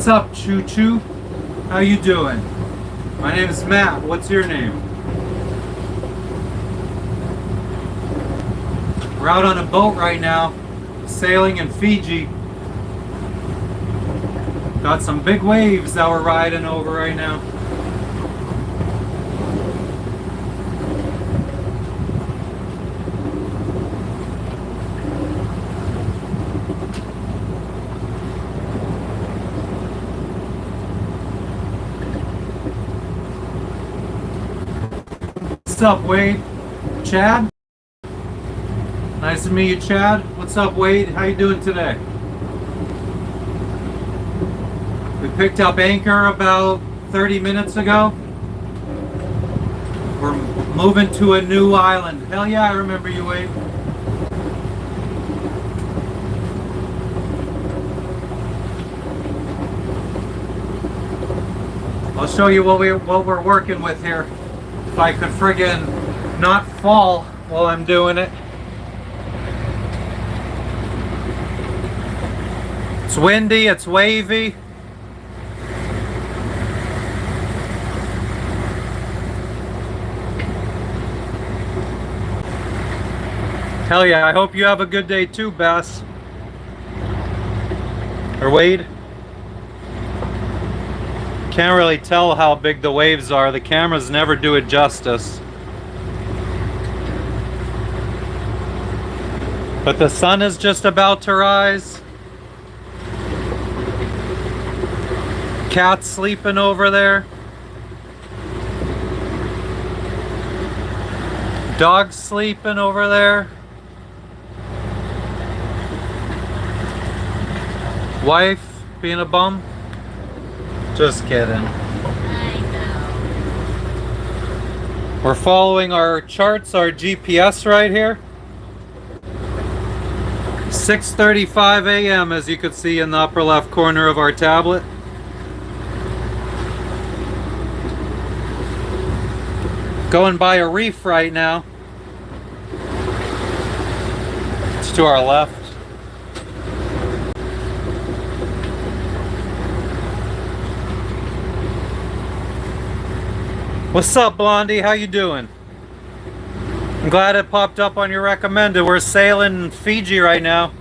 What's up, Choo Choo? How you doing? My name is Matt. What's your name? We're out on a boat right now, sailing in Fiji. Got some big waves that we're riding over right now. What's up, Wade? Chad? Nice to meet you, Chad. What's up, Wade? How you doing today? We picked up anchor about 30 minutes ago. We're moving to a new island. Hell yeah, I remember you, Wade. I'll show you what we're working with here. If I could friggin' not fall while I'm doing it. It's windy, it's wavy. Hell yeah, I hope you have a good day too, Bess. Or Wade. Can't really tell how big the waves are. The cameras never do it justice. But the sun is just about to rise. Cat's sleeping over there. Dog's sleeping over there. Wife being a bum. Just kidding. I know. We're following our charts, our GPS right here. 6:35 a.m. as you could see in the upper left corner of our tablet. Going by a reef right now. It's to our left. What's up, Blondie? How you doing? I'm glad it popped up on your recommended. We're sailing in Fiji right now.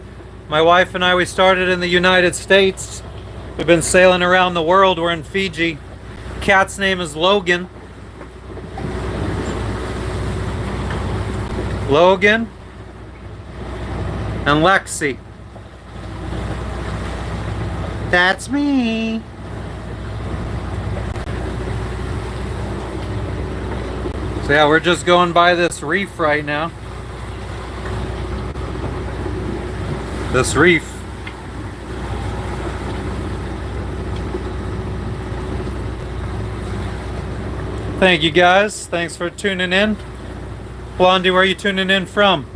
My wife and I, we started in the United States. We've been sailing around the world. We're in Fiji. Cat's name is Logan. Logan and Lexi. That's me. So yeah, we're just going by this reef right now. This reef. Thank you guys. Thanks for tuning in. Blondie, where are you tuning in from?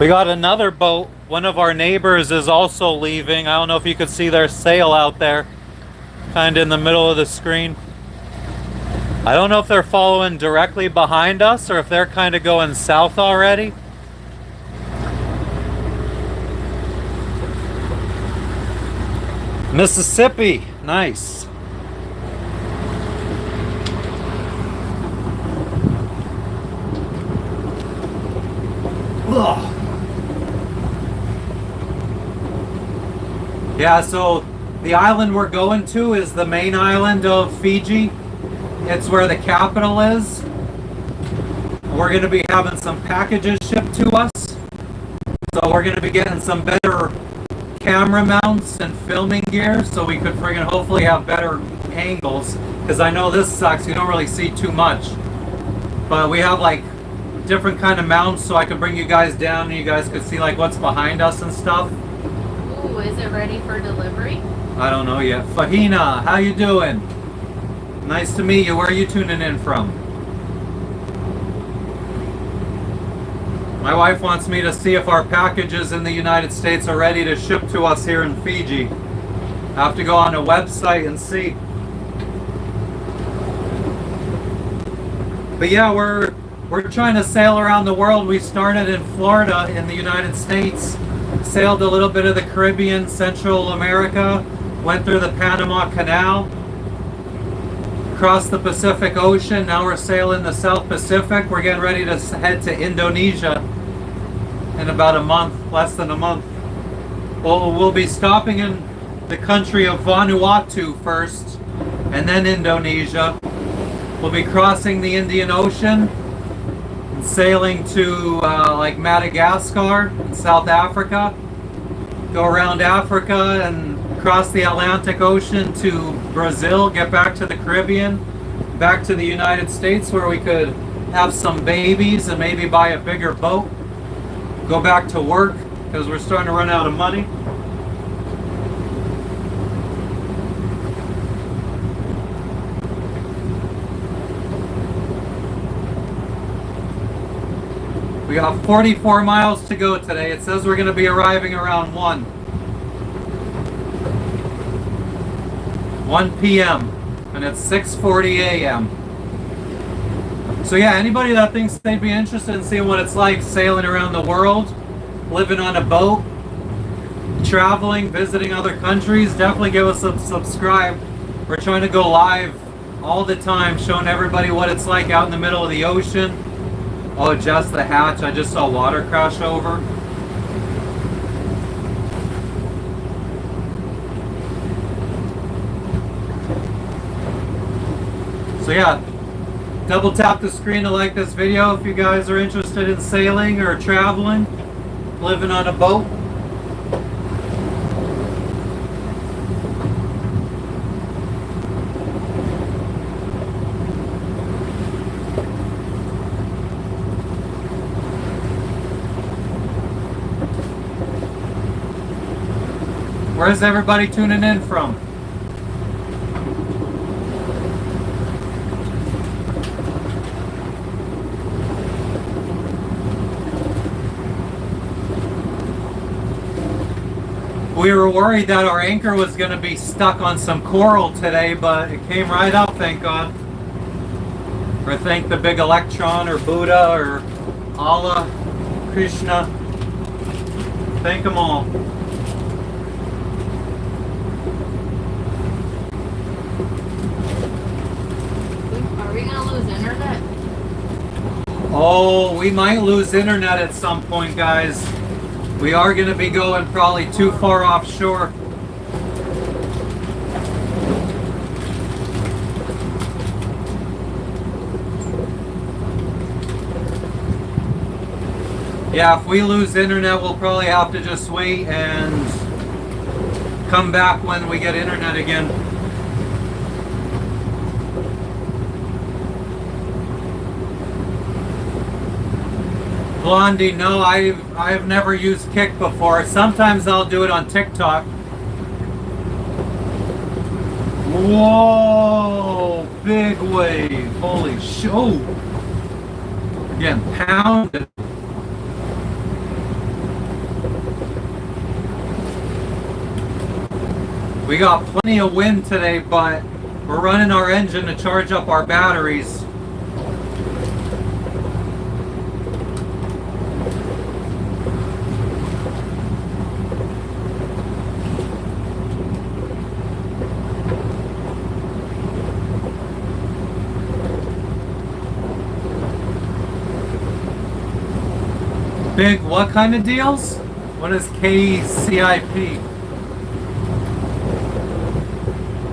We got another boat. One of our neighbors is also leaving. I don't know if you could see their sail out there, kind of in the middle of the screen. I don't know if they're following directly behind us or if they're kind of going south already. Mississippi, nice. Ugh. Yeah, so the island we're going to is the main island of Fiji. It's where the capital is. We're going to be having some packages shipped to us. So we're going to be getting some better camera mounts and filming gear so we could friggin' hopefully have better angles. Because I know this sucks, you don't really see too much. But we have like different kind of mounts so I could bring you guys down and you guys could see like what's behind us and stuff. Ooh, is it ready for delivery? I don't know yet. Fahina, how you doing? Nice to meet you. Where are you tuning in from? My wife wants me to see if our packages in the United States are ready to ship to us here in Fiji. I have to go on a website and see. But yeah, we're trying to sail around the world. We started in Florida in the United States Sailed a little bit of the Caribbean, Central America, went through the Panama Canal, crossed the Pacific Ocean. Now we're sailing the South Pacific. We're getting ready to head to Indonesia in about a month, less than a month. We'll be stopping in the country of Vanuatu first, and then Indonesia. We'll be crossing the Indian Ocean and sailing to like Madagascar in South Africa. Go around Africa and cross the Atlantic Ocean to Brazil, get back to the Caribbean, back to the United States where we could have some babies and maybe buy a bigger boat. Go back to work because we're starting to run out of money. We got 44 miles to go today. It says we're going to be arriving around 1 p.m. and it's 6:40 a.m. So yeah, anybody that thinks they'd be interested in seeing what it's like sailing around the world, living on a boat, traveling, visiting other countries, definitely give us a subscribe. We're trying to go live all the time, showing everybody what it's like out in the middle of the ocean. Oh, just the hatch. I just saw water crash over. So yeah, double tap the screen to like this video if you guys are interested in sailing or traveling, living on a boat. Where's everybody tuning in from? We were worried that our anchor was going to be stuck on some coral today, but it came right up, thank God. Or thank the big electron or Buddha or Allah, Krishna. Thank them all. Are we gonna lose internet? Oh, we might lose internet at some point, guys. We are going to be going probably too far offshore. Yeah, if we lose internet, we'll probably have to just wait and come back when we get internet again. Blondie, no, I've never used Kick before. Sometimes I'll do it on TikTok. Whoa, big wave. Holy shit. Oh. Again, pounded. We got plenty of wind today, but we're running our engine to charge up our batteries. Big what kind of deals? What is KCIP?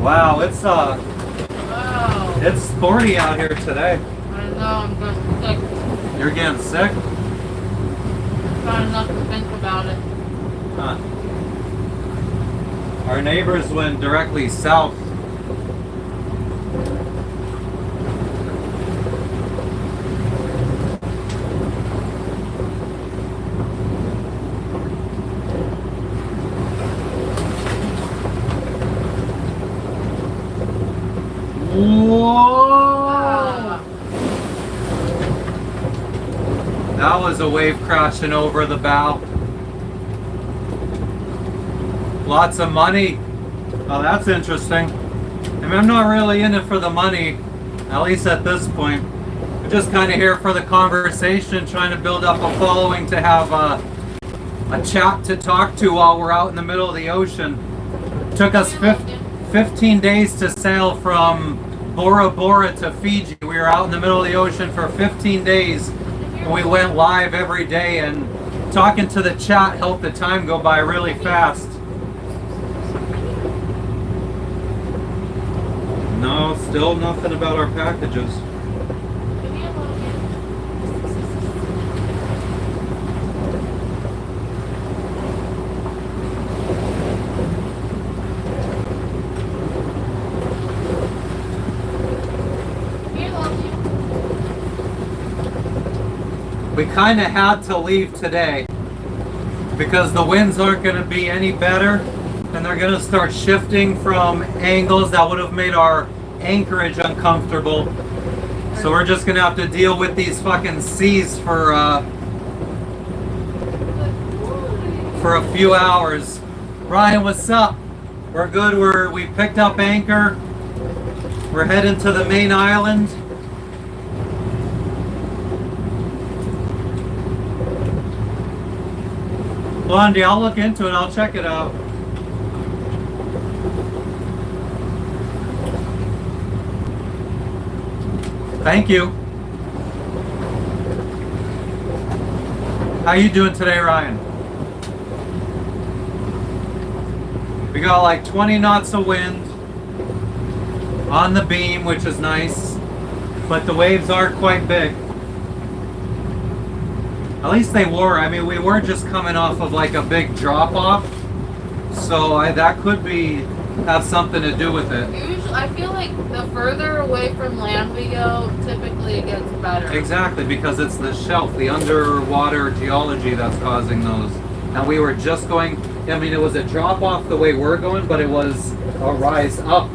Wow, Wow. it's sporty out here today. I know, I'm just sick. You're getting sick? Trying not to think about it. Huh. Our neighbors went directly south. Whoa! That was a wave crashing over the bow. Lots of money. Oh, that's interesting. I mean, I'm not really in it for the money, at least at this point. I'm just kind of here for the conversation, trying to build up a following to have a chat to talk to while we're out in the middle of the ocean. Took us 15 days to sail from Bora Bora to Fiji. We were out in the middle of the ocean for 15 days. And we went live every day, and talking to the chat helped the time go by really fast. No, still nothing about our packages. We kind of had to leave today because the winds aren't going to be any better, and they're going to start shifting from angles that would have made our anchorage uncomfortable. So we're just going to have to deal with these fucking seas for a few hours. Ryan, what's up? We're good. We picked up anchor. We're heading to the main island. Blondie, I'll look into it. I'll check it out. Thank you. How you doing today, Ryan? We got like 20 knots of wind on the beam, which is nice, but the waves are quite big. At least they were. I mean, we were just coming off of like a big drop off, so that could have something to do with it. Usually, I feel like the further away from land we go, typically it gets better. Exactly, because it's the shelf, the underwater geology that's causing those. And we were just going, I mean, it was a drop off the way we're going, but it was a rise up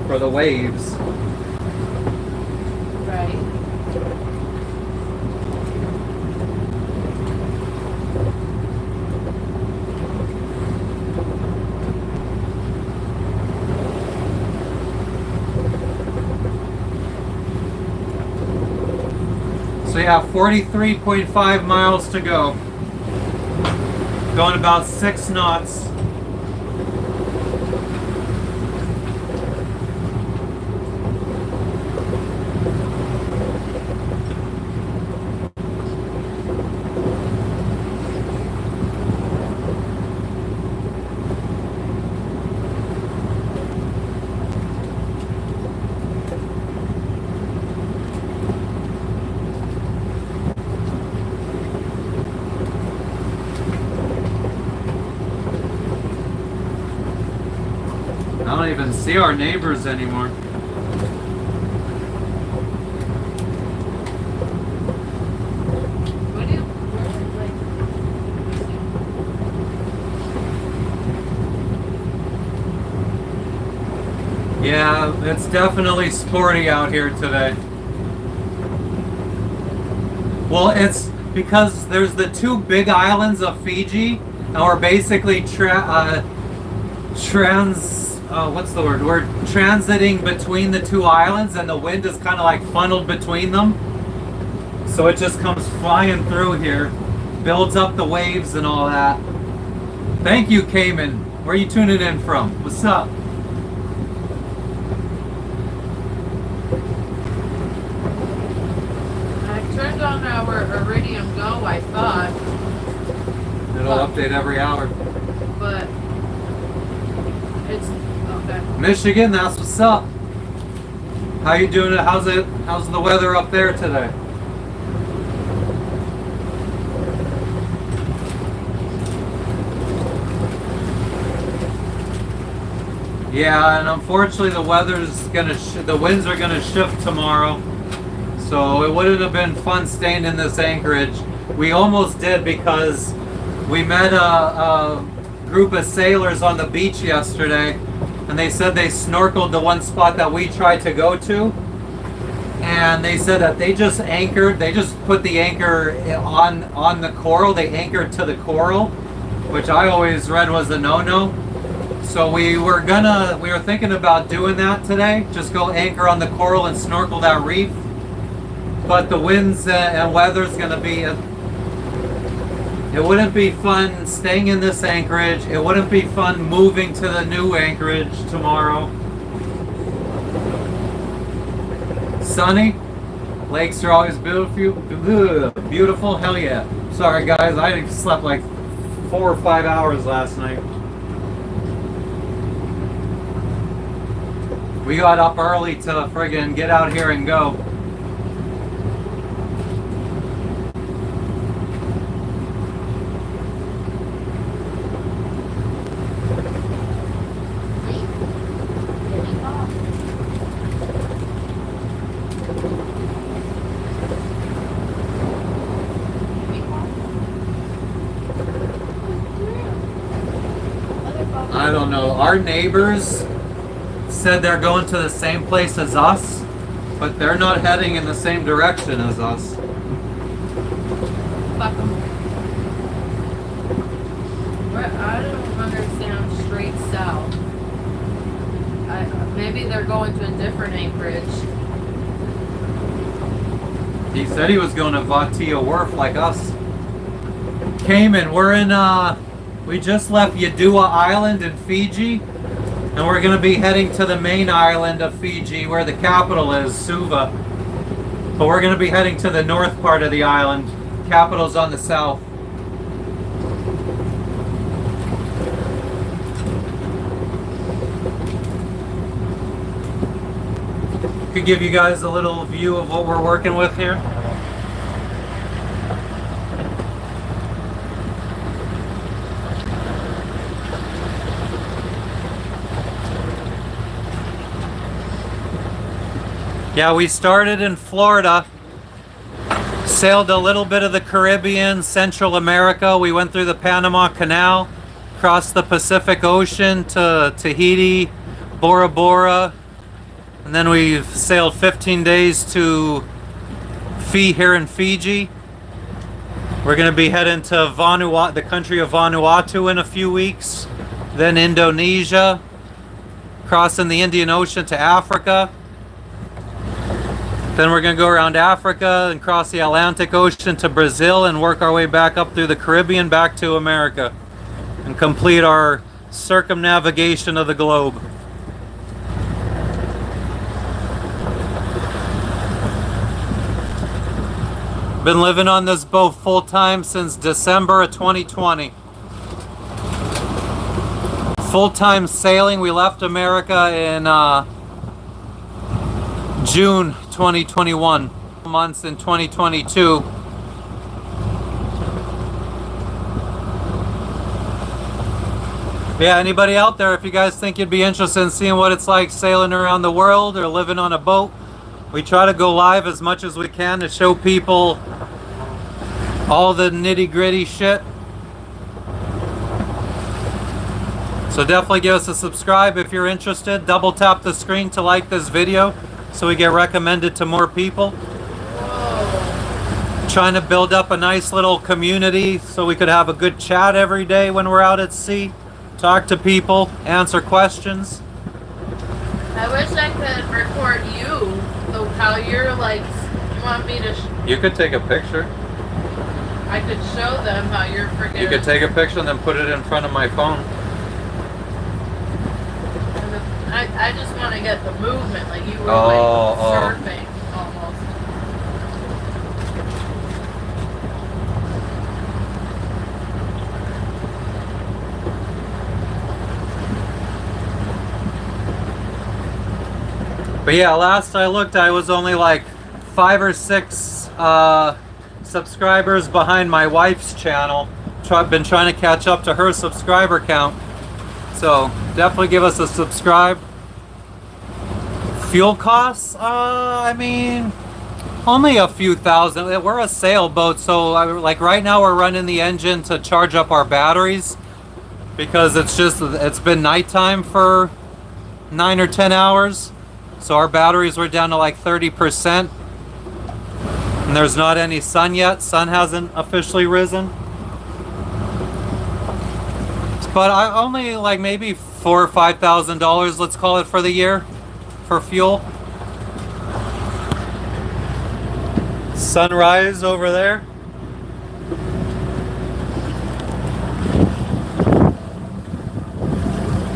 for the waves. Right. So yeah, 43.5 miles to go. Going about 6 knots. I don't even see our neighbors anymore. What do you, Yeah, it's definitely sporty out here today. Well, it's because there's the 2 big islands of Fiji, and we're basically what's the word? We're transiting between the 2 islands, and the wind is kind of like funneled between them. So it just comes flying through here, builds up the waves and all that. Thank you, Cayman. Where are you tuning in from? What's up? I turned on our Iridium Go, I thought. It'll update every hour. But it's okay. Michigan, that's what's up. How you doing? How's the weather up there today? Yeah, and unfortunately the the winds are gonna shift tomorrow. So it wouldn't have been fun staying in this anchorage. We almost did because we met a group of sailors on the beach yesterday, and they said they snorkeled the one spot that we tried to go to, and they said that they just put the anchor on the coral. They anchored to the coral, which I always read was a no-no. So we were thinking about doing that today, just go anchor on the coral and snorkel that reef, but the winds and weather's gonna be It wouldn't be fun staying in this Anchorage. It wouldn't be fun moving to the new Anchorage tomorrow. Sunny. Lakes are always beautiful. Beautiful. Hell yeah. Sorry guys, I slept like 4 or 5 hours last night. We got up early to friggin' get out here and go. I don't know. Our neighbors said they're going to the same place as us, but they're not heading in the same direction as us. Fuck 'em. I don't understand straight south. Maybe they're going to a different Anchorage. He said he was going to Vatia Wharf like us. Cayman, we're in, we just left Yadua Island in Fiji, and we're going to be heading to the main island of Fiji where the capital is, Suva. But we're going to be heading to the north part of the island. Capital's on the south. Could give you guys a little view of what we're working with here. Yeah, we started in Florida, sailed a little bit of the Caribbean, Central America. We went through the Panama Canal, crossed the Pacific Ocean to Tahiti, Bora Bora, and then we've sailed 15 days to here in Fiji. We're going to be heading to Vanuatu, the country of Vanuatu, in a few weeks. Then Indonesia, crossing the Indian Ocean to Africa. Then we're going to go around Africa and cross the Atlantic Ocean to Brazil and work our way back up through the Caribbean back to America and complete our circumnavigation of the globe. Been living on this boat full time since December of 2020. Full-time sailing. We left America in June 2021. Months in 2022. Yeah, anybody out there, if you guys think you'd be interested in seeing what it's like sailing around the world or living on a boat, we try to go live as much as we can to show people all the nitty-gritty shit. So definitely give us a subscribe if you're interested. Double tap the screen to like this video so we get recommended to more people. Whoa. Trying to build up a nice little community so we could have a good chat every day when we're out at sea. Talk to people, answer questions. I wish I could record you, how you're like, you want me to... You could take a picture. I could show them how you're freaking... You could take a picture and then put it in front of my phone. I just want to get the movement, like you were surfing almost. But yeah, last I looked, I was only like 5 or 6 subscribers behind my wife's channel. I've been trying to catch up to her subscriber count. So definitely give us a subscribe. Fuel costs, I mean, only a few thousand. We're a sailboat, so like right now we're running the engine to charge up our batteries because it's been nighttime for 9 or 10 hours. So our batteries were down to like 30%. And there's not any sun yet. Sun hasn't officially risen. But I only like maybe $4,000 or $5,000, let's call it, for the year for fuel. Sunrise over there.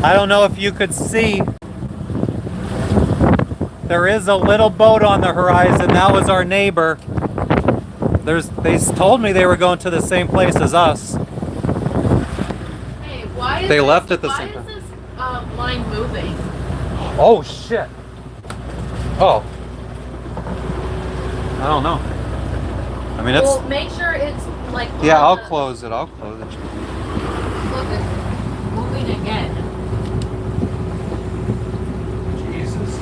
I don't know if you could see. There is a little boat on the horizon. That was our neighbor. They told me they were going to the same place as us. Hey, why is They this, left at the same Why time. is this line moving? Oh shit. Oh. I don't know. I mean, it's. Well, make sure it's like. Yeah, on I'll the- close it. I'll close it. Look, it's moving again. Jesus.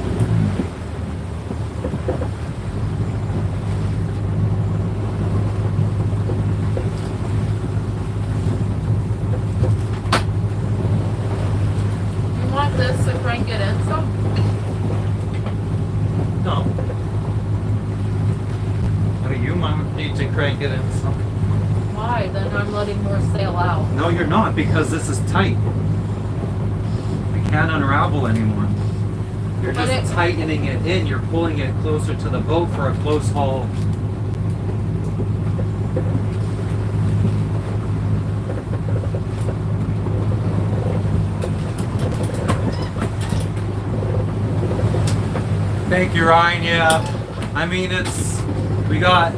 You want this to crank it in some? No. No, you might need to crank it in some. Why? Then I'm letting more sail out. No, you're not, because this is tight. It can't unravel anymore. You're But just it- tightening it in. You're pulling it closer to the boat for a close haul. Thank you, Ryan. Yeah, I mean, we got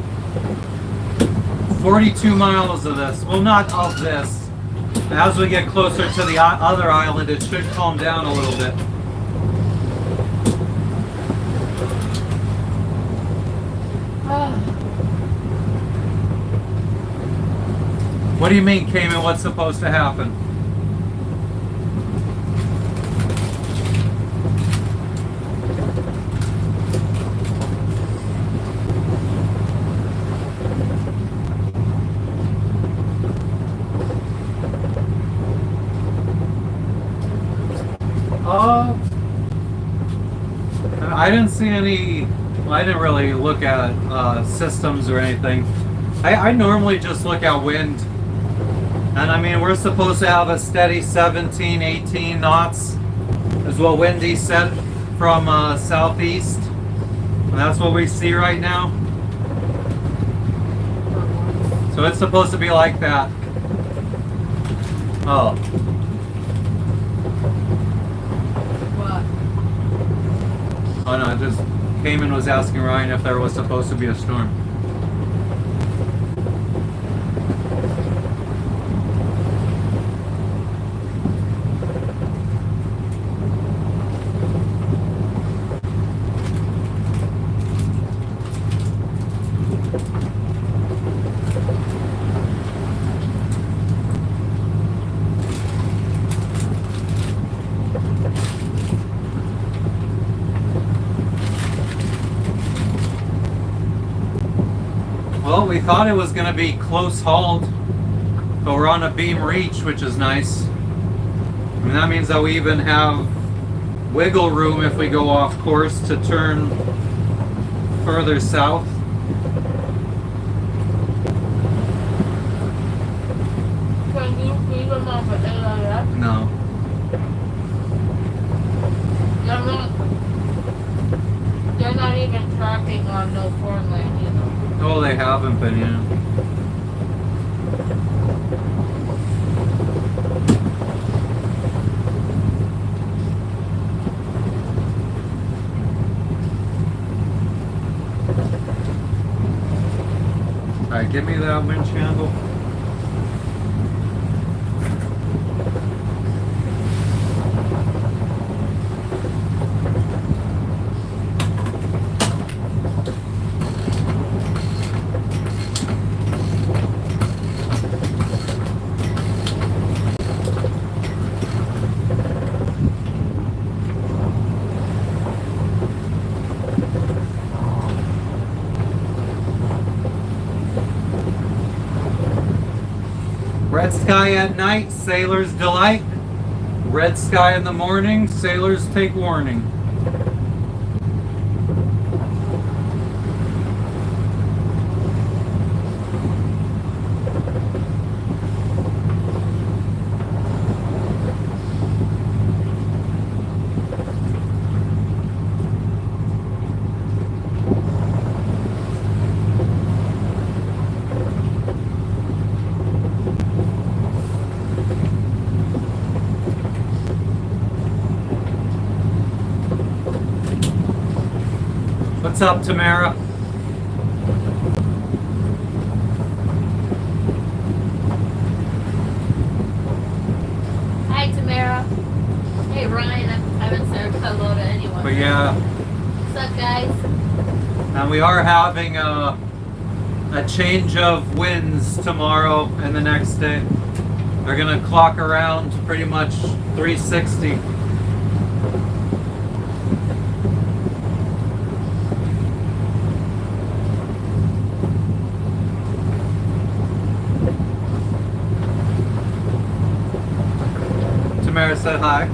42 miles of this. Well, not of this. As we get closer to the other island, it should calm down a little bit. What do you mean, Cayman? What's supposed to happen? I didn't see any. Well, I didn't really look at systems or anything. I normally just look at wind. And I mean, we're supposed to have a steady 17, 18 knots is what Windy said from southeast. And that's what we see right now. So it's supposed to be like that. Oh. What? Oh no, just Cayman was asking Ryan if there was supposed to be a storm. Well, we thought it was going to be close hauled, but we're on a beam reach, which is nice. And that means that we even have wiggle room if we go off course to turn further south. Can you feed them off of AIS? No. They're not even tracking on no foreign land, you know. Oh, they haven't been, yeah. Alright, give me that wind channel. Red sky at night, sailors delight. Red sky in the morning, sailors take warning. What's up, Tamara? Hi, Tamara. Hey, Ryan. I haven't said hello to anyone. But yeah, What's up, guys? and we are having a change of winds tomorrow and the next day. They're gonna clock around pretty much 360. Tamara said hi.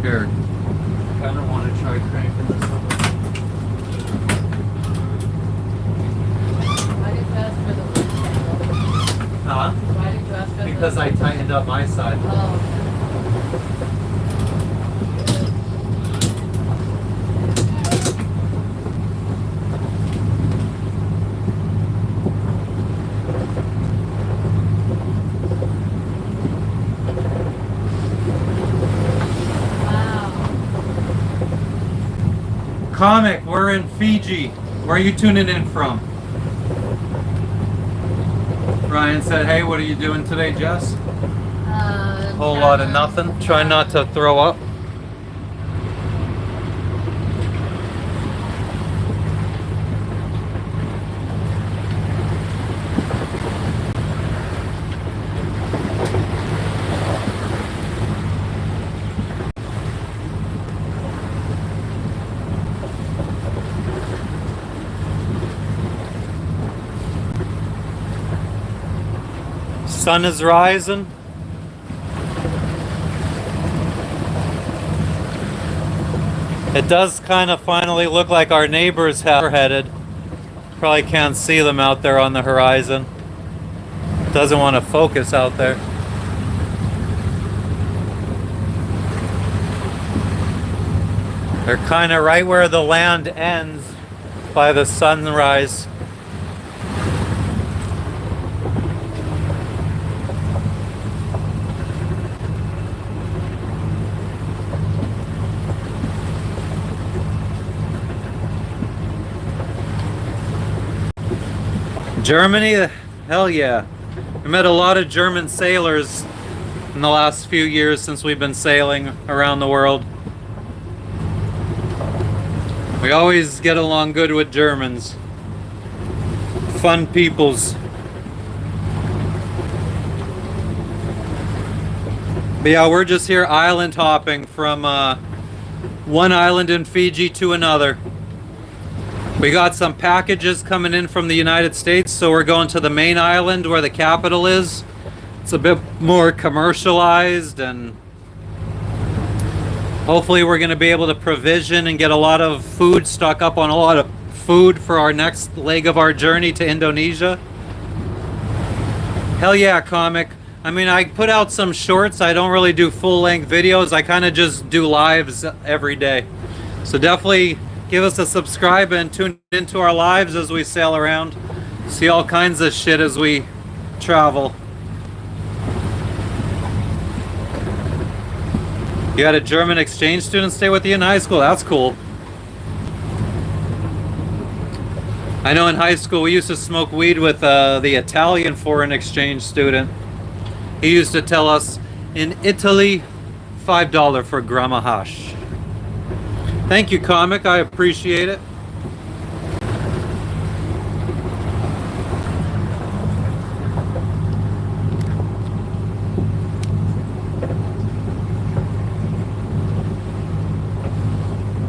Here. I kind of want to try cranking this up. Why did you ask for the wind channel? Huh? Why did you ask for Because the... I tightened up my side. Oh. Comic, we're in Fiji. Where are you tuning in from? Ryan said, hey, what are you doing today, Jess? Whole lot of nothing. Try not to throw up. Sun is rising. It does kind of finally look like our neighbors have headed. Probably can't see them out there on the horizon. Doesn't want to focus out there. They're kind of right where the land ends by the sunrise. Germany, hell yeah. I met a lot of German sailors in the last few years since we've been sailing around the world. We always get along good with Germans. Fun peoples. But yeah, we're just here island hopping from one island in Fiji to another. We got some packages coming in from the United States, so we're going to the main island where the capital is. It's a bit more commercialized, and hopefully we're going to be able to provision and get a lot of food, stock up on a lot of food for our next leg of our journey to Indonesia. Hell yeah, Comic. I mean, I put out some shorts. I don't really do full-length videos. I kind of just do lives every day. So definitely give us a subscribe and tune into our lives as we sail around. See all kinds of shit as we travel. You had a German exchange student stay with you in high school? That's cool. I know in high school we used to smoke weed with the Italian foreign exchange student. He used to tell us, in Italy, $5 for a gram of hash. Thank you, Comic. I appreciate it.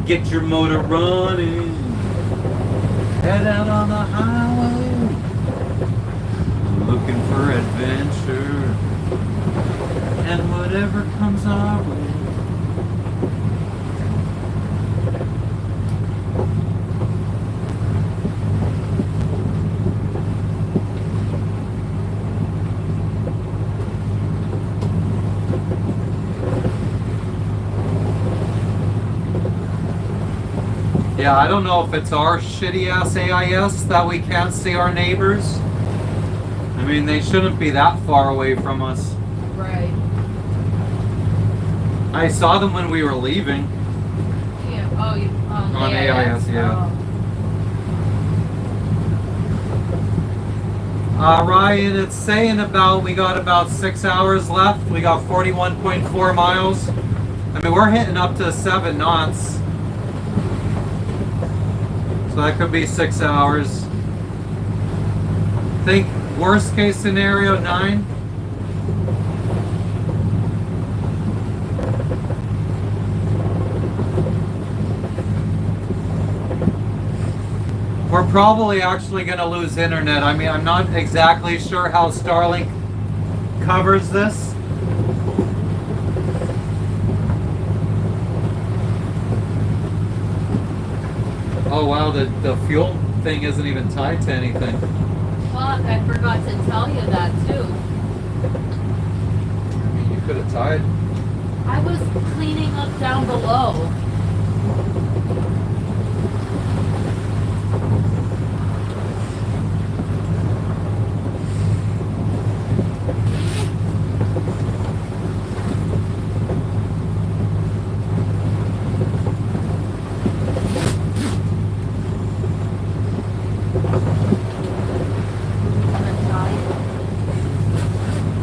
Get your motor running. Head out on the highway. Looking for adventure. And whatever comes our way. Yeah, I don't know if it's our shitty ass AIS that we can't see our neighbors, I mean, they shouldn't be that far away from us. Right. I saw them when we were leaving. Yeah. Oh, you On AIS, yeah. Ryan, it's saying we got about 6 hours left. We got 41.4 miles. I mean, we're hitting up to 7 knots. So that could be 6 hours. Think worst case scenario, 9. We're probably actually going to lose internet. I mean, I'm not exactly sure how Starlink covers this. Oh wow, the fuel thing isn't even tied to anything. Fuck, I forgot to tell you that too. I mean, you could have tied. I was cleaning up down below.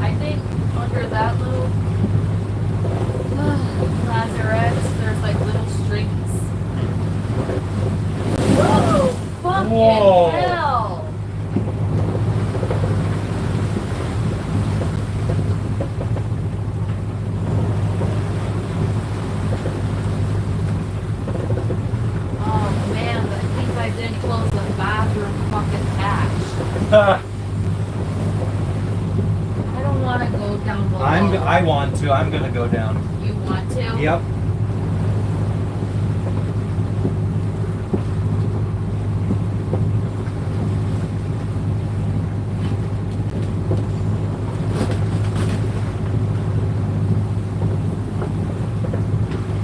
I think under that little lazarette, there's like little strings. Whoa! Fucking Whoa. hell! Oh man, I think I didn't close the bathroom fucking hatch. I don't want to go down below. I want to. I'm gonna go down. You want to? Yep.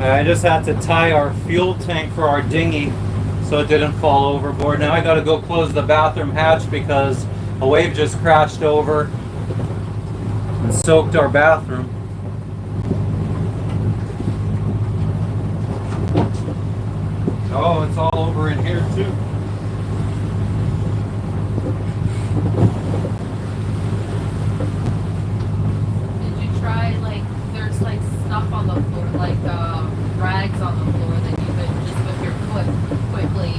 I just had to tie our fuel tank for our dinghy so it didn't fall overboard. Now I gotta go close the bathroom hatch because a wave just crashed over and soaked our bathroom. Oh, it's all over in here too. Did you try, like, there's like stuff on the floor, like rags on the floor that you could just with your foot quickly.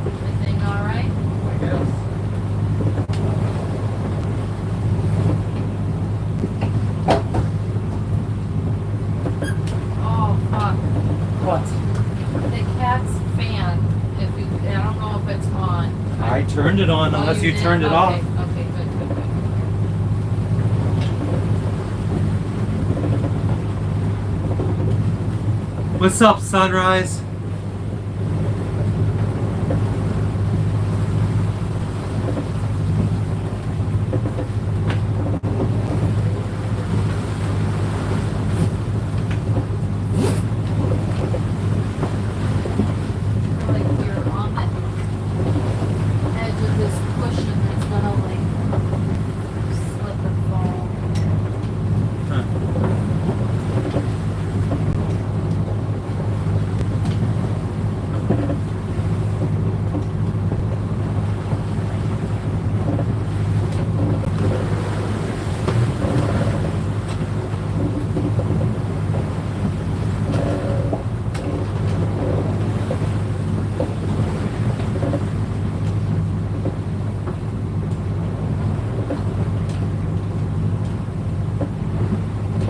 Everything all right? I guess. Oh fuck. What? The cat's fan. If you, I don't know if it's on. I turned it on Oh, unless you did? turned it Okay, off. Okay, good, good, good. What's up, Sunrise? Like you're on the edge of this cushion that's gonna like slip and fall. Huh.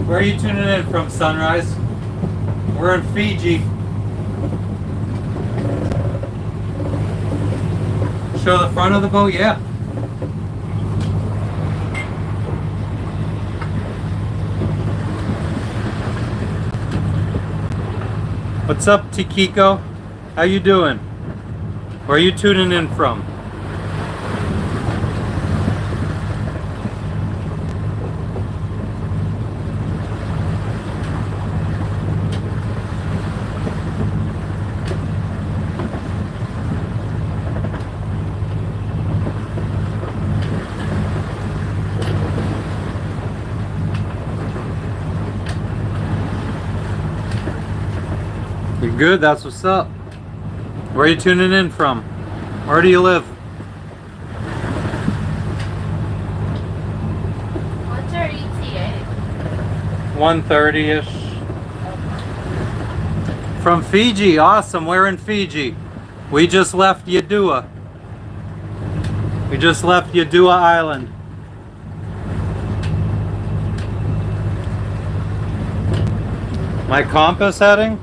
Where are you tuning in from, Sunrise? We're in Fiji. Show the front of the boat? Yeah. What's up, Tikiko? How you doing? Where are you tuning in from? You good? That's what's up. Where are you tuning in from? Where do you live? What's your ETA? 1:30-ish. From Fiji. Awesome. We're in Fiji. We just left Yadua. We just left Yadua Island. My compass heading?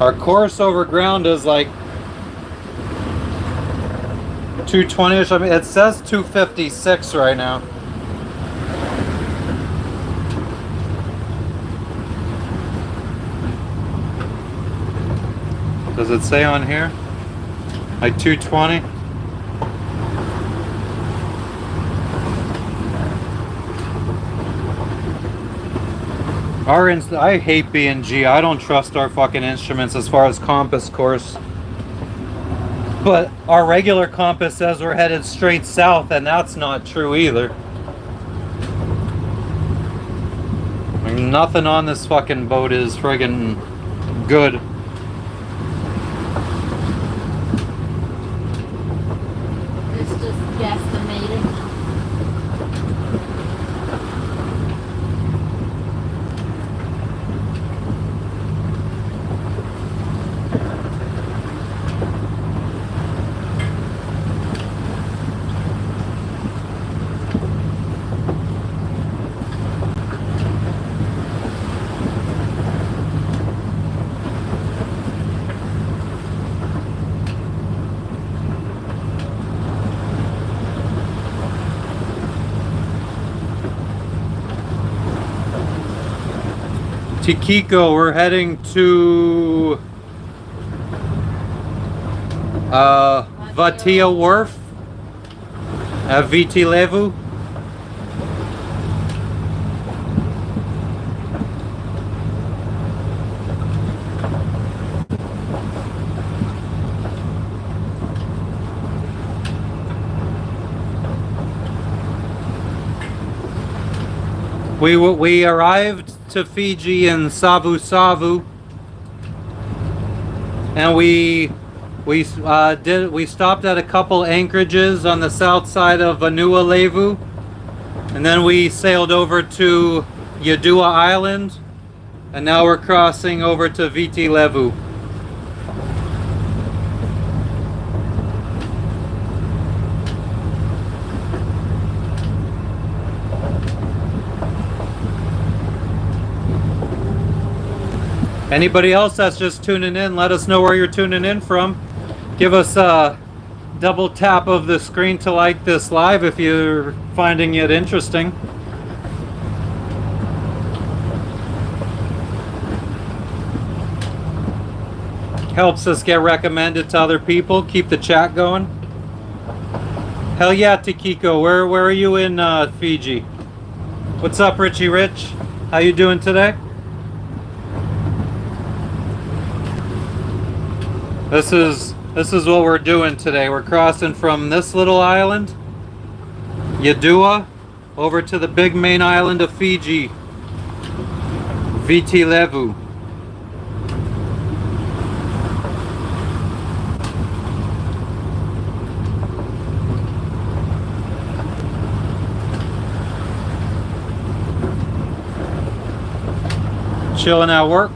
Our course over ground is like 220-ish. I mean, it says 256 right now. Does it say on here? Like 220? I hate B&G. I don't trust our fucking instruments as far as compass course. But our regular compass says we're headed straight south, and that's not true either. I mean, nothing on this fucking boat is friggin' good. It's just guesstimating. Tikiko, we're heading to Vatia Wharf at Viti Levu. We arrived to Fiji in Savu Savu, and we stopped at a couple anchorages on the south side of Vanua Levu, and then we sailed over to Yadua Island, and now we're crossing over to Viti Levu. Anybody else that's just tuning in, let us know where you're tuning in from. Give us a double tap of the screen to like this live if you're finding it interesting. Helps us get recommended to other people. Keep the chat going. Hell yeah, Tikiko. Where are you in Fiji? What's up, Richie Rich? How you doing today? This is what we're doing today. We're crossing from this little island, Yadua, over to the big main island of Fiji, Viti Levu. Chilling at work?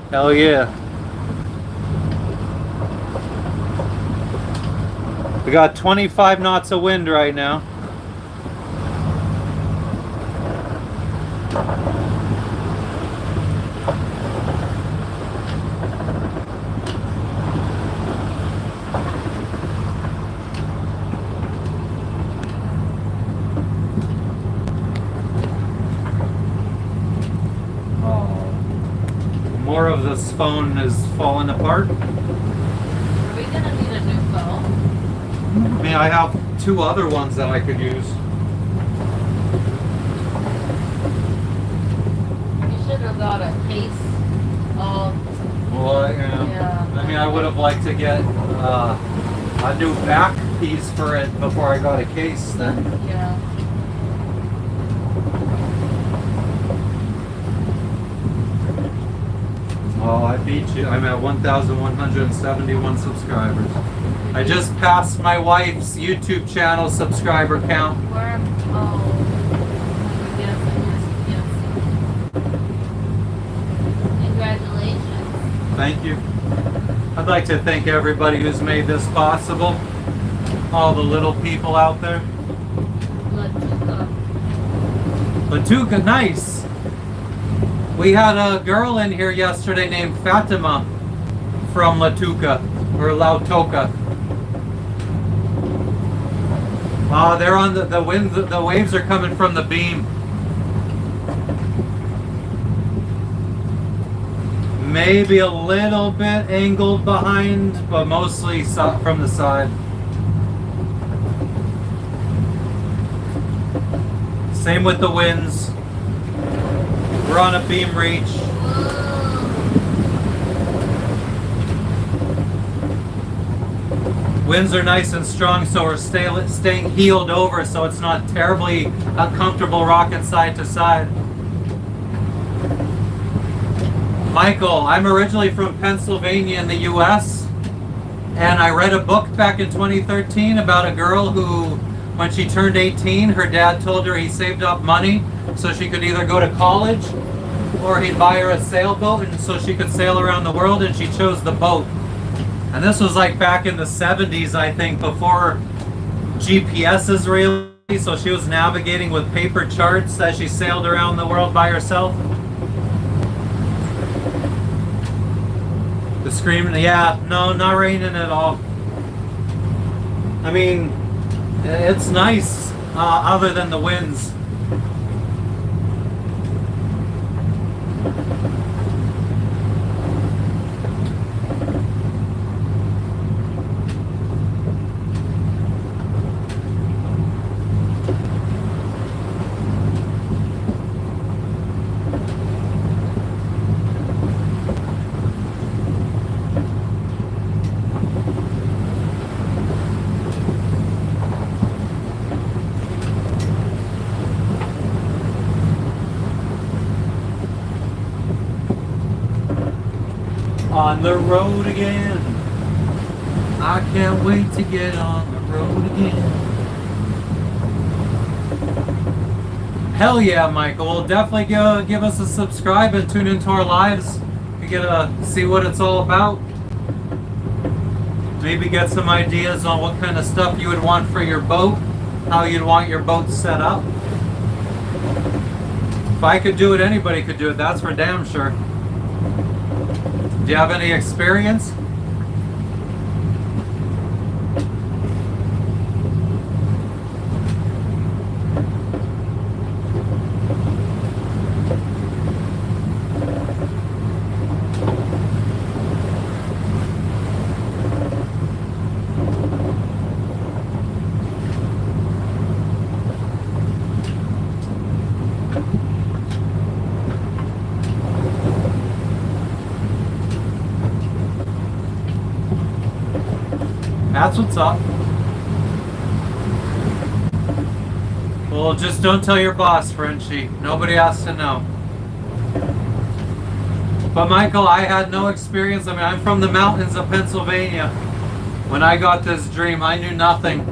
Hell yeah. We got 25 knots of wind right now. of this phone is falling apart. Are we gonna need a new phone? I mean, I have two other ones that I could use. You should have got a case. Well, yeah. I mean, I would have liked to get a new back piece for it before I got a case then. Yeah. Oh, I beat you. I'm at 1,171 subscribers. I just passed my wife's YouTube channel subscriber count. Where? Oh. Yes, Congratulations. Thank you. I'd like to thank everybody who's made this possible. All the little people out there. Latuka, nice. We had a girl in here yesterday named Fatima from Latuka or Lautoka. They're on the wind. The waves are coming from the beam. Maybe a little bit angled behind, but mostly from the side. Same with the winds. We're on a beam reach. Winds are nice and strong, so we're staying heeled over, so it's not terribly uncomfortable rocking side to side. Michael, I'm originally from Pennsylvania in the US, and I read a book back in 2013 about a girl who, when she turned 18, her dad told her he saved up money so she could either go to college or he'd buy her a sailboat and so she could sail around the world, and she chose the boat. And this was like back in the 70s, I think, before GPS's really, so she was navigating with paper charts as she sailed around the world by herself. The screaming, yeah, no, not raining at all. I mean, it's nice, other than the winds. On the road again. I can't wait to get on the road again. Hell yeah, Michael. Well, definitely give us a subscribe and tune into our lives. You get to see what it's all about. Maybe get some ideas on what kind of stuff you would want for your boat, how you'd want your boat set up. If I could do it, anybody could do it. That's for damn sure. Do you have any experience? That's what's up. Well, just don't tell your boss, Frenchie. Nobody has to know. But Michael, I had no experience. I mean, I'm from the mountains of Pennsylvania. When I got this dream, I knew nothing.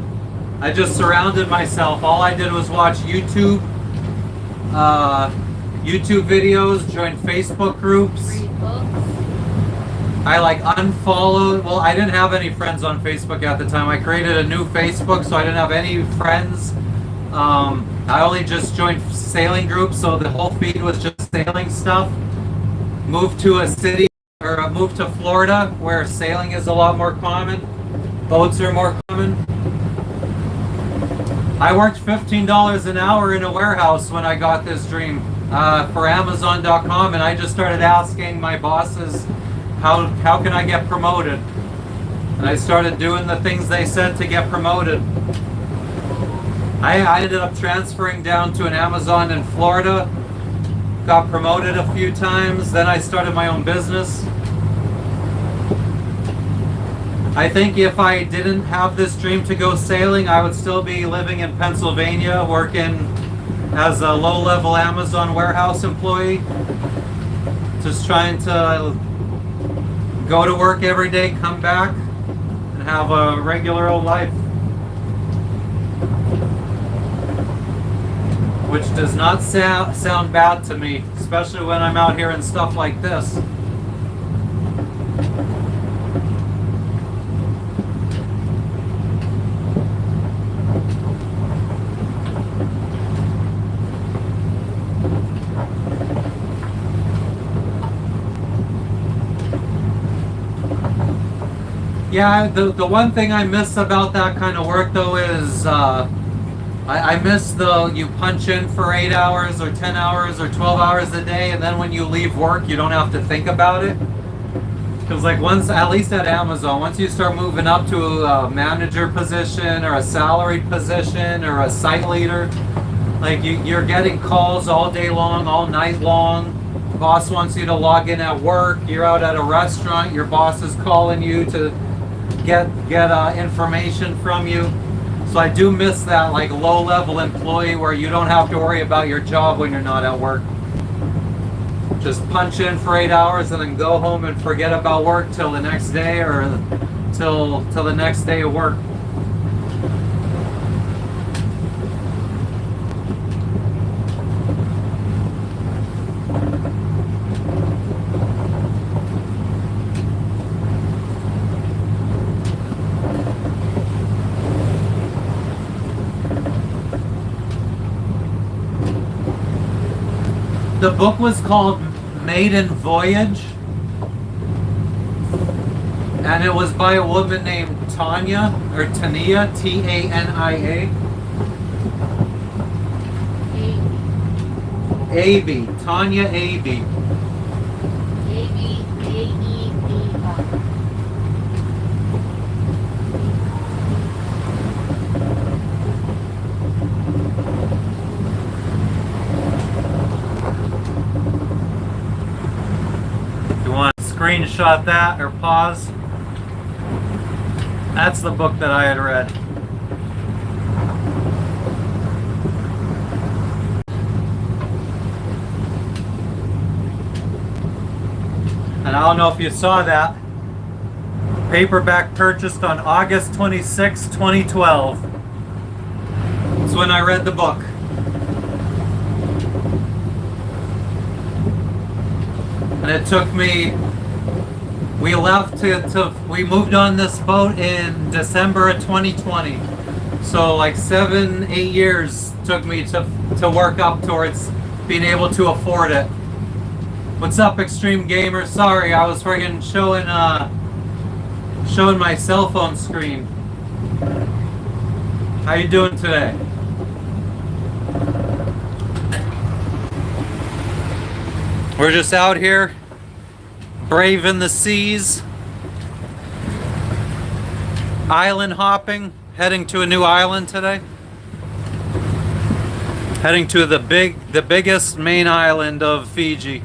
I just surrounded myself. All I did was watch YouTube videos, join Facebook groups. Read books. I unfollowed. Well, I didn't have any friends on Facebook at the time. I created a new Facebook, so I didn't have any friends. I only just joined sailing groups, so the whole feed was just sailing stuff. Moved to a city, or moved to Florida, where sailing is a lot more common. Boats are more common. I worked $15 an hour in a warehouse when I got this dream. for Amazon.com, and I just started asking my bosses, how can I get promoted? And I started doing the things they said to get promoted. I ended up transferring down to an Amazon in Florida, got promoted a few times, then I started my own business. I think if I didn't have this dream to go sailing, I would still be living in Pennsylvania, working as a low-level Amazon warehouse employee, just trying to go to work every day, come back, and have a regular old life. Which does not sound bad to me, especially when I'm out here and stuff like this. Yeah, the one thing I miss about that kind of work though is I miss you punch in for 8 hours or 10 hours or 12 hours a day, and then when you leave work you don't have to think about it. Because like once, at least at Amazon, once you start moving up to a manager position or a salaried position or a site leader, like you're getting calls all day long, all night long. Boss wants you to log in at work, you're out at a restaurant, your boss is calling you to get information from you. So I do miss that like low-level employee where you don't have to worry about your job when you're not at work. Just punch in for 8 hours and then go home and forget about work till the next day, or till the next day of work. The book was called Maiden Voyage, and it was by a woman named Tania, or Tania, Tania. Aby, Tania Aby. Screenshot that or pause. That's the book that I had read. And I don't know if you saw that. Paperback purchased on August 26, 2012. That's when I read the book. And it took me, we left we moved on this boat in December of 2020. So like 7-8 years took me to work up towards being able to afford it. What's up, Extreme Gamer? Sorry, I was friggin' showing my cell phone screen. How you doing today? We're just out here braving the seas, island hopping, heading to a new island today. Heading to the biggest main island of Fiji.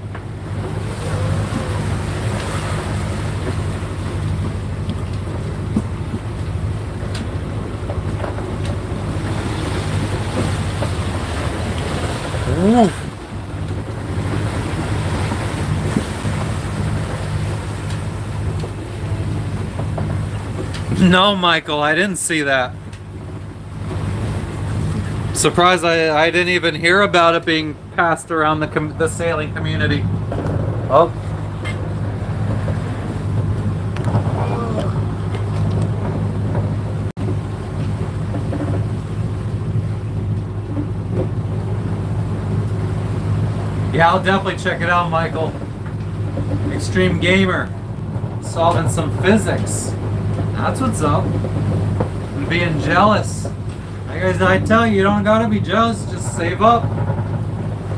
Ooh. No, Michael, I didn't see that. Surprised I didn't even hear about it being passed around the sailing community. Oh. Yeah, I'll definitely check it out, Michael. Extreme Gamer. Solving some physics. That's what's up. I'm being jealous. I tell you, you don't gotta be jealous, just save up.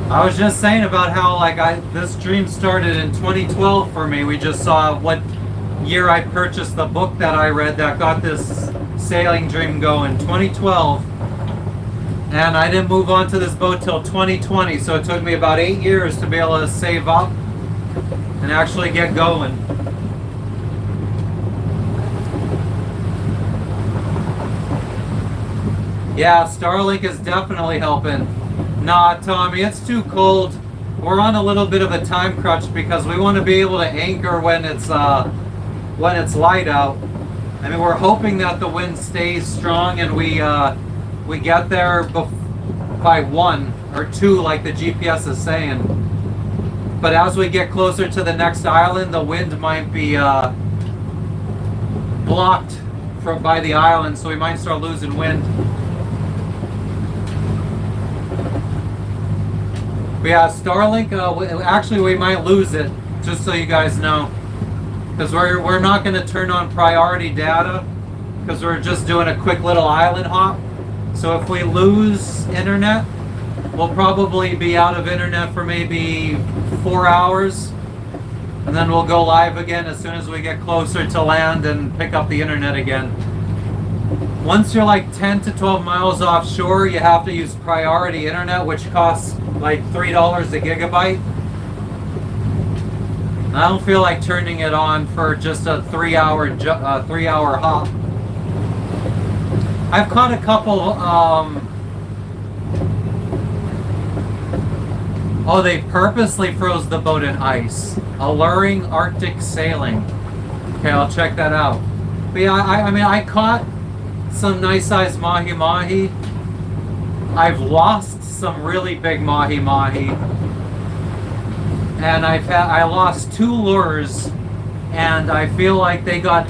I was just saying about how this dream started in 2012 for me. We just saw what year I purchased the book that I read that got this sailing dream going, 2012. And I didn't move on to this boat till 2020, so it took me about 8 years to be able to save up and actually get going. Yeah, Starlink is definitely helping. Nah, Tommy, it's too cold. We're on a little bit of a time crunch because we want to be able to anchor when it's light out. I mean, we're hoping that the wind stays strong and we get there by 1 or 2, like the GPS is saying. But as we get closer to the next island, the wind might be blocked by the island, so we might start losing wind. But yeah, Starlink, actually we might lose it, just so you guys know. Because we're not going to turn on priority data, because we're just doing a quick little island hop. So if we lose internet, we'll probably be out of internet for maybe 4 hours. And then we'll go live again as soon as we get closer to land and pick up the internet again. Once you're like 10 to 12 miles offshore, you have to use priority internet, which costs like $3 a gigabyte. I don't feel like turning it on for just a 3-hour hop. I've caught a couple. Oh, they purposely froze the boat in ice, alluring Arctic sailing. Okay, I'll check that out. But yeah, I mean, I caught some nice sized mahi-mahi. I've lost some really big mahi-mahi. And I lost 2 lures, and I feel like they got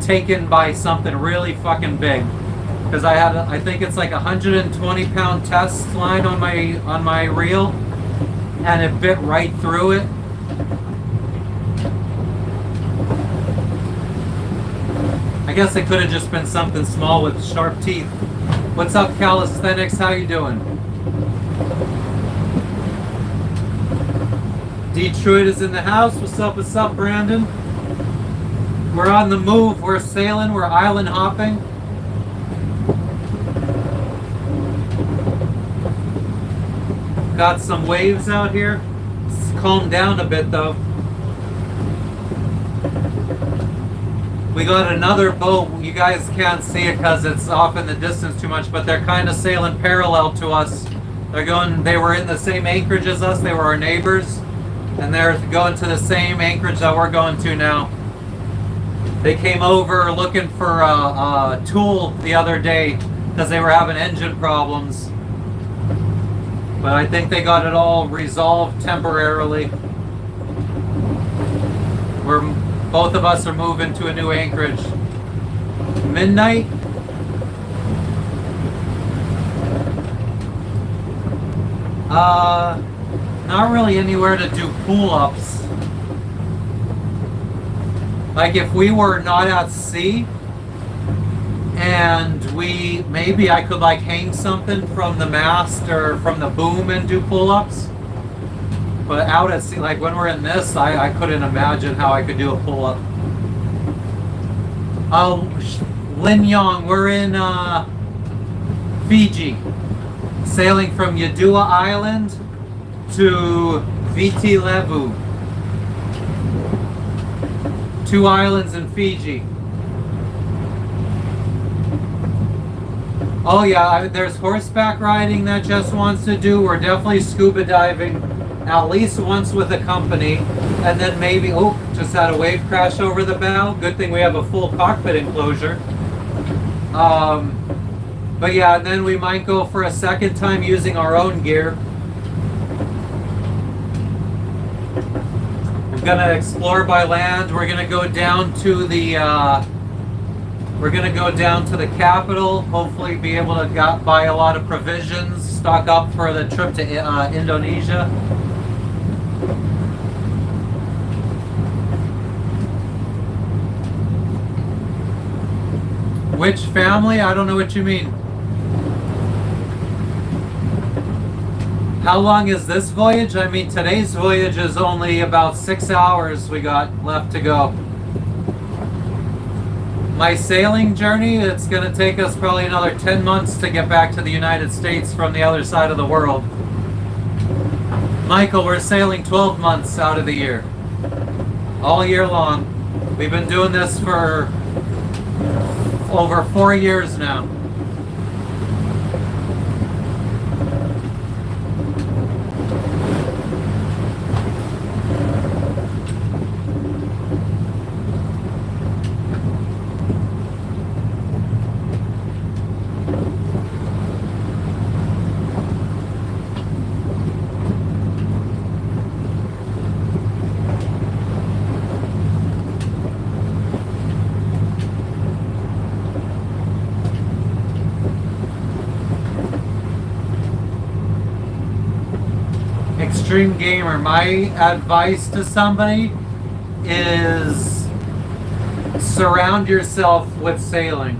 taken by something really fucking big. Because I think it's like a 120-pound test line on my reel, and it bit right through it. I guess it could have just been something small with sharp teeth. What's up, Calisthenics? How you doing? Detroit is in the house. What's up, Brandon? We're on the move. We're sailing. We're island hopping. Got some waves out here. It's calmed down a bit though. We got another boat. You guys can't see it because it's off in the distance too much, but they're kind of sailing parallel to us. They were in the same anchorage as us. They were our neighbors. And they're going to the same anchorage that we're going to now. They came over looking for a tool the other day because they were having engine problems. But I think they got it all resolved temporarily. Both of us are moving to a new anchorage. Midnight? Not really anywhere to do pull-ups. Like if we were not at sea and maybe I could like hang something from the mast or from the boom and do pull-ups. But out at sea, like when we're in this, I couldn't imagine how I could do a pull-up. Lin Yong, we're in Fiji, sailing from Yadua Island to Viti Levu. 2 islands in Fiji. Oh yeah, there's horseback riding that Jess wants to do. We're definitely scuba diving at least once with a company. And then maybe, just had a wave crash over the bow. Good thing we have a full cockpit enclosure. But yeah, and then we might go for a second time using our own gear. We're gonna explore by land. We're gonna go down to the capital. Hopefully, be able to buy a lot of provisions, stock up for the trip to Indonesia. Which family? I don't know what you mean. How long is this voyage? I mean, today's voyage is only about 6 hours we got left to go. My sailing journey, it's going to take us probably another 10 months to get back to the United States from the other side of the world. Michael, we're sailing 12 months out of the year. All year long. We've been doing this for over 4 years now. Extreme gamer, my advice to somebody is surround yourself with sailing.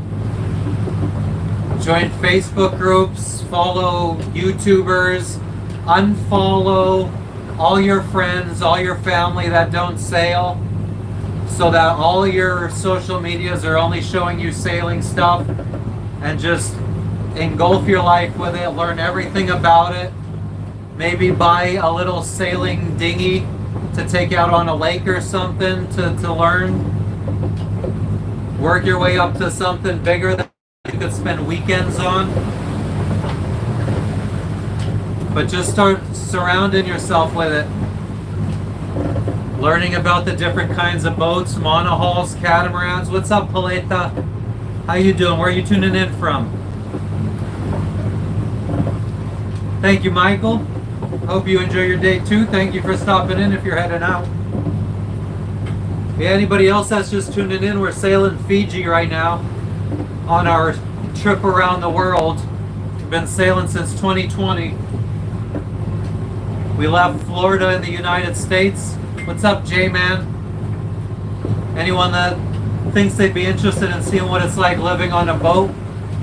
Join Facebook groups, follow YouTubers, unfollow all your friends, all your family that don't sail, so that all your social medias are only showing you sailing stuff, and just engulf your life with it, learn everything about it. Maybe buy a little sailing dinghy to take out on a lake or something to learn. Work your way up to something bigger that you could spend weekends on. But just start surrounding yourself with it. Learning about the different kinds of boats, monohulls, catamarans. What's up, Paleta? How you doing? Where are you tuning in from? Thank you, Michael. Hope you enjoy your day too. Thank you for stopping in if you're heading out. Yeah, anybody else that's just tuning in, we're sailing Fiji right now on our trip around the world. We've been sailing since 2020. We left Florida in the United States. What's up, J-Man? Anyone that thinks they'd be interested in seeing what it's like living on a boat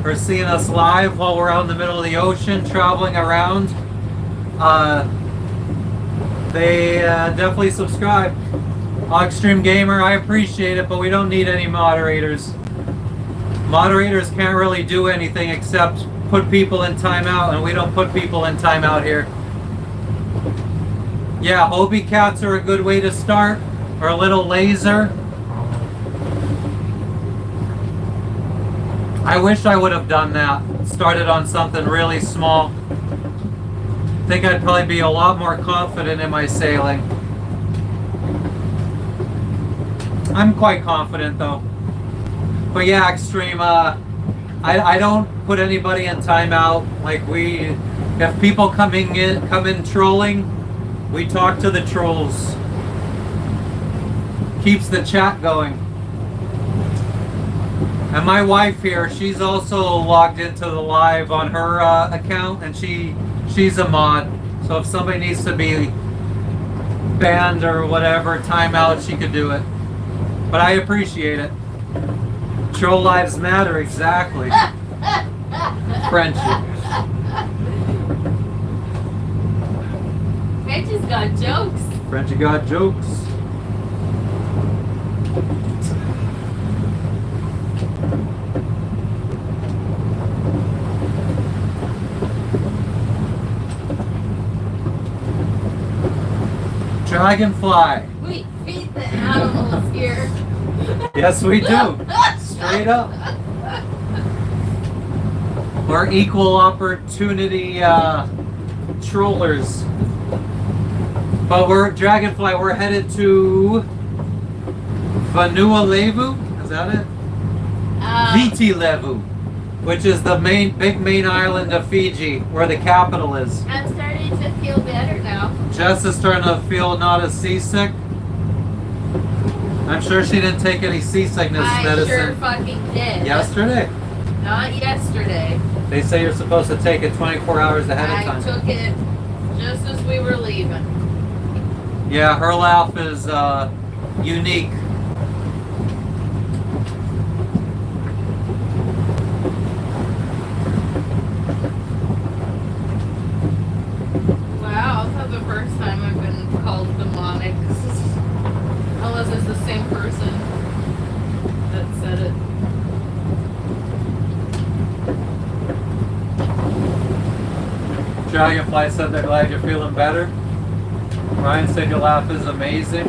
or seeing us live while we're out in the middle of the ocean traveling around, they definitely subscribe. Extreme Gamer, I appreciate it, but we don't need any moderators. Moderators can't really do anything except put people in timeout, and we don't put people in timeout here. Yeah, Hobie cats are a good way to start, or a little laser. I wish I would have done that. Started on something really small. I think I'd probably be a lot more confident in my sailing. I'm quite confident though. But yeah, Extreme, I don't put anybody in timeout. Like if people come in trolling, we talk to the trolls. Keeps the chat going. And my wife here, she's also logged into the live on her account, and she's a mod. So if somebody needs to be banned or whatever, timeout, she could do it. But I appreciate it. Troll lives matter, exactly. Friendship. Frenchie's got jokes. Frenchie got jokes. Dragonfly. We feed the animals here. Yes, we do. Straight up. We're equal opportunity trollers. But we're Dragonfly. We're headed to Vanuatu. Is that it? Viti Levu, which is the big main island of Fiji, where the capital is. I'm starting to feel better now. Jess is starting to feel not as seasick. I'm sure she didn't take any seasickness medicine. I sure fucking did. Yesterday. Not yesterday. They say you're supposed to take it 24 hours ahead of time. I took it just as we were leaving. Yeah, her laugh is unique. Dragonfly said they're glad you're feeling better. Ryan said your laugh is amazing.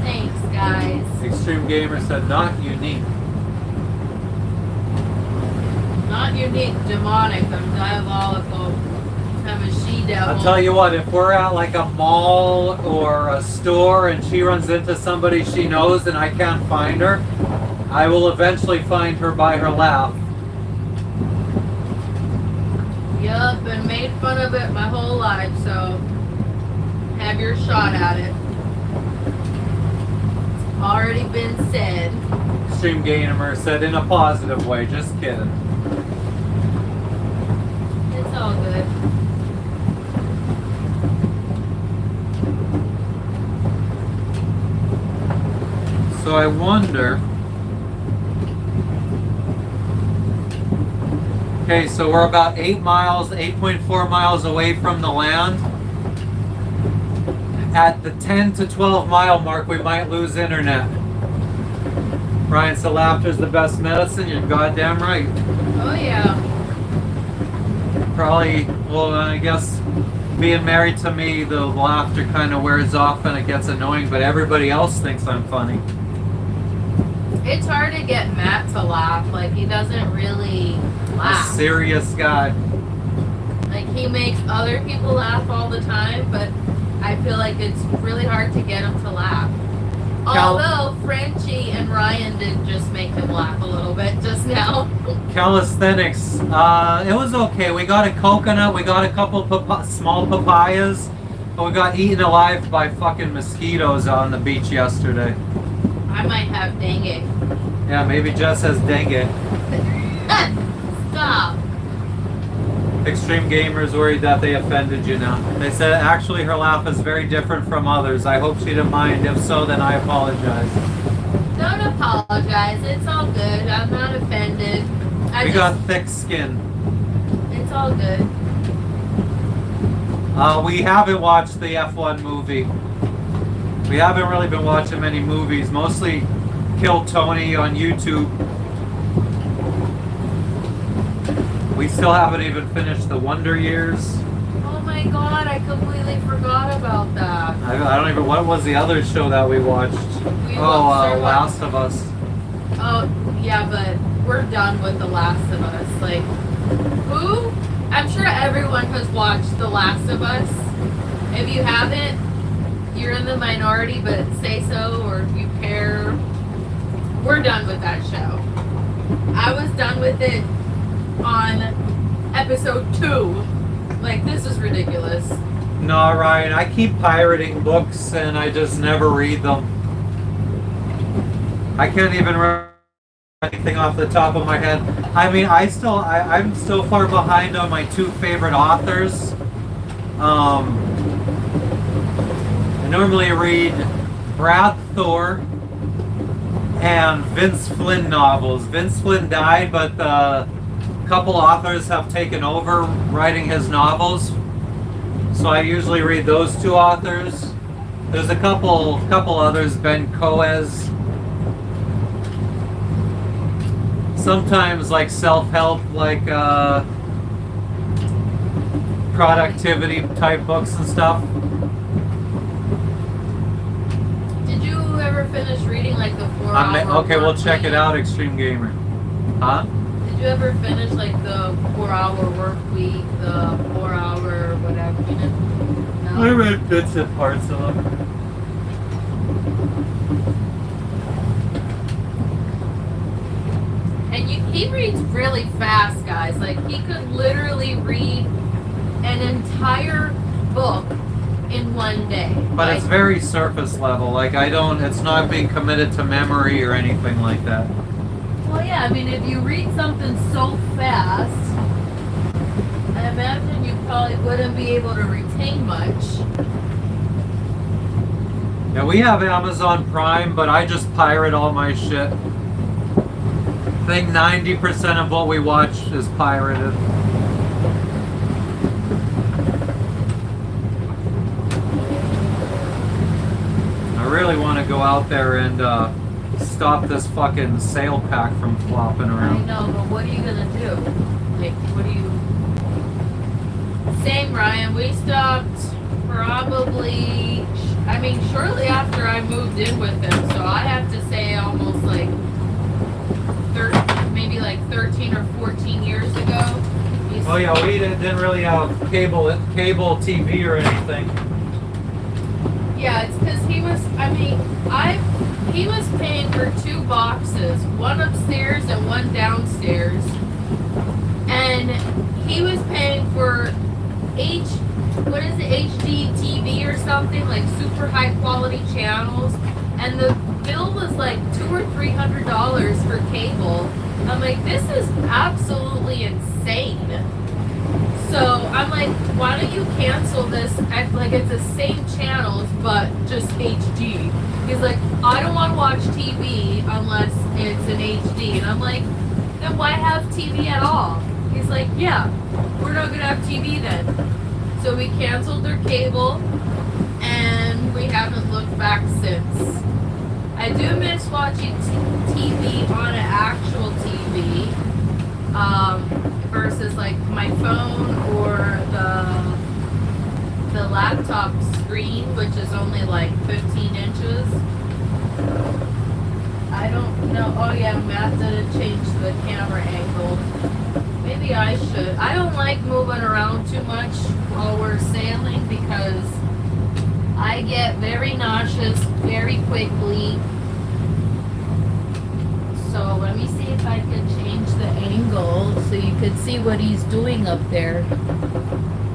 Thanks, guys. Extreme Gamer said not unique. Not unique, demonic. I'm diabolical. I'm a she-devil. I'll tell you what, if we're at like a mall or a store and she runs into somebody she knows and I can't find her, I will eventually find her by her laugh. Yup, been made fun of it my whole life, so have your shot at it. It's already been said. Extreme Gamer said in a positive way, just kidding. It's all good. So I wonder. Okay, so we're about 8.4 miles away from the land. At the 10 to 12 mile mark, we might lose internet. Ryan, so laughter's the best medicine. You're goddamn right. Oh yeah. Probably, well, I guess being married to me, the laughter kind of wears off and it gets annoying, but everybody else thinks I'm funny. It's hard to get Matt to laugh. Like, he doesn't really A laugh. serious guy. Like, he makes other people laugh all the time, but I feel like it's really hard to get him to laugh. Although Frenchie and Ryan did just make him laugh a little bit just now. Calisthenics, it was okay. We got a coconut, we got a couple small papayas, but we got eaten alive by fucking mosquitoes on the beach yesterday. I might have dengue. Yeah, maybe Jess has dengue. Stop. Extreme Gamers worried that they offended you now. They said actually her laugh is very different from others. I hope she didn't mind. If so, then I apologize. Don't apologize. It's all good. I'm not offended. We got thick skin. It's all good. We haven't watched the F1 movie. We haven't really been watching many movies. Mostly Kill Tony on YouTube. We still haven't even finished The Wonder Years. Oh my god, I completely forgot about that. I don't even. What was the other show that we watched? Last of Us. Oh, yeah, but we're done with The Last of Us. Like, who? I'm sure everyone has watched The Last of Us. If you haven't, you're in the minority, but say so, or if you care. We're done with that show. I was done with it on episode 2. Like, this is ridiculous. No, Ryan, I keep pirating books and I just never read them. I can't even remember anything off the top of my head. I mean, I'm still far behind on my 2 favorite authors. I normally read Brad Thor and Vince Flynn novels. Vince Flynn died, but a couple authors have taken over writing his novels. So I usually read those 2 authors. There's a couple others, Ben Coez. Sometimes like self-help, like productivity type books and stuff. Did you ever finish reading, like, the 4-hour Okay, we'll check week? it out, Extreme Gamer. Huh? Did you ever finish, like, the 4-hour work week, the 4-hour whatever? You didn't? No? I read bits and parts of them. And he reads really fast, guys. Like, he could literally read an entire book in one day. But like, it's very surface level. Like, it's not being committed to memory or anything like that. well, yeah, I mean, if you read something so fast, I imagine you probably wouldn't be able to retain much. Yeah, we have Amazon Prime, but I just pirate all my shit. I think 90% of what we watch is pirated. I really want to go out there and stop this fucking sale pack from flopping I around. know, but what are you gonna do? Like, what do you? Same, Ryan. We stopped probably, shortly after I moved in with him. So I have to say almost like maybe like 13 or 14 years ago. Oh yeah, we didn't really have cable TV or anything. Yeah, it's because he was, he was paying for 2 boxes, one upstairs and one downstairs. And he was paying for HD TV or something, like super high quality channels. And the bill was like $200 or $300 for cable. I'm like, this is absolutely insane. So I'm like, why don't you cancel this? Like it's the same channels, but just HD. He's like, I don't want to watch TV unless it's an HD. And I'm like, then why have TV at all? He's like, yeah, we're not gonna have TV then. So we canceled their cable, and we haven't looked back since. I do miss watching TV on an actual TV. Versus like my phone or the laptop screen, which is only like 15 inches. I don't know. Oh yeah, Matt didn't change the camera angle. Maybe I should. I don't like moving around too much while we're sailing because I get very nauseous very quickly. So let me see if I can change the angle so you could see what he's doing up there.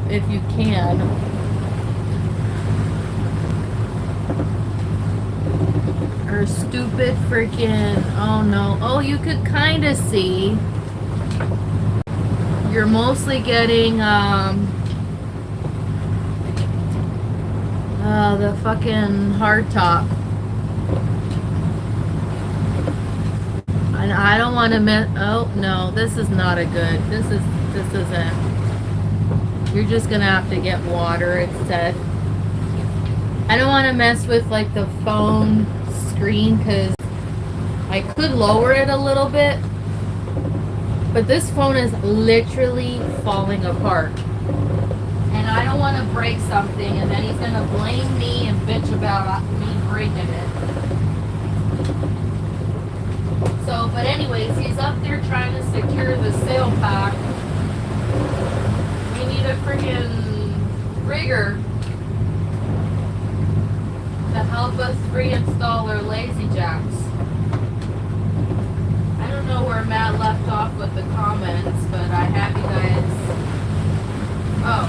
If you can. Or stupid freaking, oh no. Oh, you could kind of see. You're mostly getting, the fucking hardtop. And I don't want to miss. Oh no, this is not a good. This isn't. You're just gonna have to get water instead. I don't want to mess with like the phone screen because I could lower it a little bit, but this phone is literally falling apart, and I don't want to break something and then he's gonna blame me and bitch about me breaking it. So, but anyways, he's up there trying to secure the sail pack. We need a friggin' rigger to help us reinstall our lazy jacks. I don't know where Matt left off with the comments, but I have you guys. Oh,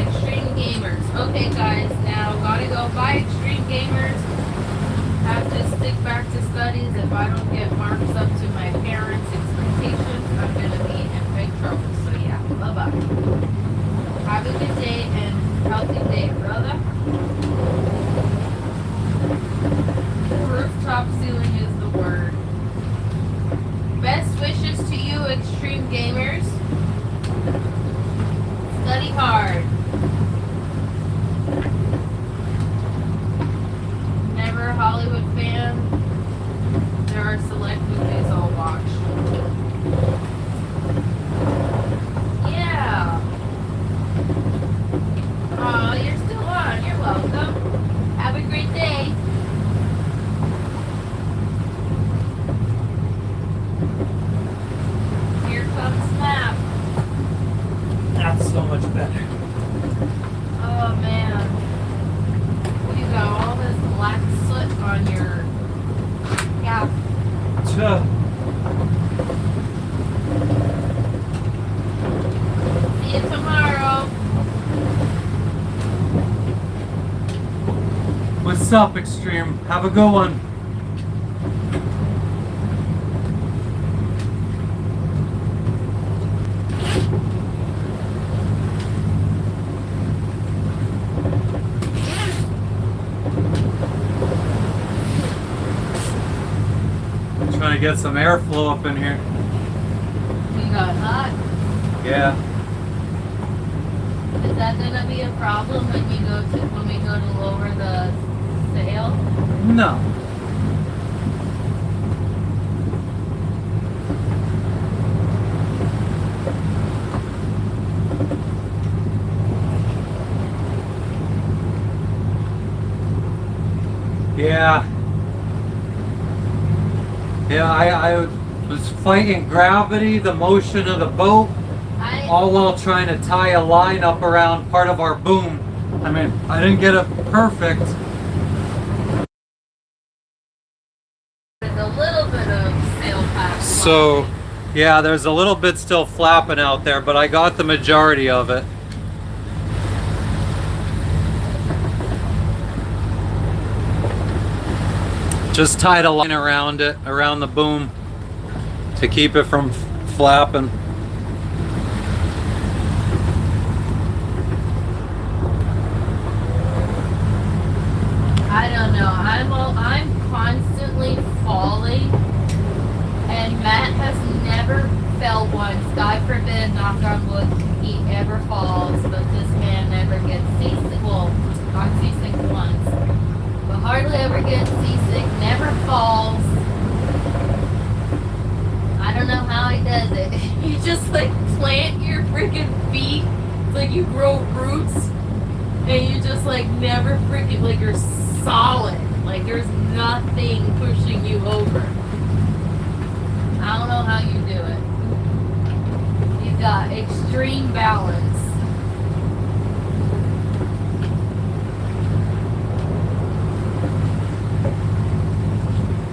Extreme Gamers. Okay, guys, now gotta go buy Extreme Gamers. Have to stick back to studies. If I don't get marks up to my parents' expectations, I'm gonna be in big trouble. So yeah, bye-bye. Have a good day and healthy day, brother. Rooftop ceiling is the word. Best wishes to you, Extreme Gamers. Study hard. Never a Hollywood fan. There are select movies I'll watch. Yeah. Oh, you're still on. You're welcome. Have a great day. Here comes Snap. That's so much better. Oh man. You got all this black soot on your cap. Tuh. See you tomorrow. What's up, Extreme? Have a good one. Trying to get some airflow up in here. We got hot. Yeah. Is that gonna be a problem when we go to lower the sail? No. Yeah. Yeah, I was fighting gravity, the motion of the boat, all while trying to tie a line up around part of our boom. I mean, I didn't get it perfect. There's a little bit of sail pack. So, yeah, there's a little bit still flapping out there, but I got the majority of it. Just tied a line around it, around the boom, to keep it from flapping. I don't know. I'm constantly falling, and Matt has never fell once. God forbid, knock on wood, he ever falls. But this man never gets seasick. Well, not seasick once, but hardly ever gets seasick. Never falls. I don't know how he does it. You just like plant your freaking feet. It's like you grow roots, and you just like never freaking like you're solid. Like there's nothing pushing you over. I don't know how you do it. You've got extreme balance.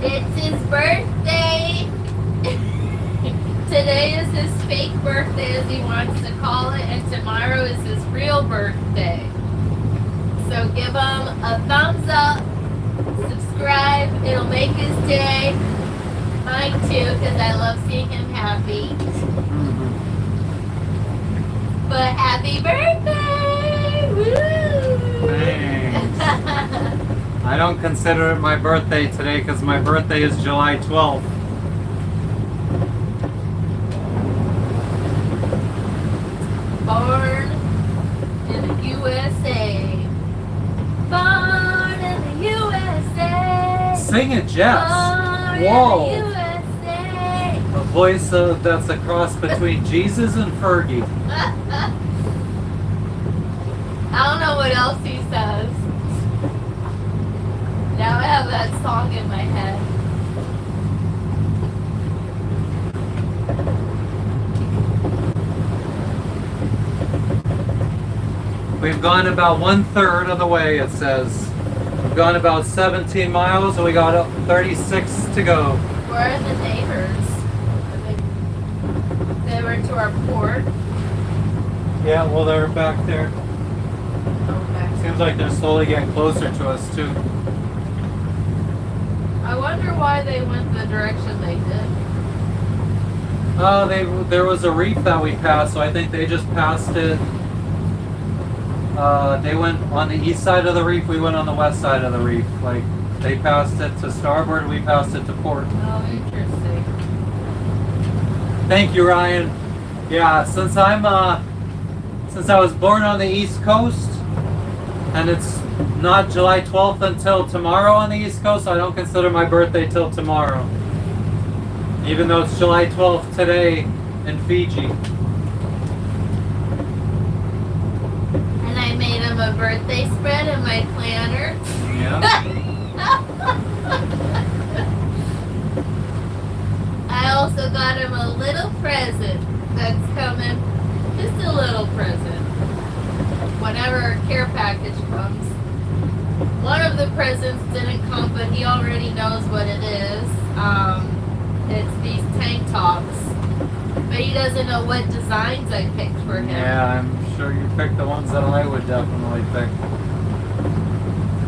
It's his birthday. Today is his fake birthday, as he wants to call it, and tomorrow is his real birthday. So give him a thumbs up, subscribe, it'll make his day. Mine too, because I love seeing him happy. But happy birthday! Woo! Thanks. I don't consider it my birthday today because my birthday is July 12th. Born in the USA. Born in the USA. Sing it, Jess. Born Whoa. in the USA. A voice that's a cross between Jesus and Fergie. I don't know what else he says. Now I have that song in my head. We've gone about 1/3 of the way, it says. We've gone about 17 miles and we got 36 to go. Where are the neighbors? They were to our port. Yeah, well, they're back there. Okay. Seems like they're slowly getting closer to us, too. I wonder why they went the direction they did. There was a reef that we passed, so I think they just passed it. They went on the east side of the reef, we went on the west side of the reef. Like, they passed it to starboard, we passed it to port. Oh, interesting. Thank you, Ryan. Yeah, since I was born on the East Coast, and it's not July 12th until tomorrow on the East Coast, I don't consider my birthday till tomorrow. Even though it's July 12th today in Fiji. And I made him a birthday spread in my planner. Yeah. I also got him a little present that's coming. Just a little present. Whenever a care package comes. One of the presents didn't come, but he already knows what it is. It's these tank tops. But he doesn't know what designs I picked for him. Yeah, I'm sure you picked the ones that I would definitely pick.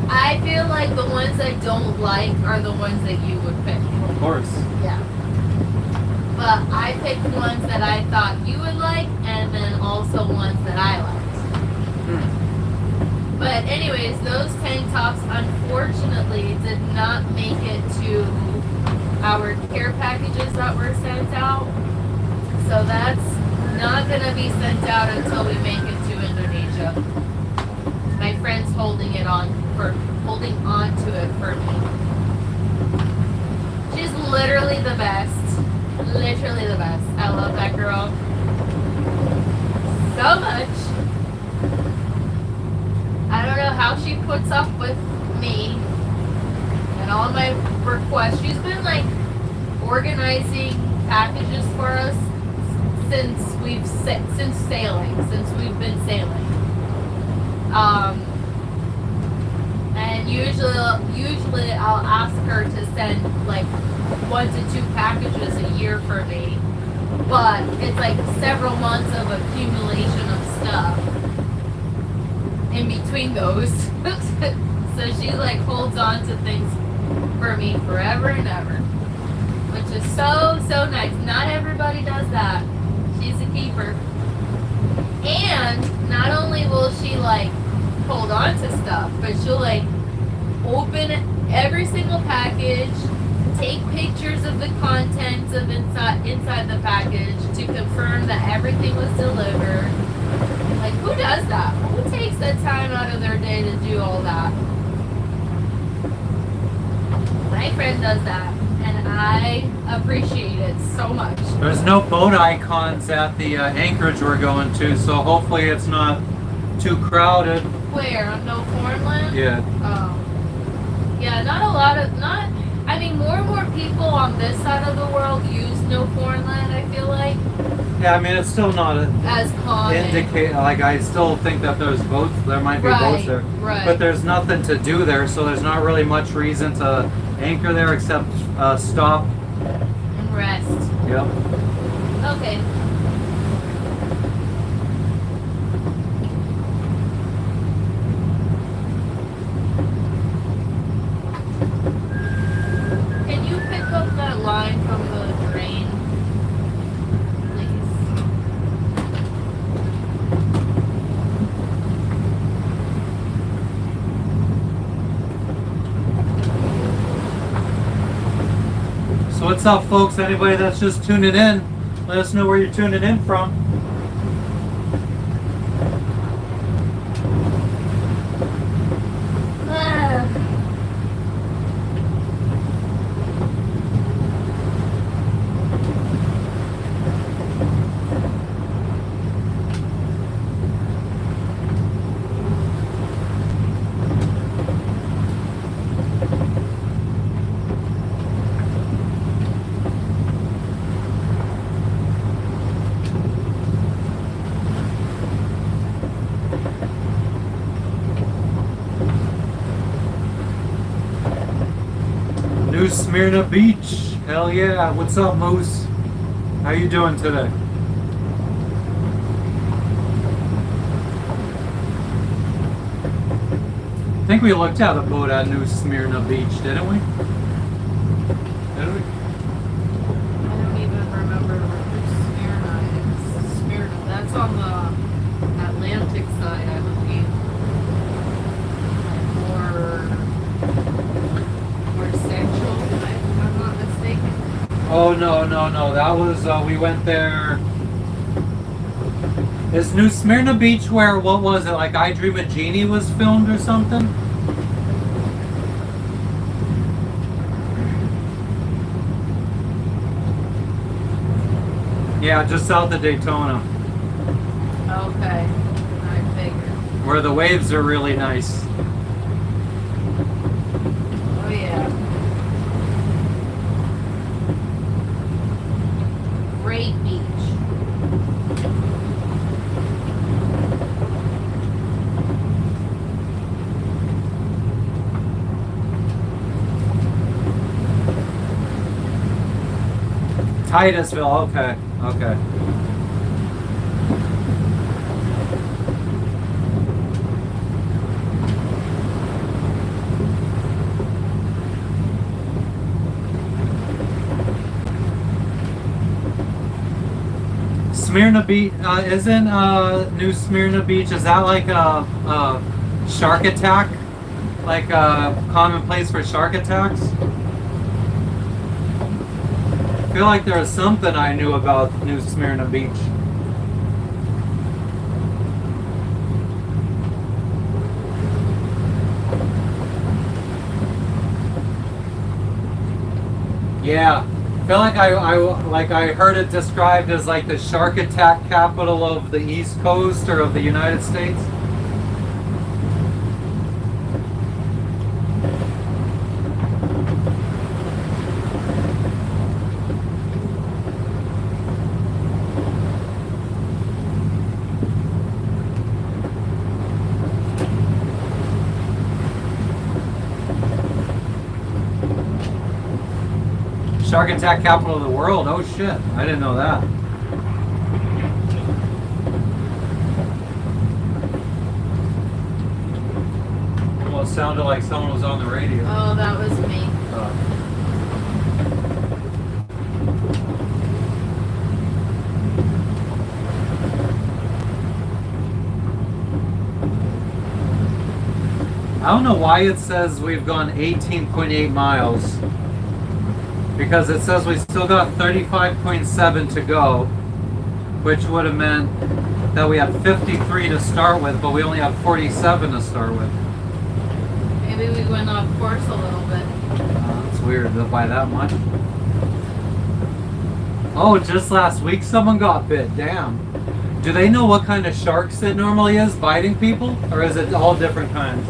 I feel like the ones I don't like are the ones that you would pick. Of course. Yeah. But I picked ones that I thought you would like, and then also ones that I liked. But anyways, those tank tops unfortunately did not make it to our care packages that were sent out. So that's not going to be sent out until we make it to Indonesia. My friend's holding on to it for me. She's literally the best. Literally the best. I love that girl so much. I don't know how she puts up with me all of my requests. She's been like organizing packages for us since we've since we've been sailing. And usually I'll ask her to send like 1 to 2 packages a year for me, but it's like several months of accumulation of stuff in between those. So she like holds on to things for me forever and ever, which is so nice. Not everybody does that. She's a keeper. And not only will she like hold on to stuff, but she'll like open every single package, take pictures of the contents of inside the package to confirm that everything was delivered. Like, who does that? Who takes the time out of their day to do all that? My friend does that, and I appreciate it so much. There's no boat icons at the Anchorage we're going to, so hopefully it's not too crowded. Where? On No Foreign Land? Yeah. Oh. Yeah, I mean, more and more people on this side of the world use No Foreign Land, I feel like, Yeah, I mean, it's still not as common. like, I still think that there might be boats there. Right. But there's nothing to do there, so there's not really much reason to anchor there except stop. And rest. Yep. Okay. Can you pick up that line from the drain, please? So what's up, folks? Anybody that's just tuning in, let us know where you're tuning in from. Ah. New Smyrna Beach. Hell yeah. What's up, Moose? How you doing today? I think we looked at a boat at New Smyrna Beach, didn't we? Didn't we? I don't even remember where Smyrna is. Smyrna. That's on the Atlantic side, I believe. More central, if I'm not mistaken. Oh, no. That was, we went there. Is New Smyrna Beach where, what was it, like I Dream a Genie was filmed or something? Yeah, just south of Daytona, Okay. I figured. where the waves are really nice. Oh, yeah. Great beach. Titusville, okay. Smyrna Beach, isn't New Smyrna Beach, is that like a shark attack? Like a common place for shark attacks? I feel like there was something I knew about New Smyrna Beach. Yeah, I feel like I heard it described as like the shark attack capital of the East Coast or of the United States. shark attack capital of the world. Oh shit, I didn't know that. Almost sounded like someone was on the radio. Oh, that was me. I don't know why it says we've gone 18.8 miles. Because it says we still got 35.7 to go, which would have meant that we had 53 to start with, but we only have 47 to start with. Maybe we went off course a little bit. That's weird, by that much. Oh, just last week someone got bit, damn. Do they know what kind of sharks it normally is biting people? Or is it all different kinds?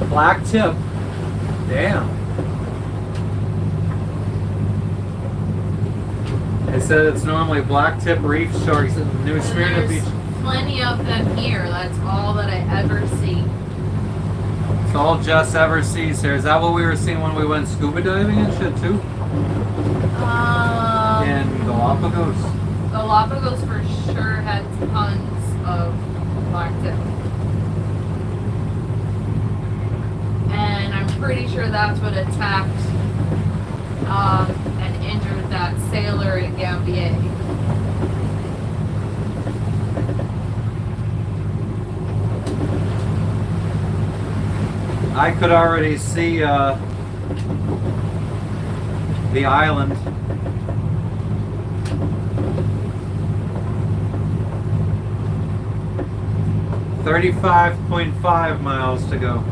Black tip. Damn. They said it's normally black tip reef sharks in New Smyrna There's Beach. plenty of them here. That's all that I ever see. It's all Jess ever sees here. Is that what we were seeing when we went scuba diving and shit too? In Galapagos. Galapagos for sure had tons of black tip. And I'm pretty sure that's what attacked and injured that sailor in Gambier. I could already see the island. $35.5 miles to go.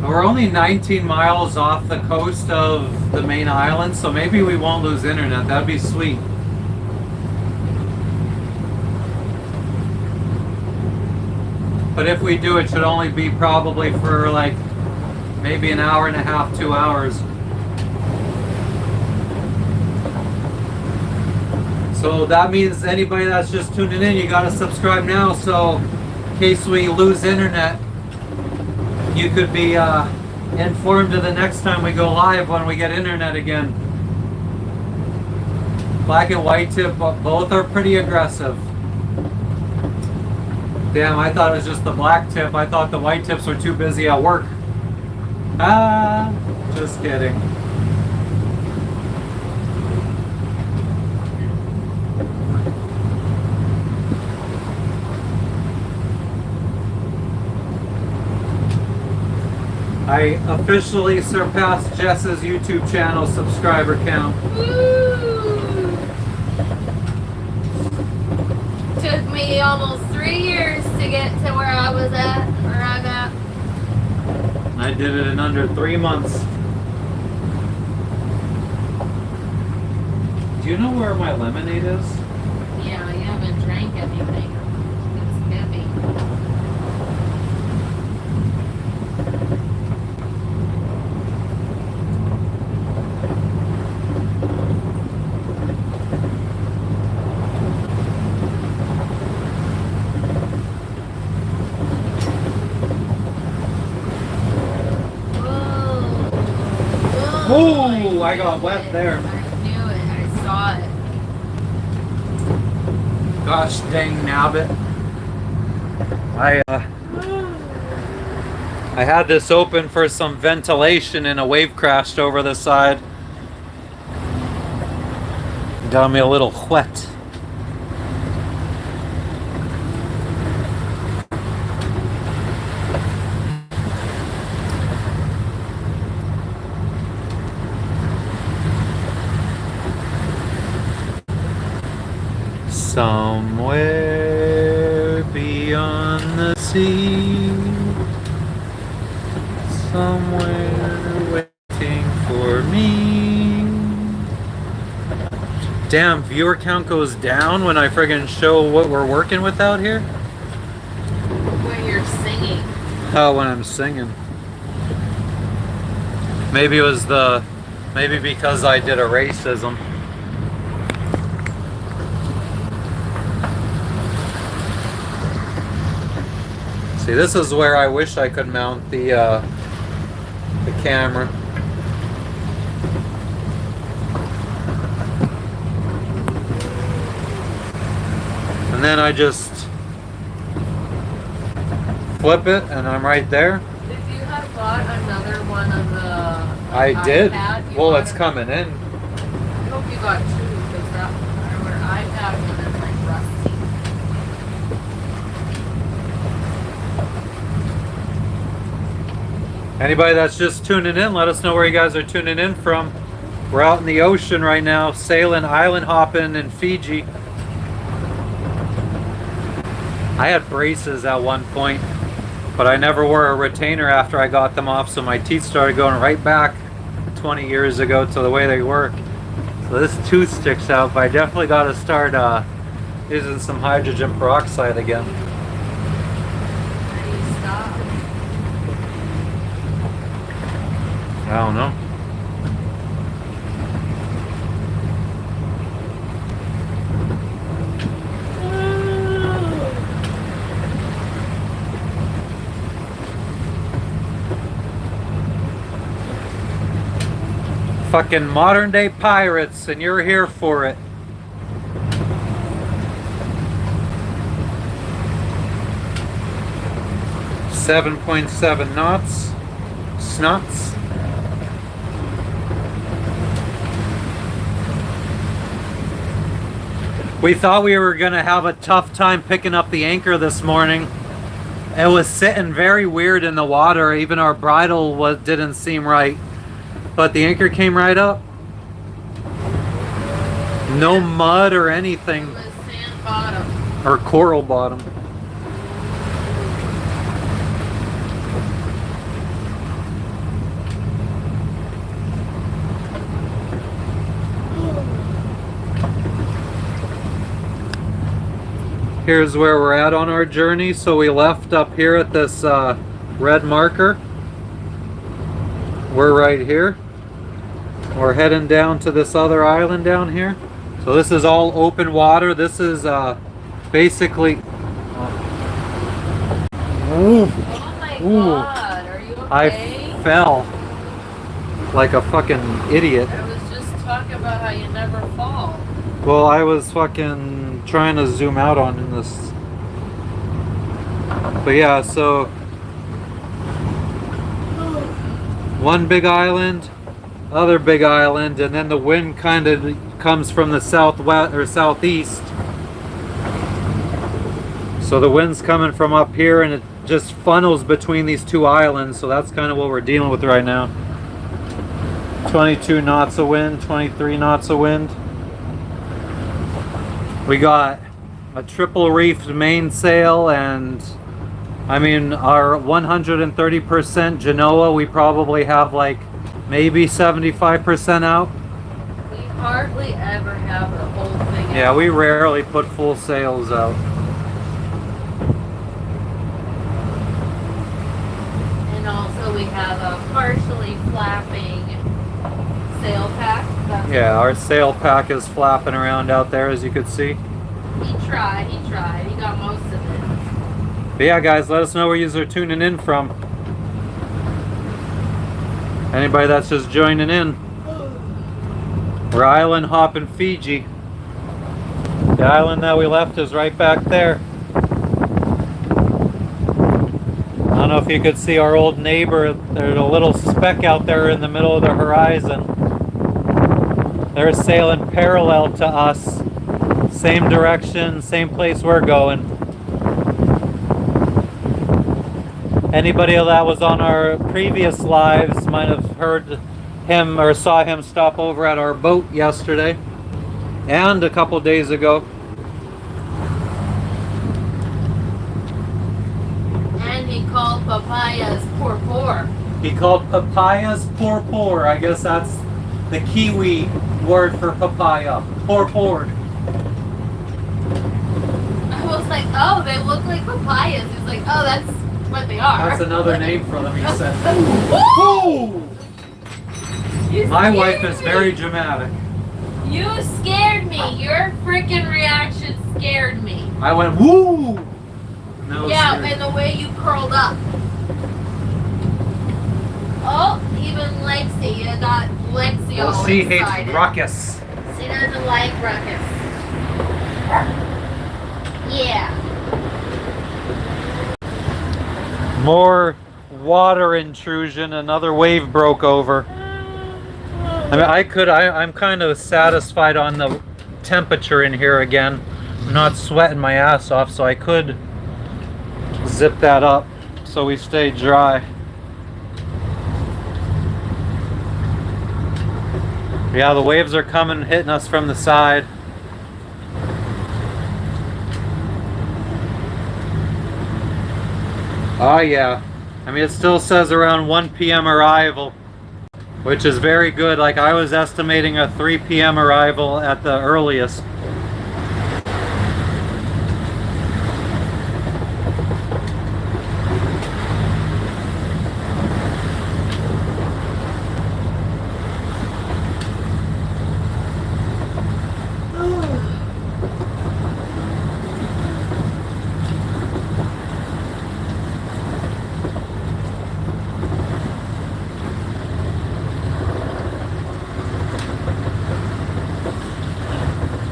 We're only 19 miles off the coast of the main island, so maybe we won't lose internet. That'd be sweet. But if we do, it should only be probably for like maybe an hour and a half, 2 hours. So that means anybody that's just tuning in, you gotta subscribe now, so in case we lose internet, you could be informed of the next time we go live when we get internet again. Black and white tip, both are pretty aggressive. Damn, I thought it was just the black tip. I thought the white tips were too busy at work. Ah, just kidding. I officially surpassed Jess's YouTube channel subscriber count. Woo! Took me almost 3 years to get to where I was at, where I'm at. I did it in under 3 months. Do you know where my lemonade is? Yeah, you haven't drank anything. It's heavy. Ooh, I got wet there. I knew it. I saw it. Gosh dang nabbit. I had this open for some ventilation and a wave crashed over the side. Got me a little wet. Somewhere beyond the sea, somewhere waiting for me. Damn, viewer count goes down when I friggin' show what we're working with out here. When you're singing. Oh, when I'm singing. Maybe it was maybe because I did a racism. See, this is where I wish I could mount the camera. And then I just flip it and I'm right there. If you had bought another one of the I did. iPad, Well, it's coming in. I hope you got two because that our iPad one is like rusty. Anybody that's just tuning in, let us know where you guys are tuning in from. We're out in the ocean right now, sailing, island hopping in Fiji. I had braces at one point, but I never wore a retainer after I got them off, so my teeth started going right back 20 years ago to the way they work. So this tooth sticks out, but I definitely got to start using some hydrogen peroxide again. How do you stop? I don't know. Fucking modern day pirates, and you're here for it. .7 knots. Snots. We thought we were gonna have a tough time picking up the anchor this morning. It was sitting very weird in the water. Even our bridle didn't seem right. But the anchor came right up. No mud or anything. It was sand bottom. Or coral bottom. Here's where we're at on our journey. So we left up here at this red marker. We're right here. We're heading down to this other island down here. So this is all open water. This is basically... Oh my god, are you okay? I fell like a fucking idiot. I was just talking about how you never fall. Well, I was fucking trying to zoom out on this. But yeah, so... one big island, other big island, and then the wind kind of comes from the southwest or southeast. So the wind's coming from up here and it just funnels between these two islands. So that's kind of what we're dealing with right now. 22 knots of wind, 23 knots of wind. We got a triple reefed mainsail, and I mean our 130% Genoa, we probably have like maybe 75% out. We hardly ever have the whole thing Yeah, out. we rarely put full sails out. And also we have a partially flapping sail pack. Yeah, our sail pack is flapping around out there, as you could see. He tried, he got most of it. But yeah, guys, let us know where you are tuning in from. Anybody that's just joining in. We're island hopping Fiji. The island that we left is right back there. I don't know if you could see our old neighbor. There's a little speck out there in the middle of the horizon. They're sailing parallel to us. Same direction, same place we're going. Anybody that was on our previous lives might have heard him or saw him stop over at our boat yesterday and a couple days ago. then he called papayas poor. He called papayas poor. I guess that's the Kiwi word for papaya. Poor. I was like, oh, they look like papayas. He's like, oh, that's what they are. That's another name for them, he said. Woo! You My scared wife is me. very dramatic. You scared me. Your freaking reaction scared me. I went, woo! No, Yeah, scary. and the way you curled up. Oh, even Lexi. You got Lexi Well, all she hates excited. ruckus. She doesn't like ruckus. Yeah. More water intrusion. Another wave broke over. I mean, I'm kind of satisfied on the temperature in here again. I'm not sweating my ass off, so I could zip that up so we stay dry. Yeah, the waves are coming, hitting us from the side. Oh yeah. I mean, it still says around 1 p.m. arrival, which is very good. Like, I was estimating a 3 p.m. arrival at the earliest.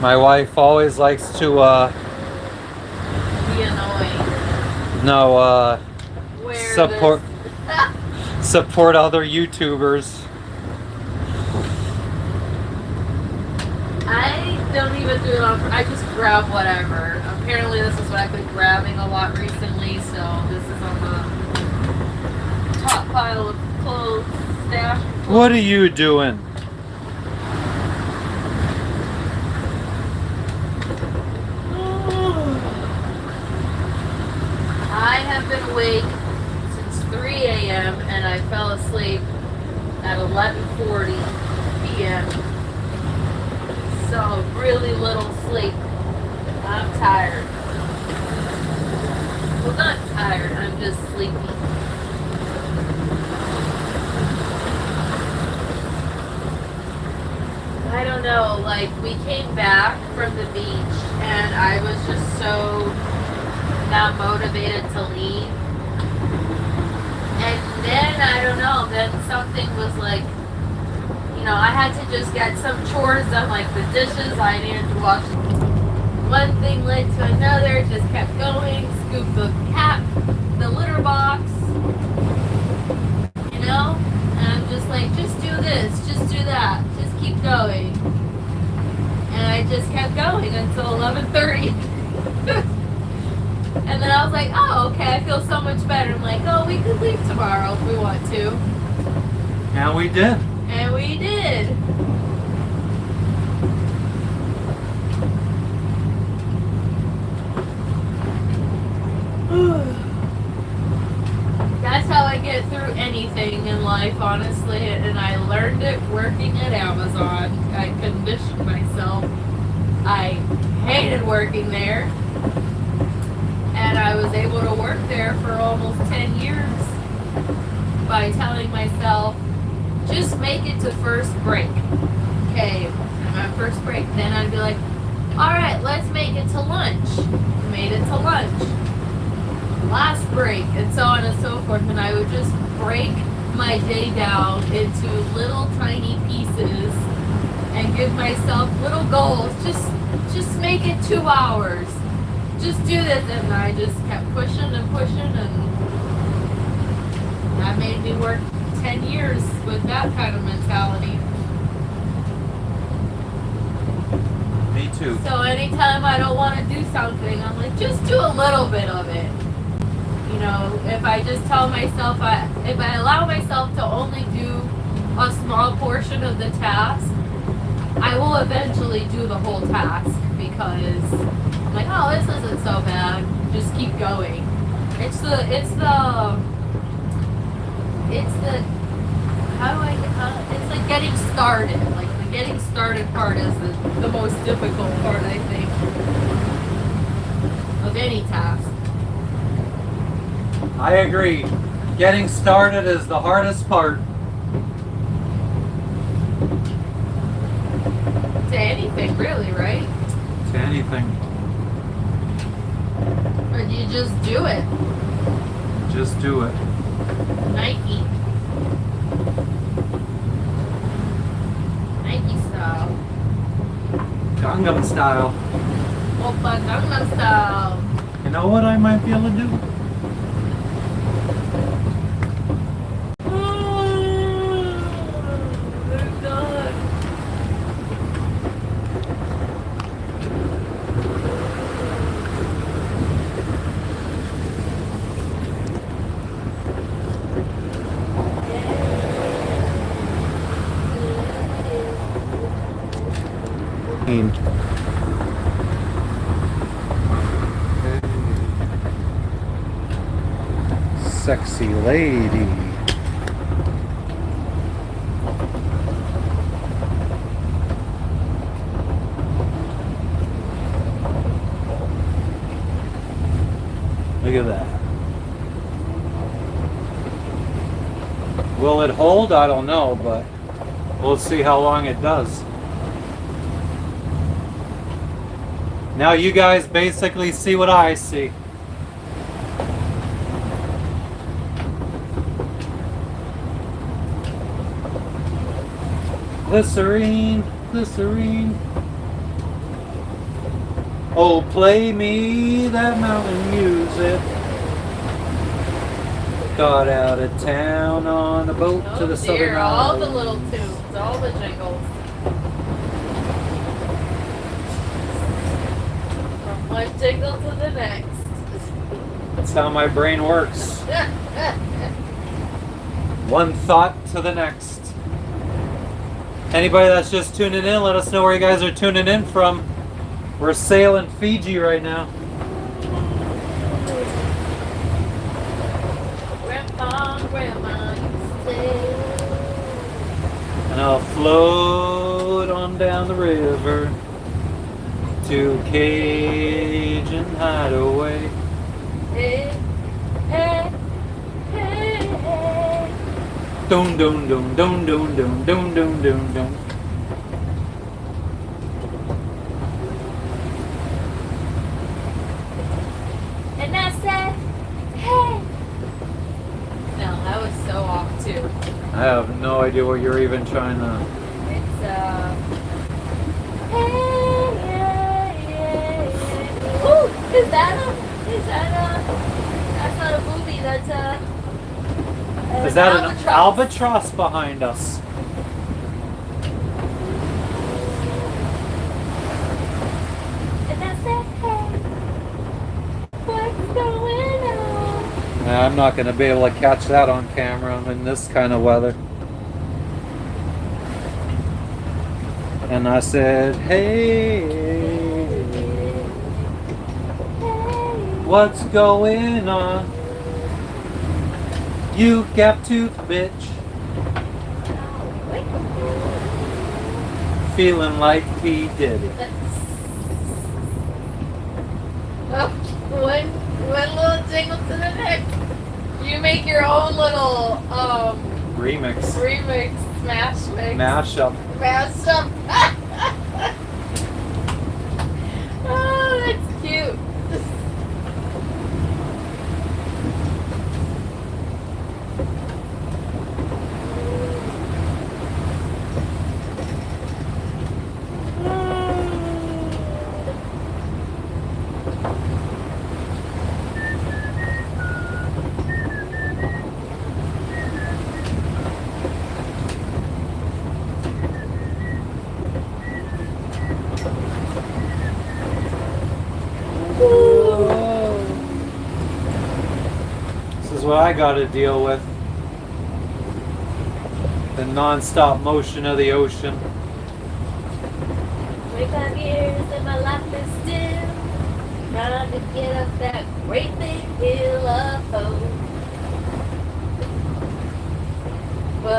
My wife always likes to, Be annoying. Where support this- support other YouTubers. I don't even do it on. I just grab whatever. Apparently, this is what I've been grabbing a lot recently. So this is on the top pile of clothes stash. What are you doing? I have been awake since 3 a.m. and I fell asleep at 11:40 p.m. So really little sleep. I'm tired. Well, not tired. I'm just sleepy. I don't know. Like, we came back from the beach and I was just so not motivated to leave. And then, I don't know, then something was like, you know, I had to just get some chores done, like the dishes I needed to wash. One thing led to another, just kept going, scoop the litter box, you know? And I'm just like, just do this, just do that, just keep going. And I just kept going until 11:30. And then I was like, oh, okay, I feel so much better. I'm like, oh, we could leave tomorrow if we want to. And we did. And we did. That's how I get through anything in life, honestly. And I learned it working at Amazon. I conditioned myself. I hated working there. And I was able to work there for almost 10 years by telling myself, just make it to first break. Okay, my first break. Then I'd be like, all right, let's make it to lunch. Made it to lunch. Last break, and so on and so forth. And I would just break my day down into little tiny pieces and give myself little goals. Just make it 2 hours. Just do this. And I just kept pushing and pushing, and that made me work 10 years with that kind of mentality. Me too. So anytime I don't want to do something, I'm like, just do a little bit of it. You know, if I just tell myself, if I allow myself to only do a small portion of the task, I will eventually do the whole task because I'm like, oh, this isn't so bad. Just keep going. It's the it's like getting started. Like the getting started part is the most difficult part, I think, of any task. I agree. Getting started is the hardest part. To anything, really, right? To anything. But you just do it. Just do it. Nike. Nike style. Gangnam style. Oppa Gangnam style. You know what I might be able to do? They're done. Sexy lady. Look at that. Will it hold? I don't know, but we'll see how long it does. Now you guys basically see what I see. Glycerine, glycerine. Oh, play me that mountain music. Got out of town on a boat to the southern dear, all the island. little tunes, all the jingles. From one jingle to the next. That's how my brain works. One thought to the next. Anybody that's just tuning in, let us know where you guys are tuning in from. We're sailing Fiji right now. Grandpa and Grandma used to say, And I'll float on down the river to Cajun Hideaway. hey, hey, hey, hey. Dun dun dun dun dun dun dun dun dun dun. And I said, hey. No, that was so off too. I have no idea what you're even trying to. It's hey, yeah, yeah, yeah. Ooh, that's not a movie, that's Is that an albatross behind us? And I said, hey, what's going on? Nah, I'm not going to be able to catch that on camera in this kind of weather. And I said, hey, what's going on? You gap tooth bitch. Feeling like P. Diddy. Oh, one little jingle to the next. You make your own little Remix. smash mix. Mashup. Mashup. Oh, that's cute. This is what I got to deal with. The non-stop motion of the ocean. 25 years and my life is still trying to get up that great big hill of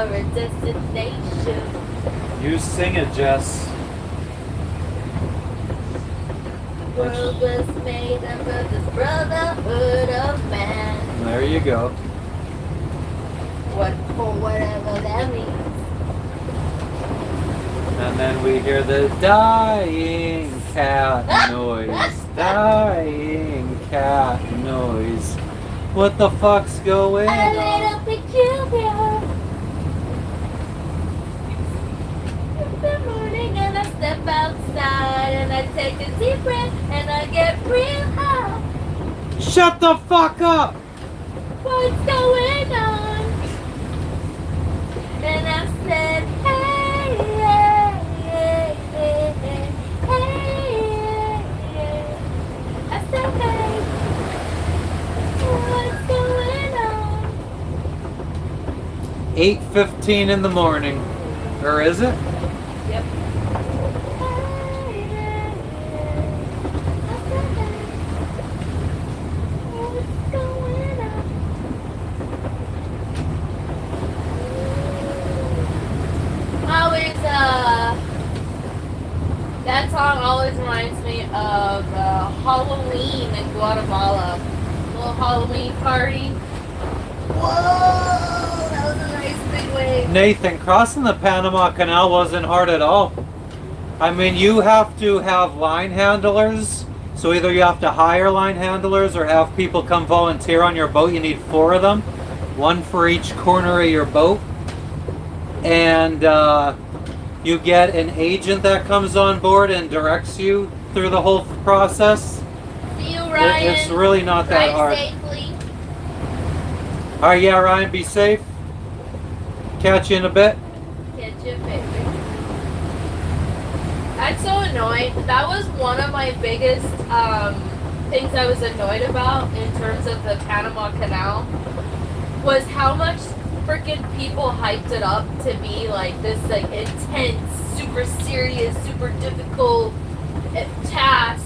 for a destination. You sing it, Jess. The world was made up of this brotherhood of man. There you go. What for whatever that means. And then we hear the dying cat noise. Dying cat noise. What the fuck's going A on? little peculiar. In the morning and I step outside and I take a deep breath and I get real high. Shut the fuck up! What's going on? And I said, hey, hey, hey, hey, hey, hey, hey. I said, hey, what's going on? 8:15 in the morning. Or is it? Yep. Hey, hey, hey. I said, hey, what's going on? Always, that song always reminds me of Halloween in Guatemala. Little Halloween party. Whoa, that was a nice big wave. Nathan, crossing the Panama Canal wasn't hard at all. I mean, you have to have line handlers. So either you have to hire line handlers or have people come volunteer on your boat. You need 4 of them. 1 for each corner of your boat. And you get an agent that comes on board and directs you through the whole process. See you, Ryan. It's really not that Drive hard. safely. Alright, yeah, Ryan, be safe. Catch you in a bit. Catch you, baby. I'm so annoyed. That was one of my biggest things I was annoyed about in terms of the Panama Canal was how much freaking people hyped it up to be like this like intense, super serious, super difficult task.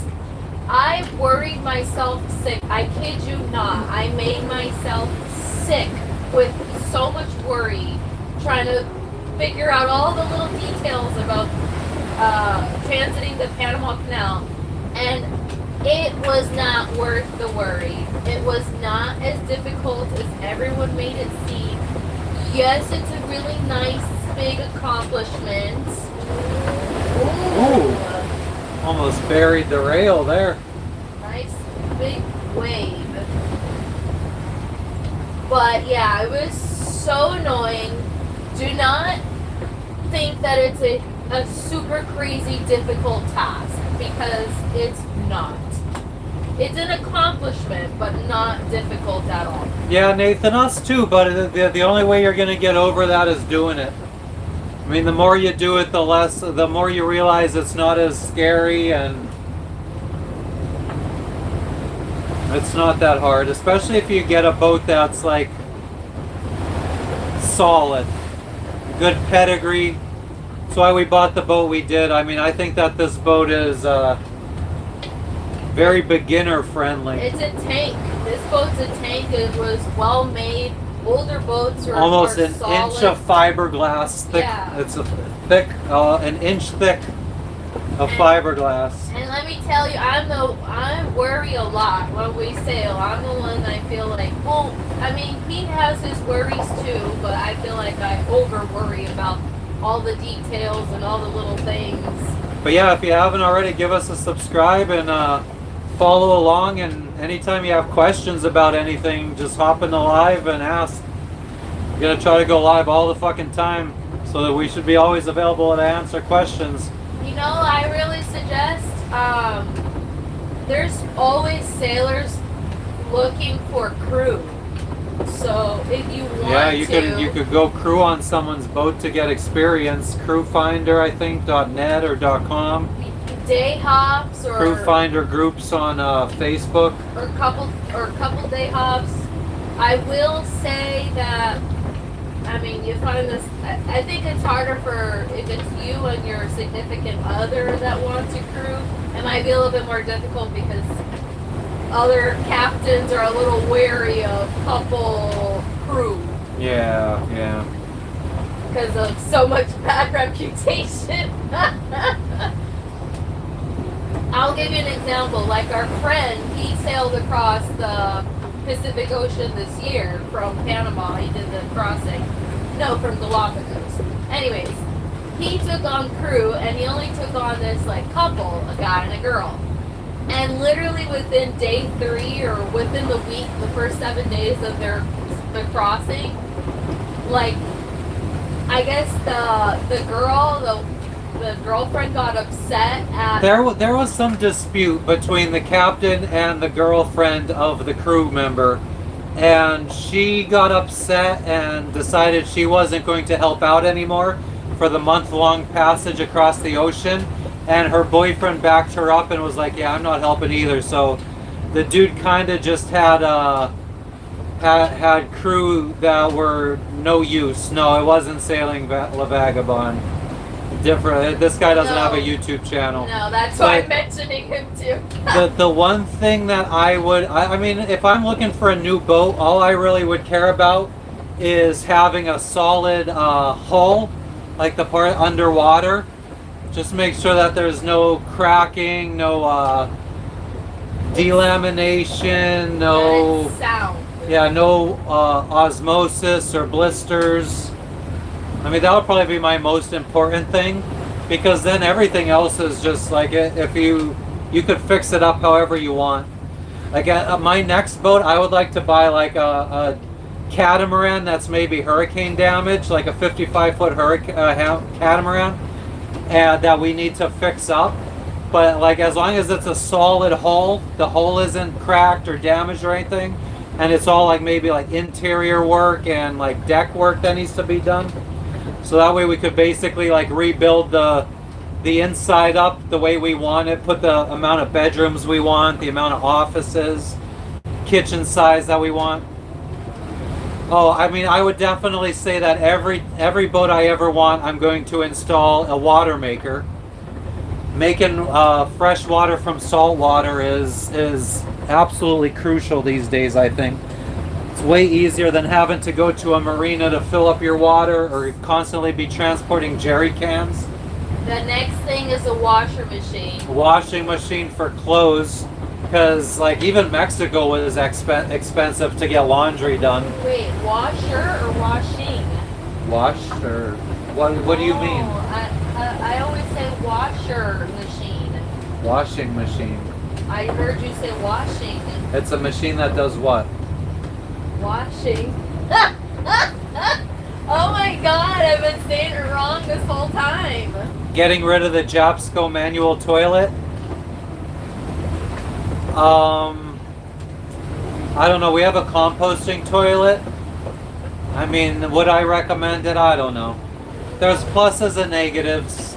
I worried myself sick. I kid you not. I made myself sick with so much worry trying to figure out all the little details about transiting the Panama Canal, and it was not worth the worry. It was not as difficult as everyone made it seem. Yes, it's a really nice big accomplishment. Ooh. Almost buried the rail there. Nice big wave. But yeah, it was so annoying. Do not think that it's a super crazy difficult task, because it's not. It's an accomplishment, but not difficult at all. Yeah, Nathan, us too, but the only way you're going to get over that is doing it. I mean, the more you do it, the more you realize it's not as scary, and it's not that hard, especially if you get a boat that's like solid, good pedigree. That's why we bought the boat we did. I mean, I think that this boat is very beginner friendly. It's a tank. This boat's a tank. It was well made. Older boats are Almost are an solid. inch of fiberglass thick. Yeah. It's a thick, an inch thick of fiberglass. And let me tell you, I worry a lot when we sail. I'm the one I feel like, well, I mean, he has his worries too, but I feel like I over worry about all the details and all the little things. But yeah, if you haven't already, give us a subscribe and follow along. And anytime you have questions about anything, just hop in the live and ask. We're gonna try to go live all the fucking time, so that we should be always available to answer questions. You know, I really suggest, there's always sailors looking for crew. So if you want Yeah, you to, could go crew on someone's boat to get experience. Crewfinder, I think, .net or .com. day hops or Crewfinder groups on Facebook. or couple day hops. I will say that, I mean, you find this, I think it's harder for if it's you and your significant other that wants to crew. It might be a little bit more difficult because other captains are a little wary of couple crew. Yeah, yeah. because of so much bad reputation. I'll give you an example. Like our friend, he sailed across the Pacific Ocean this year from Panama. He did the crossing. No, from Galapagos. Anyways, he took on crew, and he only took on this like couple, a guy and a girl. And literally within day 3 or within the week, the first 7 days of the crossing, like I guess the girlfriend got upset at. There was some dispute between the captain and the girlfriend of the crew member, and she got upset and decided she wasn't going to help out anymore for the month-long passage across the ocean. And her boyfriend backed her up and was like, "Yeah, I'm not helping either." So the dude kind of just had crew that were no use. No, it wasn't Sailing La Vagabond. Different. This guy doesn't have a YouTube channel. No, that's why I'm mentioning him too. The one thing that I mean, if I'm looking for a new boat, all I really would care about is having a solid hull, like the part underwater. Just make sure that there's no cracking, no delamination, no sound. Yeah, no osmosis or blisters. I mean, that would probably be my most important thing, because then everything else is just like, if you could fix it up however you want. Like my next boat, I would like to buy like a catamaran that's maybe hurricane damaged, like a 55-foot catamaran, and that we need to fix up. But like, as long as it's a solid hull, the hull isn't cracked or damaged or anything, and it's all like maybe like interior work and like deck work that needs to be done. So that way we could basically like rebuild the inside up the way we want it, put the amount of bedrooms we want, the amount of offices, kitchen size that we want. Oh, I mean, I would definitely say that every boat I ever want, I'm going to install a water maker. Making fresh water from salt water is absolutely crucial these days, I think. It's way easier than having to go to a marina to fill up your water or constantly be transporting jerry cans. The next thing is a washer machine. Washing machine for clothes, because like even Mexico was expensive to get laundry done. Wait, washer or washing? Washer. What do you mean? I always say washer machine. Washing machine. I heard you say washing. It's a machine that does what? Washing. Oh my god, I've been saying it wrong this whole time. Getting rid of the Japsco manual toilet. I don't know. We have a composting toilet. I mean, would I recommend it? I don't know. There's pluses and negatives.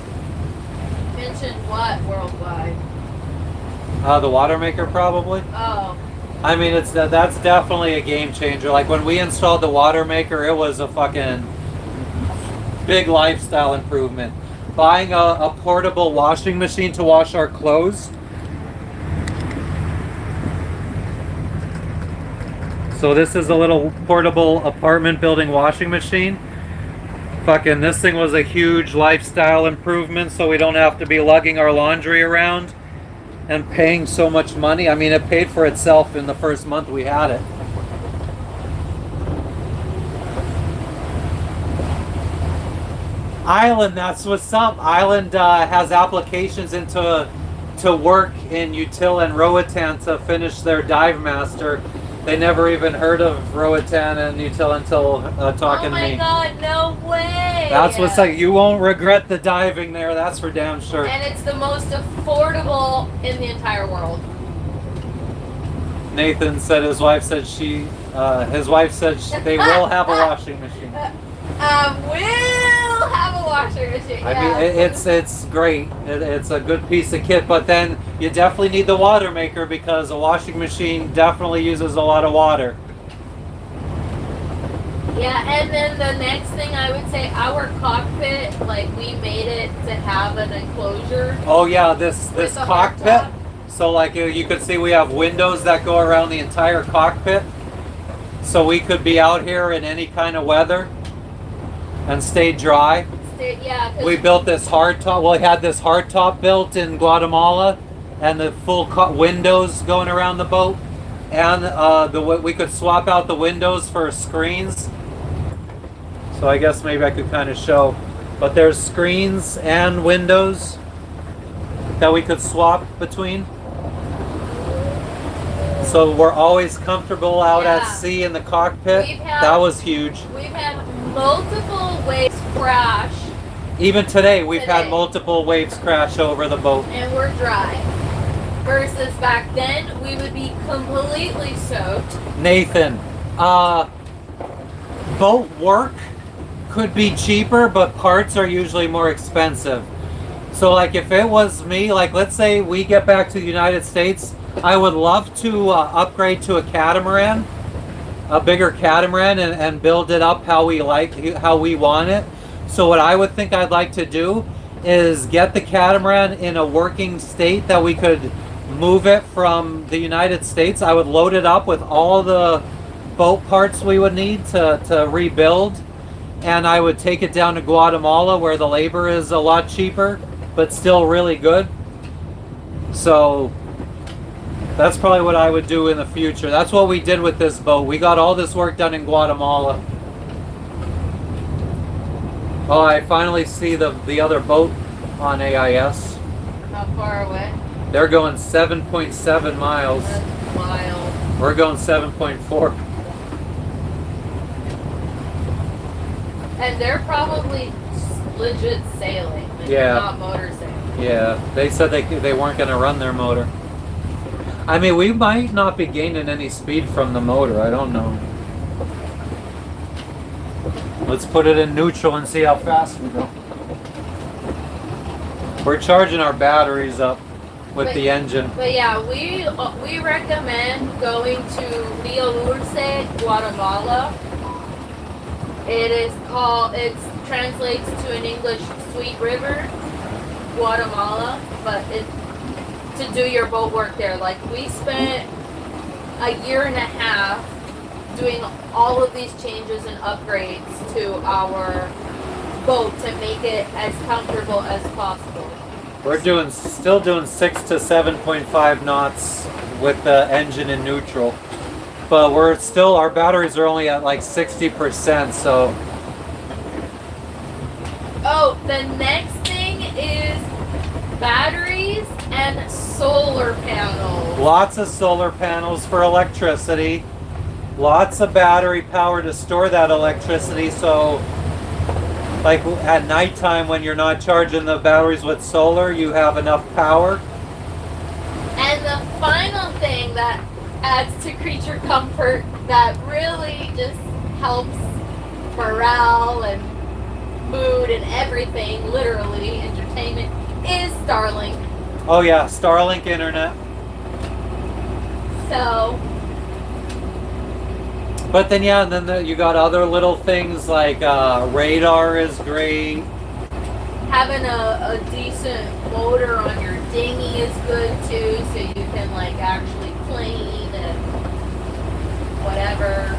Mention what worldwide? The water maker, probably. Oh. I mean, that's definitely a game changer. Like when we installed the water maker, it was a fucking big lifestyle improvement. Buying a portable washing machine to wash our clothes. So this is a little portable apartment building washing machine. Fucking this thing was a huge lifestyle improvement, so we don't have to be lugging our laundry around and paying so much money. I mean, it paid for itself in the first month we had it. Island, that's what's up. Island has applications to work in Util and Roatan to finish their dive master. They never even heard of Roatan and Util until talking to me. Oh my god, no way! That's what's like. You won't regret the diving there. That's for damn sure. And it's the most affordable in the entire world. Nathan said his wife said they will have a washing machine. Will have a washing machine. I mean, it's great. It's a good piece of kit, but then you definitely need the water maker, because a washing machine definitely uses a lot of water. Yeah, and then the next thing I would say, our cockpit, like we made it to have an enclosure. Oh yeah, this cockpit. hardtop. So like you could see, we have windows that go around the entire cockpit, so we could be out here in any kind of weather. and stayed dry. Yeah. 'Cause We built this hardtop. Well, we had this hardtop built in Guatemala, and the full windows going around the boat, and we could swap out the windows for screens. So I guess maybe I could kind of show, but there's screens and windows that we could swap between. So we're always comfortable out at sea in the cockpit. That was huge. We've had multiple waves crash. Even today, we've had multiple waves crash over the boat. And we're dry. Versus back then, we would be completely soaked. Nathan, boat work could be cheaper, but parts are usually more expensive. So like if it was me, like let's say we get back to the United States, I would love to upgrade to a catamaran, a bigger catamaran, and build it up how we want it. So what I would think I'd like to do is get the catamaran in a working state that we could move it from the United States. I would load it up with all the boat parts we would need to rebuild, and I would take it down to Guatemala where the labor is a lot cheaper but still really good. So that's probably what I would do in the future. That's what we did with this boat. We got all this work done in Guatemala. Oh, I finally see the other boat on AIS. How far away? They're going 7.7 miles. That's wild. We're going 7.4. And they're probably legit sailing. Like Yeah. Not motor sailing. Yeah, they said they weren't going to run their motor. I mean, we might not be gaining any speed from the motor. I don't know. Let's put it in neutral and see how fast we go. We're charging our batteries up with the engine. But yeah, we recommend going to Rio Dulce, Guatemala. It translates to in English Sweet River, Guatemala, but to do your boat work there. Like we spent a year and a half doing all of these changes and upgrades to our boat to make it as comfortable as possible. We're still doing 6 to 7.5 knots with the engine in neutral, but our batteries are only at like 60%. So. Oh, the next thing is batteries and solar panels. Lots of solar panels for electricity. Lots of battery power to store that electricity, so like at nighttime when you're not charging the batteries with solar, you have enough power. And the final thing that adds to creature comfort that really just helps morale and mood and everything, literally entertainment, is Starlink. Oh yeah, Starlink internet. So but then yeah, and then you got other little things like radar is great. having a decent motor on your dinghy is good too, so you can like actually clean and whatever.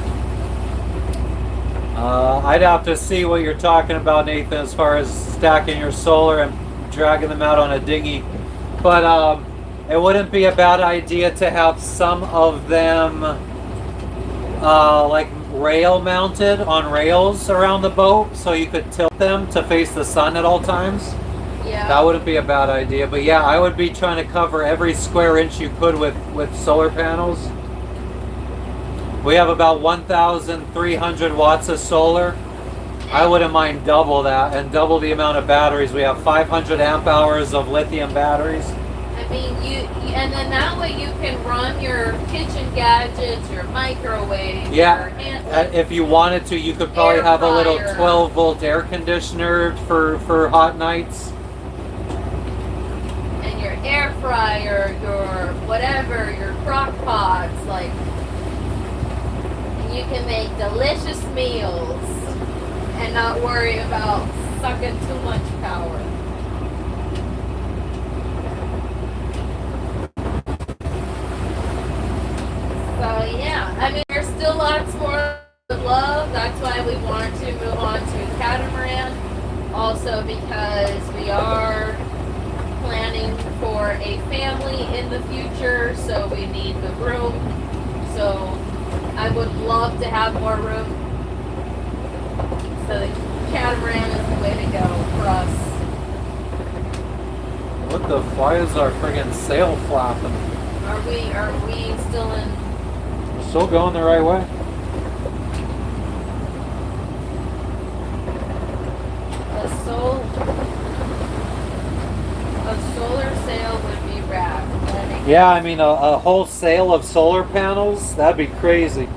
I'd have to see what you're talking about, Nathan, as far as stacking your solar and dragging them out on a dinghy. But it wouldn't be a bad idea to have some of them like rail mounted on rails around the boat, so you could tilt them to face the sun at all times. Yeah. That wouldn't be a bad idea. But yeah, I would be trying to cover every square inch you could with solar panels. We have about 1,300 watts of solar. I wouldn't mind double that and double the amount of batteries. We have 500 amp hours of lithium batteries. I mean, and then that way you can run your kitchen gadgets, your microwave. Yeah, your if you wanted to, you could probably air have a little fryer. 12-volt air conditioner for hot nights. And your air fryer, your whatever, your crock pots, like, and you can make delicious meals and not worry about sucking too much power. So yeah, I mean, there's still lots more would love. That's why we want to move on to catamaran. Also because we are planning for a family in the future, so we need the room. So I would love to have more room. So the catamaran is the way to go for us. What the? Why is our friggin' sail flapping? Are we still in? We're still going the right way. A solar sail would be rad. Yeah, I mean a whole sail of solar panels, that'd be crazy.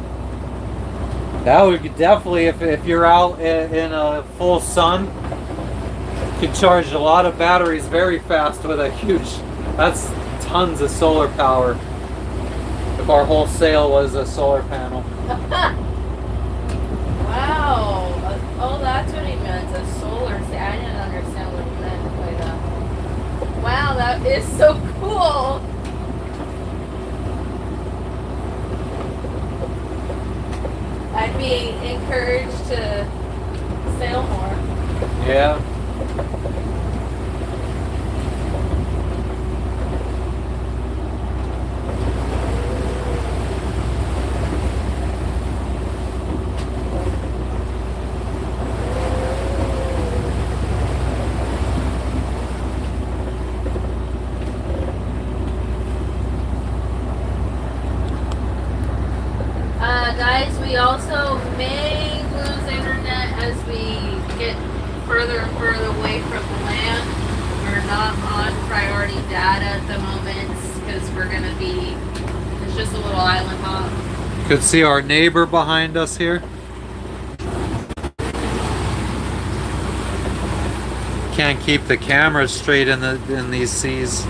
That would definitely, if you're out in a full sun, could charge a lot of batteries very fast with a huge, that's tons of solar power. If our whole sail was a solar panel. Wow. Oh, that's what he meant. A solar sail. I didn't understand what he meant by that. Wow, that is so cool. I'd be encouraged to sail more. Yeah. Guys, we also may lose internet as we get further and further away from the land. We're not on priority data at the moment because we're going to be, it's just a little island hop. Could see our neighbor behind us here. Can't keep the camera straight in these seas.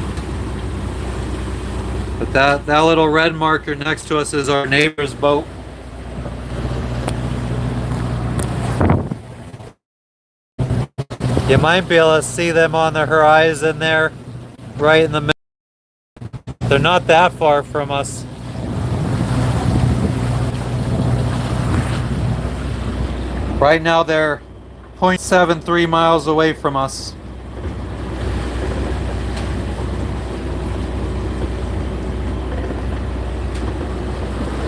But that little red marker next to us is our neighbor's boat. You might be able to see them on the horizon there, right in the middle. They're not that far from us. Right now they're 0.73 miles away from us.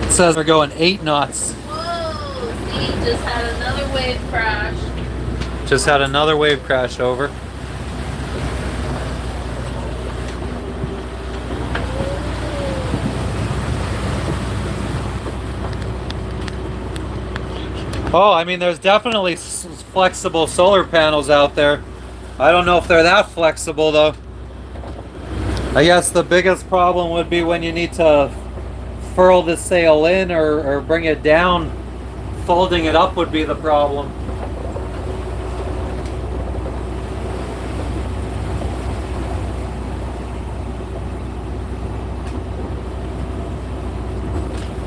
It says they're going 8 knots. Whoa, see, just had another wave crash. Just had another wave crash over. Oh, I mean, there's definitely flexible solar panels out there. I don't know if they're that flexible though. I guess the biggest problem would be when you need to furl the sail in or bring it down. Folding it up would be the problem.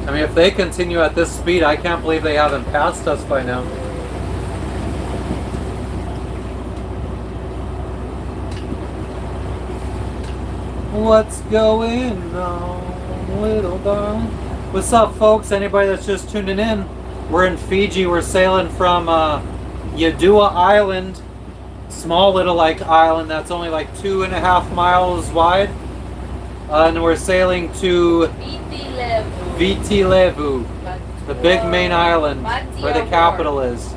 I mean, if they continue at this speed, I can't believe they haven't passed us by now. What's going on, little darling? What's up, folks? Anybody that's just tuning in, we're in Fiji. We're sailing from Yadua Island, small little island that's only 2.5 miles wide, and we're sailing to Viti Levu, the big main island where the capital is.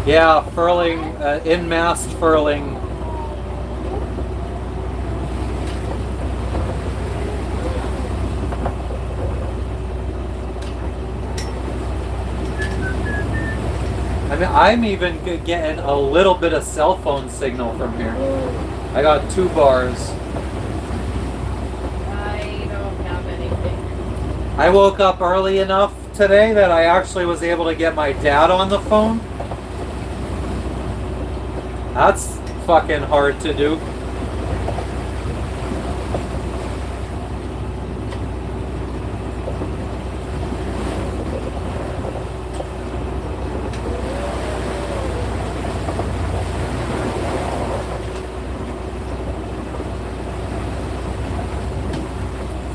Yeah, furling, in-mast furling. I mean, I'm even getting a little bit of cell phone signal from here. I got 2 bars. I woke up early enough today that I actually was able to get my dad on the phone. That's fucking hard to do.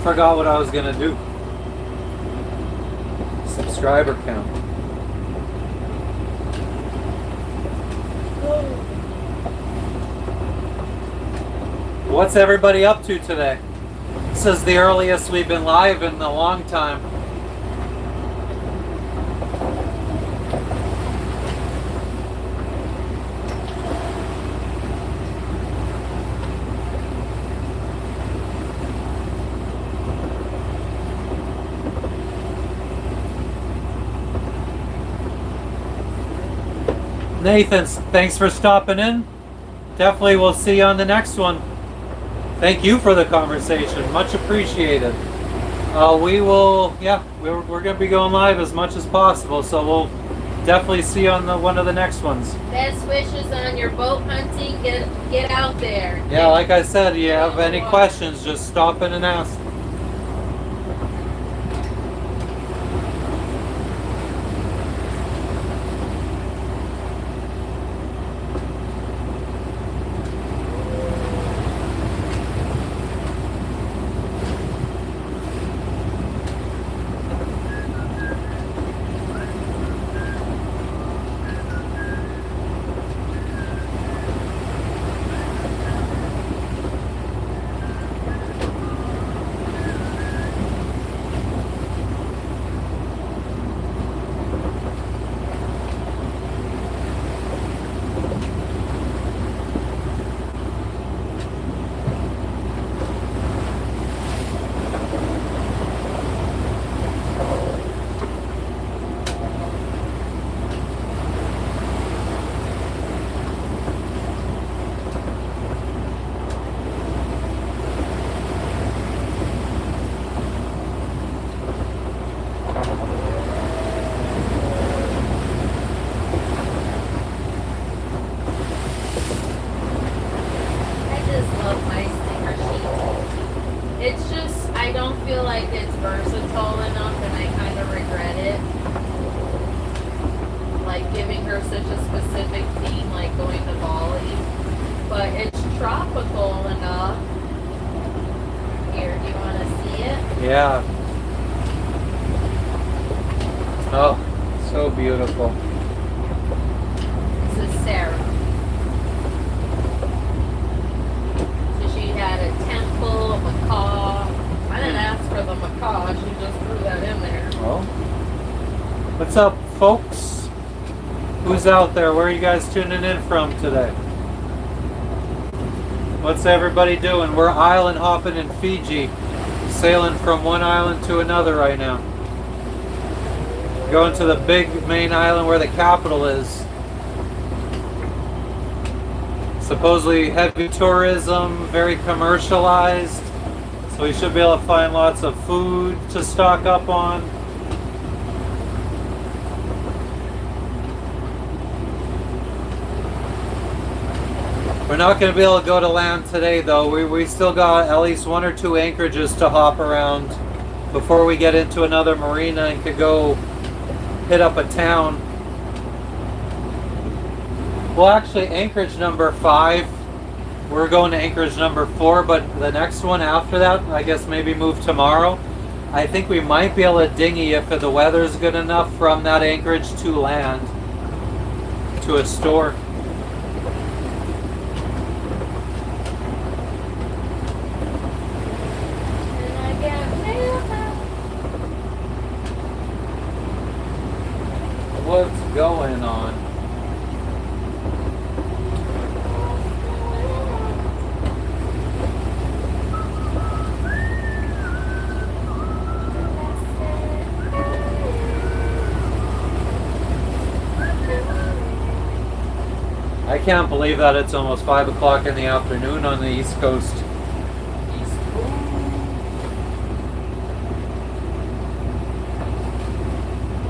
Forgot what I was gonna do. subscriber count. What's everybody up to today? This is the earliest we've been live in a long time. Nathan, thanks for stopping in. Definitely we'll see you on the next one. Thank you for the conversation. Much appreciated. We will, we're going to be going live as much as possible, so we'll definitely see you on one of the next ones. Best wishes on your boat hunting. Get out there. Yeah, like I said, if you have any questions, just stop in and ask. Yeah. Oh, so beautiful. This is Sarah. So she had a temple, a macaw. I didn't ask for the macaw, she just threw that in there. Oh. What's up, folks? Who's out there? Where are you guys tuning in from today? What's everybody doing? We're island hopping in Fiji. Sailing from one island to another right now. Going to the big main island where the capital is. Supposedly heavy tourism, very commercialized. So we should be able to find lots of food to stock up on. We're not going to be able to go to land today though. We still got at least 1 or 2 anchorages to hop around before we get into another marina and could go hit up a town. Well, actually Anchorage number 5. We're going to Anchorage number 4, but the next one after that, I guess maybe move tomorrow. I think we might be able to dinghy if the weather's good enough from that Anchorage to land to a store. What's going on? I can't believe that it's almost 5 o'clock in the afternoon on the East Coast.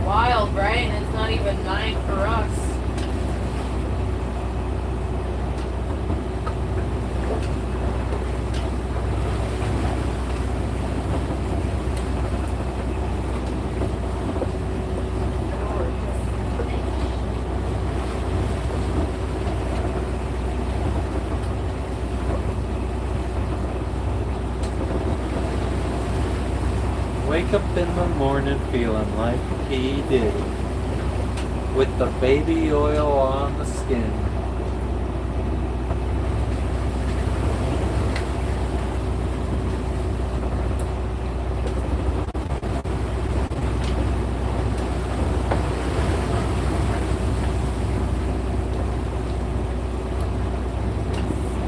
Wild, right? And it's not even 9 for us. Wake up in the morning feeling like he did. With the baby oil on the skin.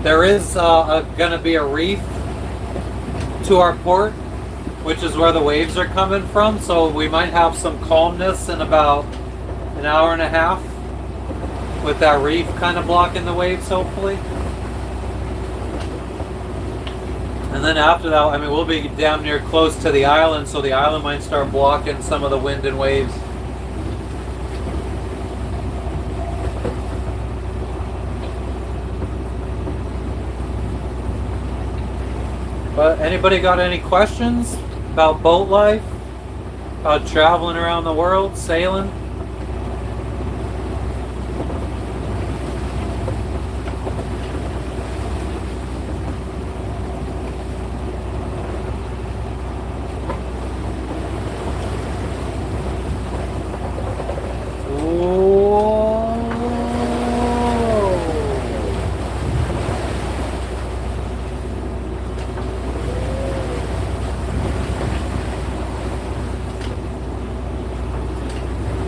There is going to be a reef to our port, which is where the waves are coming from, so we might have some calmness in about an hour and a half with that reef kind of blocking the waves, hopefully. And then after that, I mean, we'll be damn near close to the island, so the island might start blocking some of the wind and waves. But anybody got any questions about boat life? About traveling around the world, sailing?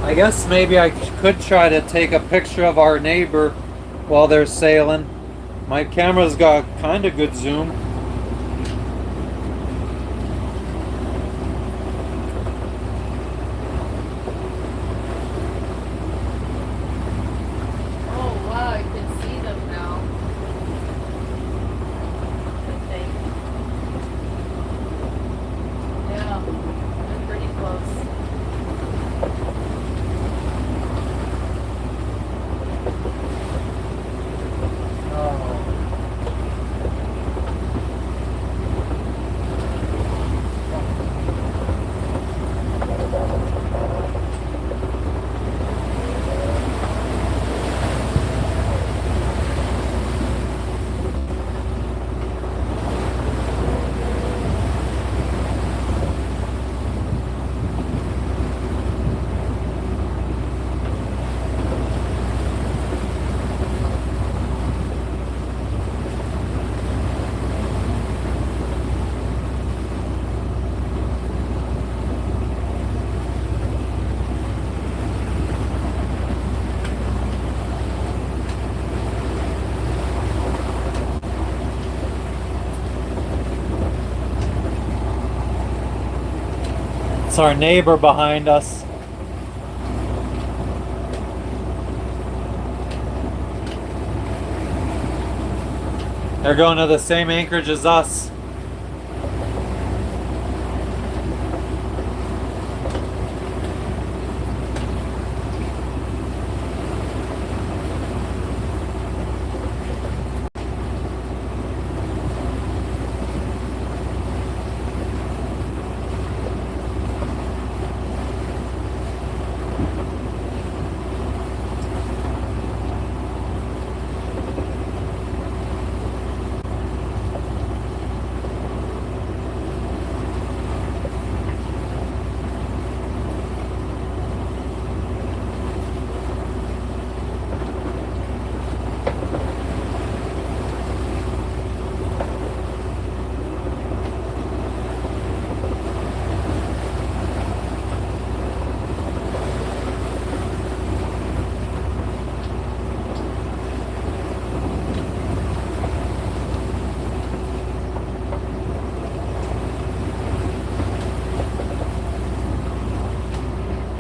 I guess maybe I could try to take a picture of our neighbor while they're sailing. My camera's got kind of good zoom. Oh wow, I can see them now. I think. Yeah, they're pretty close. It's our neighbor behind us. They're going to the same Anchorage as us.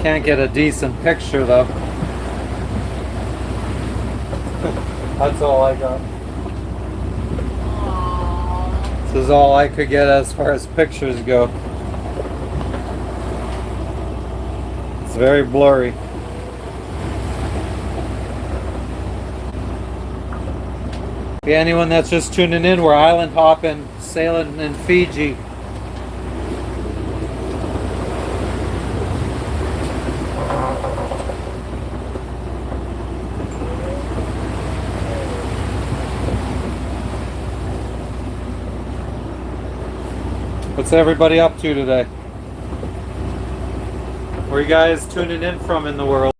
Can't get a decent picture though. That's all I got. Aww. This is all I could get as far as pictures go. It's very blurry. Yeah, anyone that's just tuning in, we're island hopping, sailing in Fiji. What's everybody up to today? Where you guys tuning in from in the world?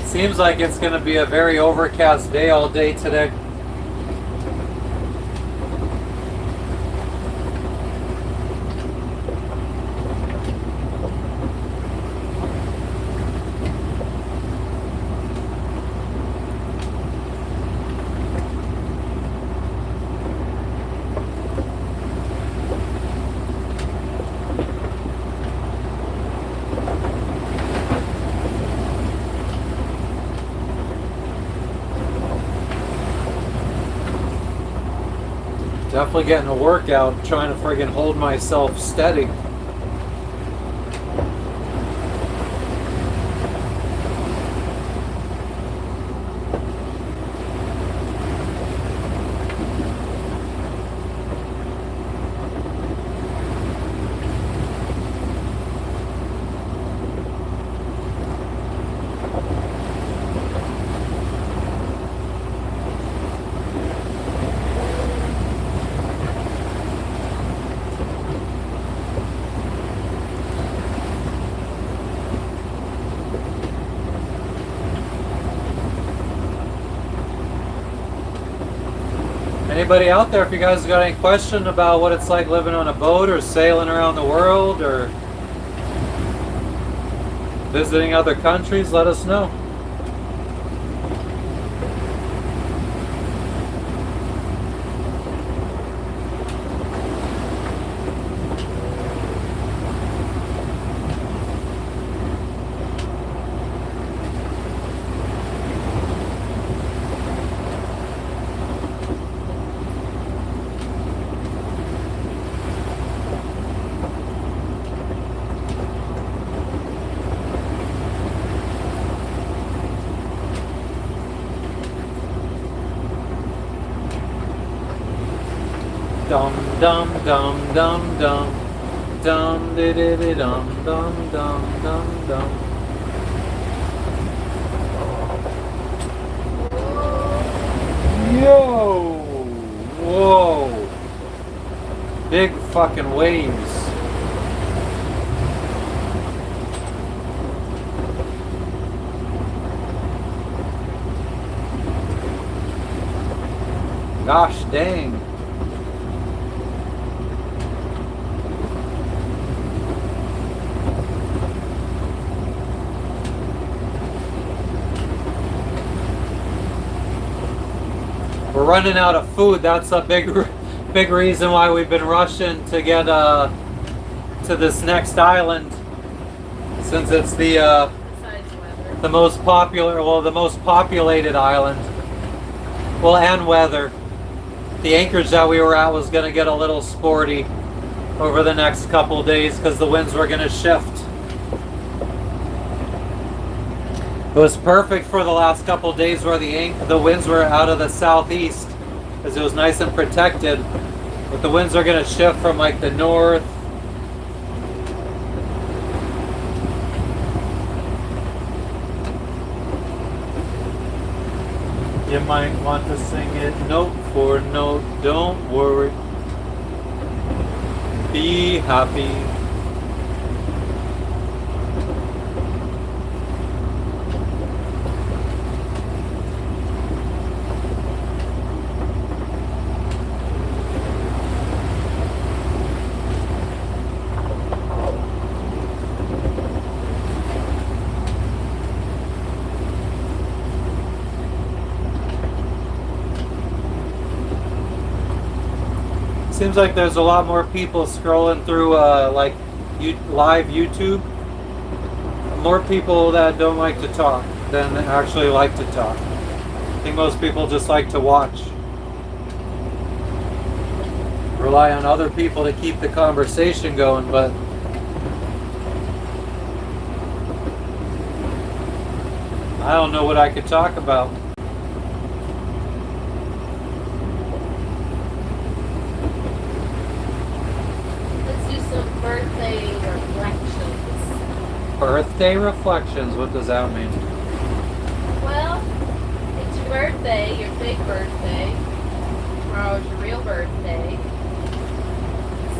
Seems like it's going to be a very overcast day all day today. Definitely getting a workout, trying to friggin' hold myself steady. Anybody out there, if you guys got any question about what it's like living on a boat or sailing around the world or visiting other countries, let us know. Dum dum dum dum dum dum di di di dum dum dum dum dum. Yo! Whoa! Big fucking waves. Gosh dang. We're running out of food. That's a big reason why we've been rushing to get to this next island, since it's the most popular, well, the most populated island. Well, and weather. The anchorage that we were at was going to get a little sporty over the next couple of days because the winds were going to shift. It was perfect for the last couple of days where the winds were out of the southeast, because it was nice and protected. But the winds are going to shift from like the north. You might want to sing it note for note. Don't worry. Be happy. Seems like there's a lot more people scrolling through like live YouTube. More people that don't like to talk than actually like to talk. I think most people just like to watch. Rely on other people to keep the conversation going, but I don't know what I could talk about. Let's do some birthday reflections. Birthday reflections, what does that mean? Well, it's your birthday, your fake birthday. Tomorrow's your real birthday.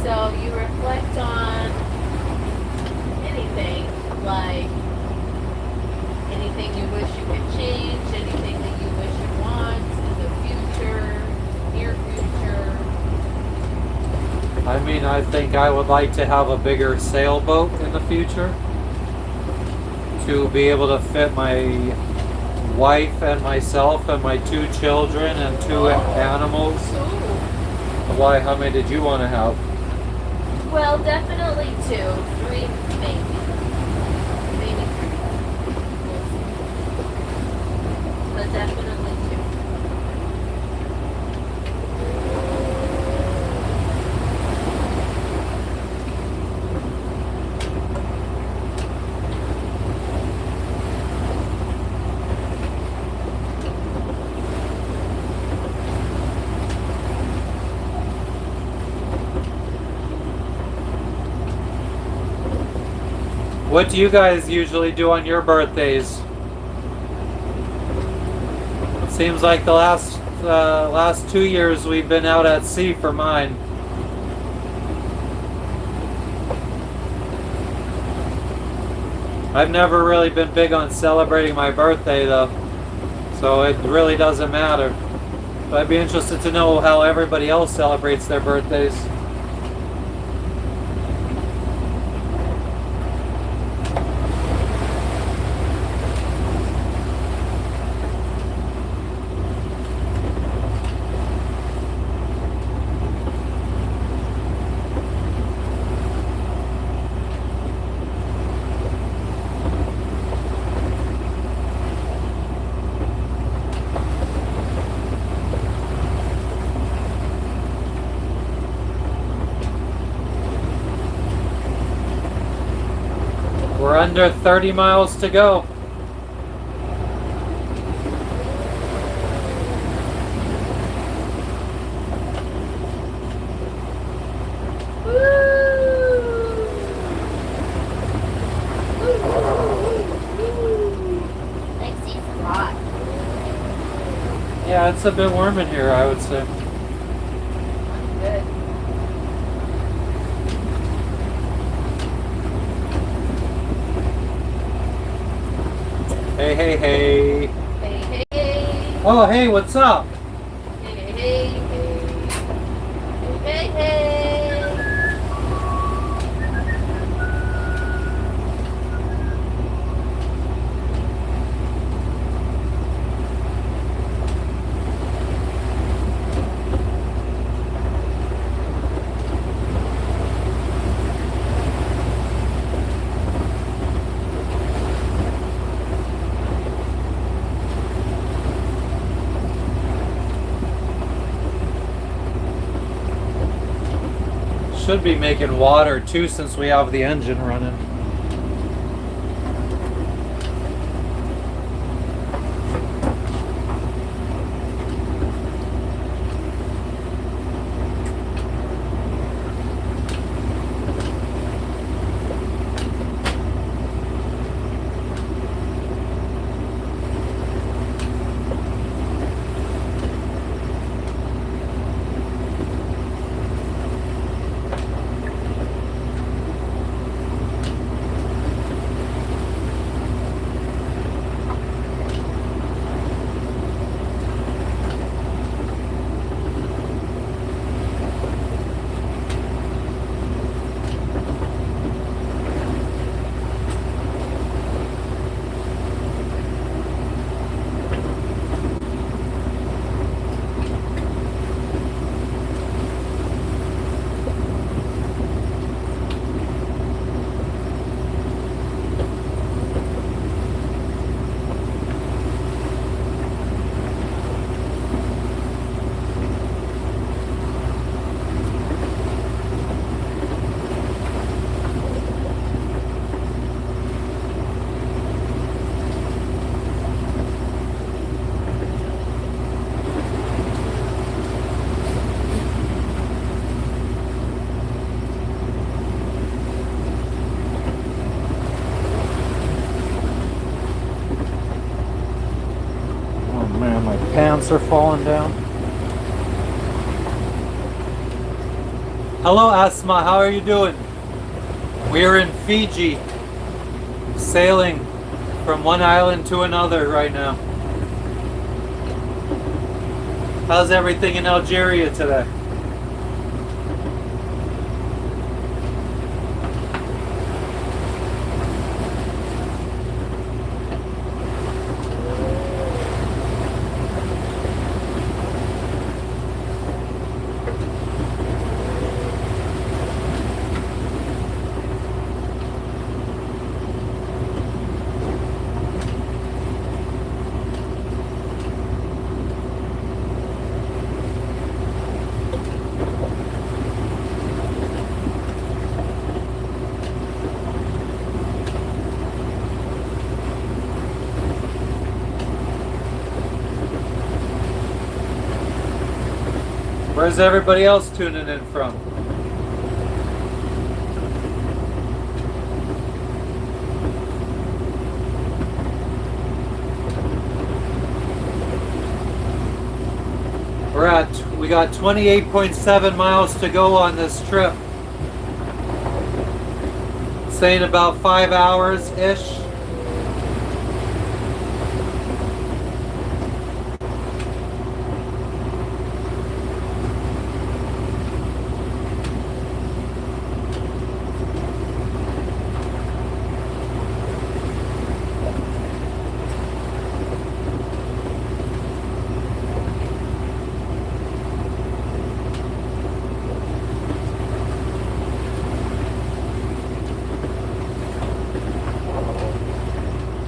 So you reflect on anything, like anything you wish you could change, anything that you wish you want in the future, near future. I mean, I think I would like to have a bigger sailboat in the future to be able to fit my wife and myself and my 2 children and 2 animals. Ooh. Why? How many did you want to have? Well, definitely 2, 3, maybe. Maybe 3. We'll see. But definitely 2. What do you guys usually do on your birthdays? Seems like the last 2 years we've been out at sea for mine. I've never really been big on celebrating my birthday though, so it really doesn't matter. But I'd be interested to know how everybody else celebrates their birthdays. We're under 30 miles to go. Yeah, it's a bit warm in here, I would say. Good. Hey, hey, hey. Hey, hey, hey. Oh, hey, what's up? Hey, hey, hey, hey. Hey, hey. Should be making water too since we have the engine running. pants are falling down. Hello, Asma. How are you doing? We're in Fiji, sailing from one island to another right now. How's everything in Algeria today? Where's everybody else tuning in from? We got 28.7 miles to go on this trip. Saying about 5 hours-ish.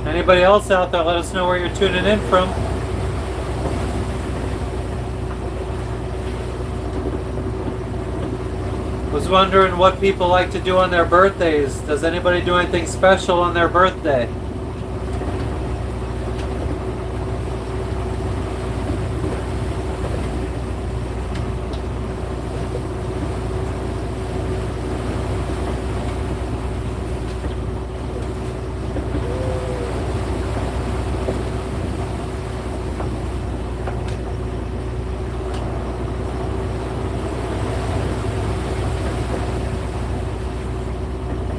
Anybody else out there, let us know where you're tuning in from. Was wondering what people like to do on their birthdays. Does anybody do anything special on their birthday?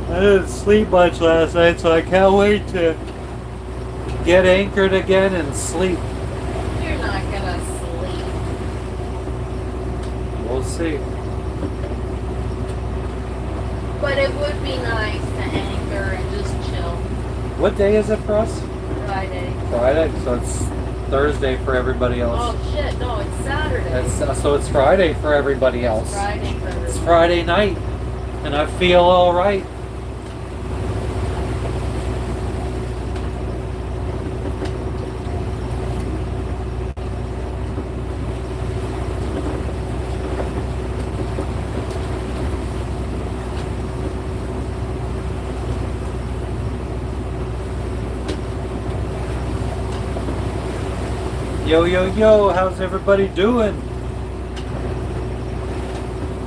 I didn't sleep much last night, so I can't wait to get anchored again and sleep. You're not gonna sleep. We'll see. But it would be nice to anchor and just chill. What day is it for us? Friday. Friday, so it's Thursday for everybody else. Oh shit, no, it's Saturday. So it's Friday for everybody else. It's Friday for everybody. It's Friday night, and I feel all right. Yo, yo, yo, how's everybody doing?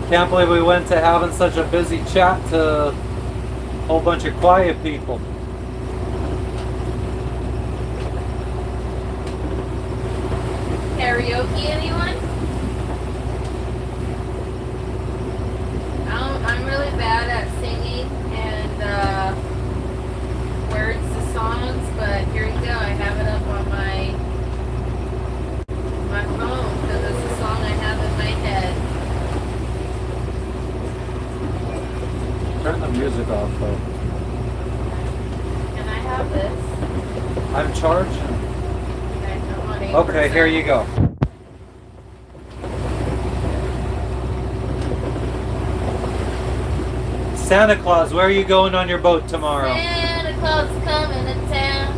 Can't believe we went to having such a busy chat to a whole bunch of quiet people. Karaoke, anyone? I'm really bad at singing and words to songs, but here you go. I have it up on my phone because it's a song I have in my head. Turn the music off, though. Can I have this? I'm charging. Okay, I'm on 8%. Okay, here you go. Santa Claus, where are you going on your boat tomorrow? Santa Claus is coming to town.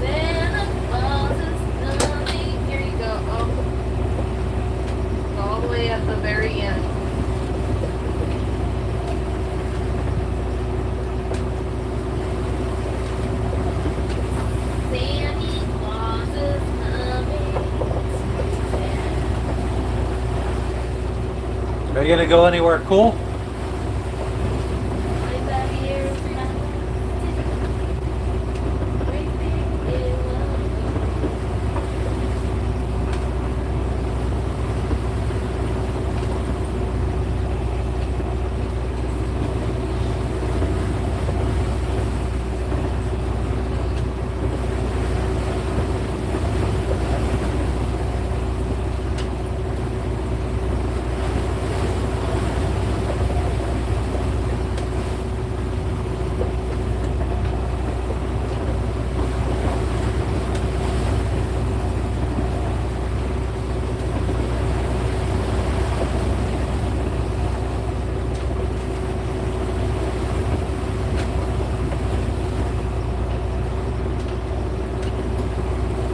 Santa Claus is coming. Here you go. Oh. All the way at the very end. Santa Claus is coming to town. Are you gonna go anywhere cool?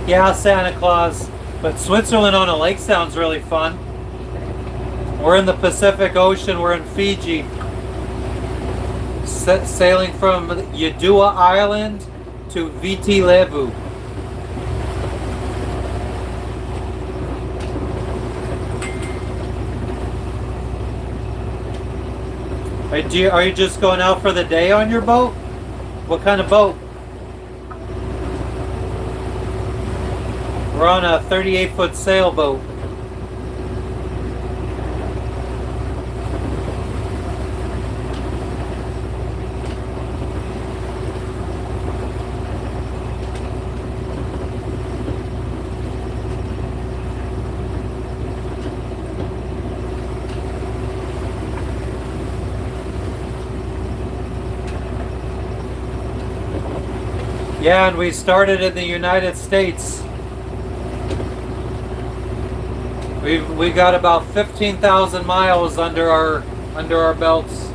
Yeah, Santa Claus. But Switzerland on a lake sounds really fun. We're in the Pacific Ocean. We're in Fiji. Sailing from Yadua Island to Viti Levu. Are you just going out for the day on your boat? What kind of boat? We're on a 38-foot sailboat. Yeah, and we started in the United States. We got about 15,000 miles under our belts.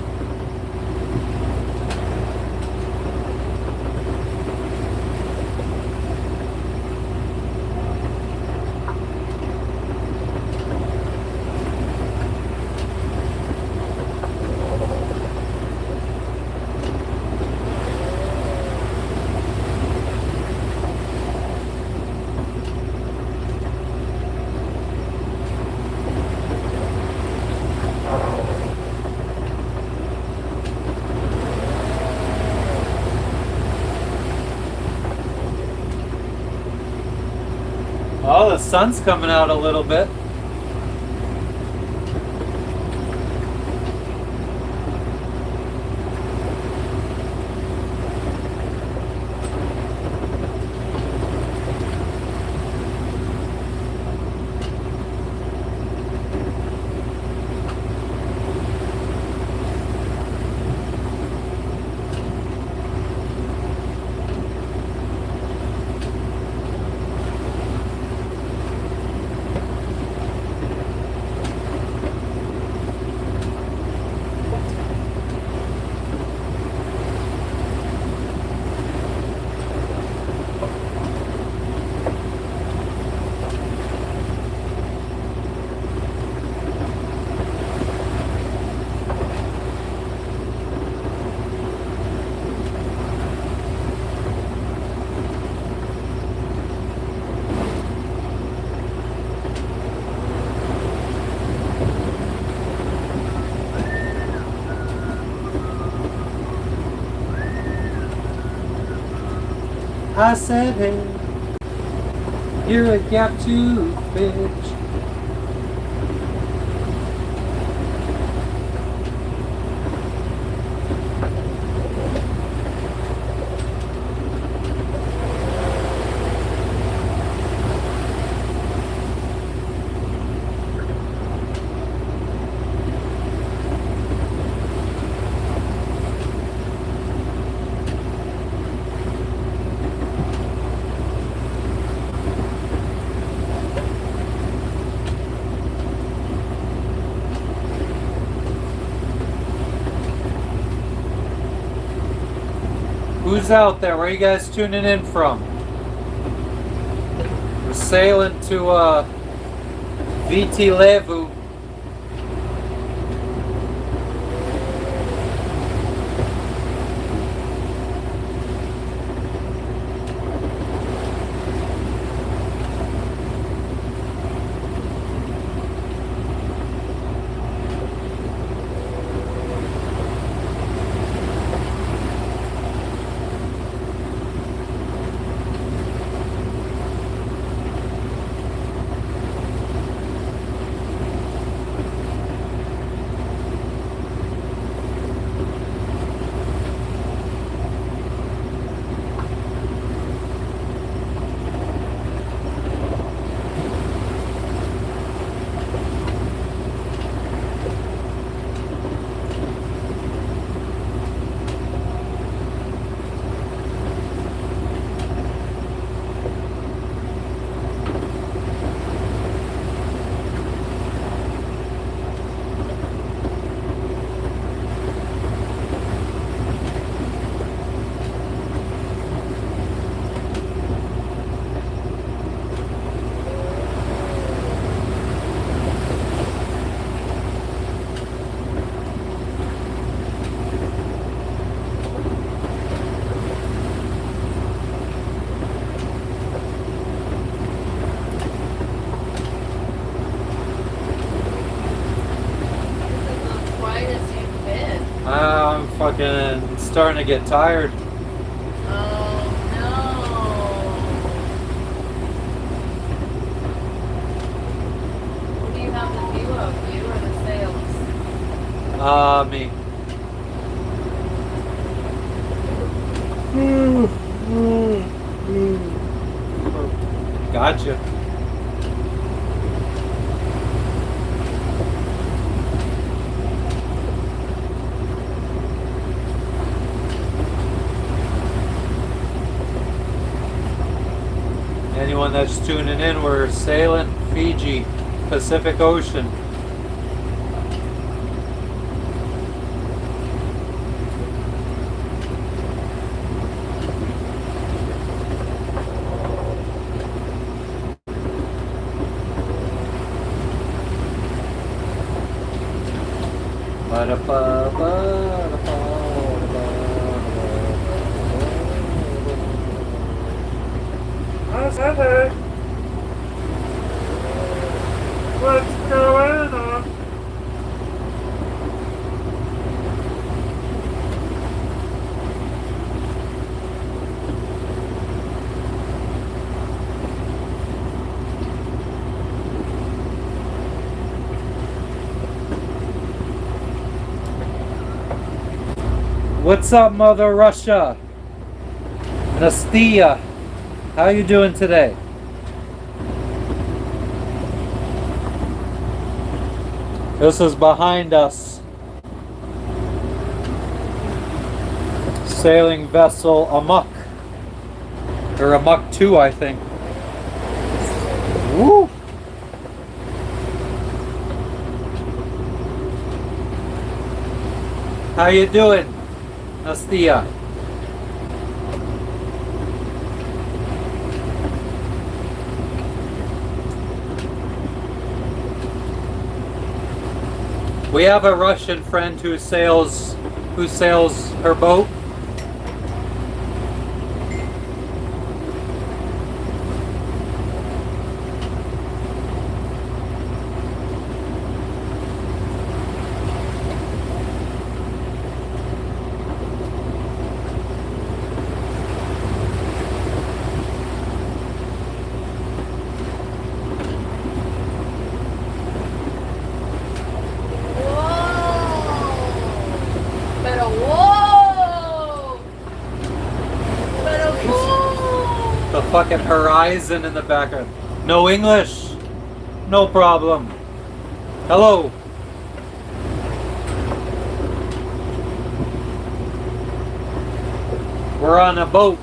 Oh, the sun's coming out a little bit. I said, hey, you're a gap tooth bitch. Who's out there? Where are you guys tuning in from? We're sailing to Viti Levu. I'm fucking starting to get tired. Oh no. Who do you have the view of? You or the sails? Me. Gotcha. Anyone that's tuning in, we're sailing Fiji, Pacific Ocean. What's going on? What's up, Mother Russia? Nastia, how you doing today? This is behind us. Sailing vessel Amok. Or Amok 2, I think. Woo! How you doing, Nastia? We have a Russian friend who sails her boat. The fucking horizon in the background. No English. No problem. Hello. We're on a boat.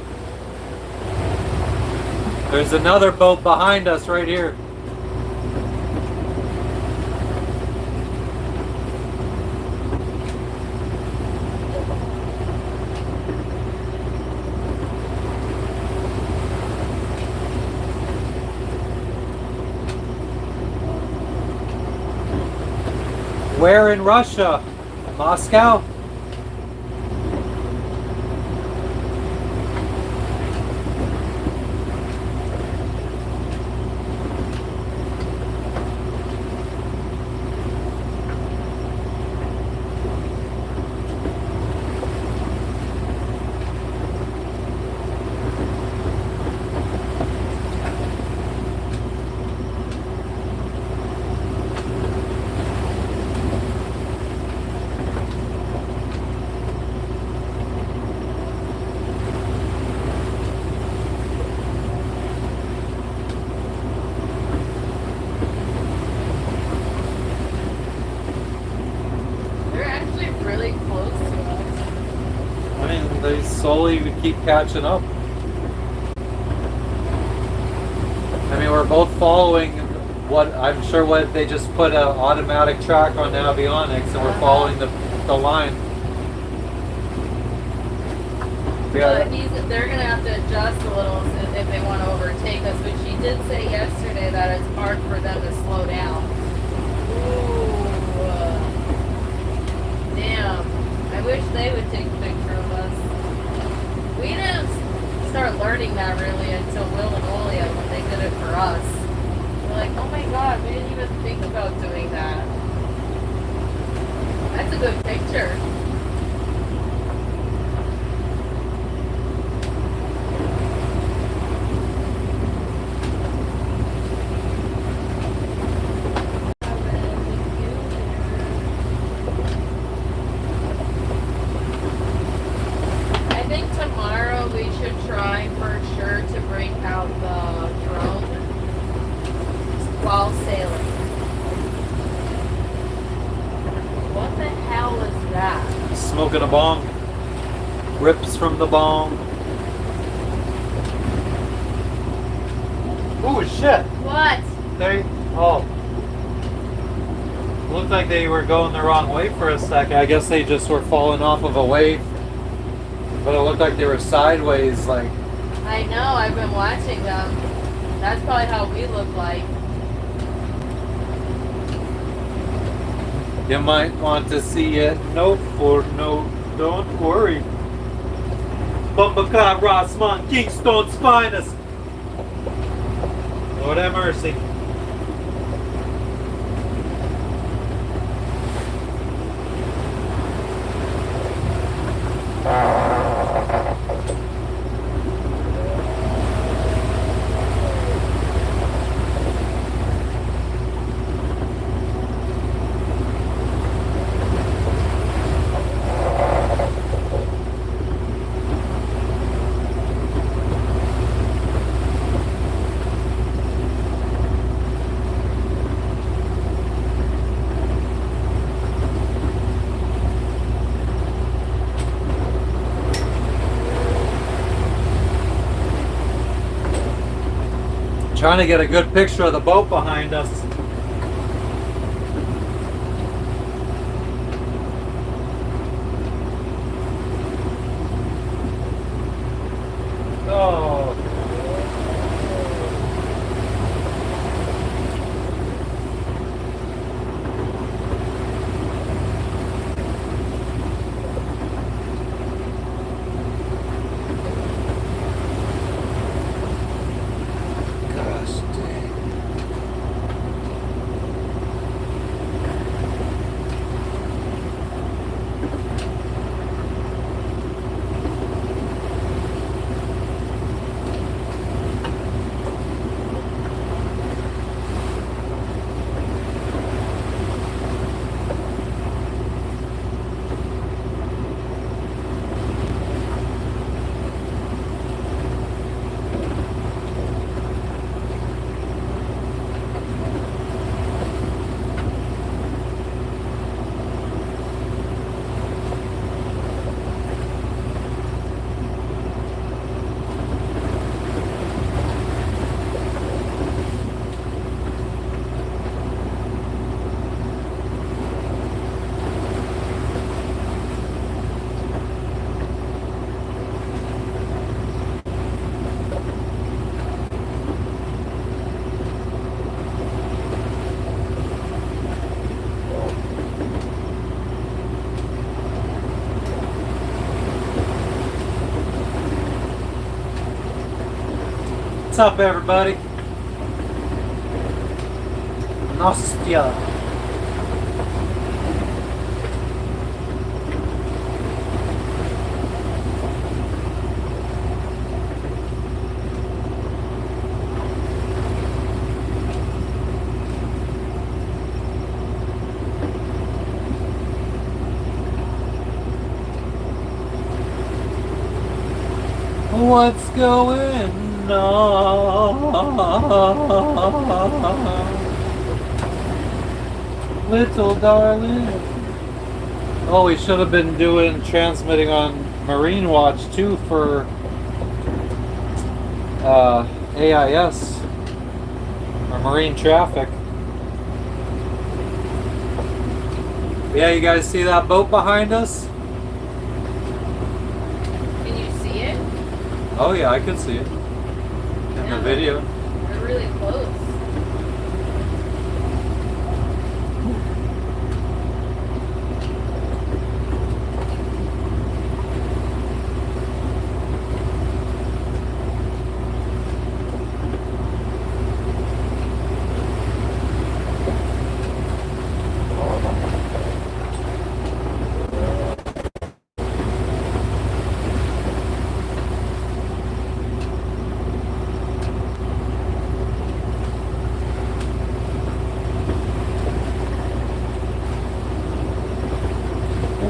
There's another boat behind us right here. Where in Russia? Moscow? They slowly keep catching up. I mean, we're both following what I'm sure what they just put an automatic track on Navionics, and we're following the line. But they're gonna have to adjust a little if they want to overtake us. But she did say yesterday that it's hard for them to slow down. Ooh, damn! I wish they would take a picture of us. We didn't start learning that really until Will and Olia when they did it for us. We're like, oh my god, we didn't even think about doing that. That's a good picture. smoking a bong. Rips from the bong. Oh shit! What? Oh. Looked like they were going the wrong way for a second. I guess they just were falling off of a wave. But it looked like they were sideways, like. I know, I've been watching them. That's probably how we look like. You might want to see it. Note for note. Don't worry. Bumbacar Rossman, Kingstone's finest. Lord have mercy. Trying to get a good picture of the boat behind us. Oh. What's up, everybody? Nostia. What's going on? Little darling. Oh, we should have been transmitting on Marine Watch too for AIS or Marine Traffic. Yeah, you guys see that boat behind us? Can you see it? Oh yeah, I can see it in the video. They're really close.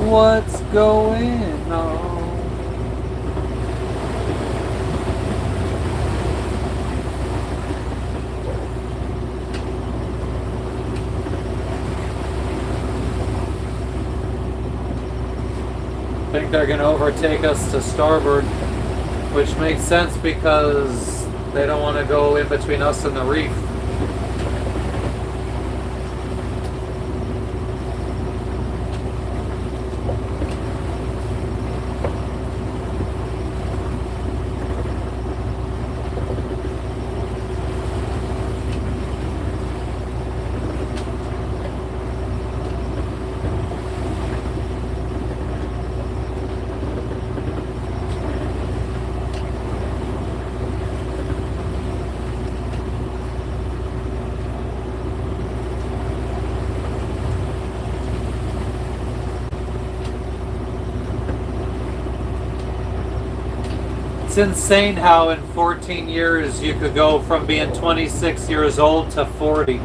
What's going on? think they're going to overtake us to starboard, which makes sense because they don't want to go in between us and the reef. It's insane how in 14 years you could go from being 26 years old to 40.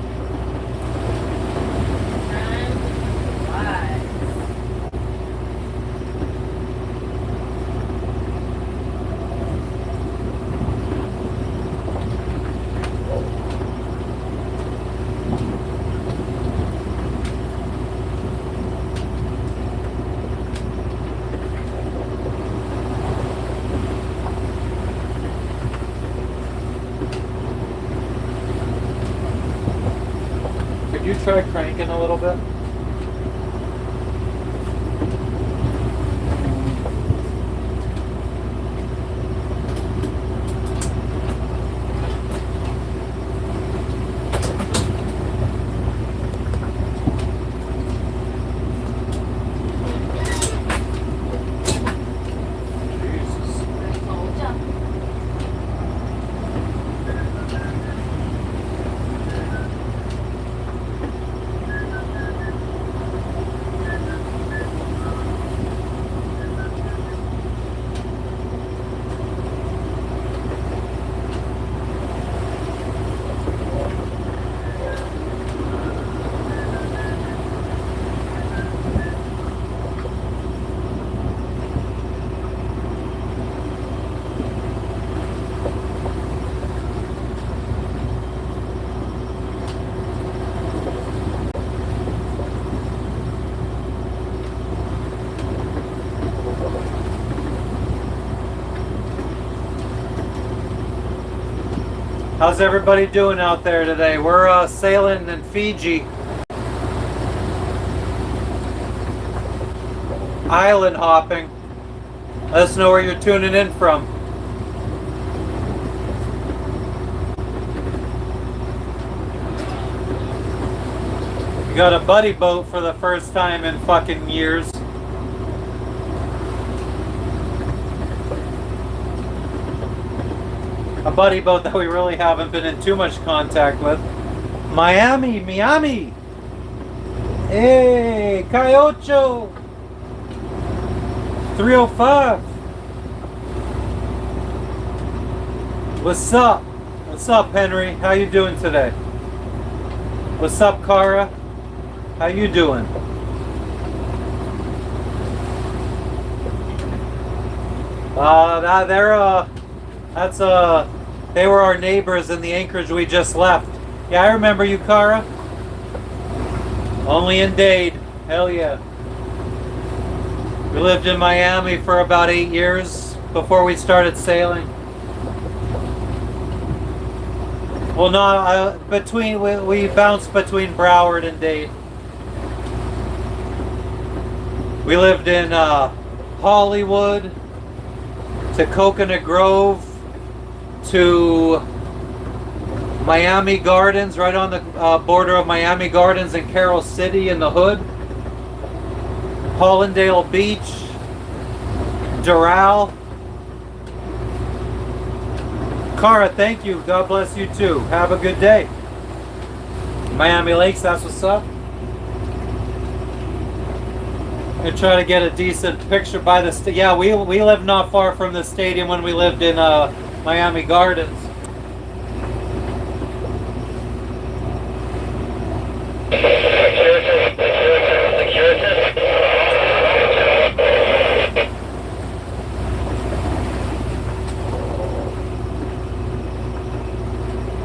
Could you try cranking a little bit? How's everybody doing out there today? We're sailing in Fiji. Island hopping. Let us know where you're tuning in from. We got a buddy boat for the first time in fucking years. A buddy boat that we really haven't been in too much contact with. Miami. Hey, Cayocho. 305. What's up? What's up, Henry? How you doing today? What's up, Cara? How you doing? They were our neighbors in the Anchorage we just left. Yeah, I remember you, Cara. Only in Dade. Hell yeah. We lived in Miami for about 8 years before we started sailing. Well, no, we bounced between Broward and Dade. We lived in Hollywood, to Coconut Grove, to Miami Gardens, right on the border of Miami Gardens and Carroll City in the hood. Hollandale Beach, Doral. Cara, thank you. God bless you too. Have a good day. Miami Lakes, that's what's up. And try to get a decent picture by the yeah, we lived not far from the stadium when we lived in Miami Gardens.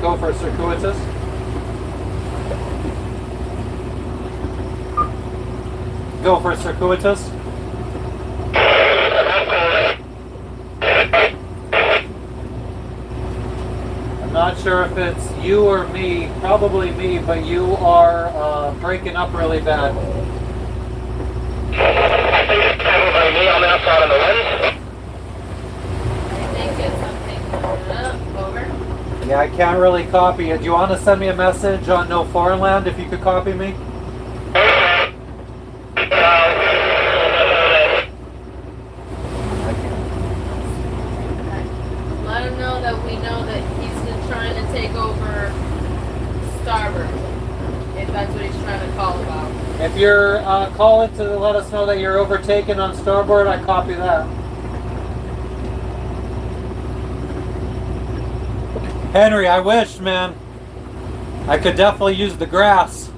Go for circuitous. Go for circuitous. sure if it's you or me. Probably me, but you are breaking up really bad. I think it's probably me. I'm outside on the lens. I think it's something over. Yeah, I can't really copy it. Do you want to send me a message on No Foreign Land if you could copy me? Let him know that we know that he's been trying to take over starboard. If that's what he's trying to call about. If you're calling to let us know that you're overtaken on starboard, I copy that. Henry, I wish, man. I could definitely use the grass.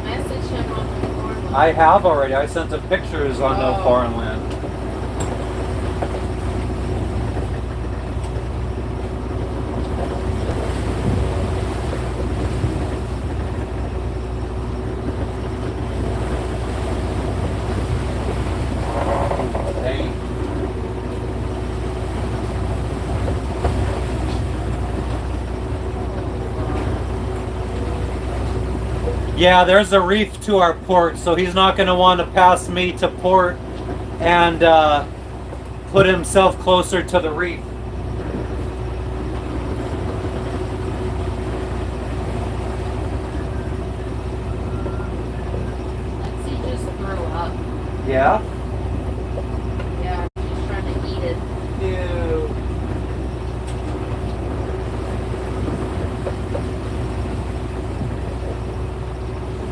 Message him on the forum. I have already. I sent him pictures on No Oh. Foreign Land. Dang. Yeah, there's a reef to our port, so he's not going to want to pass me to port and put himself closer to the reef. Lexi just threw up. Yeah? Yeah, she's trying to eat it. Ew.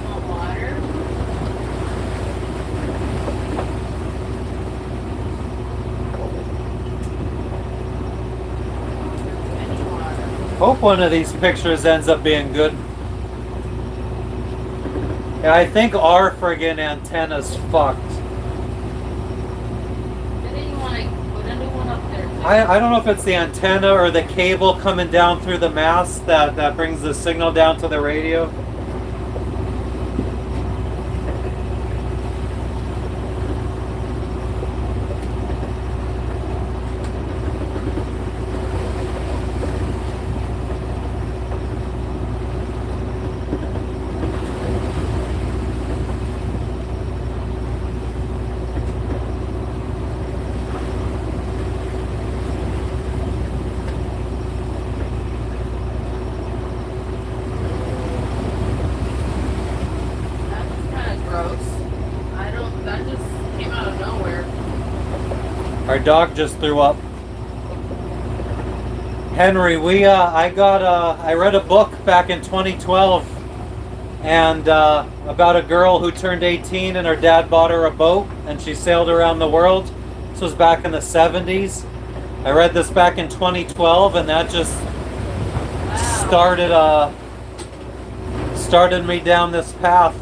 Want water? Any water? Hope one of these pictures ends up being good. Yeah, I think our friggin' antenna's fucked. Didn't you want to put a new one up there? Too? I don't know if it's the antenna or the cable coming down through the mast that brings the signal down to the radio. That was kind of gross. That just came out of nowhere. Our dog just threw up. Henry, I read a book back in 2012 and about a girl who turned 18 and her dad bought her a boat and she sailed around the world. This was back in the 70s. I read this back in 2012 and that just Wow. started me down this path.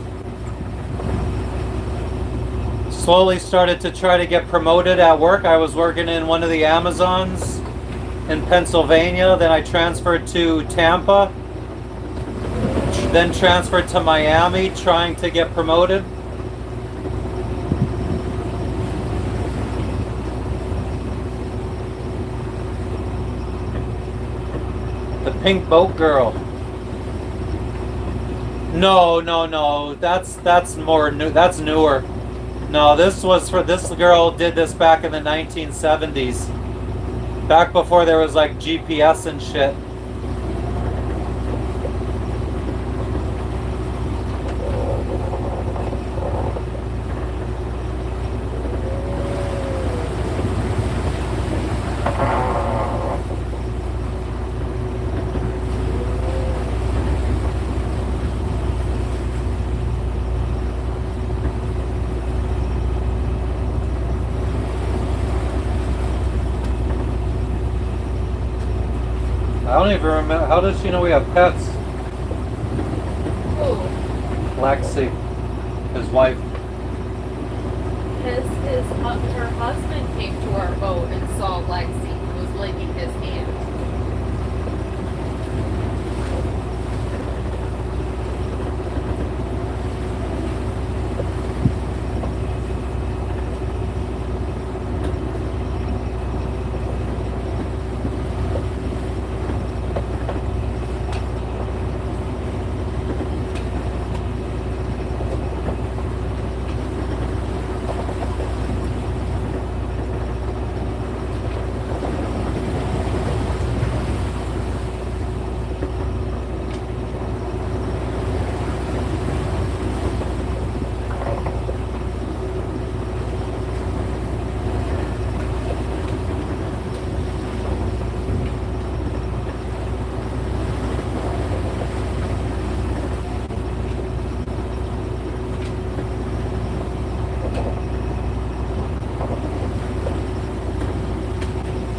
Slowly started to try to get promoted at work. I was working in one of the Amazons in Pennsylvania. Then I transferred to Tampa. Then transferred to Miami, trying to get promoted. The pink boat girl. No. That's more new. That's newer. No, this girl did this back in the 1970s. Back before there was like GPS and shit. I don't even remember. How does she know we have pets? Ooh. Lexi, his wife. Her husband came to our boat and saw Lexi, who was licking his hand.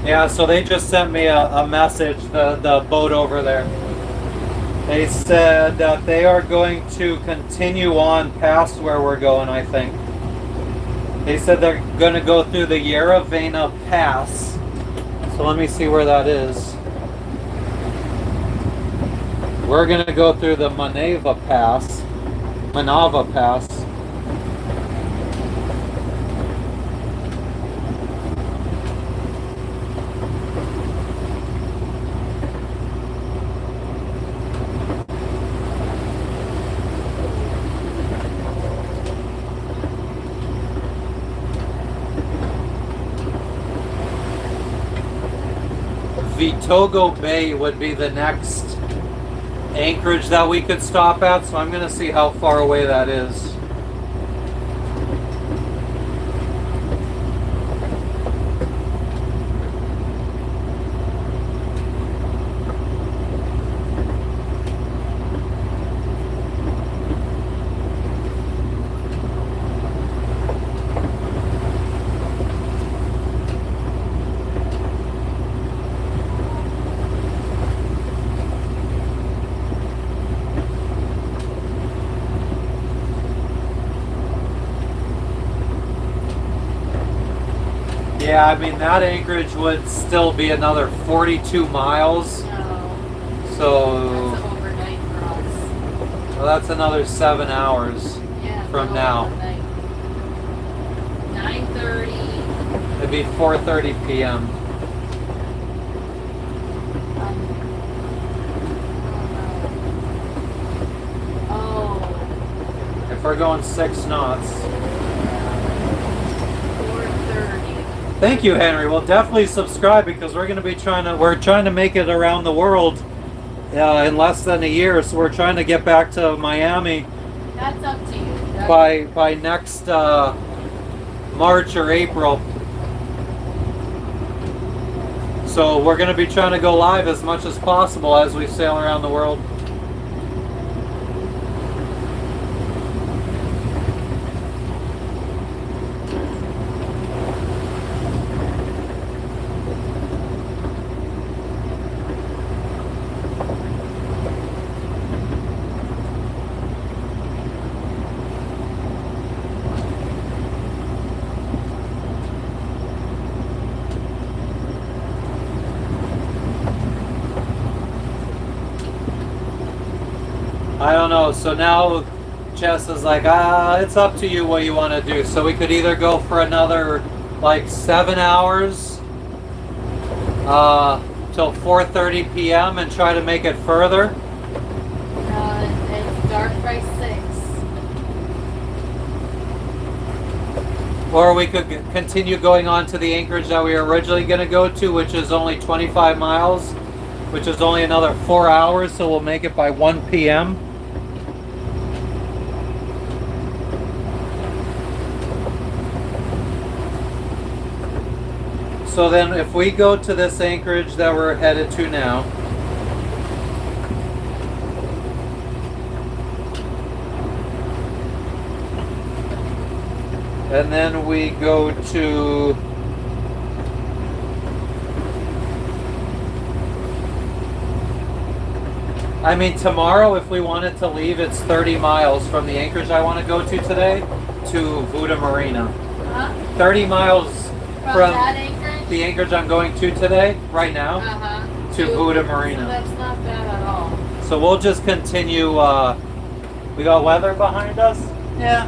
Yeah, so they just sent me a message, the boat over there. They said that they are going to continue on past where we're going, I think. They said they're going to go through the Yaravena Pass. So let me see where that is. We're going to go through the Manava Pass. Vitogo Bay would be the next anchorage that we could stop at, so I'm going to see how far away that is. Yeah, I mean, that anchorage would still be another 42 miles. No. So, That's overnight for us. well, that's another 7 hours Yeah. from no, now. overnight. 9:30. It'd be 4:30 p.m. Oh. If we're going 6 knots. 4:30. Thank you, Henry. Well, definitely subscribe because we're going to be we're trying to make it around the world in less than a year. So we're trying to get back to Miami That's up to you. by next March or April. So we're going to be trying to go live as much as possible as we sail around the world. I don't know. So now Jess is like, it's up to you what you want to do. So we could either go for another like 7 hours till 4:30 p.m. and try to make it further. It's dark by 6. Or we could continue going on to the anchorage that we were originally going to go to, which is only 25 miles, which is only another 4 hours, so we'll make it by 1 p.m. So then if we go to this anchorage that we're headed to now, and then we go to I mean, tomorrow, if we wanted to leave, it's 30 miles from the anchorage I want to go to today to Buda Marina. Huh? 30 miles From that anchorage? the anchorage I'm going to today, right now, Uh-huh. to Buda So Marina. that's not bad at all. So we'll just continue. We got weather behind us? Yeah.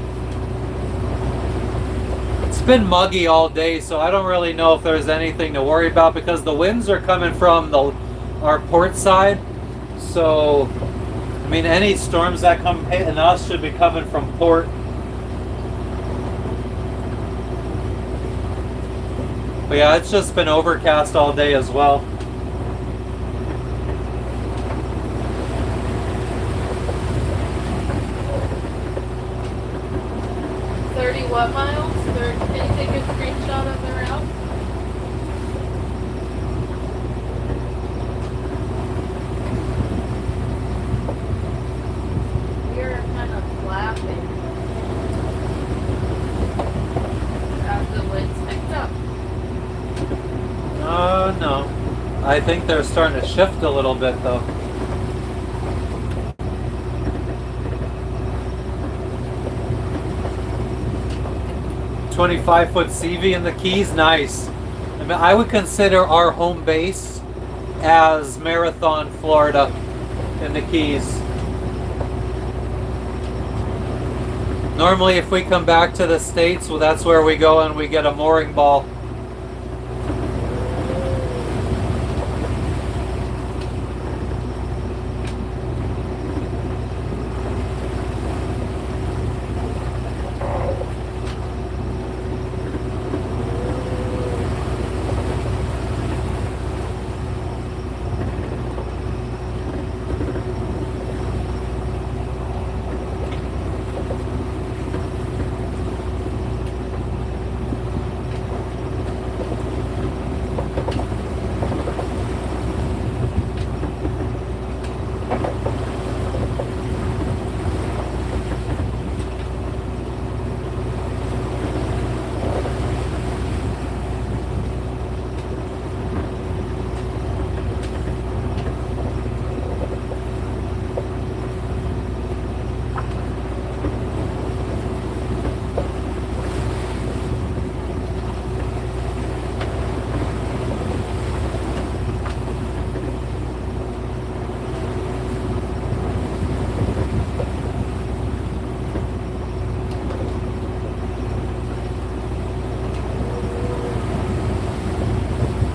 It's been muggy all day, so I don't really know if there's anything to worry about because the winds are coming from our port side. So, I mean, any storms that come hitting us should be coming from port. But yeah, it's just been overcast all day as well. What miles? Can you take a screenshot of the route? We're kind of flapping as the winds picked up. I think they're starting to shift a little bit though. "25-foot CV in the Keys, nice." I mean, I would consider our home base as Marathon, Florida, in the Keys. Normally, if we come back to the States, well, that's where we go and we get a mooring ball.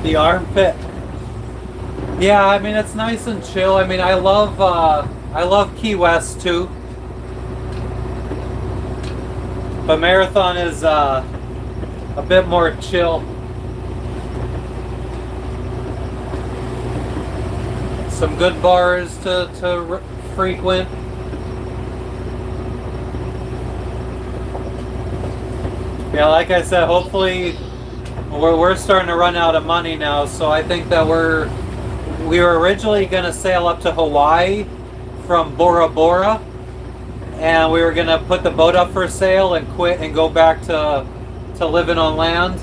The armpit. Yeah, I mean it's nice and chill. I mean I love Key West too, but Marathon is a bit more chill. Some good bars to frequent. Yeah, like I said, hopefully. We're starting to run out of money now, so I think that we were originally going to sail up to Hawaii from Bora Bora, and we were going to put the boat up for sale and quit and go back to living on land.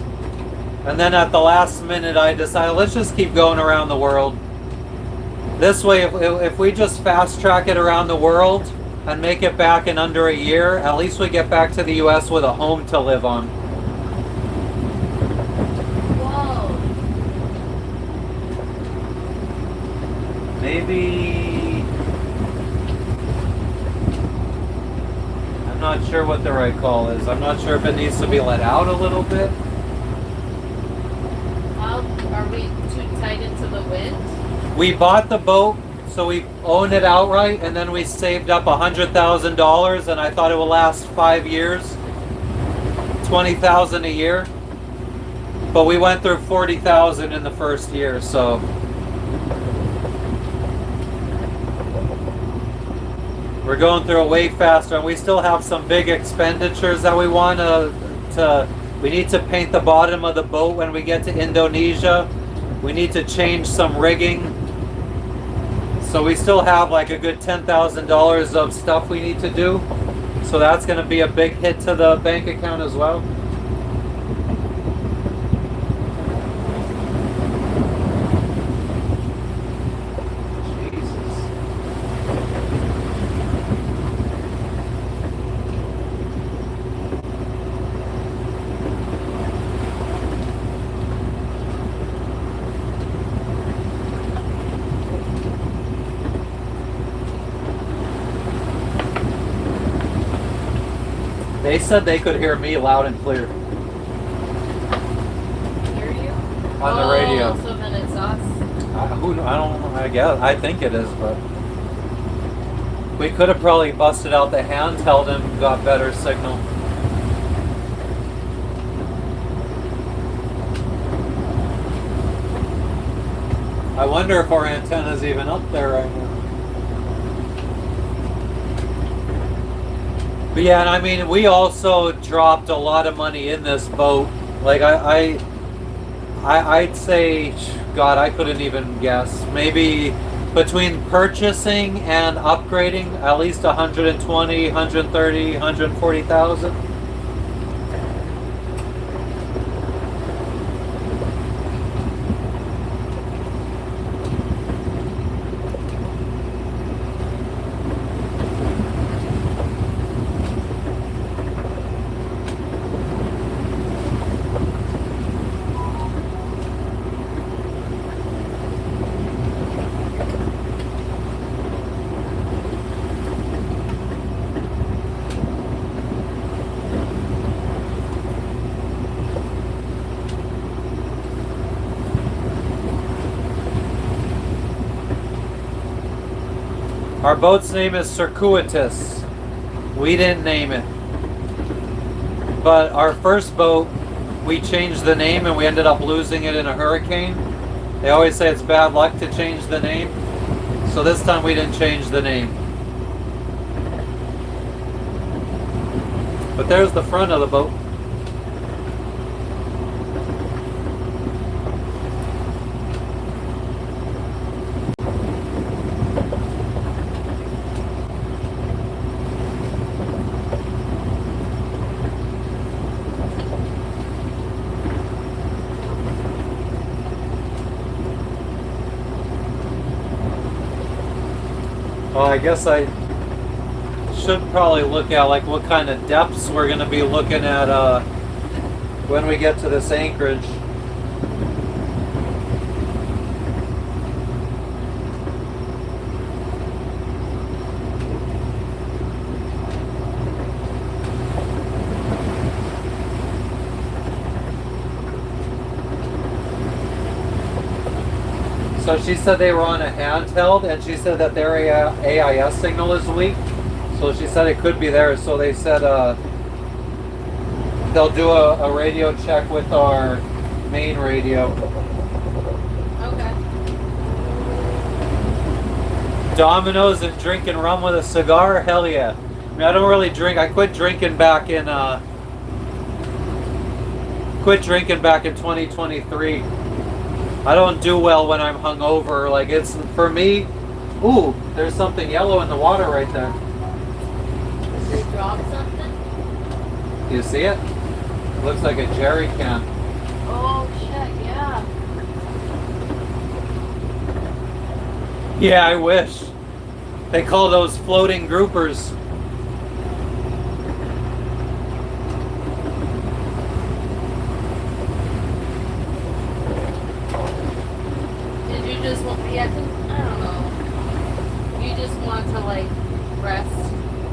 And then at the last minute I decided, let's just keep going around the world. This way, if we just fast track it around the world and make it back in under a year, at least we get back to the US with a home to live on. Maybe, I'm not sure what the right call is. I'm not sure if it needs to be let out a little bit. Are we too tight into the wind? We bought the boat, so we own it outright, and then we saved up $100,000, and I thought it would last 5 years, $20,000 a year. But we went through $40,000 in the first year, so. We're going through it way faster, and we still have some big expenditures that we want we need to paint the bottom of the boat when we get to Indonesia. We need to change some rigging. So we still have like a good $10,000 of stuff we need to do. So that's going to be a big hit to the bank account as well. They said they could hear me loud and clear. Hear you? On the radio. So then it's us. I don't know, I guess. I think it is, but we could have probably busted out the handheld and got better signal. I wonder if our antenna's even up there right now. But yeah, and I mean, we also dropped a lot of money in this boat. Like I'd say, God, I couldn't even guess. Maybe between purchasing and upgrading, at least 120, 130, 140,000. Our boat's name is Circuitous. We didn't name it. But our first boat, we changed the name and we ended up losing it in a hurricane. They always say it's bad luck to change the name. So this time we didn't change the name. But there's the front of the boat. Well, I guess I should probably look at like what kind of depths we're going to be looking at when we get to this Anchorage. So she said they were on a handheld, and she said that their AIS signal is weak. So she said it could be there. So they said they'll do a radio check with our main radio. Okay. Domino's and drinking rum with a cigar? Hell yeah. I mean, I don't really drink. I quit drinking back in 2023. I don't do well when I'm hungover. Like, it's, for me, ooh, there's something yellow in the water right there. Did you drop something? Do you see it? Looks like a jerry can. Oh shit, yeah. Yeah, I wish. They call those floating groupers. Did you just want me? I don't know. You just want to like rest.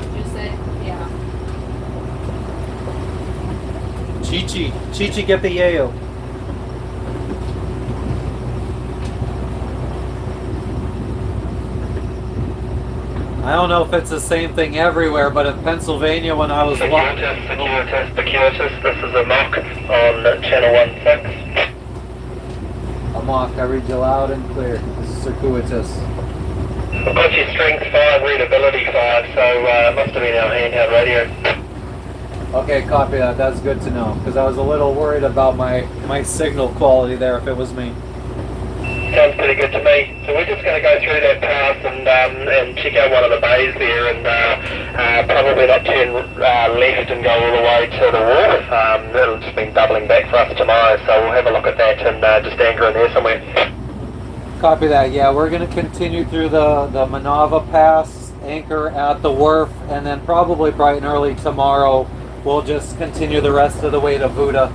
Did you say? Yeah. Chi-Chi, get the yayo. I don't know if it's the same thing everywhere, but in Pennsylvania when I was walking... Securitas. This is a mock on channel 16. A mock, I read you loud and clear. This is Circuitous. I've got your strength 5, readability 5, so it must have been our handheld radio. Okay, copy that. That's good to know, because I was a little worried about my signal quality there if it was me. Sounds pretty good to me. So we're just going to go through that pass and check out one of the bays there, and probably not turn left and go all the way to the wharf. It'll just be doubling back for us tomorrow, so we'll have a look at that and just anchor in there somewhere. Copy that. Yeah, we're going to continue through the Manava Pass, anchor at the wharf, and then probably bright and early tomorrow we'll just continue the rest of the way to Buda.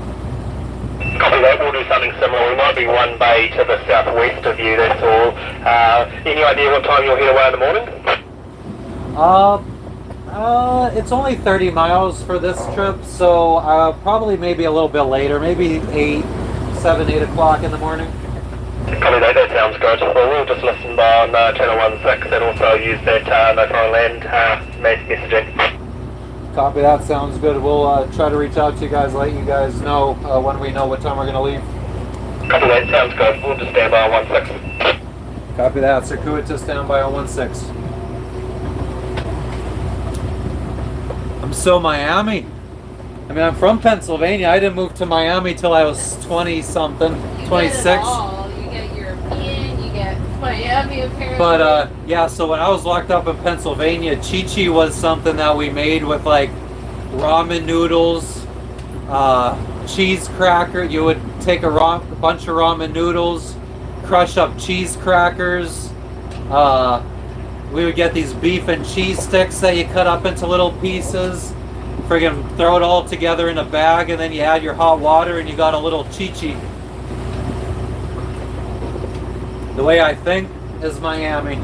Copy that, we'll do something similar. We might be one bay to the southwest of you, that's all. Any idea what time you'll head away in the morning? It's only 30 miles for this trip, so probably maybe a little bit later, maybe 8 o'clock in the morning. Copy that, that sounds good. Well, we'll just listen on channel 16 and also use that no foreign land mass messaging. Copy that, sounds good. We'll try to reach out to you guys, let you guys know when we know what time we're going to leave. Copy that, sounds good. We'll just stand by on 16. Copy that, Circuitous standby on 16. I'm so Miami. I mean, I'm from Pennsylvania. I didn't move to Miami till I was 20-something, 26. You get it all. You get European, you get Miami apparently. But yeah, so when I was locked up in Pennsylvania, Chi-Chi was something that we made with like ramen noodles, cheese cracker. You would take a bunch of ramen noodles, crush up cheese crackers. We would get these beef and cheese sticks that you cut up into little pieces. Friggin' throw it all together in a bag, and then you add your hot water and you got a little Chi-Chi. The way I think is Miami.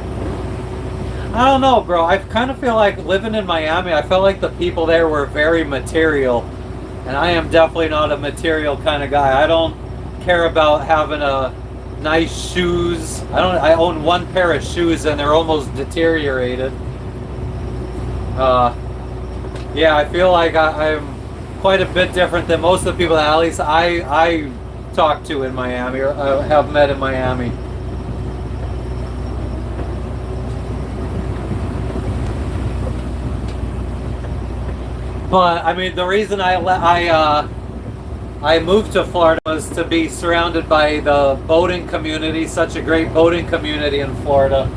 I don't know, bro. I kind of feel like living in Miami, I felt like the people there were very material. And I am definitely not a material kind of guy. I don't care about having a nice shoes. I own one pair of shoes and they're almost deteriorated. Yeah, I feel like I'm quite a bit different than most of the people that at least I talk to in Miami or have met in Miami. But I mean, the reason I moved to Florida was to be surrounded by the boating community, such a great boating community in Florida.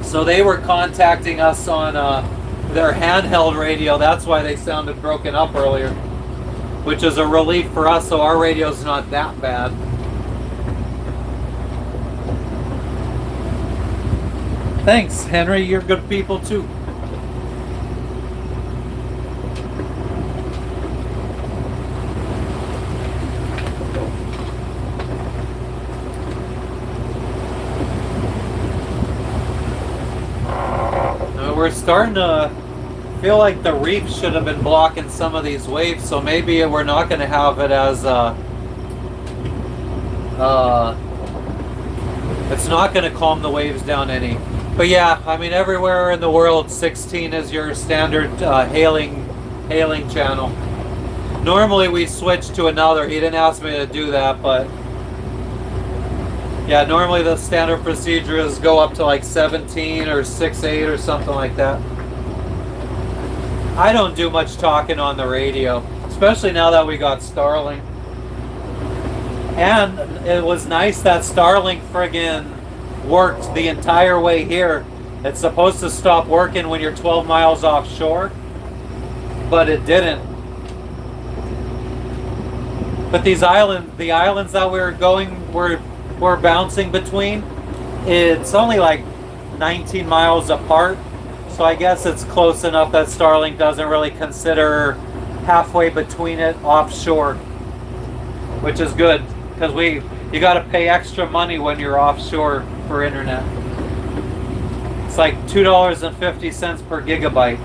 So they were contacting us on their handheld radio. That's why they sounded broken up earlier, which is a relief for us, so our radio's not that bad. Thanks, Henry. You're good people too. We're starting to feel like the reef should have been blocking some of these waves, so maybe we're not going to have it as it's not going to calm the waves down any. But yeah, I mean, everywhere in the world 16 is your standard hailing channel. Normally we switch to another. He didn't ask me to do that, but yeah, normally the standard procedure is go up to like 17 or 6.8 or something like that. I don't do much talking on the radio, especially now that we got Starlink. And it was nice that Starlink friggin' worked the entire way here. It's supposed to stop working when you're 12 miles offshore, but it didn't. But the islands that we were going, we're bouncing between, it's only like 19 miles apart, so I guess it's close enough that Starlink doesn't really consider halfway between it offshore, which is good, because you got to pay extra money when you're offshore for internet. It's like $2.50 per gigabyte,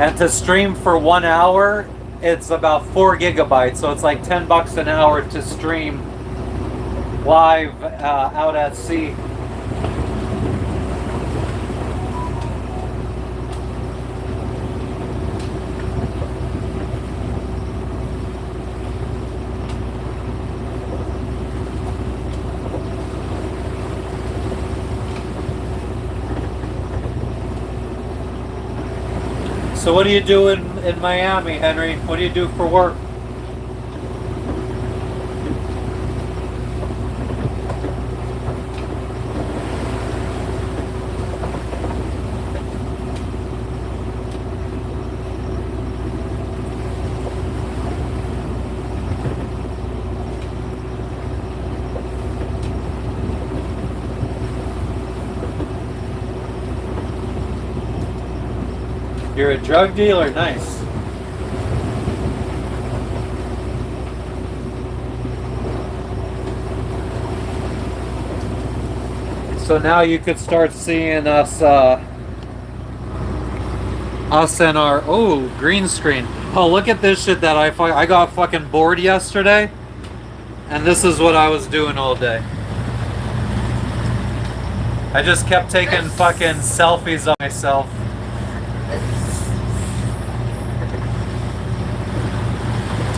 and to stream for 1 hour it's about 4 gigabytes, so it's like $10 an hour to stream live out at sea. So what do you do in Miami, Henry? What do you do for work? You're a drug dealer? Nice. So now you could start seeing us and our, oh, green screen. Oh, look at this shit that I got fucking bored yesterday, and this is what I was doing all day. I just kept taking fucking selfies of myself.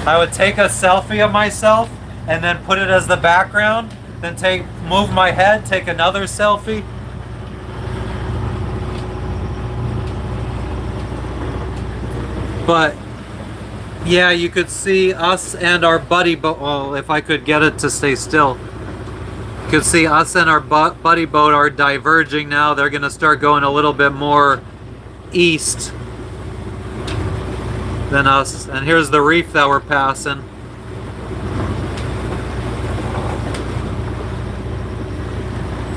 I would take a selfie of myself and then put it as the background, then move my head, take another selfie. But yeah, you could see us and our buddy boat. Well, if I could get it to stay still, you could see us and our buddy boat are diverging now. They're gonna start going a little bit more east than us, and here's the reef that we're passing.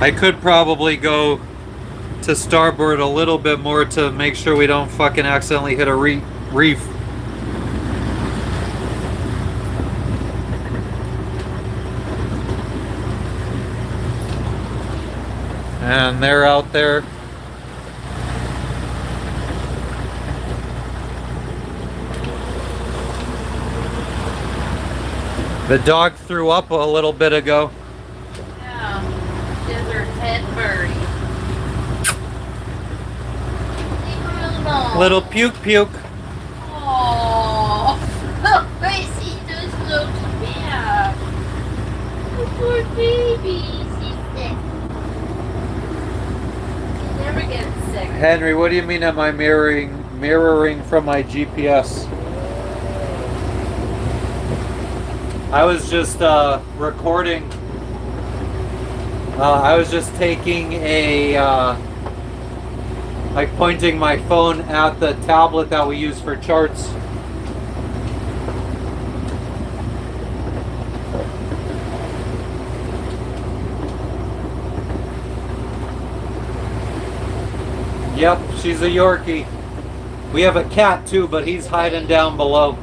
I could probably go to starboard a little bit more to make sure we don't fucking accidentally hit a reef. And they're out there. The dog threw up a little bit ago. Yeah. Desert head birdie. Little puke puke. Oh, she just looks bad. Poor baby, she's sick. She never gets sick. Henry, what do you mean am I mirroring from my GPS? I was just recording. I was just taking a like pointing my phone at the tablet that we use for charts. Yep, she's a Yorkie. We have a cat too, but he's hiding down below.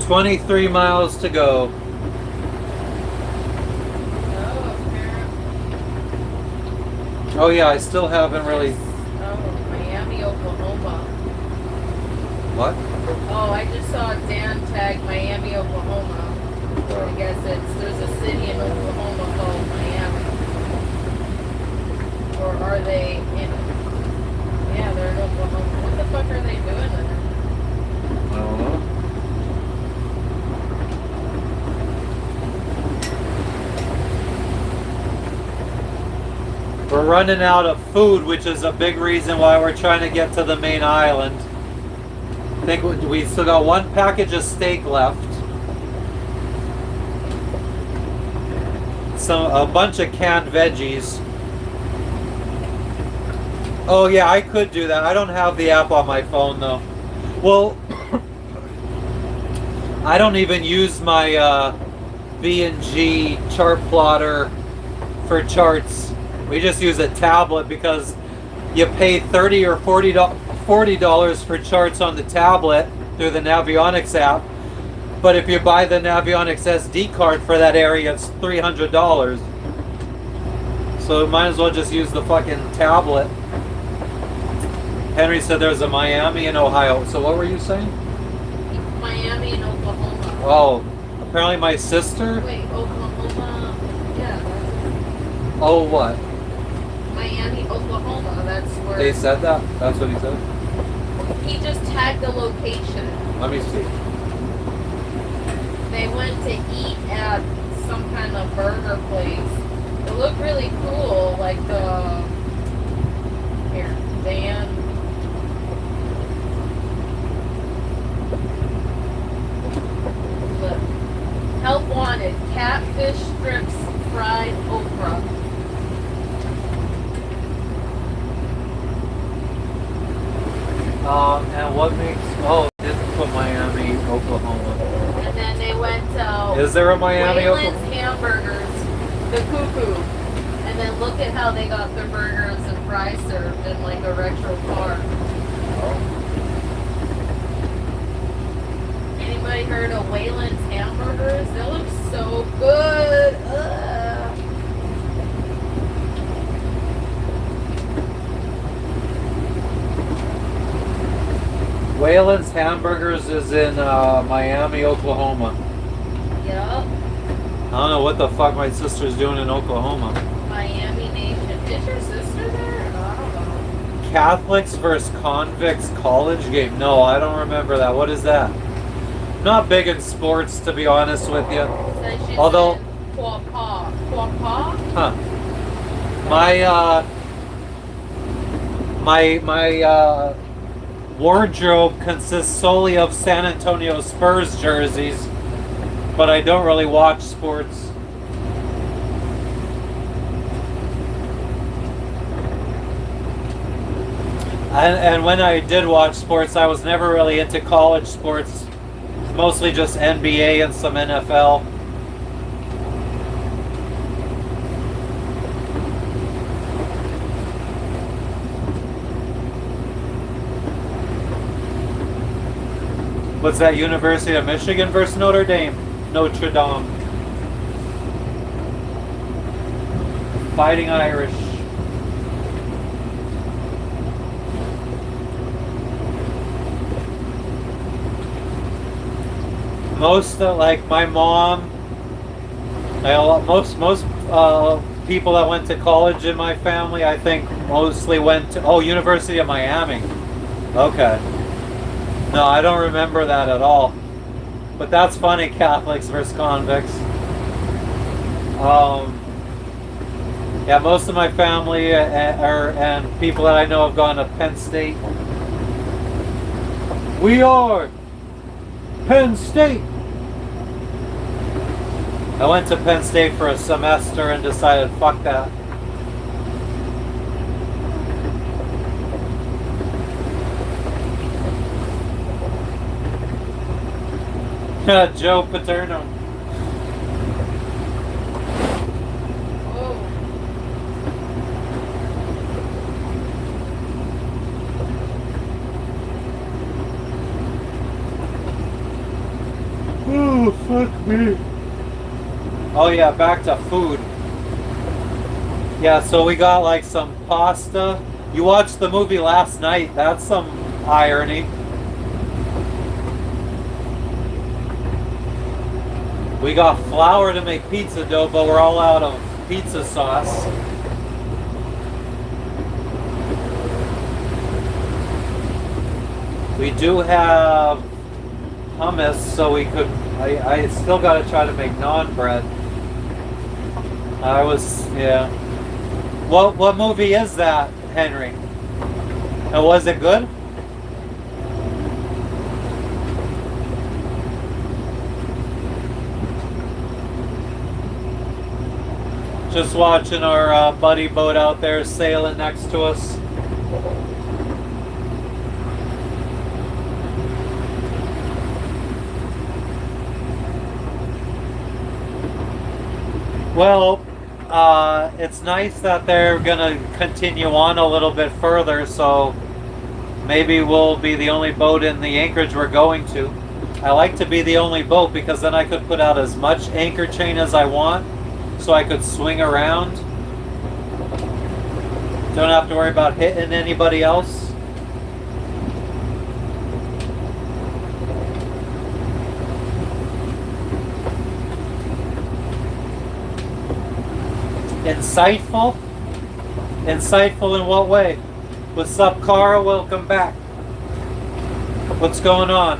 "23 miles to go." Oh yeah, I still haven't really. Oh, Miami, Oklahoma. What? Oh, I just saw Dan tag Miami, Oklahoma. I guess there's a city in Oklahoma called Miami. Or are they in? Yeah, they're in Oklahoma. What the fuck are they doing there? I don't know. We're running out of food, which is a big reason why we're trying to get to the main island. I think we still got one package of steak left. A bunch of canned veggies. Oh yeah, I could do that. I don't have the app on my phone though. Well, I don't even use my B&G chart plotter for charts. We just use a tablet because you pay $30 or $40 for charts on the tablet through the Navionics app. But if you buy the Navionics SD card for that area, it's $300. So might as well just use the fucking tablet. Henry said there's a Miami in Ohio. So what were you saying? Miami and Oklahoma. Oh, apparently my sister. Wait, Oklahoma. Yeah. Oh, what? Miami, Oklahoma. That's where. They said that? That's what he said? He just tagged the location. Let me see. They went to eat at some kind of burger place. It looked really cool, like the. Here, Dan. Look. Help wanted: catfish strips, fried okra. And what makes... Oh, it didn't put Miami, Oklahoma. And then they went to Is there a Miami, Wayland's Oklahoma? Hamburgers, the cuckoo. And then look at how they got their burgers and fries served in like a retro car. Anybody heard of Wayland's Hamburgers? They look so good. Ugh. Wayland's Hamburgers is in Miami, Oklahoma. Yup. I don't know what the fuck my sister's doing in Oklahoma. Miami Nation. Is your sister there? I don't know. Catholics versus convicts college game. No, I don't remember that. What is that? Not big in sports, to be honest with you. Says she's Although- in Quapaw. Quapaw? Huh. My wardrobe consists solely of San Antonio Spurs jerseys, but I don't really watch sports. And when I did watch sports, I was never really into college sports. Mostly just NBA and some NFL. What's that? University of Michigan versus Notre Dame? Notre Dame. Fighting Irish. Most like my mom, most people that went to college in my family, I think mostly went to University of Miami. Okay. No, I don't remember that at all. But that's funny, Catholics versus convicts. Yeah, most of my family and people that I know have gone to Penn State. We are Penn State. I went to Penn State for a semester and decided, fuck that. Joe Paterno. Oh, fuck me. Oh yeah, back to food. Yeah, so we got like some pasta. You watched the movie last night. That's some irony. We got flour to make pizza dough, but we're all out of pizza sauce. We do have hummus, so we could. I still got to try to make naan bread. Yeah. What movie is that, Henry? And was it good? Just watching our buddy boat out there sailing next to us. Well, it's nice that they're gonna continue on a little bit further, so maybe we'll be the only boat in the anchorage we're going to. I like to be the only boat because then I could put out as much anchor chain as I want, so I could swing around. Don't have to worry about hitting anybody else. Insightful? Insightful in what way? What's up, Cara? Welcome back. What's going on?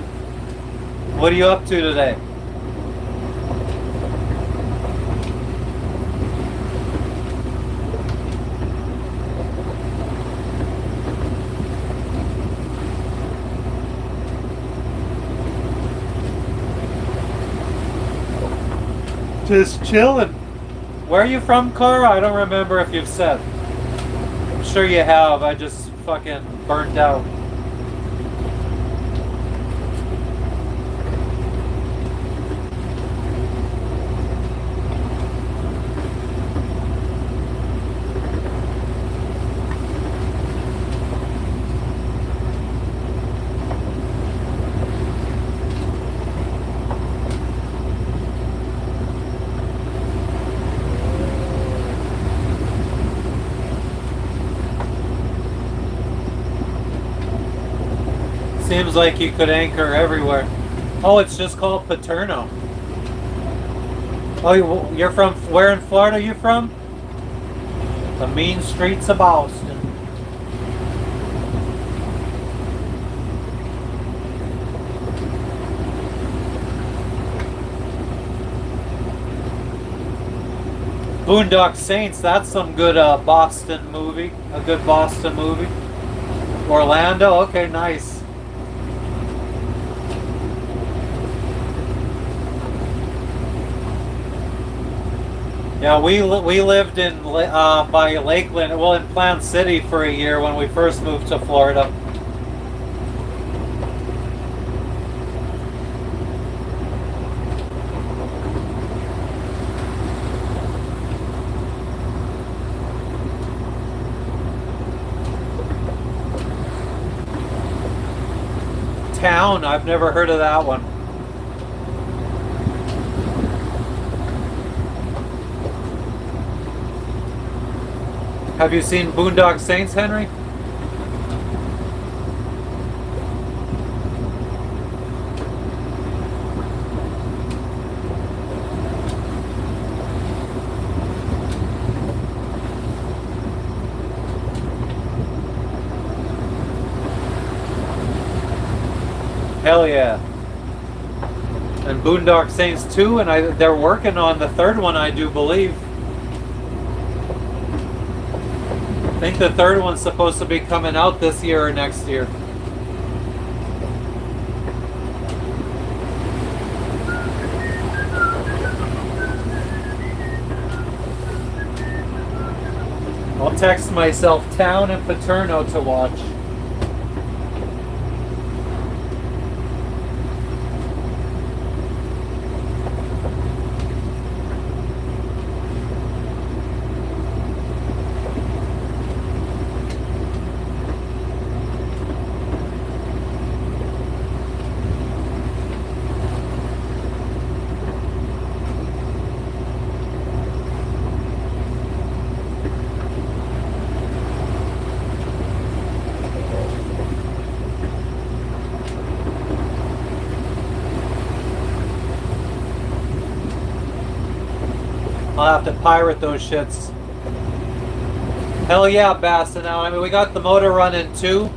What are you up to today? Just chilling. Where are you from, Cara? I don't remember if you've said. I'm sure you have. I just fucking burnt out. Seems like you could anchor everywhere. Oh, it's just called Paterno. Oh, you're from, where in Florida are you from? The mean streets of Boston. Boondock Saints, that's some good Boston movie. A good Boston movie. Orlando, okay, nice. Yeah, we lived in by Lakeland, well, in Plant City for a year when we first moved to Florida. Town? I've never heard of that one. Have you seen Boondock Saints, Henry? Hell yeah. And Boondock Saints 2, and they're working on the third one, I do believe. I think the third one's supposed to be coming out this year or next year. I'll text myself Town and Paterno to watch. I'll have to pirate those shits. Hell yeah, Bassinell. I mean, we got the motor running too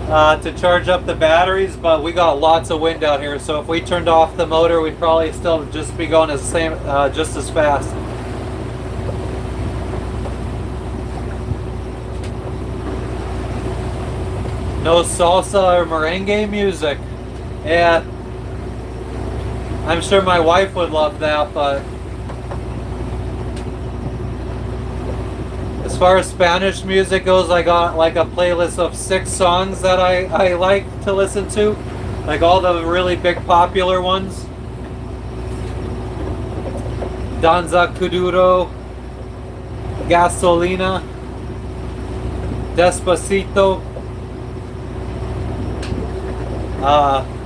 to charge up the batteries, but we got lots of wind out here, so if we turned off the motor, we'd probably still just be going just as fast. No salsa or merengue music. Yeah. I'm sure my wife would love that, but as far as Spanish music goes, I got like a playlist of 6 songs that I like to listen to. Like all the really big popular ones. Danza Kuduro, Gasolina, Despacito,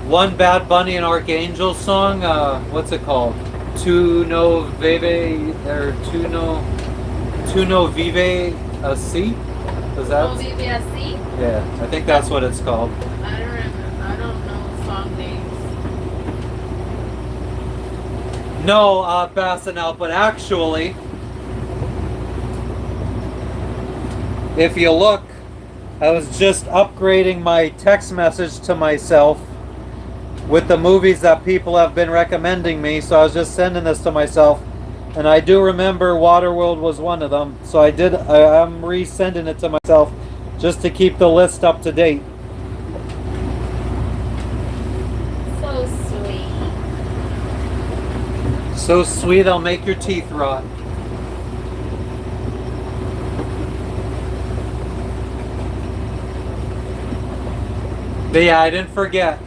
one Bad Bunny and Archangel song, what's it called? Tu no vive, or Tu no vive así? Is that? No Vive Así? Yeah, I think that's what it's called. I don't remember. I don't know song names. No, Bassinell, but actually, if you look, I was just upgrading my text message to myself with the movies that people have been recommending me, so I was just sending this to myself, and I do remember Waterworld was one of them, so I'm resending it to myself just to keep the list up to date. So sweet. So sweet, I'll make your teeth rot. But yeah, I didn't forget.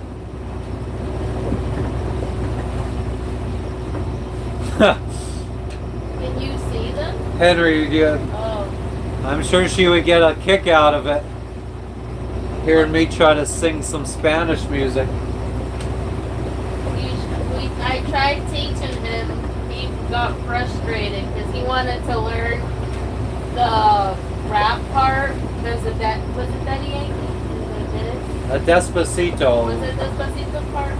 Can you see them? Henry, Oh. I'm sure she would get a kick out of it. Hearing me try to sing some Spanish music. I tried teaching him. He got frustrated because he wanted to learn the rap part. Was it Daddy Yankee? A Despacito. Was it Despacito part?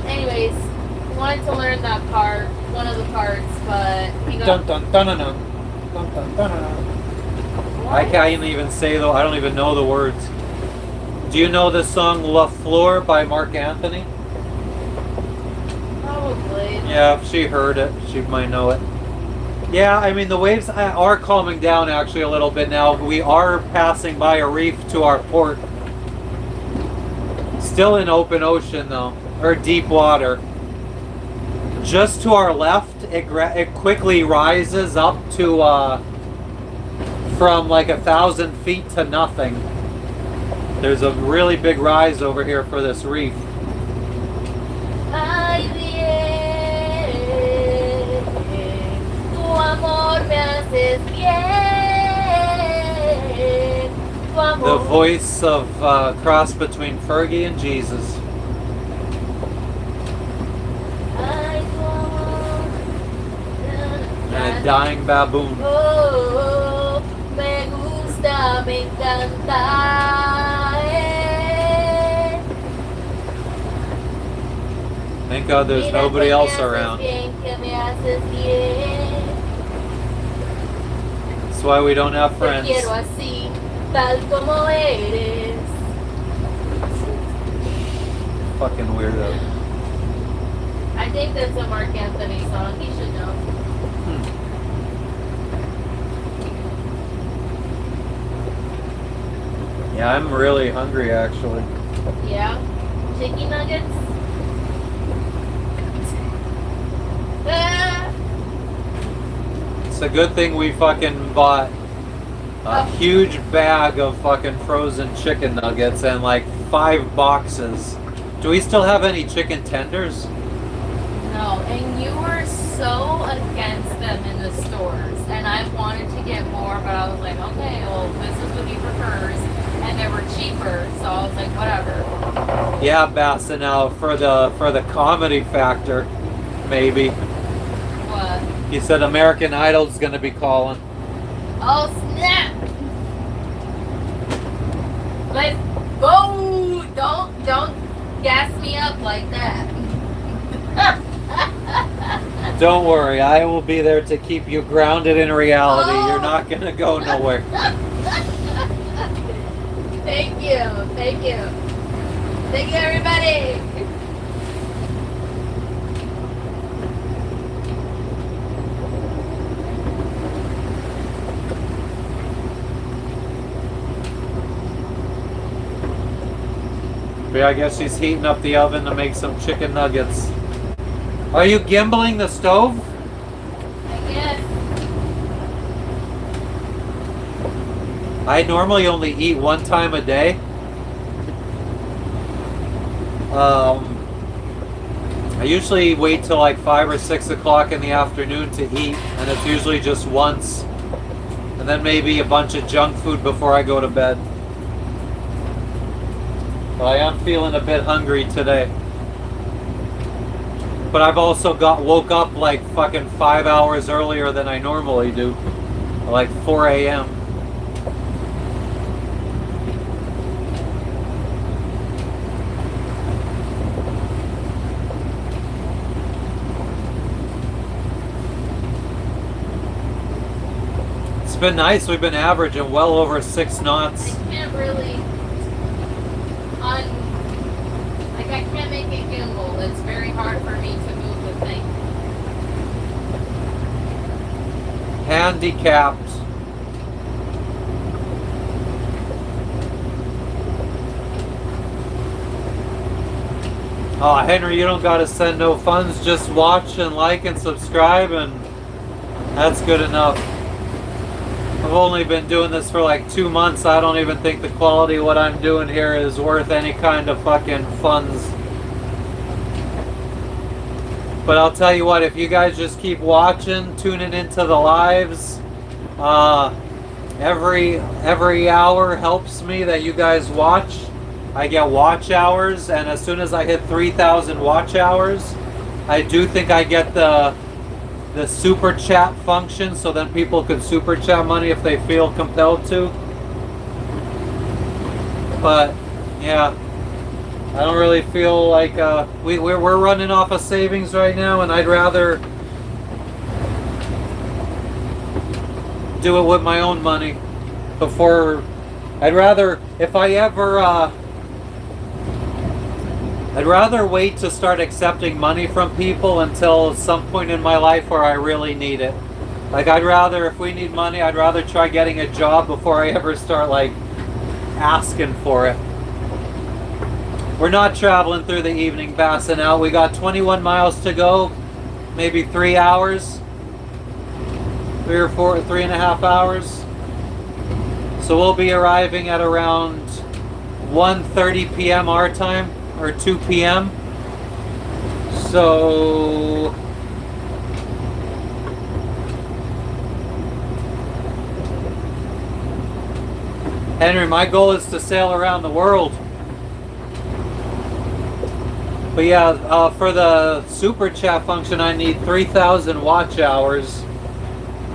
Anyways, he wanted to learn that part, one of the parts, but he got... Dun dun dun dun dun. Dun dun dun dun. I can't even say though. I don't even know the words. Do you know the song La Flor by Mark Anthony? Probably. Yeah, if she heard it, she might know it. Yeah, I mean the waves are calming down actually a little bit now. We are passing by a reef to our port. Still in open ocean though, or deep water. Just to our left, it quickly rises up to from like 1,000 feet to nothing. There's a really big rise over here for this reef. Ay, bien, tu amor me haces bien, tu amor The voice of cross between Fergie and Jesus. And a dying baboon. Oh, me gusta, me encanta. Thank God there's Mira nobody que me else haces around. bien, que me haces bien. That's why we don't have Te friends. quiero así, tal como eres. Fucking weirdo. I think that's a Mark Anthony song. He should know. Yeah, I'm really hungry actually. Yeah. Chicken nuggets. Ah. It's a good thing we fucking bought a huge bag of fucking frozen chicken nuggets and like 5 boxes. Do we still have any chicken tenders? No, and you were so against them in the stores, and I wanted to get more, but I was like, okay, well, this is what he prefers, and they were cheaper, so I was like, whatever. Yeah, Bassa, now for the comedy factor, maybe. What? He said American Idol's gonna be calling. Oh, snap! Let's go! Don't gas me up like that. Don't worry, I will be there to keep you grounded in reality. Oh. You're not gonna go nowhere. Thank you. Thank you. Thank you, everybody. But yeah, I guess she's heating up the oven to make some chicken nuggets. Are you gimbling the stove? I guess. I normally only eat 1 time a day. I usually wait till like 5 or 6 o'clock in the afternoon to eat, and it's usually just once. And then maybe a bunch of junk food before I go to bed. But I am feeling a bit hungry today. But I've also woke up like fucking 5 hours earlier than I normally do. Like 4 a.m. It's been nice. We've been averaging well over 6 knots. I can't really I can't make it gimbal. It's very hard for me to move the thing. Handicapped. Oh, Henry, you don't gotta send no funds. Just watch and like and subscribe, and that's good enough. I've only been doing this for like 2 months. I don't even think the quality of what I'm doing here is worth any kind of fucking funds. But I'll tell you what, if you guys just keep watching, tuning into the lives, every hour helps me that you guys watch. I get watch hours, and as soon as I hit 3,000 watch hours, I do think I get the super chat function, so then people could super chat money if they feel compelled to. But yeah, I don't really feel like we're running off of savings right now, and I'd rather do it with my own money before. I'd rather, if I ever I'd rather wait to start accepting money from people until some point in my life where I really need it. Like, I'd rather, if we need money, I'd rather try getting a job before I ever start, like, asking for it. We're not traveling through the evening passing out. We got 21 miles to go, maybe 3 hours. 3.5 hours. So we'll be arriving at around 1:30 p.m. our time. Or 2 p.m. So Henry, my goal is to sail around the world. But yeah, for the super chat function, I need 3,000 watch hours,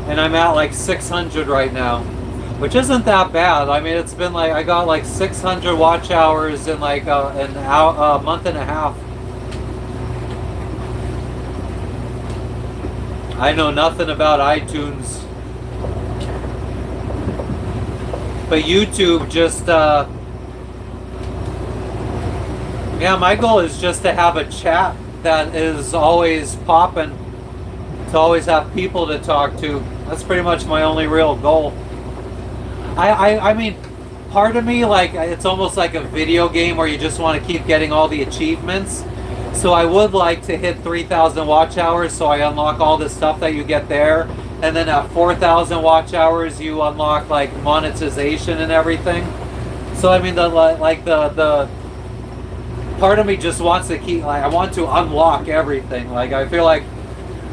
and I'm at like 600 right now, which isn't that bad. I mean, it's been like I got like 600 watch hours in like a month and a half. I know nothing about iTunes, but YouTube just. Yeah, my goal is just to have a chat that is always popping, to always have people to talk to. That's pretty much my only real goal. I mean, part of me, like, it's almost like a video game where you just want to keep getting all the achievements. So I would like to hit 3,000 watch hours so I unlock all the stuff that you get there. And then at 4,000 watch hours, you unlock, like, monetization and everything. So, I mean, the part of me just wants to keep, like, I want to unlock everything. Like, I feel like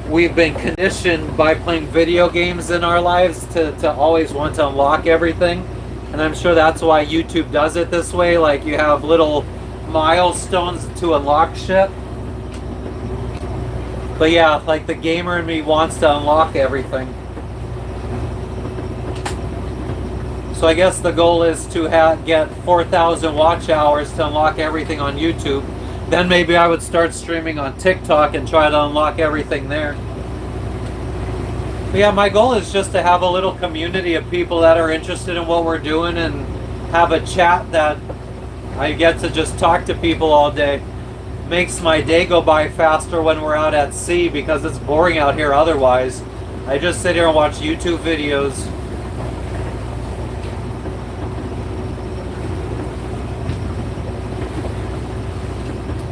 we've been conditioned by playing video games in our lives to always want to unlock everything. And I'm sure that's why YouTube does it this way. Like, you have little milestones to unlock shit. But yeah, like, the gamer in me wants to unlock everything. So I guess the goal is to get 4,000 watch hours to unlock everything on YouTube. Then maybe I would start streaming on TikTok and try to unlock everything there. But yeah, my goal is just to have a little community of people that are interested in what we're doing and have a chat that I get to just talk to people all day. Makes my day go by faster when we're out at sea because it's boring out here otherwise. I just sit here and watch YouTube videos.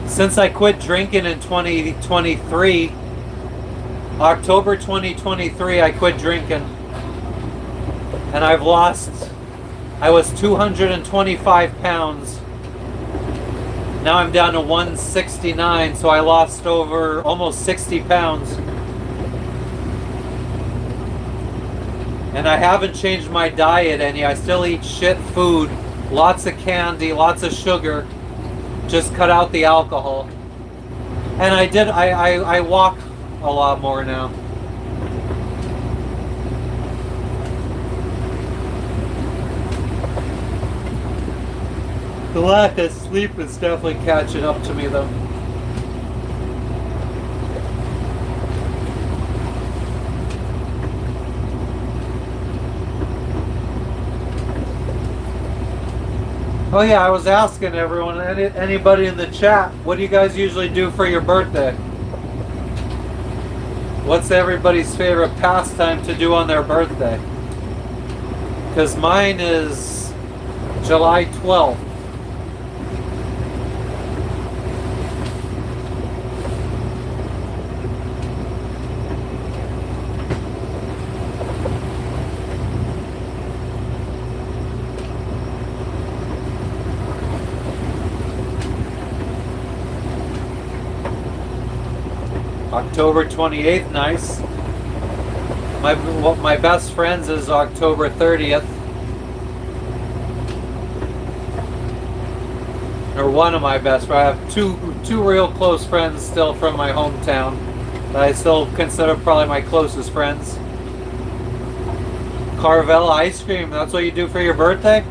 Since I quit drinking in 2023, October 2023, I quit drinking. And I was 225 pounds. Now I'm down to 169, so I lost over almost 60 pounds. And I haven't changed my diet any. I still eat shit food, lots of candy, lots of sugar. Just cut out the alcohol. And I walk a lot more now. The lack of sleep is definitely catching up to me though. Oh yeah, I was asking everyone, anybody in the chat, what do you guys usually do for your birthday? What's everybody's favorite pastime to do on their birthday? Because mine is July 12th. October 28th, nice. My best friend's is October 30th. Or one of my best friends. I have two real close friends still from my hometown that I still consider probably my closest friends. Carvel ice cream, that's what you do for your birthday?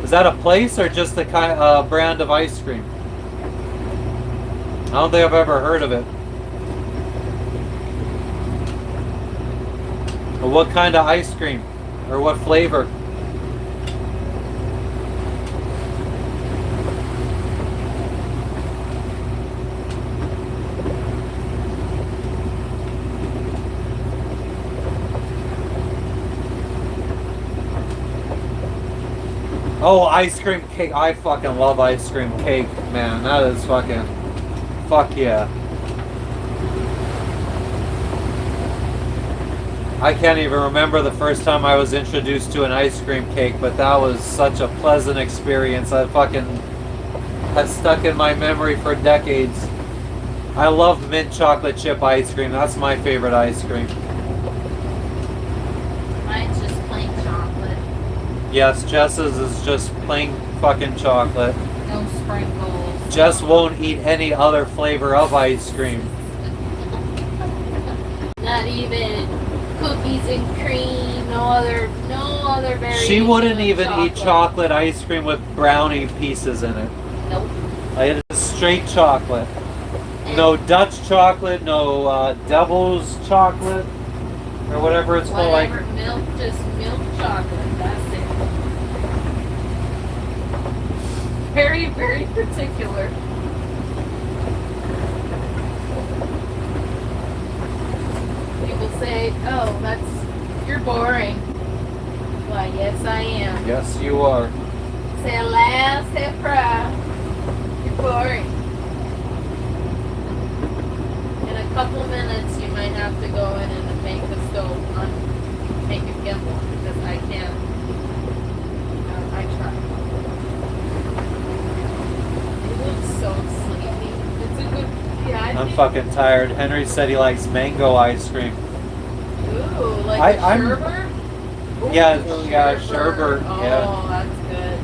Is that a place or just a brand of ice cream? I don't think I've ever heard of it. What kind of ice cream? Or what flavor? Oh, ice cream cake. I fucking love ice cream cake, man. That is fucking... Fuck yeah. I can't even remember the first time I was introduced to an ice cream cake, but that was such a pleasant experience. That fucking has stuck in my memory for decades. I love mint chocolate chip ice cream. That's my favorite ice cream. Mine's just plain chocolate. Yes, Jess's is just plain fucking chocolate. No sprinkles. Jess won't eat any other flavor of ice cream. Not even cookies and cream. No other variation. She wouldn't of even eat chocolate ice cream with brownie pieces in it. Nope. It is straight chocolate. No Dutch chocolate, no Devil's chocolate, or whatever it's called. Whatever, milk, just milk chocolate. That's it. Very, very particular. People say, "Oh, you're boring." Why, yes, I am. Yes, you are. Say loud, say proud. You're boring. In a couple minutes, you might have to go in and make the stove make it gimbal because I can't. I tried. It looks so sleepy. It's a good. Yeah, I I'm think. fucking tired. Henry said he likes mango ice cream. Ooh, like a I'm- sherbet? Ooh, Yeah, sherbet, Oh, yeah. that's good.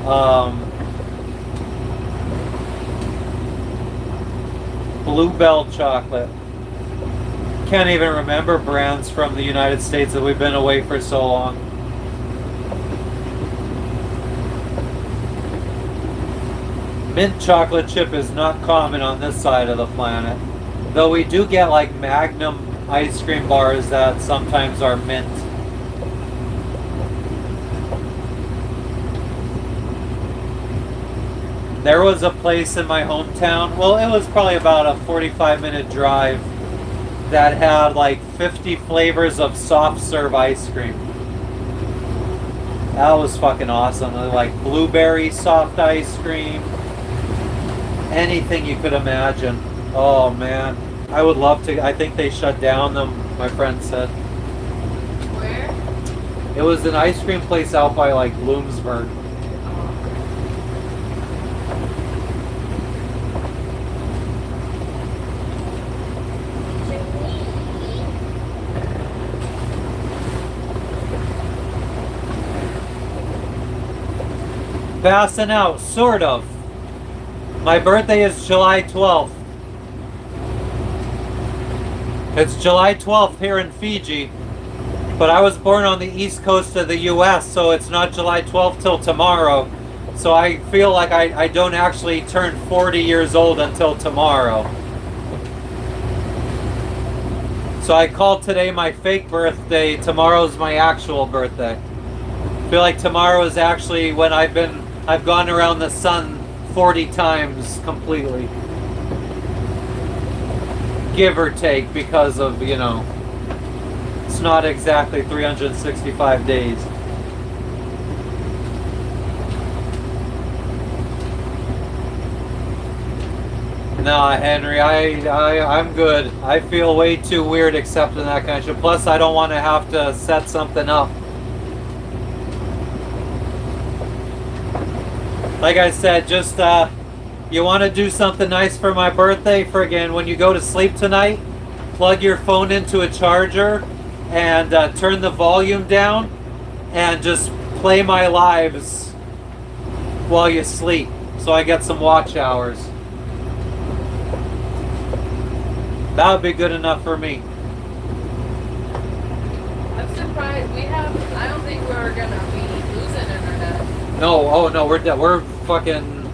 Bluebell chocolate. Can't even remember brands from the United States that we've been away for so long. Mint chocolate chip is not common on this side of the planet. Though we do get like Magnum ice cream bars that sometimes are mint. There was a place in my hometown, well, it was probably about a 45-minute drive, that had like 50 flavors of soft serve ice cream. That was fucking awesome. Like blueberry soft ice cream, anything you could imagine. Oh man, I would love to. I think they shut down them, my friend said. Where? It was an ice cream place out by like Bloomsburg. Passing out, sort of. My birthday is July 12th. It's July 12th here in Fiji, but I was born on the east coast of the US, so it's not July 12th till tomorrow. So I feel like I don't actually turn 40 years old until tomorrow. So I called today my fake birthday, tomorrow's my actual birthday. I feel like tomorrow is actually when I've gone around the sun 40 times completely. Give or take, because of, it's not exactly 365 days. Nah, Henry, I'm good. I feel way too weird accepting that kind of shit. Plus, I don't want to have to set something up. Like I said, just you want to do something nice for my birthday, friggin' when you go to sleep tonight, plug your phone into a charger and turn the volume down and just play my lives while you sleep, so I get some watch hours. That would be good enough for me. I'm surprised I don't think we're gonna be losing internet. No, oh no, we're fucking,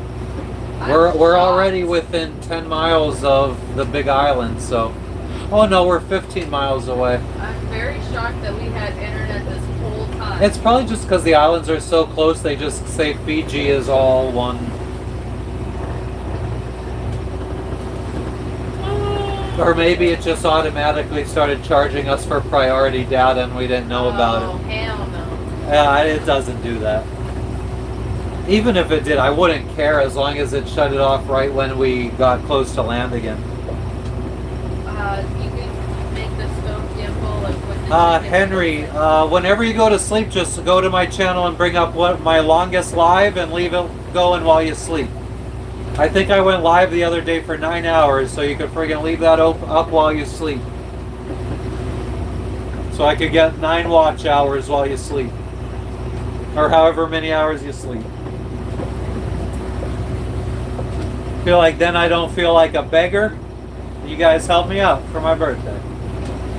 we're already within 10 miles of the big island, so. Oh no, we're 15 miles away. I'm very shocked that we had internet this whole time. It's probably just because the islands are so close, they just say Fiji is all one. Or maybe it just automatically started charging us for priority data and we didn't know about Oh, it. hell no. Yeah, it doesn't do that. Even if it did, I wouldn't care as long as it shut it off right when we got close to land again. You can make the stove gimbal and put the chicken Henry, in it. whenever you go to sleep, just go to my channel and bring up my longest live and leave it going while you sleep. I think I went live the other day for 9 hours, so you could friggin' leave that up while you sleep. So I could get 9 watch hours while you sleep. or however many hours you sleep. Feel like then I don't feel like a beggar. You guys help me out for my birthday.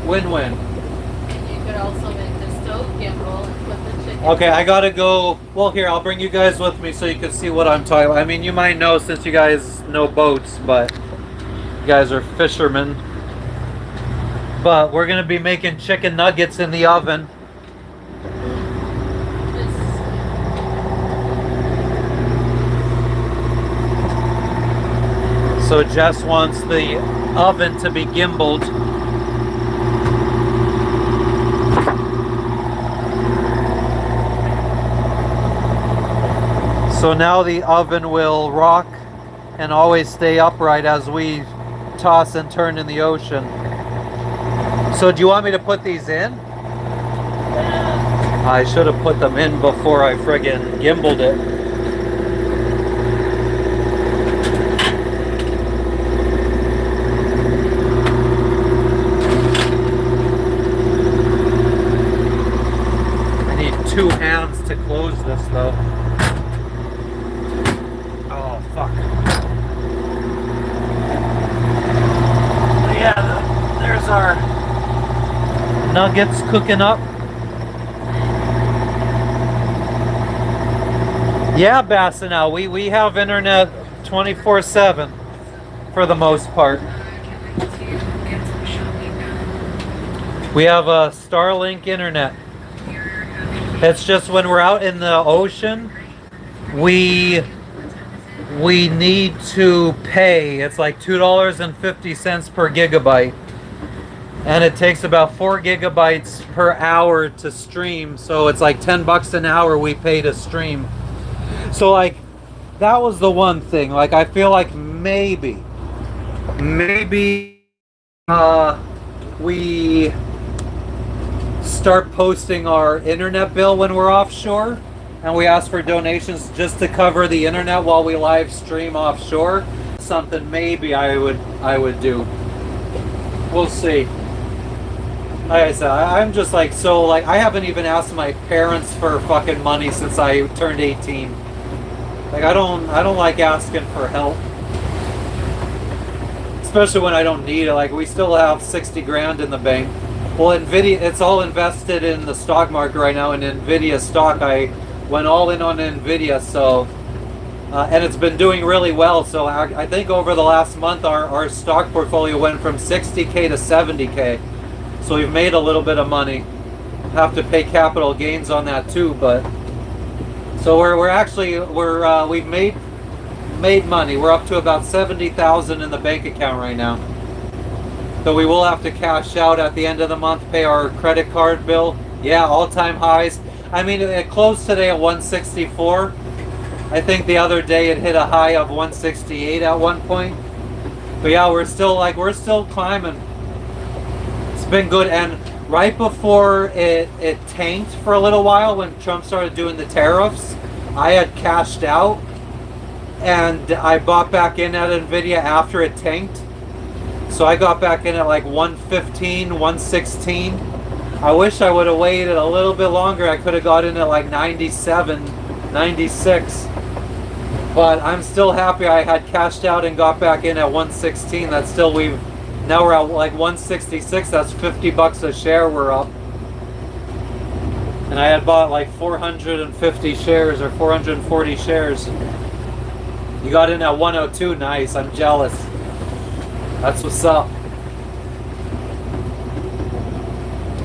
Win-win. You could also make the stove gimbal and put the chicken. Okay, I gotta go. Well, here, I'll bring you guys with me so you can see what I'm talking about. I mean, you might know since you guys know boats, but you guys are fishermen. But we're gonna be making chicken nuggets in the oven. So Jess wants the oven to be gimbaled. So now the oven will rock and always stay upright as we toss and turn in the ocean. So do you want me to put these in? I should have put them in before I friggin' gimbaled it. Two hands to close this though. Oh fuck. Yeah, there's our nuggets cooking up. Yeah, Bassinau, we have internet 24/7 for the most part. We have a Starlink internet. It's just when we're out in the ocean, we need to pay. It's like $2.50 per gigabyte. And it takes about 4 gigabytes per hour to stream. So it's like $10 an hour we pay to stream. So like, that was the one thing. Like, I feel like maybe we start posting our internet bill when we're offshore, and we ask for donations just to cover the internet while we live stream offshore. Something maybe I would do. We'll see. Like I said, I'm just like, so like, I haven't even asked my parents for fucking money since I turned 18. Like, I don't like asking for help, especially when I don't need it. Like, we still have 60 grand in the bank. Well, Nvidia, it's all invested in the stock market right now, in Nvidia stock. I went all in on Nvidia, so and it's been doing really well. So I think over the last month, our stock portfolio went from 60K to 70K. So we've made a little bit of money. Have to pay capital gains on that too, but so we've made money. We're up to about 70,000 in the bank account right now. So we will have to cash out at the end of the month, pay our credit card bill. Yeah, all-time highs. I mean, it closed today at 164. I think the other day it hit a high of 168 at one point. But yeah, we're still climbing. It's been good. And right before it tanked for a little while, when Trump started doing the tariffs, I had cashed out and I bought back in at Nvidia after it tanked. So I got back in at like 115, 116. I wish I would have waited a little bit longer. I could have got in at like 97, 96. But I'm still happy I had cashed out and got back in at 116. That's still, now we're at like 166. That's $50 a share we're up. And I had bought like 450 shares or 440 shares. You got in at 102. Nice. I'm jealous. That's what's up.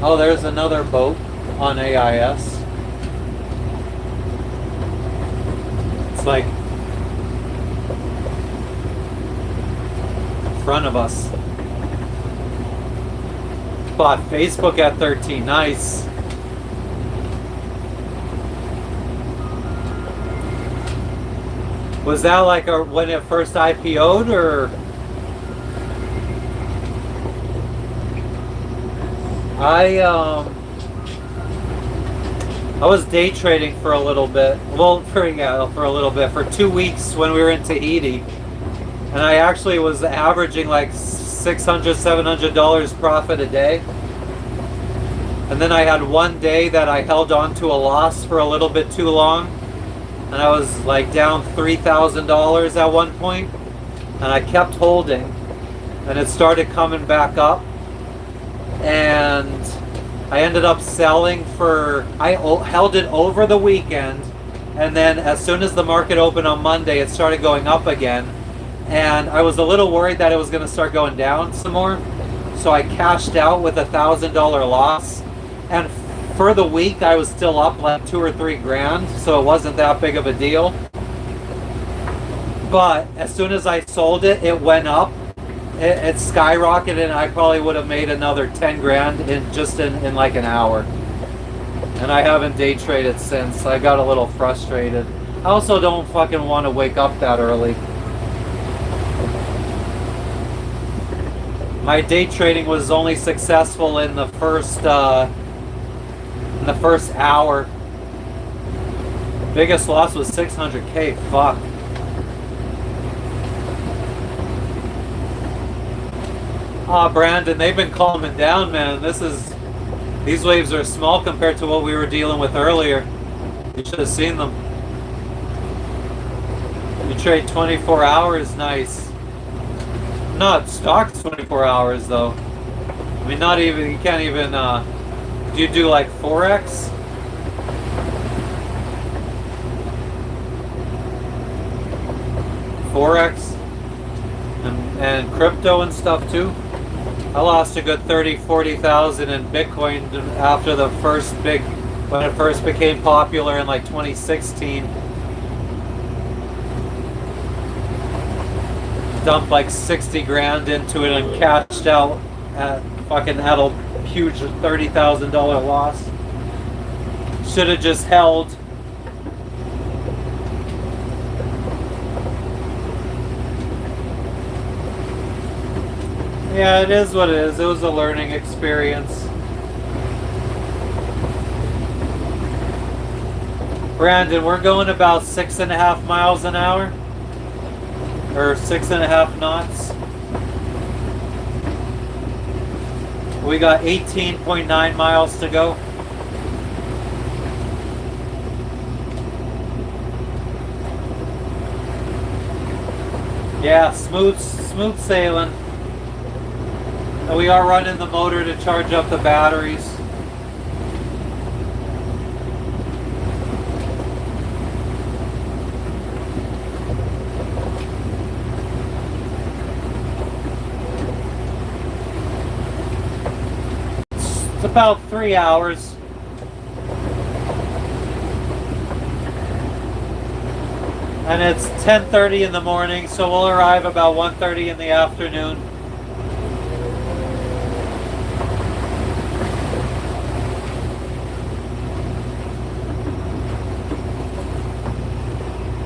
Oh, there's another boat on AIS. It's like in front of us. Bought Facebook at 13. Nice. Was that like when it first IPO'd, or? I was day trading for a little bit. Well, for a little bit, for 2 weeks when we were in Tahiti, and I actually was averaging like $600, $700 profit a day. And then I had one day that I held on to a loss for a little bit too long. And I was like down $3,000 at one point. And I kept holding. And it started coming back up. And I ended up selling I held it over the weekend. And then as soon as the market opened on Monday, it started going up again. And I was a little worried that it was going to start going down some more. So I cashed out with $1,000 loss. And for the week, I was still up like 2 or 3 grand, so it wasn't that big of a deal. But as soon as I sold it, it went up. It skyrocketed, and I probably would have made another 10 grand in like an hour. And I haven't day traded since. I got a little frustrated. I also don't fucking want to wake up that early. My day trading was only successful in the first hour. Biggest loss was 600K. Fuck. Brandon, they've been calming down, man. These waves are small compared to what we were dealing with earlier. You should have seen them. You trade 24 hours, nice. Not stocks 24 hours though. I mean, not even, you can't even, do you do like Forex? Forex? And crypto and stuff too? I lost a good 40,000 in Bitcoin after when it first became popular in like 2016. Dumped like 60 grand into it and cashed out at a huge $30,000 loss. Should have just held. Yeah, it is what it is. It was a learning experience. Brandon, we're going about 6.5 miles an hour. Or 6.5 knots. We got 18.9 miles to go. Yeah, smooth sailing. And we are running the motor to charge up the batteries. It's about 3 hours. And it's 10:30 in the morning, so we'll arrive about 1:30 in the afternoon.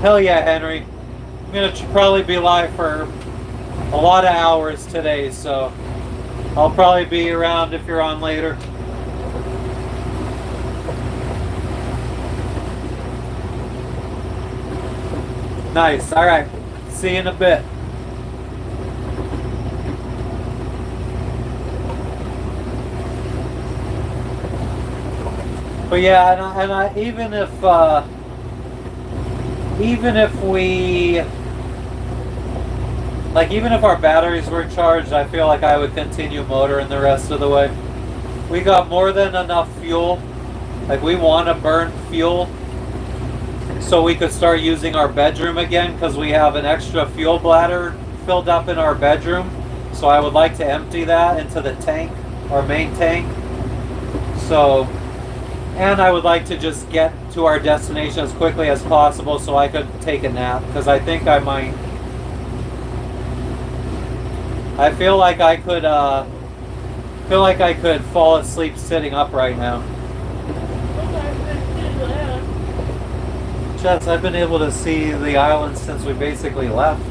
Hell yeah, Henry. I'm gonna probably be live for a lot of hours today, so I'll probably be around if you're on later. Nice. All right. See you in a bit. But yeah, and I even if our batteries were charged, I feel like I would continue motoring the rest of the way. We got more than enough fuel. Like, we want to burn fuel so we could start using our bedroom again, because we have an extra fuel bladder filled up in our bedroom. So I would like to empty that into the tank, our main tank. So, and I would like to just get to our destination as quickly as possible so I could take a nap, because I think I might. I feel like I could fall asleep sitting up right now. Jess, I've been able to see the island since we basically left.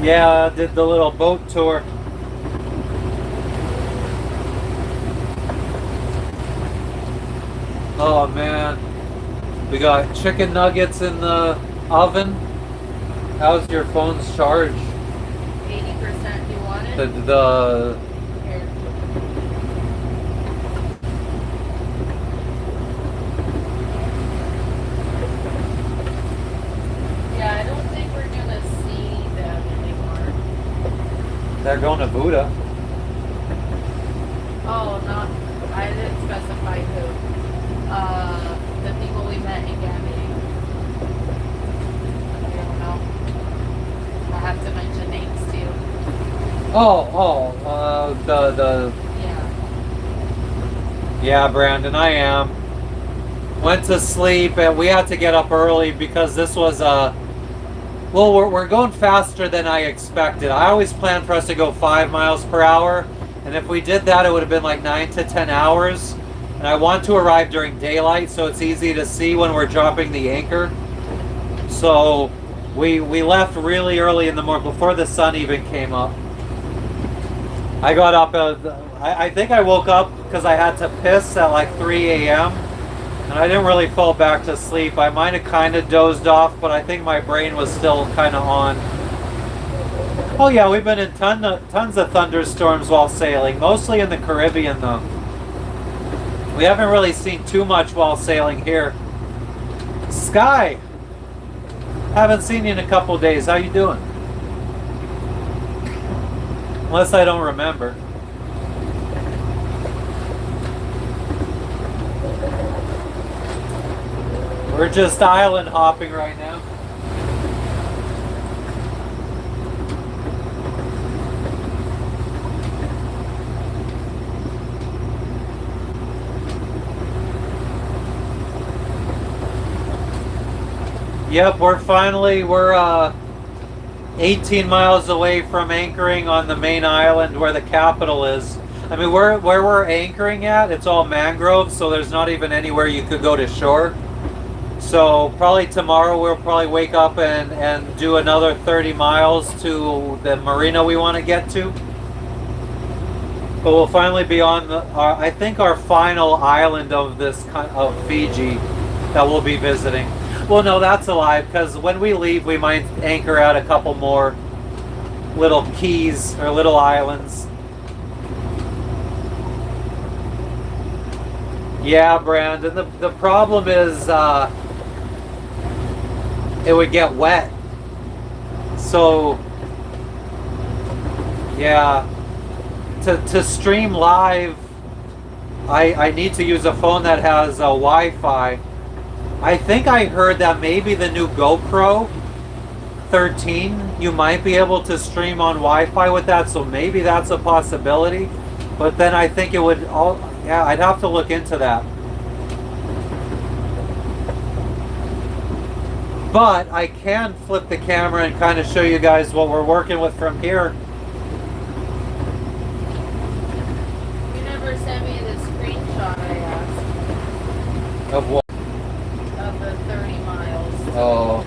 Yeah, I did the little boat tour. Oh man, We got chicken nuggets in the oven. How's your phone's charge? 80%. Do you want it? The Here. Yeah, I don't think we're gonna see them anymore. they're going to Buddha. Oh, not. I didn't specify who. The people we met in Gambia. I don't know. I have to mention names too. The Yeah. yeah, Brandon, I am. Went to sleep and we had to get up early because this was well, we're going faster than I expected. I always planned for us to go 5 miles per hour, and if we did that, it would have been like 9 to 10 hours. And I want to arrive during daylight so it's easy to see when we're dropping the anchor. So we left really early in the morning before the sun even came up. I got up, I think I woke up because I had to piss at like 3 a.m. and I didn't really fall back to sleep. I might have kind of dozed off, but I think my brain was still kind of on. Oh yeah, we've been in tons of thunderstorms while sailing, mostly in the Caribbean though. We haven't really seen too much while sailing here. Sky! Haven't seen you in a couple days. How you doing? Unless I don't remember. We're just island hopping right now. Yep, we're 18 miles away from anchoring on the main island where the capital is. I mean, where we're anchoring at, it's all mangroves, so there's not even anywhere you could go to shore. So probably tomorrow we'll probably wake up and do another 30 miles to the marina we want to get to. But we'll finally be on I think our final island of of Fiji that we'll be visiting. Well, no, that's a lie, because when we leave, we might anchor at a couple more little keys or little islands. Yeah, Brandon, the problem is it would get wet. So, yeah, to stream live, I need to use a phone that has Wi-Fi. I think I heard that maybe the new GoPro 13, you might be able to stream on Wi-Fi with that, so maybe that's a possibility. But then I think it would yeah, I'd have to look into that. But I can flip the camera and kind of show you guys what we're working with from here. You never sent me the screenshot I asked Of what? of the 30 miles. Oh.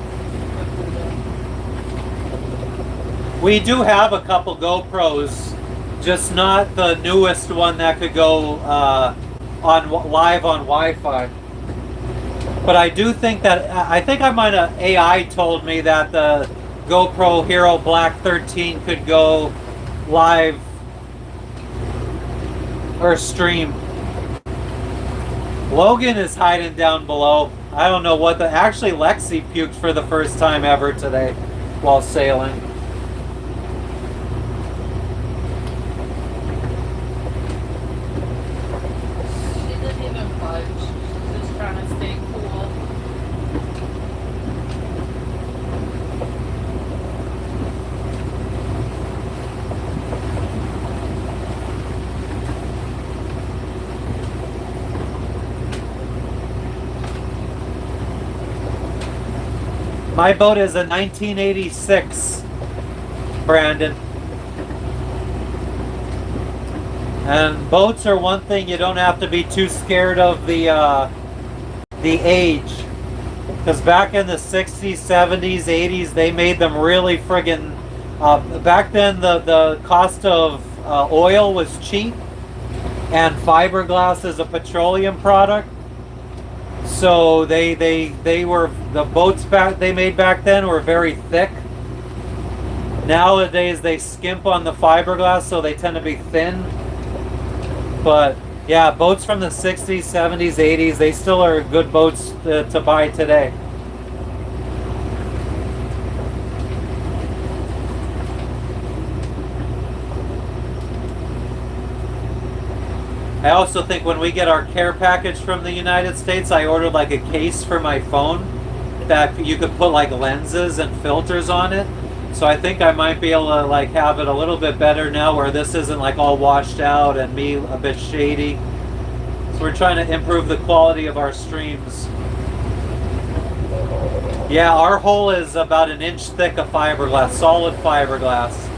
We do have a couple GoPros, just not the newest one that could go live on Wi-Fi. But I do think that, I think I might have, AI told me that the GoPro Hero Black 13 could go live or stream. Logan is hiding down below. I don't know what actually Lexi puked for the first time ever today while sailing. She didn't even budge. She's just trying to stay cool. My boat is a 1986, Brandon. And boats are one thing you don't have to be too scared of the age. Because back in the 60s, 70s, 80s, they made them really friggin'... back then, the cost of oil was cheap. And fiberglass is a petroleum product. So they were, the boats back they made back then were very thick. Nowadays they skimp on the fiberglass, so they tend to be thin. But yeah, boats from the 60s, 70s, 80s, they still are good boats to buy today. I also think when we get our care package from the United States, I ordered like a case for my phone that you could put like lenses and filters on it. So I think I might be able to like have it a little bit better now, where this isn't like all washed out and me a bit shady. So we're trying to improve the quality of our streams. Yeah, our hull is about an inch thick of fiberglass, solid fiberglass.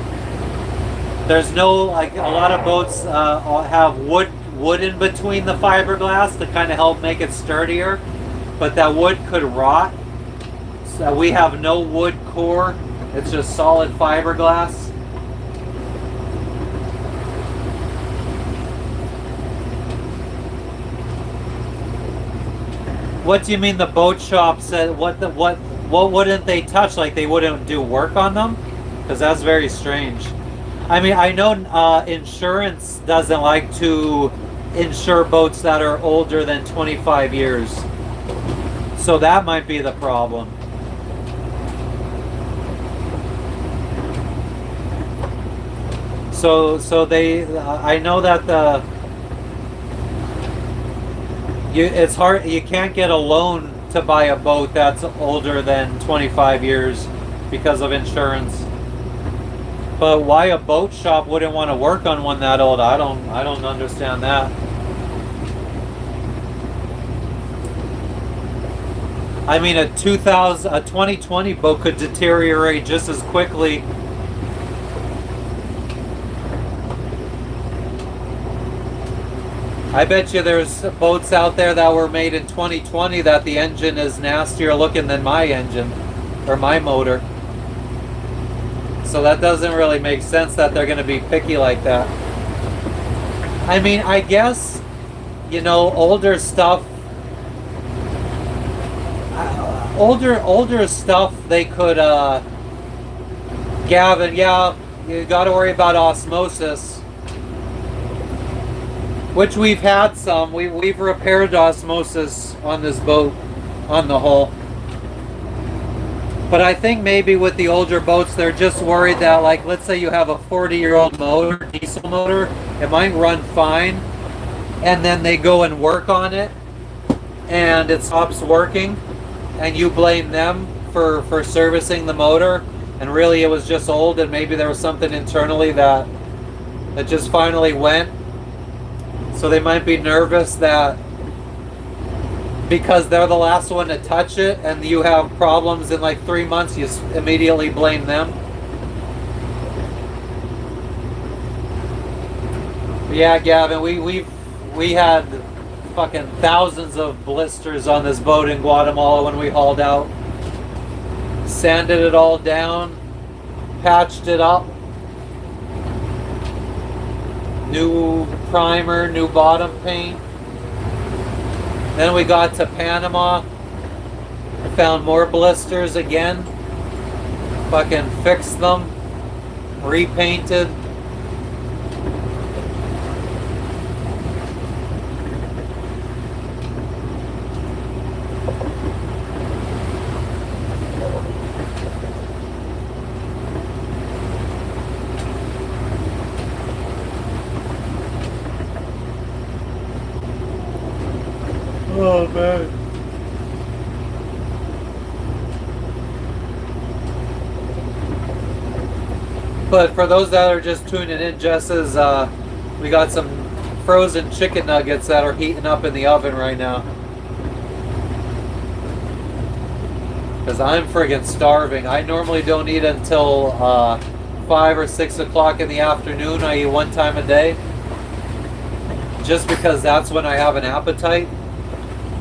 There's no, like, a lot of boats have wood in between the fiberglass to kind of help make it sturdier, but that wood could rot. So we have no wood core, it's just solid fiberglass. What do you mean the boat shop said, what wouldn't they touch? Like they wouldn't do work on them? Because that's very strange. I mean, I know insurance doesn't like to insure boats that are older than 25 years. So that might be the problem. So they, I know that it's hard, you can't get a loan to buy a boat that's older than 25 years because of insurance. But why a boat shop wouldn't want to work on one that old, I don't understand that. I mean, a 2020 boat could deteriorate just as quickly. I bet you there's boats out there that were made in 2020 that the engine is nastier looking than my engine or my motor. So that doesn't really make sense that they're going to be picky like that. I mean, I guess, you know, older stuff, they could, Gavin, yeah, you got to worry about osmosis, which we've had some. We've repaired osmosis on this boat, on the hull. But I think maybe with the older boats, they're just worried that, like, let's say you have a 40-year-old motor, diesel motor, it might run fine, and then they go and work on it, and it stops working, and you blame them for servicing the motor, and really it was just old, and maybe there was something internally that just finally went. So they might be nervous that because they're the last one to touch it and you have problems in like 3 months, you immediately blame them. But yeah, Gavin, we had fucking thousands of blisters on this boat in Guatemala when we hauled out. Sanded it all down, patched it up. New primer, new bottom paint. Then we got to Panama, found more blisters again, fucking fixed them, repainted. Oh man. But for those that are just tuning in, Jess is, we got some frozen chicken nuggets that are heating up in the oven right now. Because I'm friggin' starving. I normally don't eat until 5 or 6 o'clock in the afternoon. I eat one time a day. Just because that's when I have an appetite.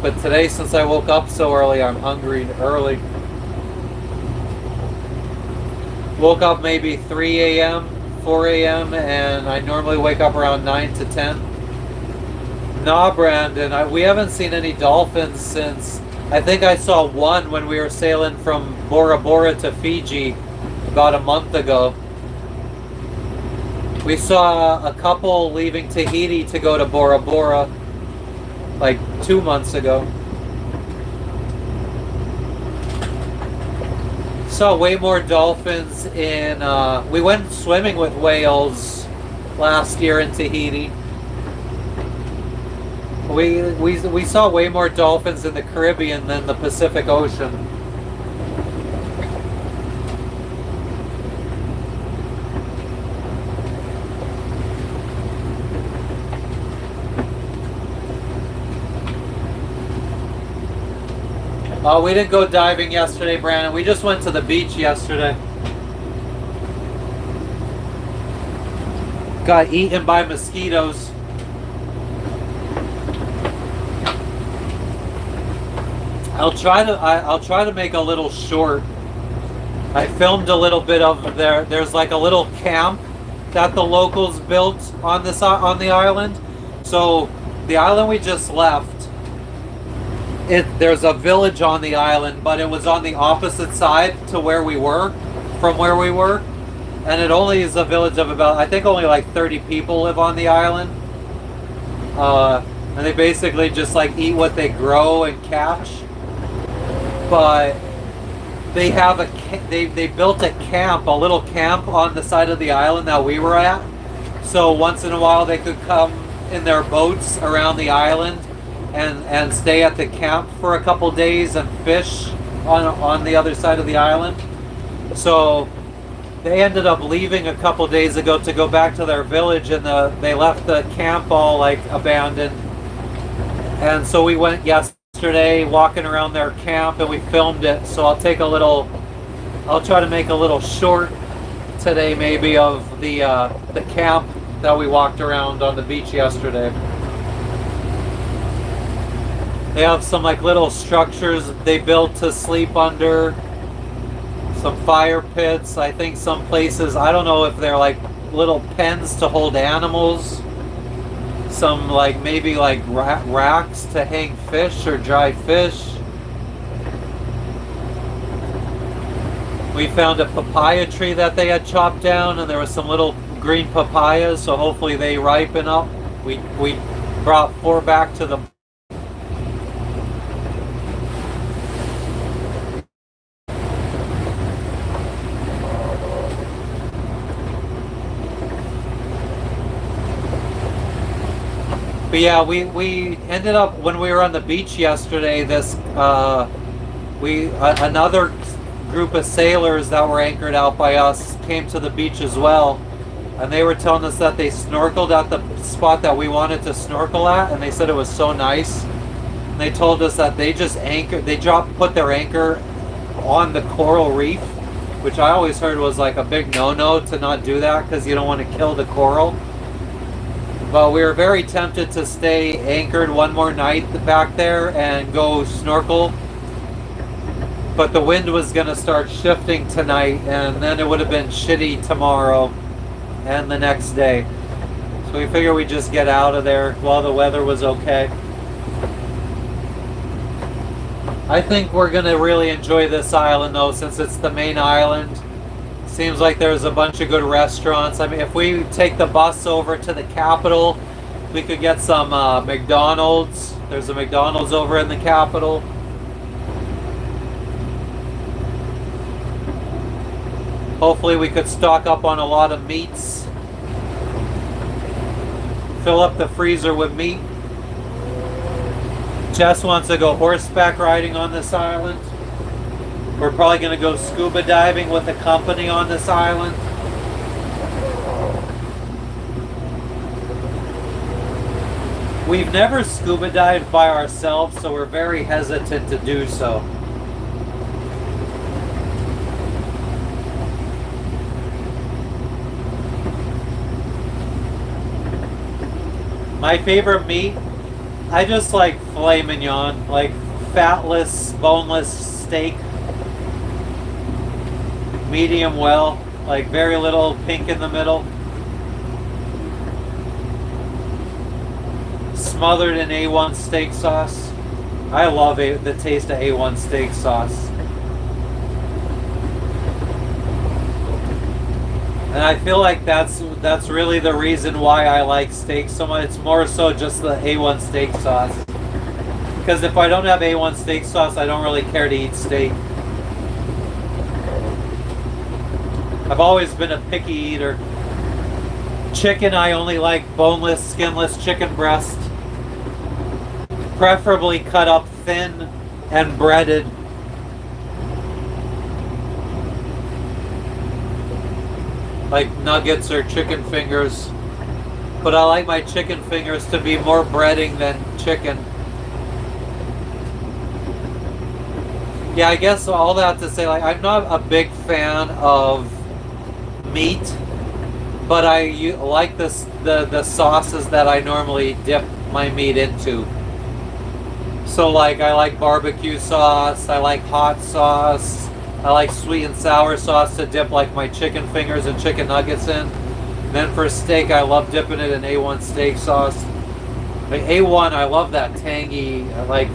But today, since I woke up so early, I'm hungry early. Woke up maybe 3 a.m., 4 a.m., and I normally wake up around 9 to 10. Nah, Brandon, we haven't seen any dolphins since. I think I saw one when we were sailing from Bora Bora to Fiji about a month ago. We saw a couple leaving Tahiti to go to Bora Bora like 2 months ago. Saw way more dolphins in, we went swimming with whales last year in Tahiti. We saw way more dolphins in the Caribbean than the Pacific Ocean. We didn't go diving yesterday, Brandon. We just went to the beach yesterday. Got eaten by mosquitoes. I'll try to make a little short. I filmed a little bit of there's like a little camp that the locals built on the island. So the island we just left, there's a village on the island, but it was on the opposite side to where we were, from where we were. And it only is a village of about, I think only like 30 people live on the island. And they basically just like eat what they grow and catch. But they have they built a camp, a little camp on the side of the island that we were at. So once in a while they could come in their boats around the island and stay at the camp for a couple days and fish on the other side of the island. So they ended up leaving a couple days ago to go back to their village, and they left the camp all like abandoned. And so we went yesterday walking around their camp and we filmed it. So I'll try to make a little short today maybe of the camp that we walked around on the beach yesterday. They have some like little structures they built to sleep under, some fire pits. I think some places, I don't know if they're like little pens to hold animals, some like maybe like racks to hang fish or dry fish. We found a papaya tree that they had chopped down, and there was some little green papayas, so hopefully they ripen up. We brought 4 back to the But yeah, we ended up, when we were on the beach yesterday, another group of sailors that were anchored out by us came to the beach as well, and they were telling us that they snorkeled at the spot that we wanted to snorkel at, and they said it was so nice. And they told us that they just put their anchor on the coral reef, which I always heard was like a big no-no to not do that because you don't want to kill the coral. But we were very tempted to stay anchored one more night back there and go snorkel. But the wind was going to start shifting tonight, and then it would have been shitty tomorrow and the next day. So we figured we'd just get out of there while the weather was okay. I think we're going to really enjoy this island though, since it's the main island. Seems like there's a bunch of good restaurants. I mean, if we take the bus over to the capital, we could get some McDonald's. There's a McDonald's over in the capital. Hopefully we could stock up on a lot of meats. Fill up the freezer with meat. Jess wants to go horseback riding on this island. We're probably going to go scuba diving with a company on this island. We've never scuba dived by ourselves, so we're very hesitant to do so. My favorite meat, I just like filet mignon, like fatless, boneless steak. Medium well, like very little pink in the middle. smothered in A1 steak sauce. I love the taste of A1 steak sauce. And I feel like that's really the reason why I like steak so much. It's more so just the A1 steak sauce. Because if I don't have A1 steak sauce, I don't really care to eat steak. I've always been a picky eater. Chicken, I only like boneless, skinless chicken breast. Preferably cut up thin and breaded. Like nuggets or chicken fingers. But I like my chicken fingers to be more breading than chicken. Yeah, I guess all that to say, like, I'm not a big fan of meat, but I like the sauces that I normally dip my meat into. So like I like barbecue sauce, I like hot sauce, I like sweet and sour sauce to dip like my chicken fingers and chicken nuggets in. And then for steak, I love dipping it in A1 steak sauce. Like A1, I love that tangy, like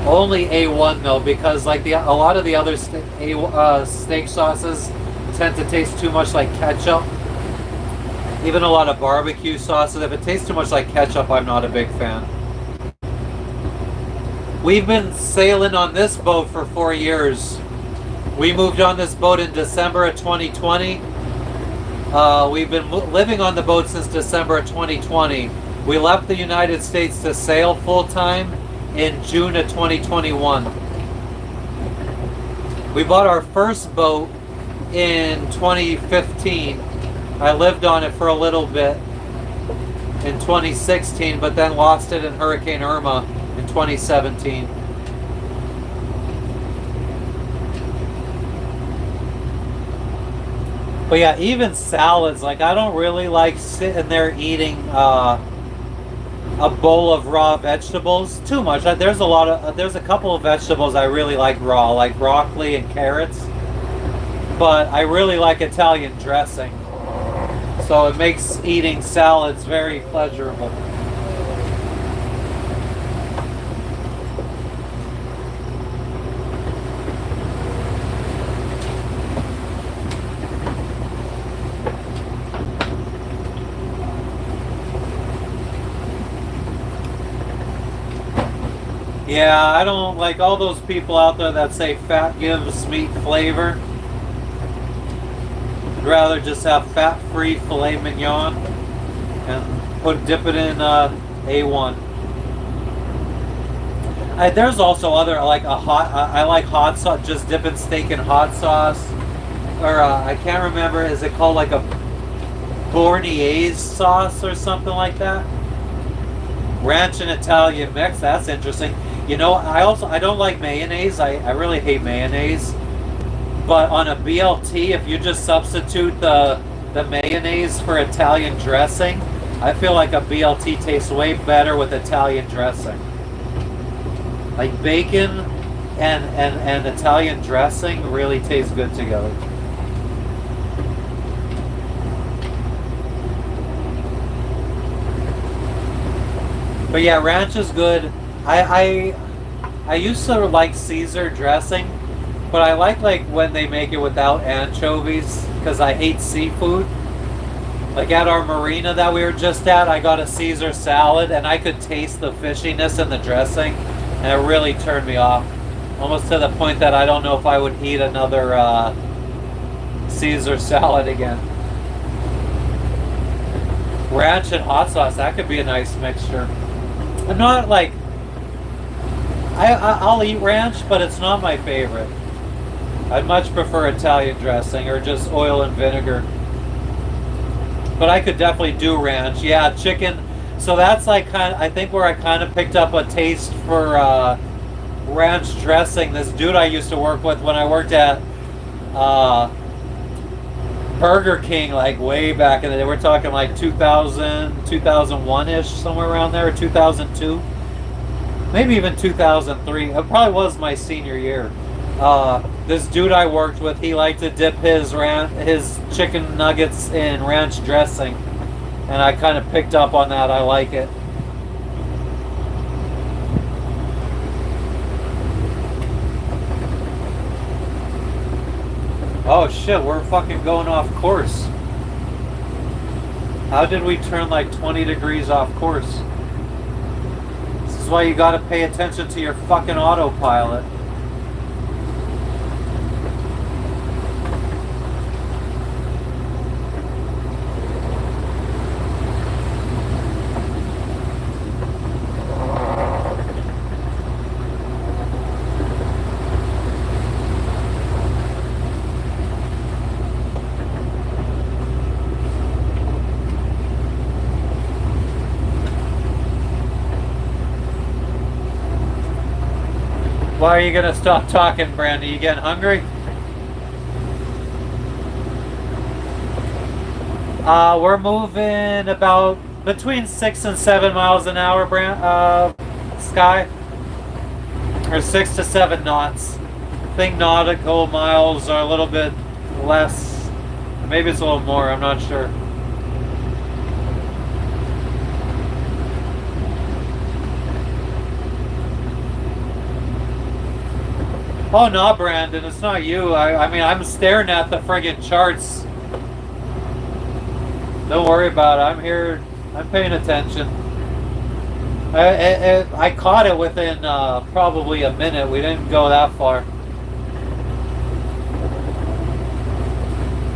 only A1 though, because like a lot of the other steak sauces tend to taste too much like ketchup. Even a lot of barbecue sauces, if it tastes too much like ketchup, I'm not a big fan. We've been sailing on this boat for 4 years. We moved on this boat in December of 2020. We've been living on the boat since December of 2020. We left the United States to sail full time in June of 2021. We bought our first boat in 2015. I lived on it for a little bit in 2016, but then lost it in Hurricane Irma in 2017. But yeah, even salads, like I don't really like sitting there eating a bowl of raw vegetables too much. There's a couple of vegetables I really like raw, like broccoli and carrots. But I really like Italian dressing. So it makes eating salads very pleasurable. Yeah, I don't like all those people out there that say fat gives meat flavor. I'd rather just have fat-free filet mignon and dip it in A1. There's also other like I like hot sauce. Just dipping steak in hot sauce, or I can't remember. Is it called like a Bolognese sauce or something like that? Ranch and Italian mix. That's interesting. You know, I don't like mayonnaise. I really hate mayonnaise. But on a BLT, if you just substitute the mayonnaise for Italian dressing, I feel like a BLT tastes way better with Italian dressing. Like bacon and Italian dressing really taste good together. But yeah, ranch is good. I used to like Caesar dressing, but I like when they make it without anchovies because I hate seafood. Like at our marina that we were just at, I got a Caesar salad and I could taste the fishiness in the dressing, and it really turned me off. Almost to the point that I don't know if I would eat another Caesar salad again. Ranch and hot sauce, that could be a nice mixture. I'm not like I'll eat ranch, but it's not my favorite. I'd much prefer Italian dressing or just oil and vinegar. But I could definitely do ranch. Yeah, chicken. So that's like I think where I kind of picked up a taste for ranch dressing. This dude I used to work with when I worked at Burger King, like way back in the day. We're talking like 2000, 2001-ish, somewhere around there, or 2002. Maybe even 2003. It probably was my senior year. This dude I worked with, he liked to dip his chicken nuggets in ranch dressing, and I kind of picked up on that. I like it. Oh shit, we're fucking going off course. How did we turn like 20 degrees off course? This is why you gotta pay attention to your fucking autopilot. Why are you gonna stop talking, Brandy? You getting hungry? We're moving about between 6 and 7 miles an hour, Sky. Or 6 to 7 knots. I think nautical miles are a little bit less. Maybe it's a little more, I'm not sure. Oh no, Brandon, it's not you. I mean, I'm staring at the friggin' charts. Don't worry about it. I'm here. I'm paying attention. I caught it within probably a minute. We didn't go that far.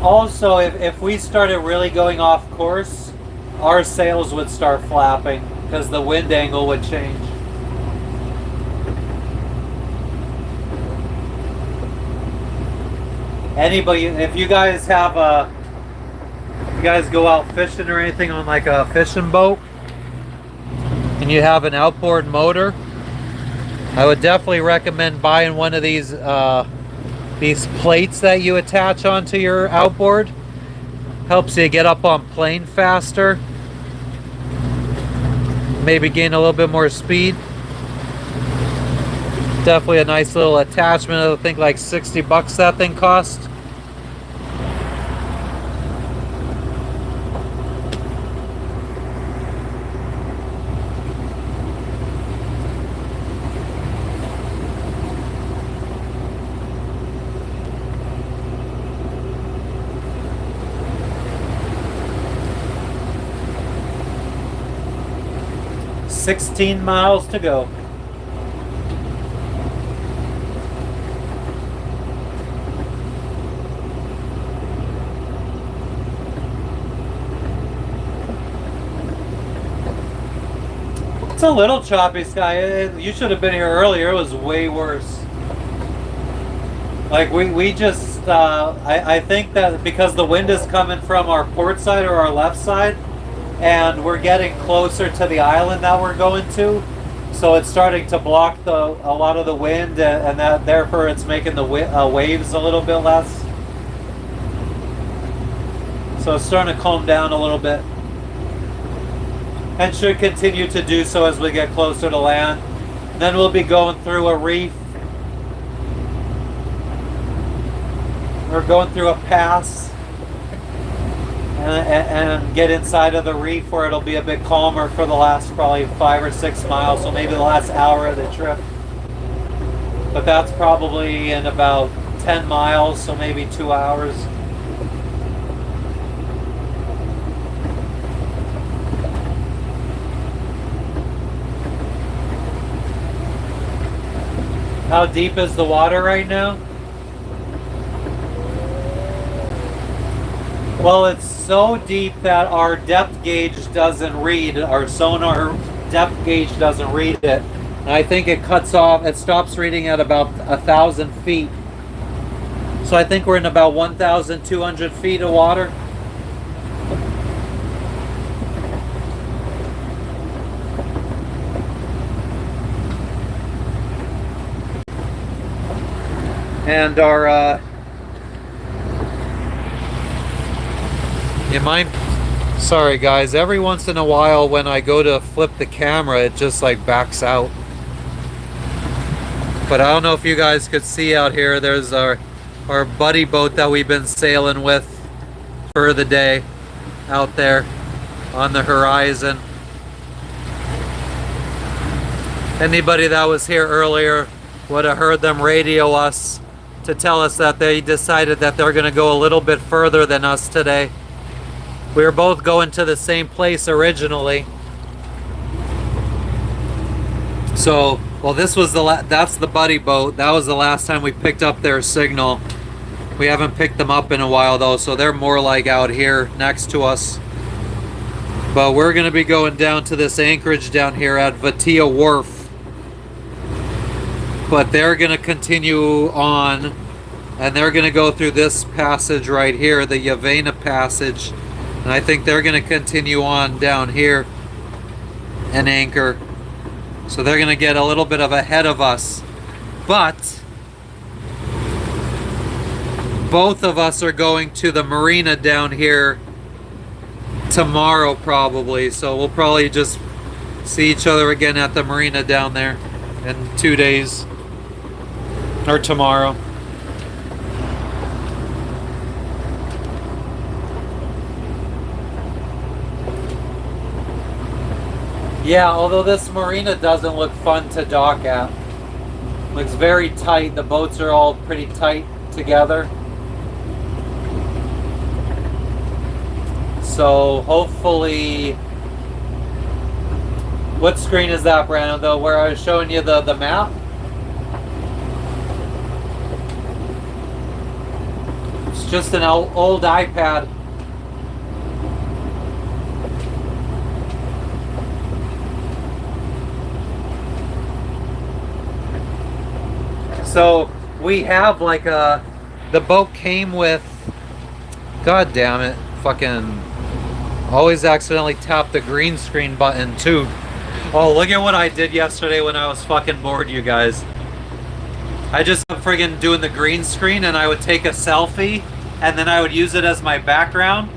Also, if we started really going off course, our sails would start flapping because the wind angle would change. Anybody, if you guys have you guys go out fishing or anything on like a fishing boat and you have an outboard motor, I would definitely recommend buying one of these plates that you attach onto your outboard. Helps you get up on plane faster, maybe gain a little bit more speed. Definitely a nice little attachment. I think like $60 that thing cost. $16 miles to go. It's a little choppy, Sky. You should have been here earlier. It was way worse. Like we just, I think that because the wind is coming from our port side or our left side, and we're getting closer to the island that we're going to, so it's starting to block a lot of the wind, and that therefore it's making the waves a little bit less. So it's starting to calm down a little bit, and should continue to do so as we get closer to land. And then we'll be going through a reef. We're going through a pass and get inside of the reef where it'll be a bit calmer for the last probably 5 or 6 miles, so maybe the last hour of the trip. But that's probably in about 10 miles, so maybe 2 hours. How deep is the water right now? Well, it's so deep that our depth gauge doesn't read, our sonar depth gauge doesn't read it. And I think it cuts off, it stops reading at about 1,000 feet. So I think we're in about 1,200 feet of water. And our, you mind? Sorry guys, every once in a while when I go to flip the camera, it just like backs out. But I don't know if you guys could see out here, there's our buddy boat that we've been sailing with for the day out there on the horizon. Anybody that was here earlier would have heard them radio us to tell us that they decided that they're going to go a little bit further than us today. We were both going to the same place originally. So, well, this was that's the buddy boat. That was the last time we picked up their signal. We haven't picked them up in a while though, so they're more like out here next to us. But we're going to be going down to this Anchorage down here at Vatia Wharf. But they're going to continue on, and they're going to go through this passage right here, the Yavana passage. And I think they're going to continue on down here and anchor. So they're going to get a little bit of ahead of us. But both of us are going to the marina down here tomorrow probably. So we'll probably just see each other again at the marina down there in 2 days. Or tomorrow. Yeah, although this marina doesn't look fun to dock at. Looks very tight. The boats are all pretty tight together. So hopefully... What screen is that, Brandon, though, where I was showing you the map? It's just an old iPad. So we have like the boat came with, god damn it, fucking always accidentally tap the green screen button too. Oh, look at what I did yesterday when I was fucking bored, you guys. I just friggin' doing the green screen, and I would take a selfie and then I would use it as my background,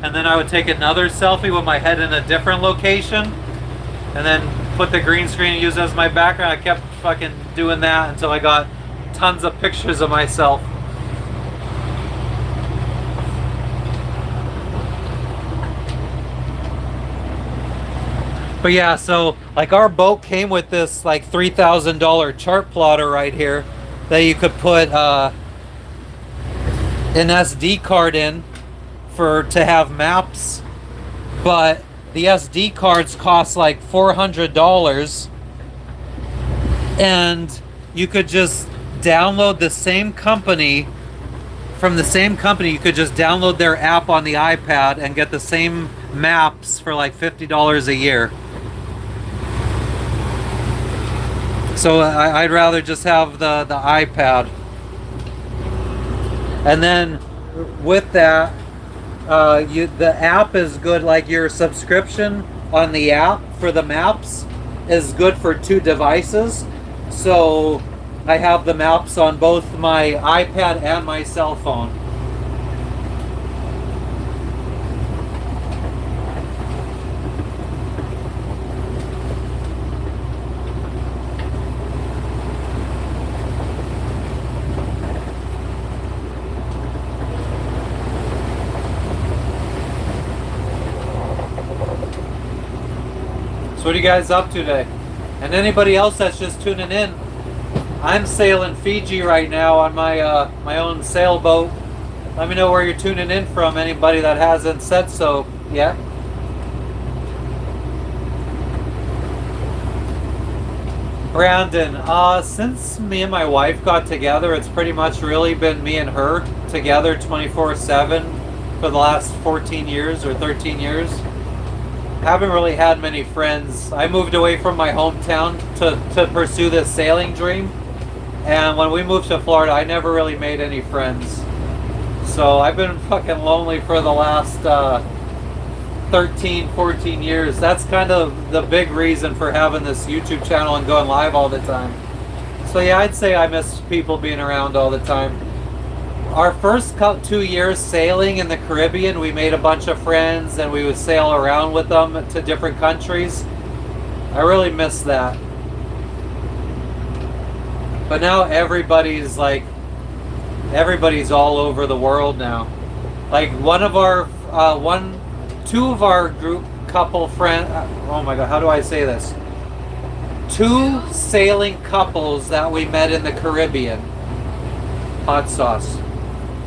and then I would take another selfie with my head in a different location and then put the green screen and use it as my background. I kept fucking doing that until I got tons of pictures of myself. But yeah, so like our boat came with this like $3,000 chart plotter right here that you could put an SD card in to have maps, but the SD cards cost like $400, and you could just download the same company. From the same company, you could just download their app on the iPad and get the same maps for like $50 a year. So I'd rather just have the iPad. And then with that, the app is good. Like your subscription on the app for the maps is good for 2 devices. So I have the maps on both my iPad and my cell phone. So what are you guys up to today? And anybody else that's just tuning in, I'm sailing Fiji right now on my my own sailboat. Let me know where you're tuning in from, anybody that hasn't said so yet. Brandon, since me and my wife got together, it's pretty much really been me and her together 24/7 for the last 14 years or 13 years. Haven't really had many friends. I moved away from my hometown to pursue this sailing dream, and when we moved to Florida, I never really made any friends. So I've been fucking lonely for the last 13, 14 years. That's kind of the big reason for having this YouTube channel and going live all the time. So yeah, I'd say I miss people being around all the time. Our first 2 years sailing in the Caribbean, we made a bunch of friends and we would sail around with them to different countries. I really miss that. But now everybody's all over the world now. Like two of our group couple friend, oh my god, how do I say this? 2 sailing couples that we met in the Caribbean hot sauce.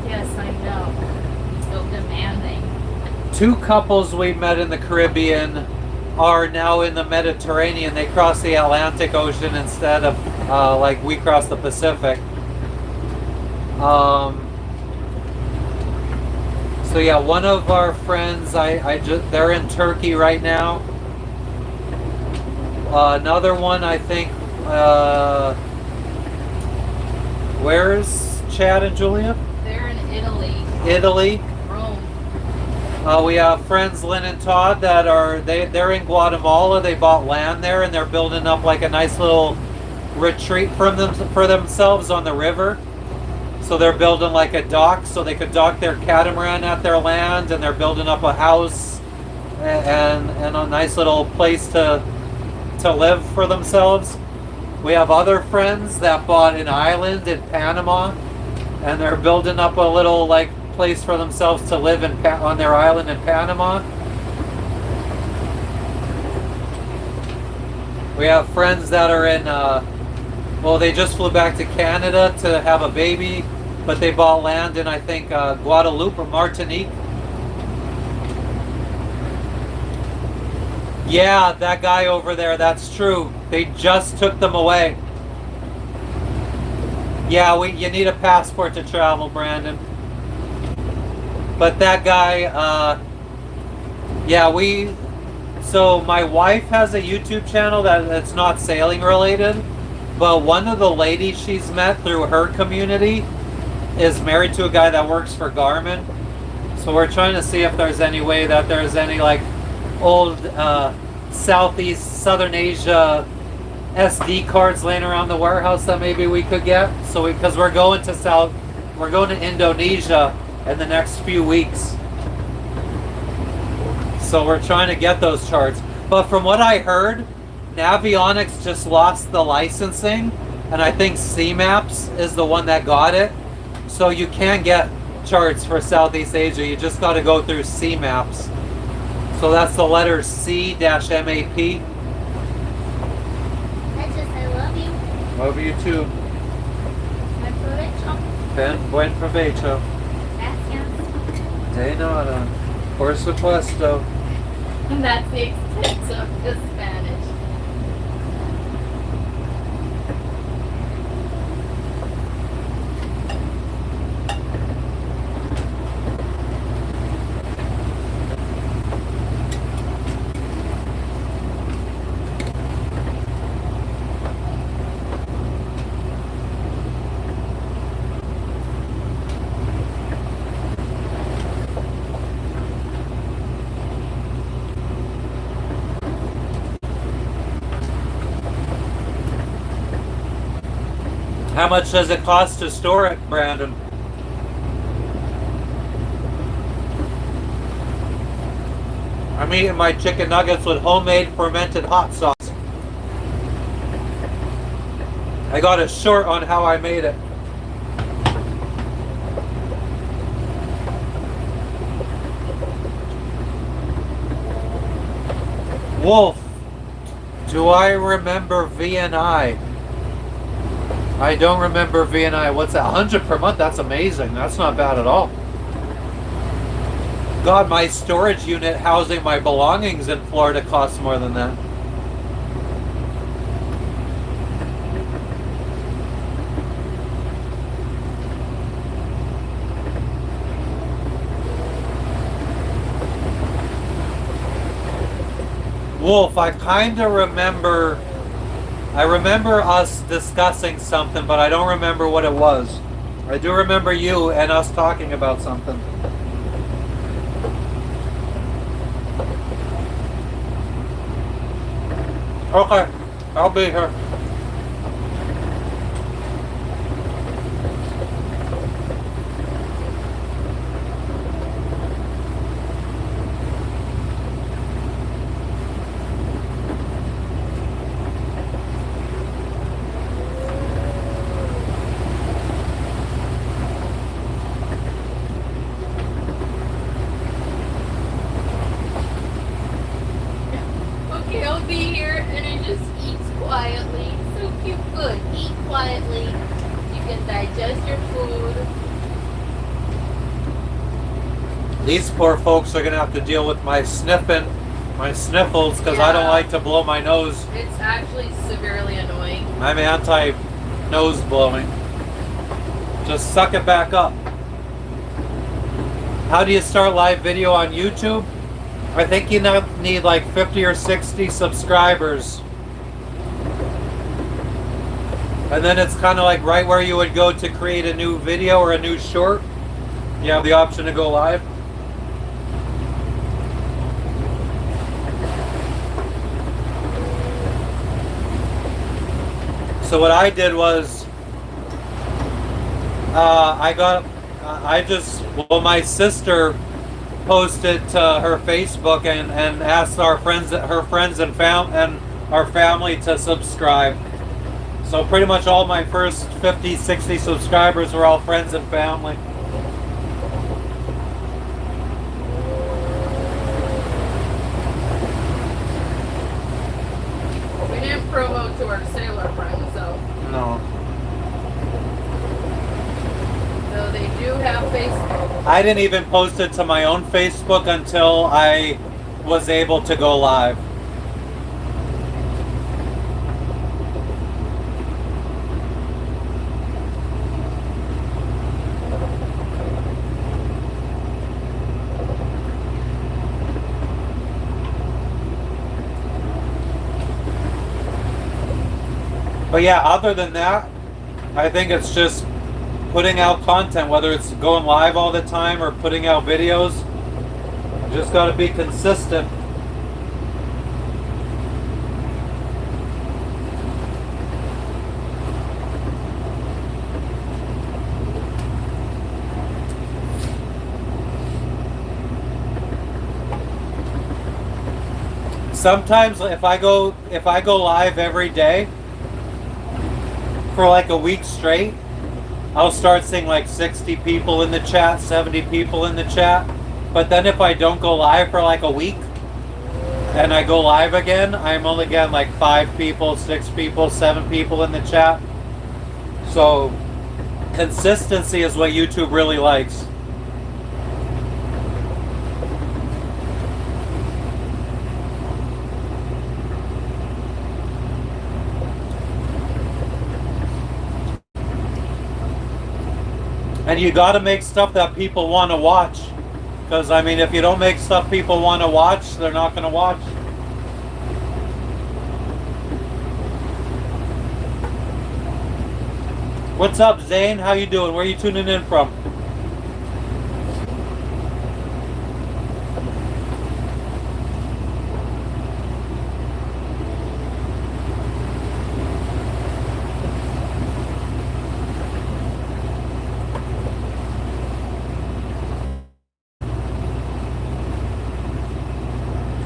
Yes, I know. So demanding. 2 couples we met in the Caribbean are now in the Mediterranean. They cross the Atlantic Ocean instead of like we cross the Pacific. So yeah, one of our friends, they're in Turkey right now. Another one, I think, where's Chad and Julia? They're in Italy. Italy. Rome. We have friends Lynn and Todd that they're in Guatemala. They bought land there and they're building up like a nice little retreat for themselves on the river. So they're building like a dock so they could dock their catamaran at their land, and they're building up a house and a nice little place to live for themselves. We have other friends that bought an island in Panama, and they're building up a little like place for themselves to live on their island in Panama. We have friends that are in they just flew back to Canada to have a baby, but they bought land in, I think, Guadeloupe or Martinique. Yeah, that guy over there, that's true. They just took them away. Yeah, you need a passport to travel, Brandon. But that guy, so my wife has a YouTube channel that's not sailing related, but one of the ladies she's met through her community is married to a guy that works for Garmin. So we're trying to see if there's any way that there's any like old Southern Asia SD cards laying around the warehouse that maybe we could get. So because we're going to Indonesia in the next few weeks. So we're trying to get those charts. But from what I heard, Navionics just lost the licensing, and I think C-Maps is the one that got it. So you can get charts for Southeast Asia. You just got to go through C-Maps. So that's the letters C-MAP. I love you. Love you too. Buen provecho. Buen provecho. Gracias. De nada. Por supuesto. And that's the extent of the Spanish. How much does it cost to store it, Brandon? I'm eating my chicken nuggets with homemade fermented hot sauce. I got a short on how I made it. Wolf, do I remember VNI? I don't remember VNI. What's that? 100 per month? That's amazing. That's not bad at all. God, my storage unit housing my belongings in Florida costs more than that. Wolf, I kind of remember... I remember us discussing something, but I don't remember what it was. I do remember you and us talking about something. Okay, I'll be here. Okay, I'll be here, and it just eats quietly. So cute, good. Eat quietly. You can digest your food. These poor folks are gonna have to deal with my sniffles, because I don't Yeah. like to blow my nose. It's actually severely annoying. I'm anti-nose blowing. Just suck it back up. How do you start live video on YouTube? I think you need like 50 or 60 subscribers. And then it's kind of like right where you would go to create a new video or a new short. You have the option to go live. So what I did was, my sister posted to her Facebook and asked her friends and our family to subscribe. So pretty much all my first 50, 60 subscribers were all friends and family. We didn't promote to our sailor friends, though. No. Though they do have Facebook. I didn't even post it to my own Facebook until I was able to go live. But yeah, other than that, I think it's just putting out content, whether it's going live all the time or putting out videos. You just got to be consistent. Sometimes if I go live every day for like a week straight, I'll start seeing like 60 people in the chat, 70 people in the chat. But then if I don't go live for like a week and I go live again, I'm only getting like 5 people, 6 people, 7 people in the chat. So consistency is what YouTube really likes. And you got to make stuff that people want to watch. Because, I mean, if you don't make stuff people want to watch, they're not going to watch. What's up, Zane? How you doing? Where are you tuning in from?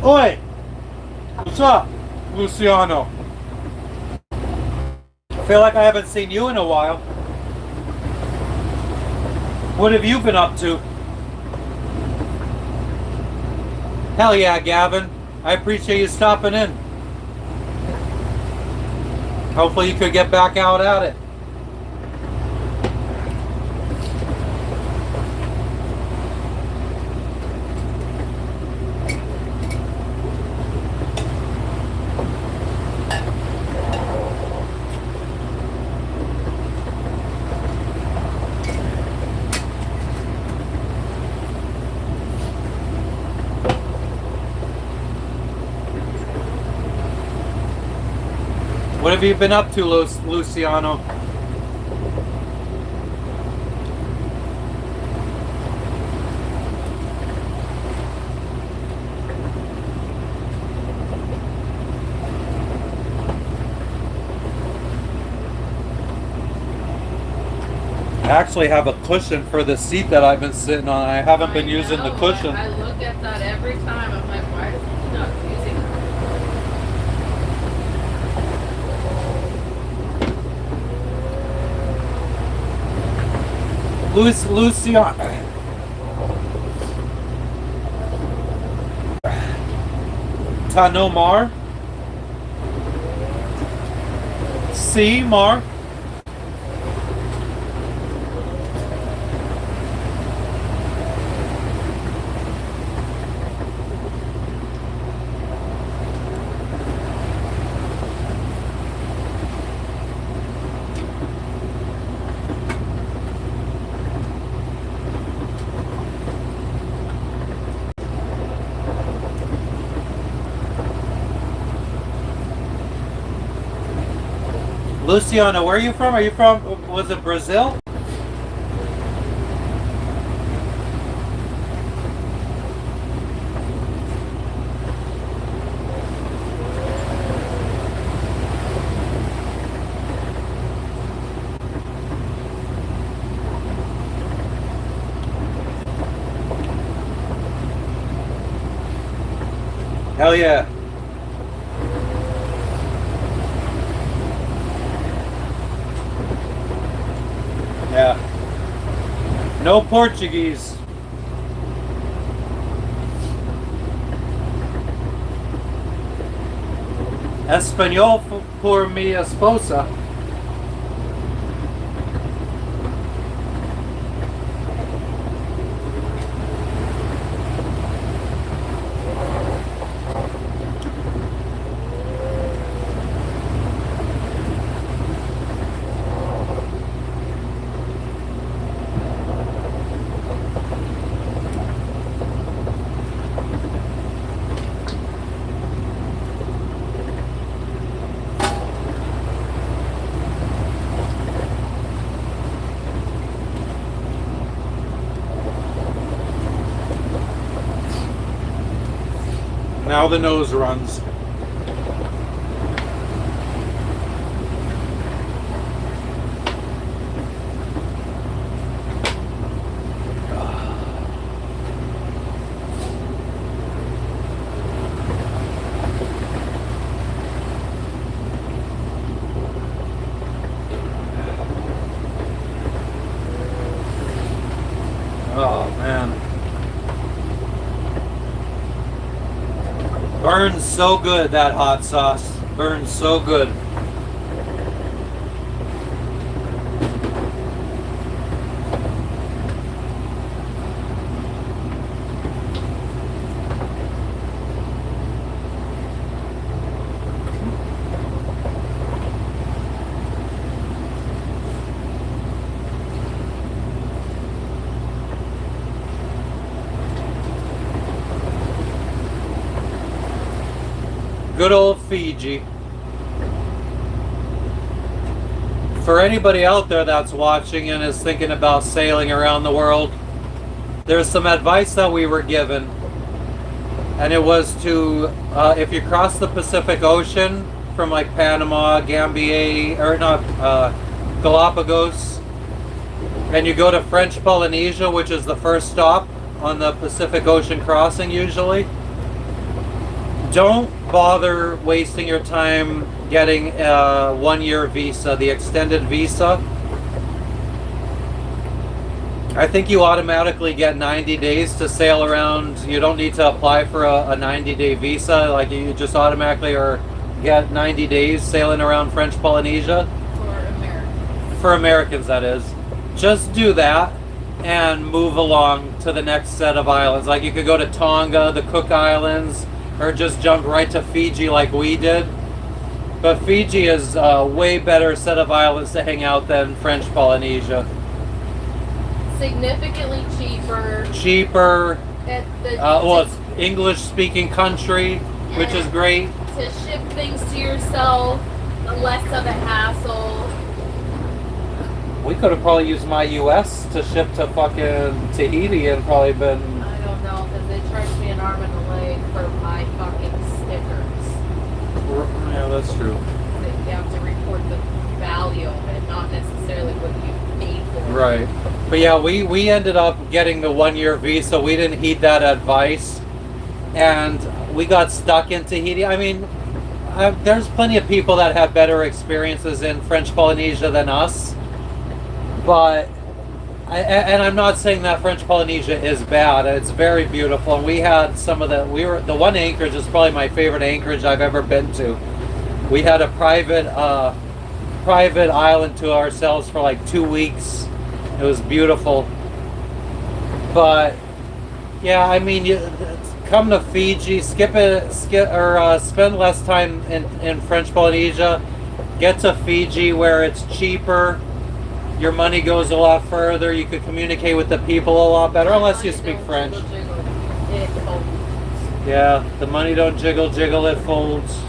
Oi! What's up, Luciano? I feel like I haven't seen you in a while. What have you been up to? Hell yeah, Gavin. I appreciate you stopping in. Hopefully you could get back out at it. What have you been up to, Luciano? I actually have a cushion for the seat that I've been sitting on. I haven't been using the cushion. I look at that every time. I'm like, why is he not using it? Luciano. Tanomar. C. Mar. Luciano, where are you from? Are you from, was it Brazil? Hell yeah. Yeah. No Portuguese. Espanol por mi esposa. Now the nose runs. Oh man. Burns so good, that hot sauce. Burns so good. Good old Fiji. For anybody out there that's watching and is thinking about sailing around the world, there's some advice that we were given. And it was to, if you cross the Pacific Ocean from like Panama, Gambia, or not, Galapagos, and you go to French Polynesia, which is the first stop on the Pacific Ocean crossing usually, don't bother wasting your time getting a 1-year visa, the extended visa. I think you automatically get 90 days to sail around. You don't need to apply for a 90-day visa. Like you just automatically get 90 days sailing around French Polynesia. For Americans. For Americans, that is. Just do that and move along to the next set of islands. Like you could go to Tonga, the Cook Islands, or just jump right to Fiji like we did. But Fiji is a way better set of islands to hang out than French Polynesia. Significantly cheaper. Cheaper. Well, To it's English-speaking country, which is great. ship things to yourself, less of a hassle. We could have probably used my US to ship to fucking Tahiti and probably been... I don't know, because they charged me an arm and a leg for my fucking stickers. Yeah, that's true. You have to report the value of it, not necessarily what you paid for. Right. But yeah, we ended up getting the 1-year visa. We didn't heed that advice. And we got stuck in Tahiti. I mean, there's plenty of people that have better experiences in French Polynesia than us. But, and I'm not saying that French Polynesia is bad. It's very beautiful. And we had the one Anchorage is probably my favorite Anchorage I've ever been to. We had a private island to ourselves for like 2 weeks. It was beautiful. But yeah, I mean, come to Fiji, spend less time in French Polynesia. Get to Fiji where it's cheaper. Your money goes a lot further. You could communicate with the people a lot better, unless you speak French. It folds. Yeah, the money don't jiggle, it folds.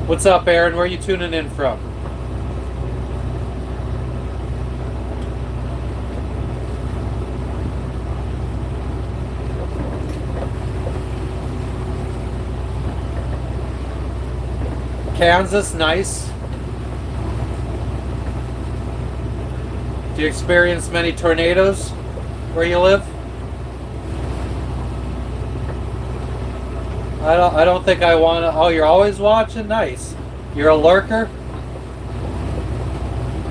What's up, Aaron? Where are you tuning in from? Kansas, nice. Do you experience many tornadoes where you live? I don't think I want to. Oh, you're always watching? Nice. You're a lurker?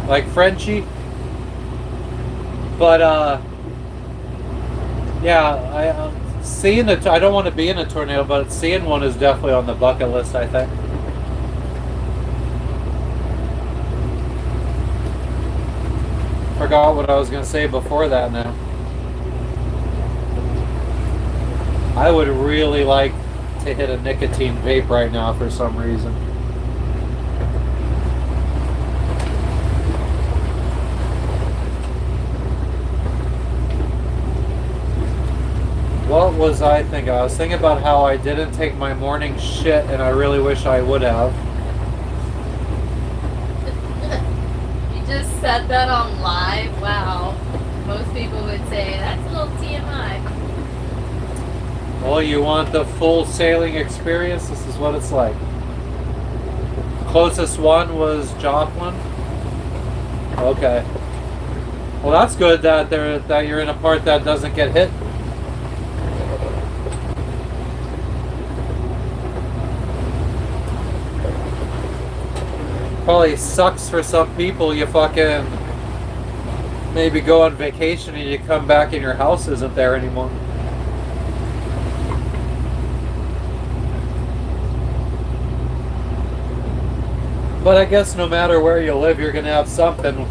Like Frenchie? But, yeah, seeing it, I don't want to be in a tornado, but seeing one is definitely on the bucket list, I think. Forgot what I was going to say before that now. I would really like to hit a nicotine vape right now for some reason. What was I thinking? I was thinking about how I didn't take my morning shit and I really wish I would have. You just said that on live? Wow. Most people would say, that's a little TMI. Well, you want the full sailing experience? This is what it's like. Closest one was Joplin. Okay. Well, that's good that you're in a part that doesn't get hit. Probably sucks for some people. You fucking maybe go on vacation and you come back and your house isn't there anymore. But I guess no matter where you live, you're going to have something.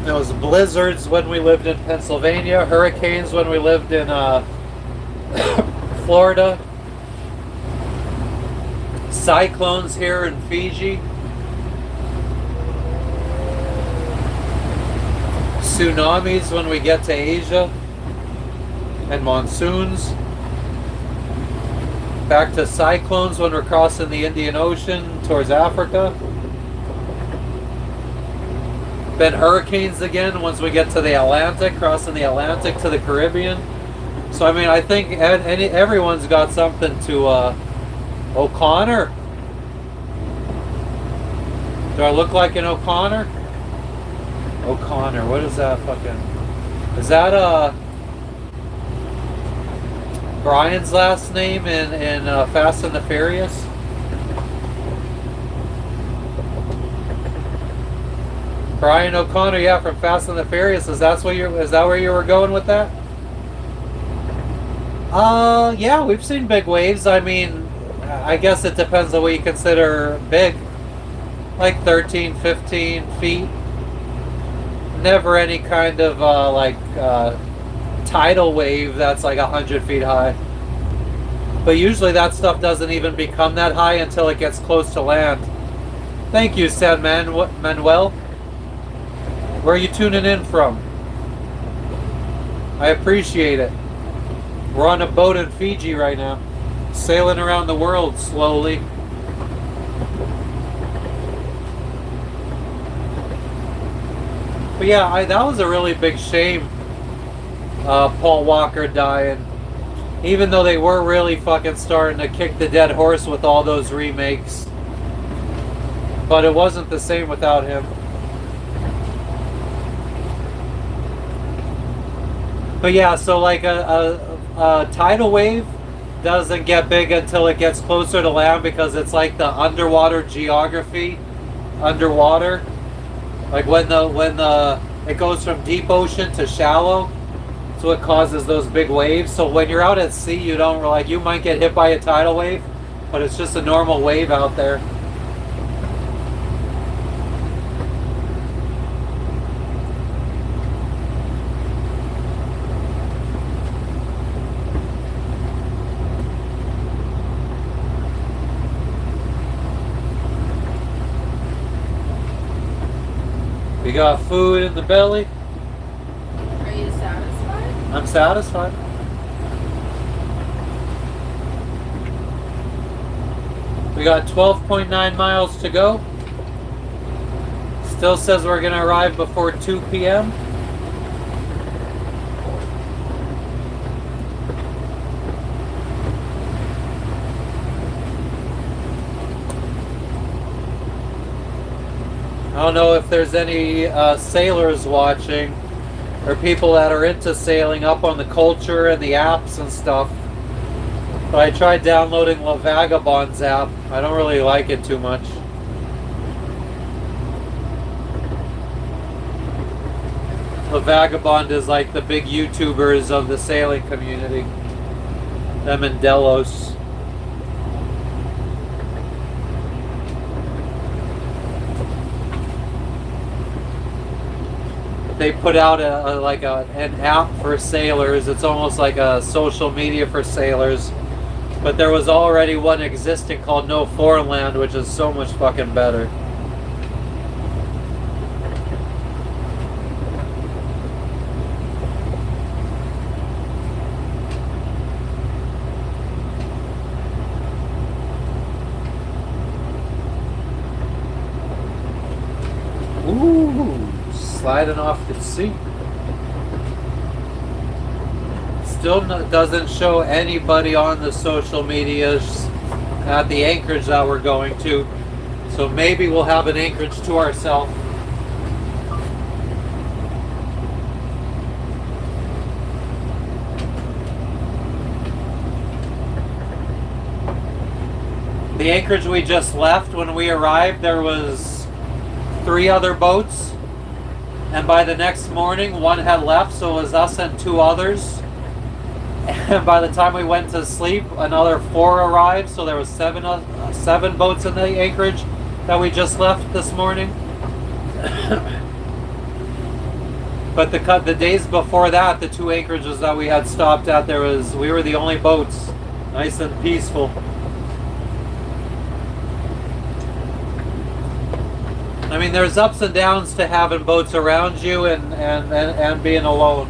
There was blizzards when we lived in Pennsylvania, hurricanes when we lived in Florida, cyclones here in Fiji, tsunamis when we get to Asia, and monsoons. Back to cyclones when we're crossing the Indian Ocean towards Africa. Then hurricanes again once we get to the Atlantic, crossing the Atlantic to the Caribbean. So I mean, I think everyone's got something to. O'Connor. Do I look like an O'Connor? O'Connor. What is that fucking? Is that Brian's last name in Fast and the Furious? Brian O'Connor, yeah, from Fast and the Furious. Is that where you were going with that? Yeah, we've seen big waves. I mean, I guess it depends on what you consider big. Like 13, 15 feet. Never any kind of tidal wave that's like 100 feet high. But usually that stuff doesn't even become that high until it gets close to land. Thank you, San Manuel. Where are you tuning in from? I appreciate it. We're on a boat in Fiji right now, sailing around the world slowly. But yeah, that was a really big shame. Paul Walker dying. Even though they were really fucking starting to kick the dead horse with all those remakes. But it wasn't the same without him. But yeah, so like a tidal wave doesn't get big until it gets closer to land because it's like the underwater geography. Underwater. Like when it goes from deep ocean to shallow. So it causes those big waves. So when you're out at sea, you don't you might get hit by a tidal wave, but it's just a normal wave out there. We got food in the belly. Are you satisfied? I'm satisfied. We got 12.9 miles to go. Still says we're going to arrive before 2 p.m. I don't know if there's any sailors watching or people that are into sailing up on the culture and the apps and stuff. But I tried downloading La Vagabond's app. I don't really like it too much. La Vagabond is like the big YouTubers of the sailing community. Them in Delos. They put out an app for sailors. It's almost like a social media for sailors. But there was already one existing called No Foreign Land, which is so much fucking better. Ooh, sliding off the seat. Still doesn't show anybody on the social medias at the Anchorage that we're going to. So maybe we'll have an Anchorage to ourselves. The Anchorage we just left, when we arrived, there was 3 other boats. And by the next morning, 1 had left, so it was us and 2 others. And by the time we went to sleep, another 4 arrived, so there was 7 boats in the Anchorage that we just left this morning. But the days before that, the 2 anchorages that we had stopped at, we were the only boats, nice and peaceful. I mean, there's ups and downs to having boats around you and being alone.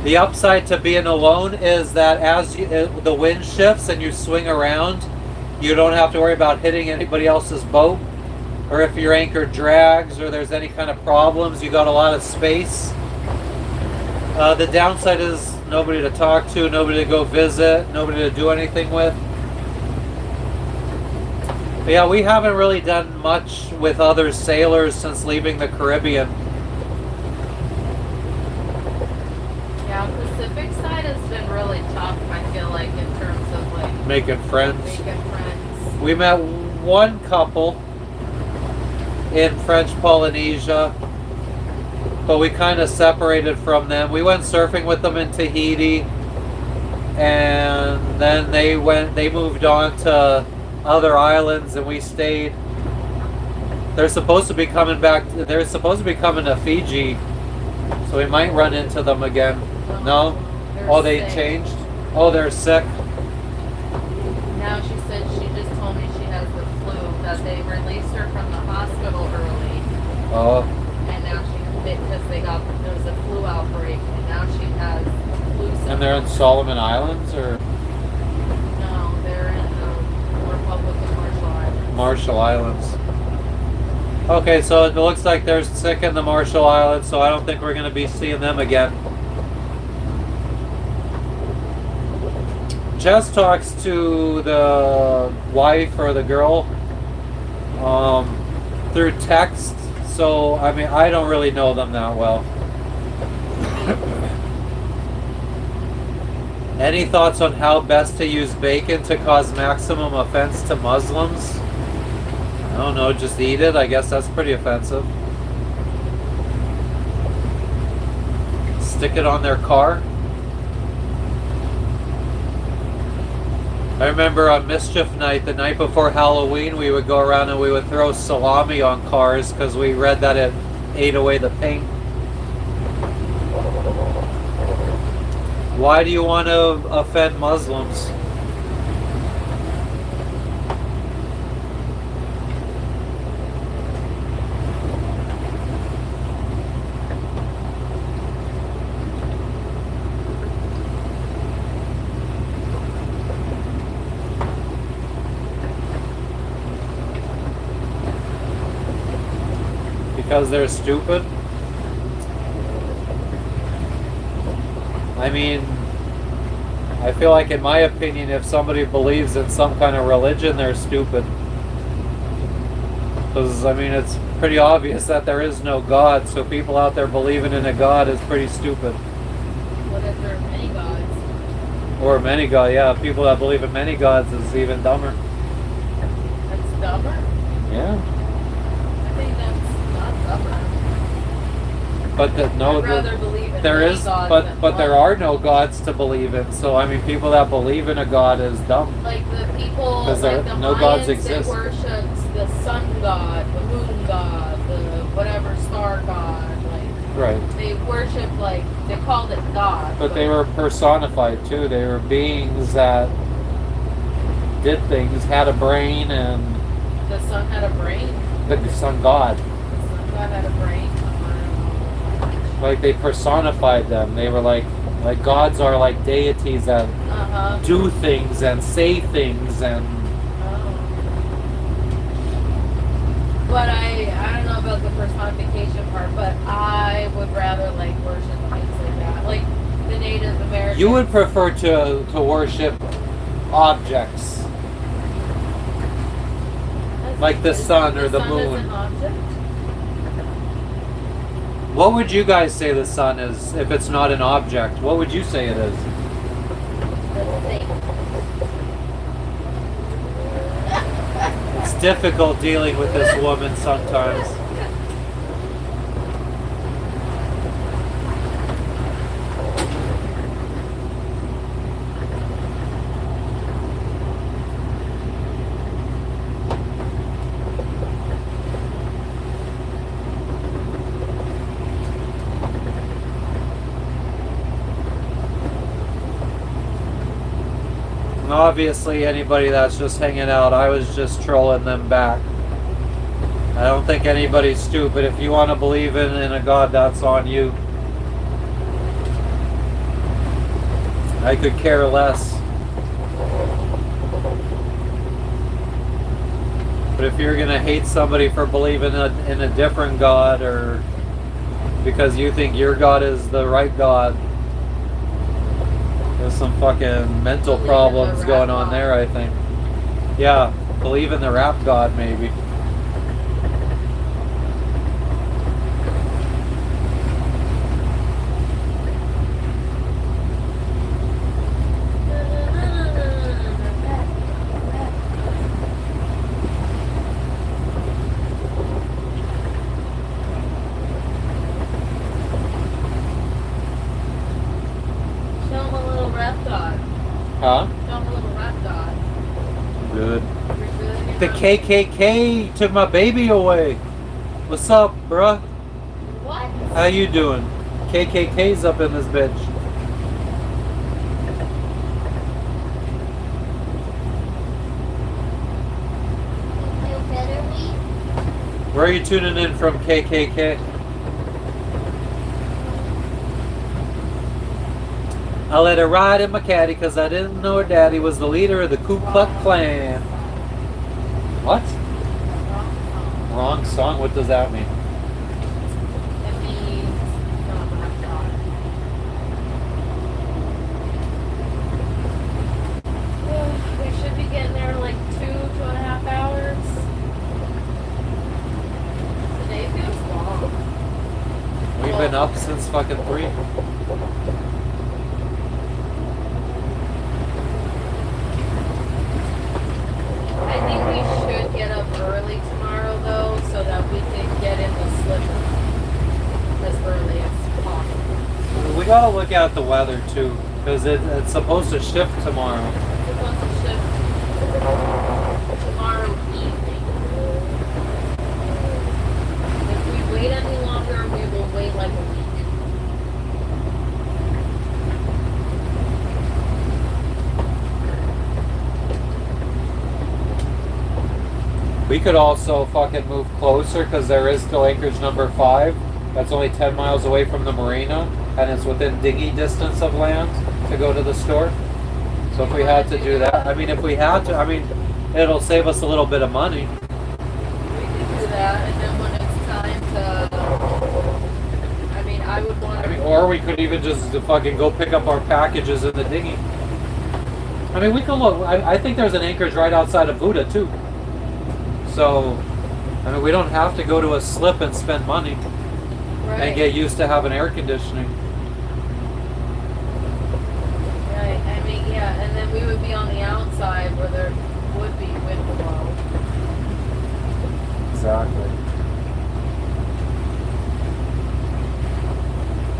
The upside to being alone is that as the wind shifts and you swing around, you don't have to worry about hitting anybody else's boat. Or if your anchor drags or there's any kind of problems, you got a lot of space. The downside is nobody to talk to, nobody to go visit, nobody to do anything with. But yeah, we haven't really done much with other sailors since leaving the Caribbean. Yeah, Pacific side has been really tough, I feel like, in terms of like Making friends. making friends. We met one couple in French Polynesia, but we kind of separated from them. We went surfing with them in Tahiti, and then they moved on to other islands, and we stayed. They're supposed to be coming back. They're supposed to be coming to Fiji, so we might run into them again. No? They're Oh, they sick. changed? Oh, they're sick. Now she said she just told me she has the flu, that they released her from the hospital early, Oh, and now because there was a flu outbreak, and now she has flu symptoms. and they're in Solomon Islands or No, they're in the Republic of Marshall Islands. Marshall Islands? Okay, so it looks like they're sick in the Marshall Islands, so I don't think we're going to be seeing them again. Jess talks to the wife or the girl through text, so I mean, I don't really know them that well. Any thoughts on how best to use bacon to cause maximum offense to Muslims? I don't know, just eat it. I guess that's pretty offensive. Stick it on their car. I remember on Mischief Night, the night before Halloween, we would go around and we would throw salami on cars because we read that it ate away the paint. Why do you want to offend Muslims? Because they're stupid? I mean, I feel like in my opinion, if somebody believes in some kind of religion, they're stupid. Because, I mean, it's pretty obvious that there is no God, so people out there believing in a God is pretty stupid. What if there are many gods? Or many gods, yeah. People that believe in many gods is even dumber. That's dumber? Yeah. I think that's not dumber. But I'd rather believe in there many is, gods but than there one. are no gods to believe in. So I mean, people that believe in a god is dumb. Like the people, 'Cause like there- the no Mayans gods that exist. worshipped the sun god, the moon god, the whatever star god. Like Right. they worship, like they called it God. But they were personified too. They were beings that did things, had a brain, and The sun had a brain. the sun god. The sun god had a brain. I don't know. Like they personified them. They were like gods are like deities that Uh-huh. do things and say things and Oh. But I don't know about the personification part, but I would rather like worship things like that. Like the Native Americans. you would prefer to worship objects like the sun or the sun moon. Is an object? What would you guys say the sun is if it's not an object? What would you say it is? The thing. It's difficult dealing with this woman sometimes. Obviously, anybody that's just hanging out, I was just trolling them back. I don't think anybody's stupid. If you want to believe in a God, that's on you. I could care less. But if you're gonna hate somebody for believing in a different God, or because you think your God is the right God, there's some fucking mental Believe in problems the going rap on God. there, I think. Yeah, believe in the rap God, maybe. Show him a little rap god. Huh? Show him a little rap god. Good. You're good. The KKK took my baby away. What's up, bruh? What? How you doing? KKK's up in this bitch. You feel better, Lee? Where are you tuning in from, KKK? I let her ride in my caddy because I didn't know her daddy was the leader of the Ku Klux Klan. What? Wrong song? What does that mean? It means not rap god. We should be getting there in like 2.5 hours. The day feels long. We've been up since fucking 3. I think we should get up early tomorrow though, so that we can get in the slipper as early as possible. We gotta look at the weather too, because it's supposed to shift tomorrow. We're supposed to shift tomorrow evening. If we wait any longer, we will wait like a week. We could also fucking move closer because there is still Anchorage number 5. That's only 10 miles away from the marina, and it's within dinghy distance of land to go to the store. So if we had to do that, I mean, if we had to, I mean, it'll save us a little bit of money. We can do that, and then when it's time to I would want. I mean, or we could even just fucking go pick up our packages in the dinghy. I mean, we could look. I think there's an Anchorage right outside of Buda too. So, I mean, we don't have to go to a slip and spend money and get used to having air conditioning. Right. I mean, yeah, and then we would be on the outside where there would be wind flow. Exactly.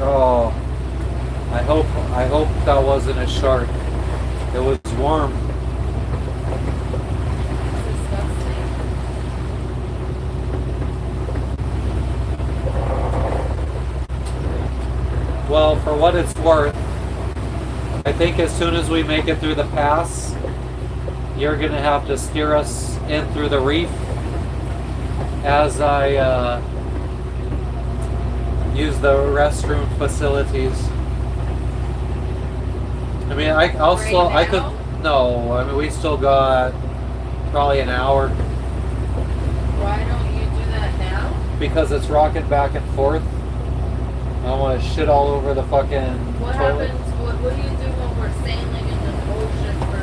Oh, I hope that wasn't a shark. It was warm. It's disgusting. Well, for what it's worth, I think as soon as we make it through the pass, you're gonna have to steer us in through the reef as I use the restroom facilities. I mean, I could. No, I mean we still got probably an hour Why don't you do that now? because it's rocking back and forth. I don't want to shit all over the fucking What toilet. happens? What do you do when we're sailing in the ocean for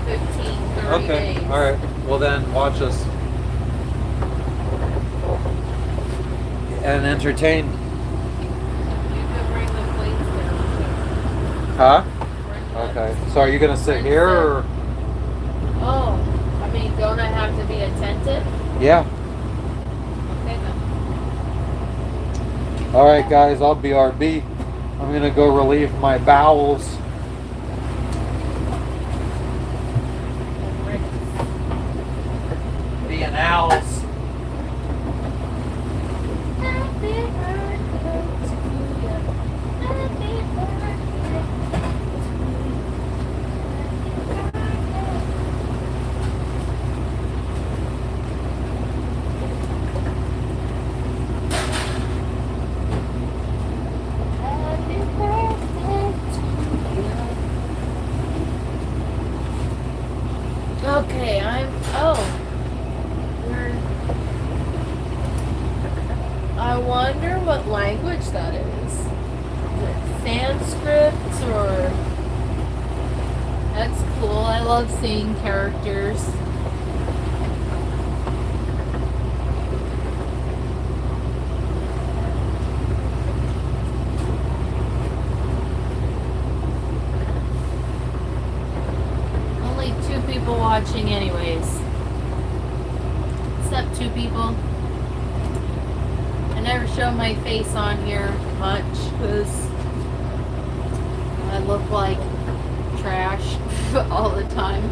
15, 30 Okay, days? all right. Well then, watch us and entertain. You could bring the plates down. Huh? Bring the- Okay. So are you gonna sit here or? Oh, I mean, don't I have to be attentive? Yeah. Okay then. All right, guys. I'll BRB. I'm gonna go relieve my bowels. The owls. Happy birthday to you. Happy birthday Happy birthday to you. Okay, I wonder what language that is. Is it Sanskrit or? That's cool. I love seeing characters. Only 2 people watching anyways. Except 2 people. I never show my face on here much because I look like trash all the time.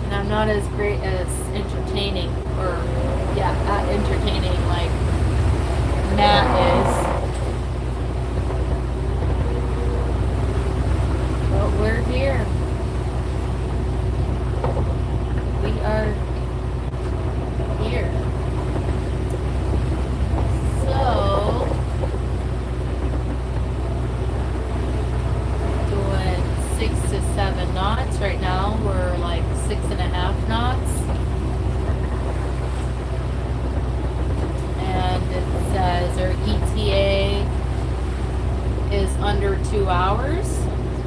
And I'm not as great as entertaining, or not entertaining like Matt is. But we're here. We are here. So, doing 6 to 7 knots. Right now we're like 6.5 knots. And it says our ETA is under 2 hours.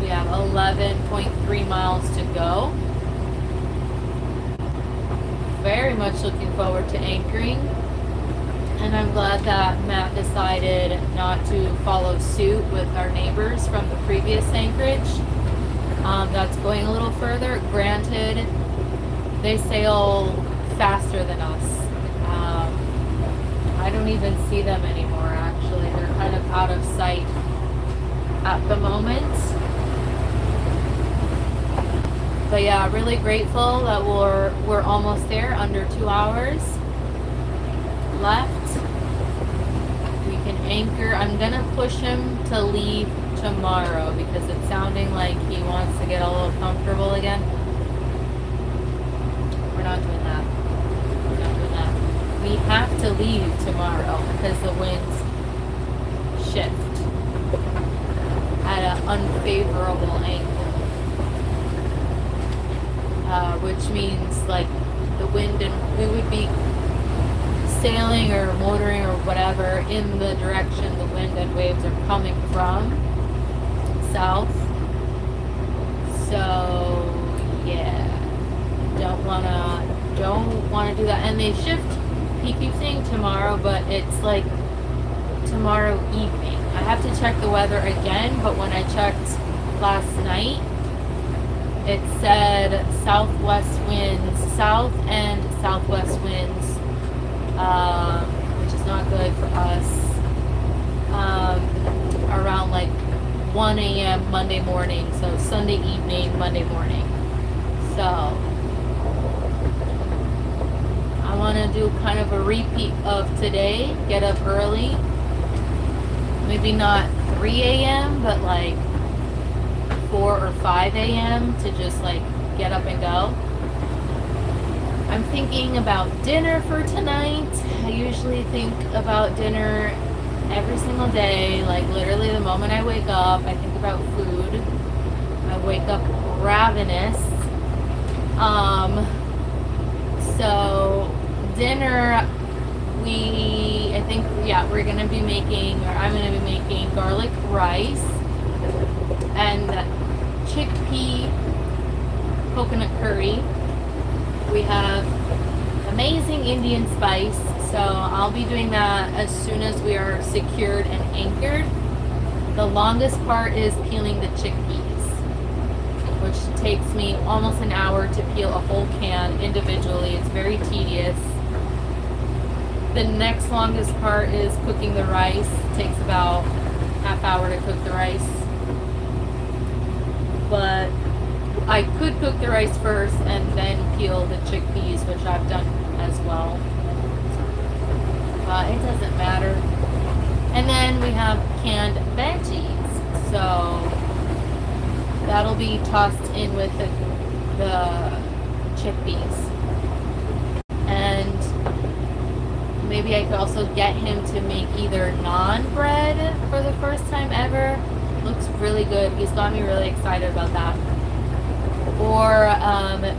We have 11.3 miles to go. Very much looking forward to anchoring. And I'm glad that Matt decided not to follow suit with our neighbors from the previous anchorage. That's going a little further. Granted, they sail faster than us. I don't even see them anymore, actually. They're kind of out of sight at the moment. But yeah, really grateful that we're almost there, under 2 hours left. We can anchor. I'm gonna push him to leave tomorrow because it's sounding like he wants to get a little comfortable again. We're not doing that. We're not doing that. We have to leave tomorrow because the winds shift at unfavorable angle, which means like the wind, and we would be sailing or motoring or whatever in the direction the wind and waves are coming from, south. So yeah, don't wanna do that. And they shift. He keeps saying tomorrow, but it's like tomorrow evening. I have to check the weather again, but when I checked last night, it said southwest winds, south and southwest winds, which is not good for us, around like 1 a.m. Monday morning, so Sunday evening, Monday morning. So I want to do kind of a repeat of today, get up early, maybe not 3 a.m., but like 4 or 5 a.m. to just like get up and go. I'm thinking about dinner for tonight. I usually think about dinner every single day, like literally the moment I wake up, I think about food. I wake up ravenous. So dinner, we're gonna be making, or I'm gonna be making garlic rice and chickpea coconut curry. We have amazing Indian spice, so I'll be doing that as soon as we are secured and anchored. The longest part is peeling the chickpeas, which takes me almost an hour to peel a whole can individually. It's very tedious. The next longest part is cooking the rice. It takes about half hour to cook the rice. But I could cook the rice first and then peel the chickpeas, which I've done as well. It doesn't matter. And then we have canned veggies. So that'll be tossed in with the chickpeas. And maybe I could also get him to make either naan bread for the first time ever. Looks really good. He's got me really excited about that. Or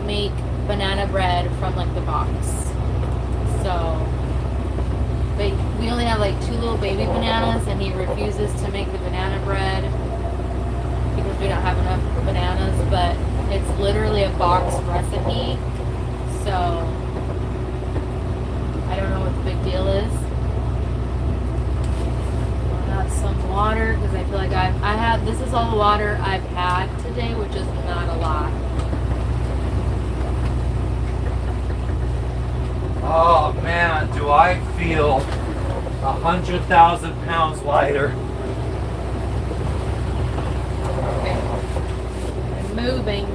make banana bread from like the box. So, but we only have like 2 little baby bananas, and he refuses to make the banana bread because we don't have enough bananas. But it's literally a box recipe, so I don't know what the big deal is. I got some water because I feel like this is all the water I've had today, which is not a lot. Oh man, do I feel 100,000 pounds lighter. I'm moving.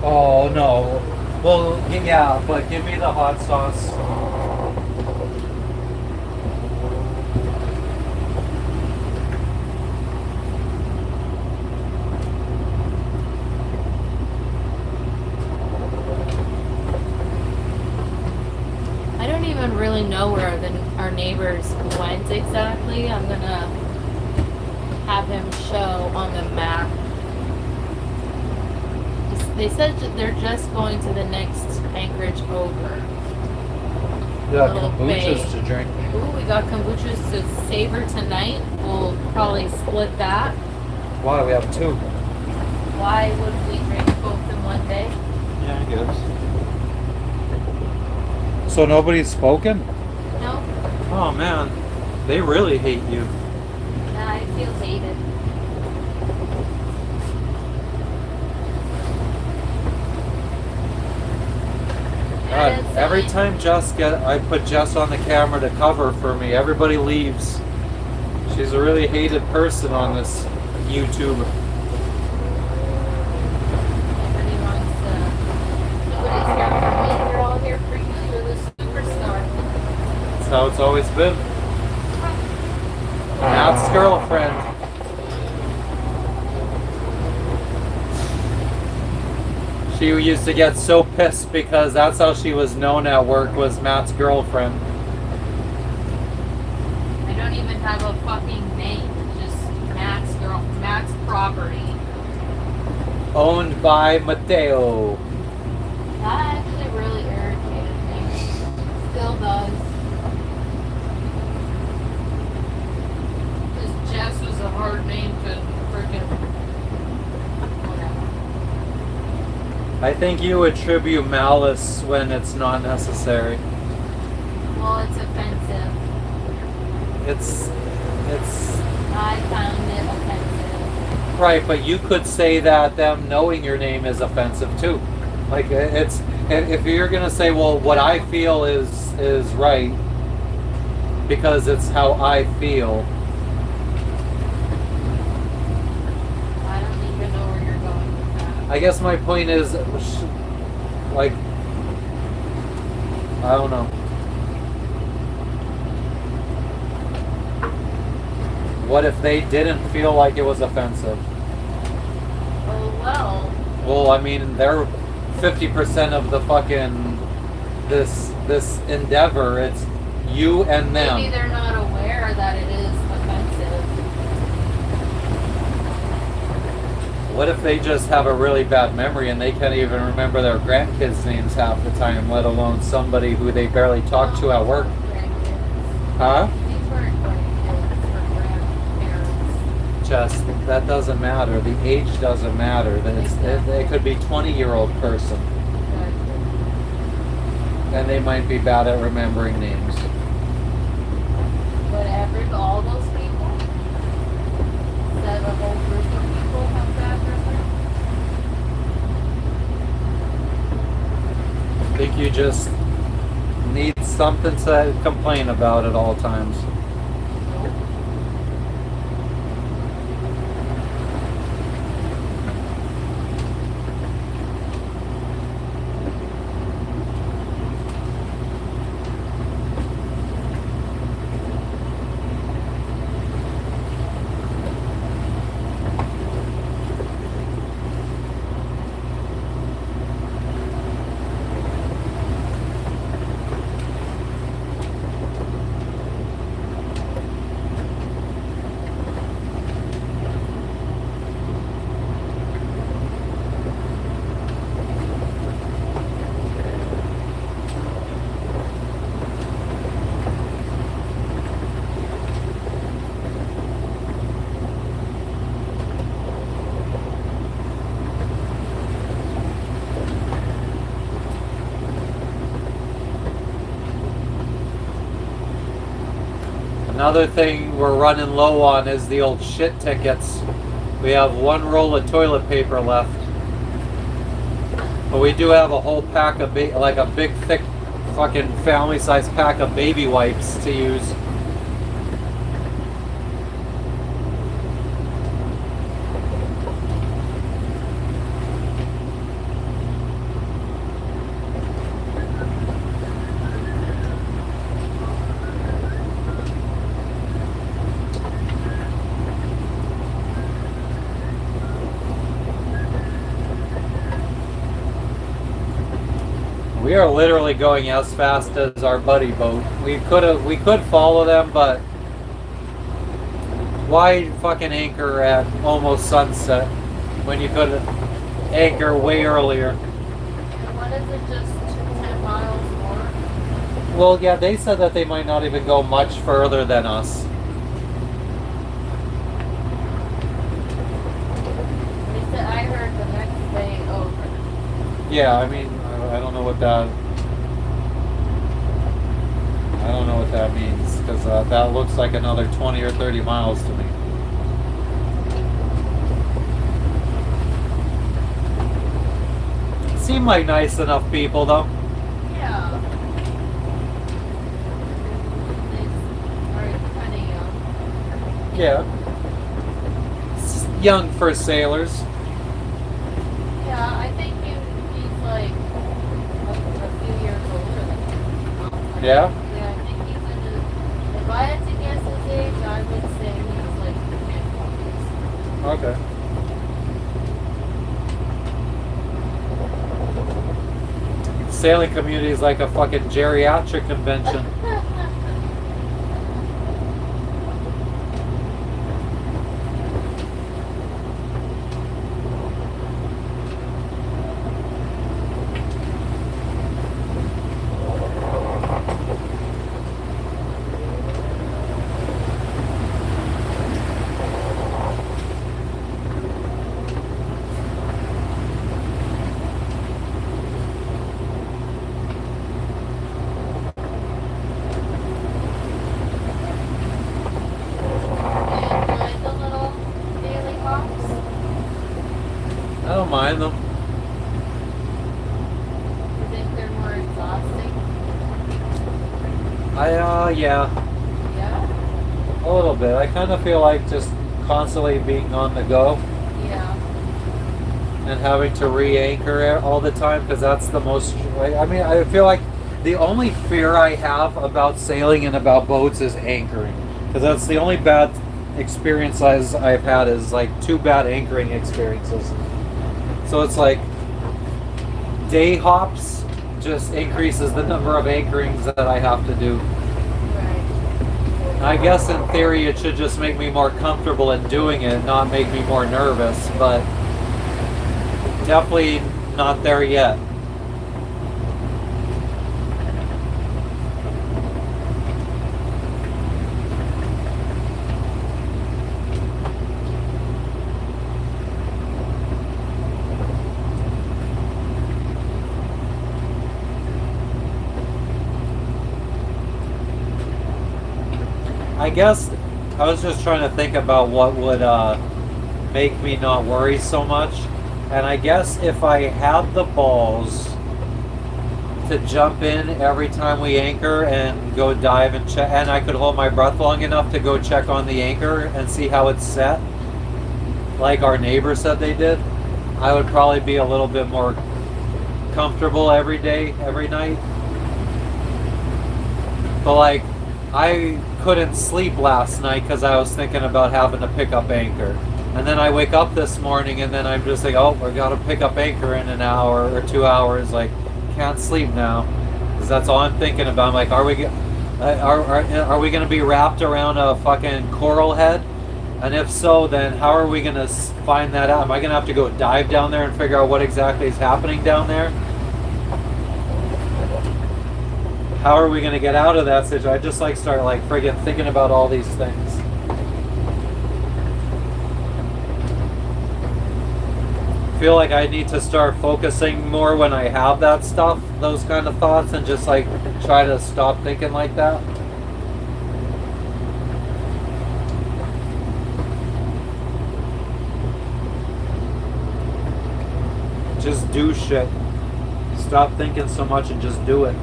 Oh no. Well, yeah, but give me the hot sauce. I don't even really know where our neighbors went exactly. I'm gonna have him show on the map. They said they're just going to the next Anchorage over. Yeah, Little kombuchas bay. to drink. Ooh, we got kombuchas to savor tonight. We'll probably split that. Why? We have 2. Why would we drink both in one day? Yeah, I guess. So nobody's spoken? No? Oh man, they really hate you. Nah, I feel hated. God, Yeah, that's every fine. time I put Jess on the camera to cover for me, everybody leaves. She's a really hated person on this YouTube. Nobody wants to. Nobody's here for me. They're all here for you. You're the superstar. That's how it's always been. Matt's girlfriend. She used to get so pissed because that's how she was known at work, was Matt's girlfriend. I don't even have a fucking name. Just Matt's property. Owned by Mateo. That actually really irritated me. Still does. Because Jess was a hard name to freaking. Whatever. I think you attribute malice when it's not necessary. Well, it's offensive. It's I found it offensive. right, but you could say that them knowing your name is offensive too. Like it's if you're gonna say, well, what I feel is right because it's how I feel. I don't even know where you're going with that. I guess my point is, like, I don't know. What if they didn't feel like it was offensive? Oh well. Well, I mean, they're 50% of the fucking this endeavor. It's you and them. Maybe they're not aware that it is offensive. What if they just have a really bad memory and they can't even remember their grandkids' names half the time, let alone somebody who they barely talk to at work? Grandkids. Huh? These weren't grandkids or grandparents. Just, that doesn't matter. The age doesn't matter. It could be 20-year-old person. And they might be bad at remembering names. But all those people, said a whole group of people have bad memory. I think you just need something to complain about at all times. Another thing we're running low on is the old shit tickets. We have one roll of toilet paper left. But we do have a whole pack of, like a big thick fucking family size pack of baby wipes to use. We are literally going as fast as our buddy boat. We could follow them, but why fucking anchor at almost sunset when you could anchor way earlier? What is it, just 10 miles more? Well, yeah, they said that they might not even go much further than us. They said, I heard the next day over. Yeah, I mean, I don't know what that. I don't know what that means because that looks like another 20 or 30 miles to me. Seem like nice enough people, though. Yeah. They are kind of young. Yeah. Young for sailors. Yeah, I think he's like a few years older than me. Yeah? Yeah, I think he's in his, if I had to guess his age, I would say he's like mid-20s. Okay. Sailing community is like a fucking geriatric convention. Yeah, Yeah? a little bit. I kind of feel like just constantly being on the go Yeah. and having to re-anchor it all the time because that's the most. I mean, I feel like the only fear I have about sailing and about boats is anchoring because that's the only bad experience I've had is like 2 bad anchoring experiences. So it's like day hops just increases the number of anchorings that I have to do. Right. I guess in theory it should just make me more comfortable in doing it, not make me more nervous, but definitely not there yet. I guess I was just trying to think about what would make me not worry so much. And I guess if I had the balls to jump in every time we anchor and go dive and check, and I could hold my breath long enough to go check on the anchor and see how it's set, like our neighbor said they did, I would probably be a little bit more comfortable every day, every night. But like, I couldn't sleep last night because I was thinking about having to pick up anchor. And then I wake up this morning and then I'm just like, oh, we got to pick up anchor in an hour or 2 hours. Like, can't sleep now because that's all I'm thinking about. I'm like, are we going to be wrapped around a fucking coral head? And if so, then how are we going to find that out? Am I going to have to go dive down there and figure out what exactly is happening down there? How are we going to get out of that situation? I just like start like friggin' thinking about all these things. Feel like I need to start focusing more when I have that stuff, those kind of thoughts, and just like try to stop thinking like that. Just do shit. Stop thinking so much and just do it.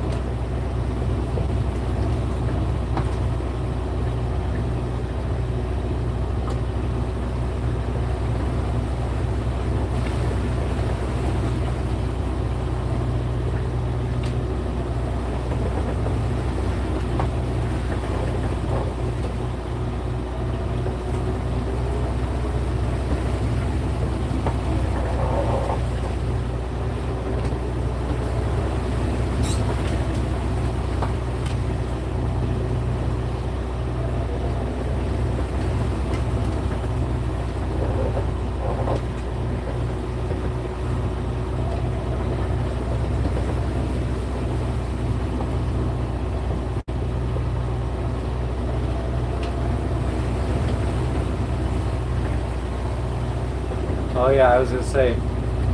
Oh yeah, I was gonna say,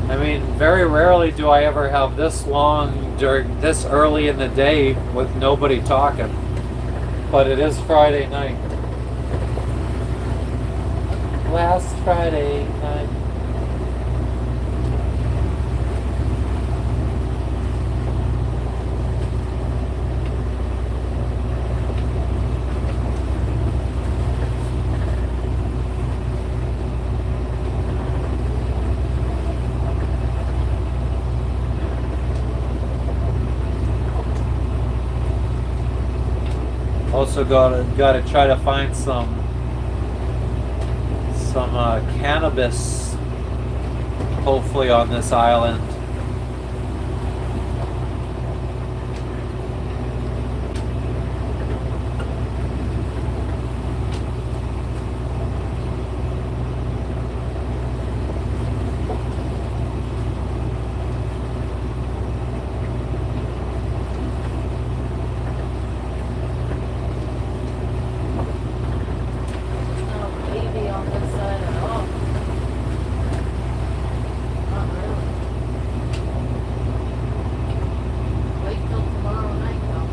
I mean, very rarely do I ever have this long during this early in the day with nobody talking. But it is Friday night. Last Friday night. Also gotta try to find some cannabis, hopefully on this island. No baby on this side at all. Not really. Wait till tomorrow night though.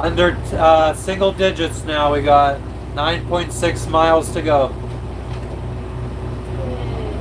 Under single digits now. We got 9.6 miles to go. Yay.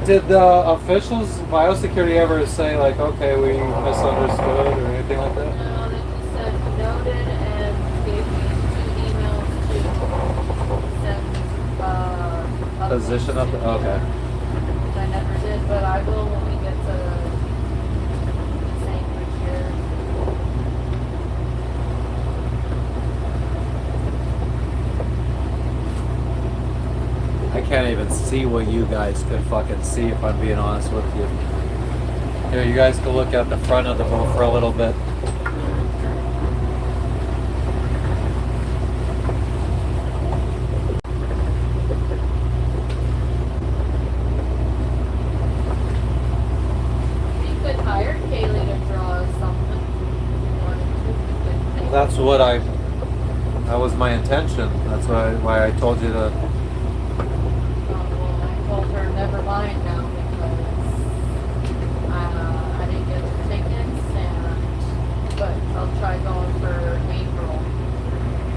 Did the officials, biosecurity, ever say like, okay, we misunderstood or anything like that? No, they just said noted and gave me 2 emails to send updates Position up. to, Okay. which I never did, but I will when we get to East Anchorage here. I can't even see what you guys could fucking see if I'm being honest with you. Here, you guys can look at the front of the boat for a little bit. You could hire Kaylee to draw us something if you wanted to. You could make That's what that was my intention. That's why I told you to. well, I told her never mind now because I didn't get the tickets, but I'll try going for April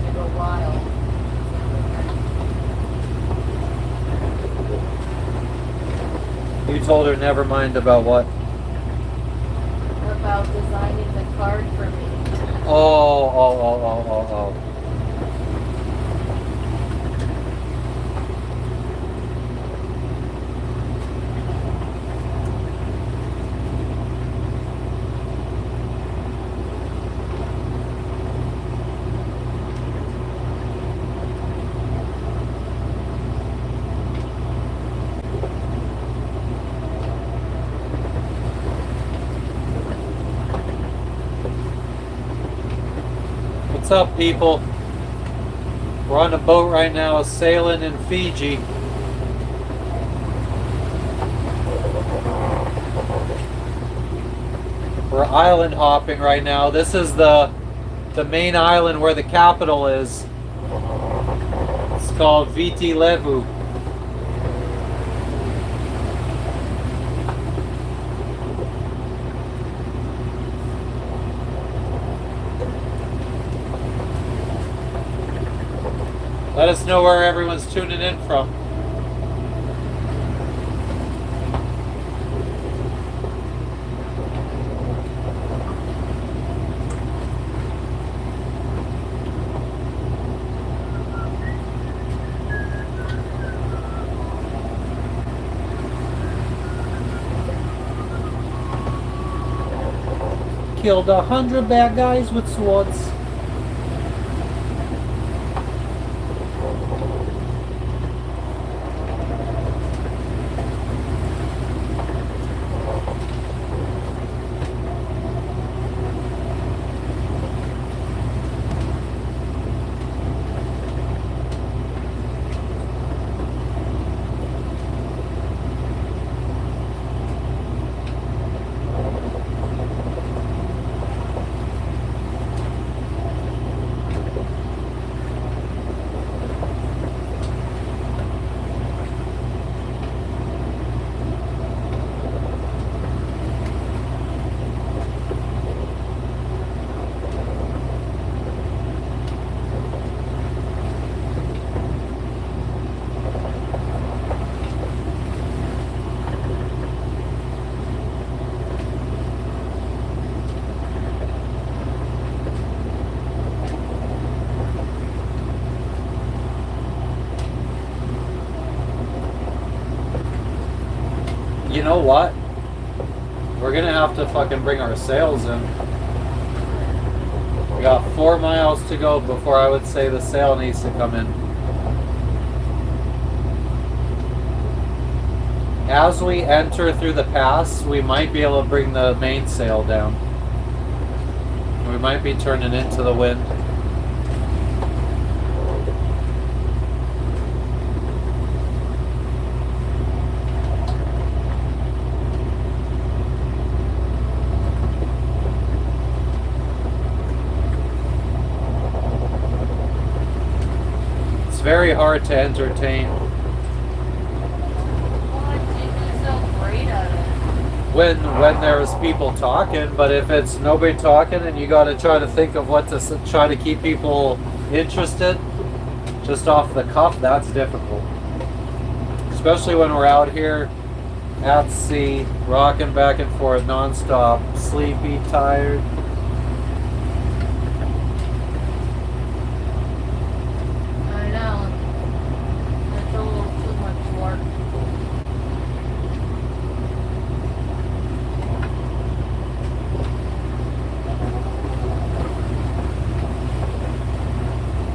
to go wild. You told her never mind about what? About designing the card for me. Oh. What's up, people? We're on a boat right now, sailing in Fiji. We're island hopping right now. This is the main island where the capital is. It's called Viti Levu. Let us know where everyone's tuning in from. Killed 100 bad guys with swords. You know what? We're gonna have to fucking bring our sails in. We got 4 miles to go before I would say the sail needs to come in. As we enter through the pass, we might be able to bring the mainsail down. We might be turning into the wind. It's very hard to entertain Why did you do so great at it? when there's people talking, but if it's nobody talking and you got to try to think of what to try to keep people interested just off the cuff, that's difficult. Especially when we're out here At sea, rocking back and forth nonstop, sleepy, tired. I know. It's a little too much work.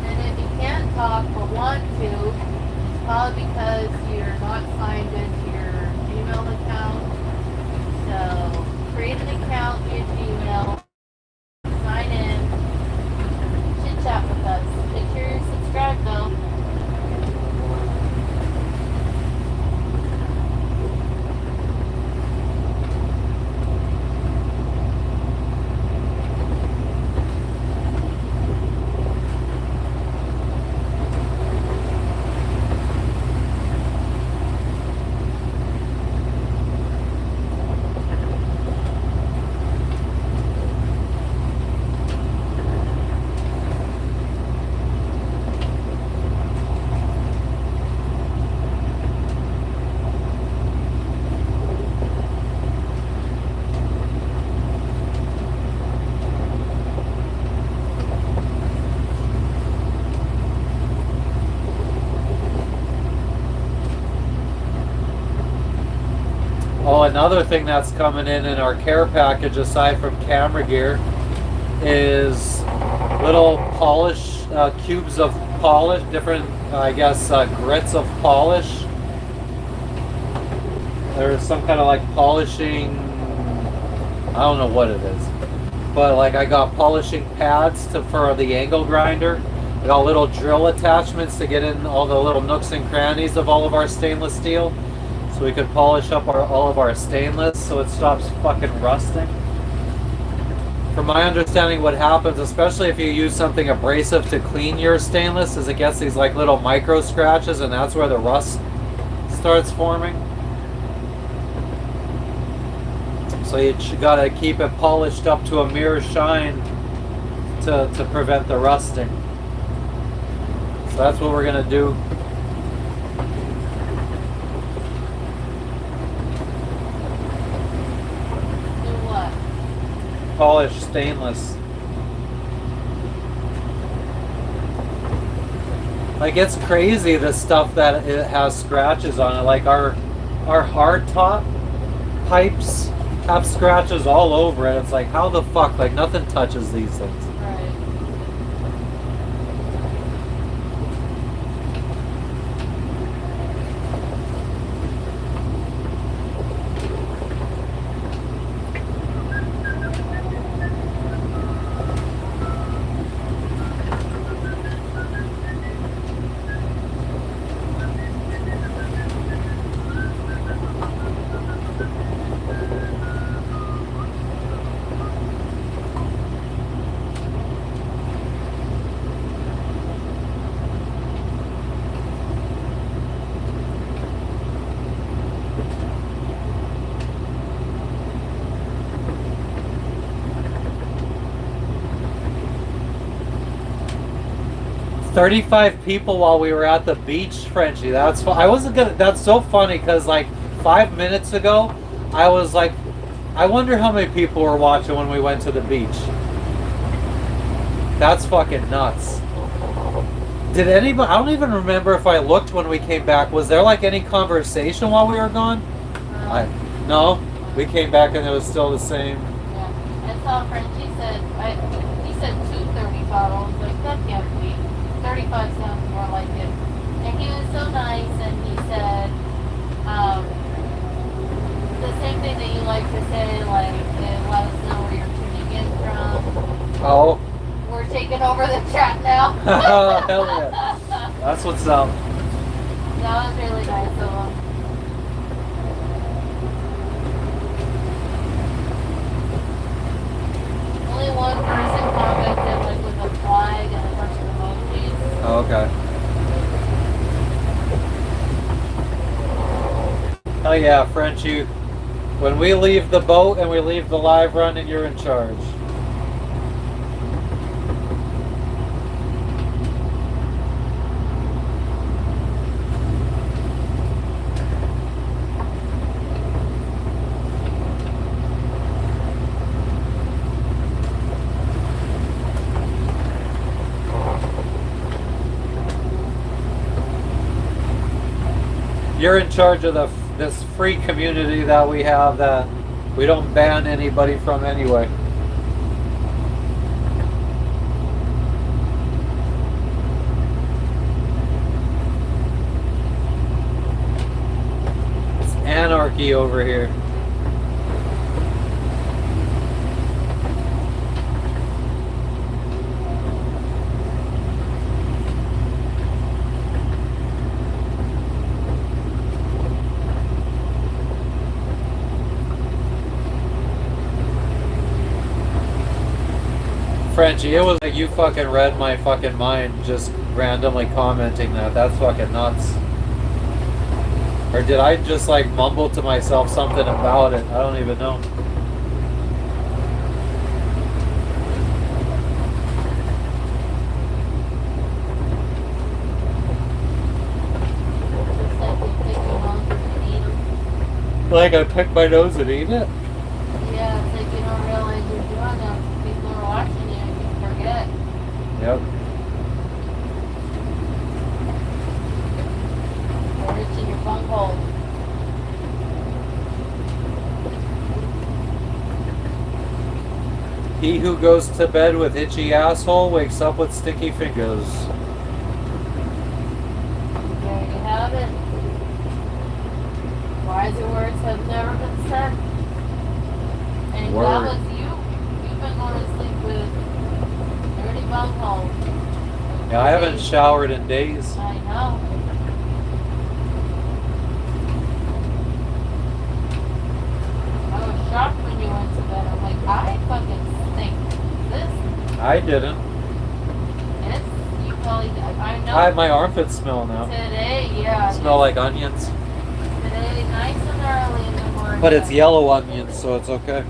And if you can't talk but want to, it's probably because you're not signed into your Gmail account. So create an account via Gmail, sign in, chit chat with us. Make sure you're subscribed though. Oh, another thing that's coming in our care package, aside from camera gear, is little polish cubes of polish, different, I guess, grits of polish. There's some kind of like polishing, I don't know what it is, but like I got polishing pads for the angle grinder. I got little drill attachments to get in all the little nooks and crannies of all of our stainless steel, so we could polish up all of our stainless so it stops fucking rusting. From my understanding, what happens, especially if you use something abrasive to clean your stainless, is it gets these like little micro scratches, and that's where the rust starts forming. So you gotta keep it polished up to a mirror shine to prevent the rusting. So that's what we're gonna do. Do what? Polish stainless. Like, it's crazy the stuff that it has scratches on it. Like our hard top pipes have scratches all over it. It's like, how the fuck? Like, nothing touches these things. Right. 35 people while we were at the beach, Frenchie. That's I wasn't gonna. That's so funny because like 5 minutes ago, I was like, I wonder how many people were watching when we went to the beach. That's fucking nuts. Did anybody? I don't even remember if I looked when we came back. Was there like any conversation while we were gone? No. We came back and it was still the same. Yeah. I saw Frenchie said, he said 230 bottles. Like, that can't be. 35 sounds more like it. And he was so nice, and he said, the same thing that you like to say, like, let us know where you're tuning in from. Oh. We're taking over the chat now. Hell yeah. That's what's up. That was really nice of him. Only one person commented, like, with a flag and a bunch of emojis. Oh, okay. Oh yeah, Frenchie. When we leave the boat and we leave the live run, and you're in charge. You're in charge of this free community that we have that we don't ban anybody from anyway. It's anarchy over here. Frenchie, it was like you fucking read my fucking mind just randomly commenting that. That's fucking nuts. Or did I just like mumble to myself something about it? I don't even know. Like I picked my nose and eat it? Yeah, it's like you don't realize you're doing it. People are watching you and you forget. Yep. You're reaching your bunghole. He who goes to bed with itchy asshole wakes up with sticky fingers. There you have it. Wiser words have never been said. And if that Word. was you, you've been going to sleep with dirty bunghole. Yeah, I haven't showered in days. I know. I was shocked when you went to bed. I'm like, I fucking stink. This, I didn't. it's, you probably, I know. My armpits smell now. Today, yeah. Smell like onions. Today, nice and early in the morning. But it's yellow onions, so it's okay.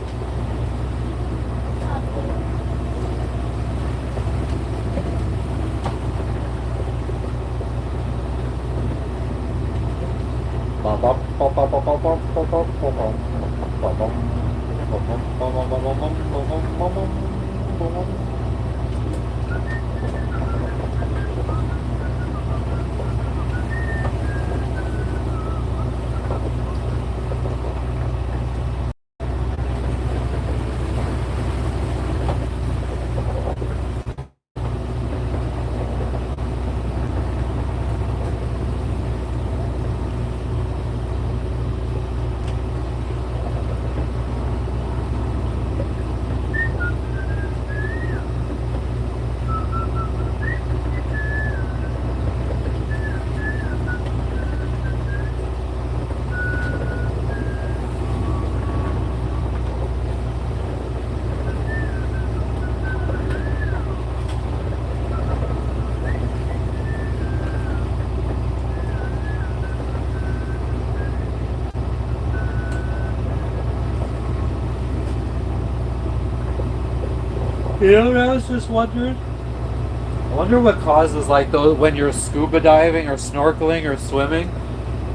You know what I was just wondering? I wonder what causes like those when you're scuba diving or snorkeling or swimming,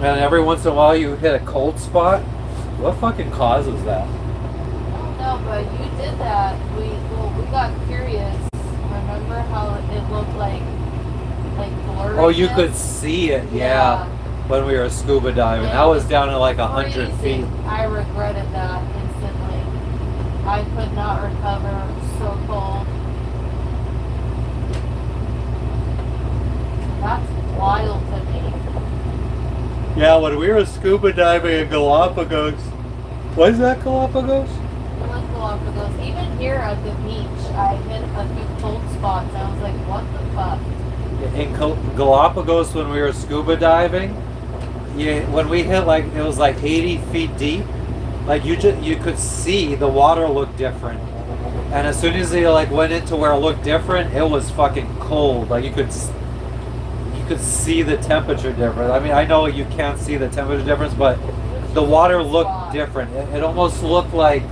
and every once in a while you hit a cold spot. What fucking causes that? I don't know, but you did that. We got curious. Remember how it looked like blurry? Oh, you could see it, yeah. When we were scuba diving, that was down at like 100 feet. I regretted that instantly. I could not recover. It was so cold. That's wild to me. Yeah, when we were scuba diving in Galapagos, was that Galapagos? It was Galapagos. Even here at the beach, I hit a few cold spots. I was like, what the fuck? In Galapagos, when we were scuba diving, when we hit like it was like 80 feet deep, like you could see the water looked different, and as soon as they like went into where it looked different, it was fucking cold. Like you could see the temperature difference. I mean, I know you can't see the temperature difference, but the water looked different. It almost looked like,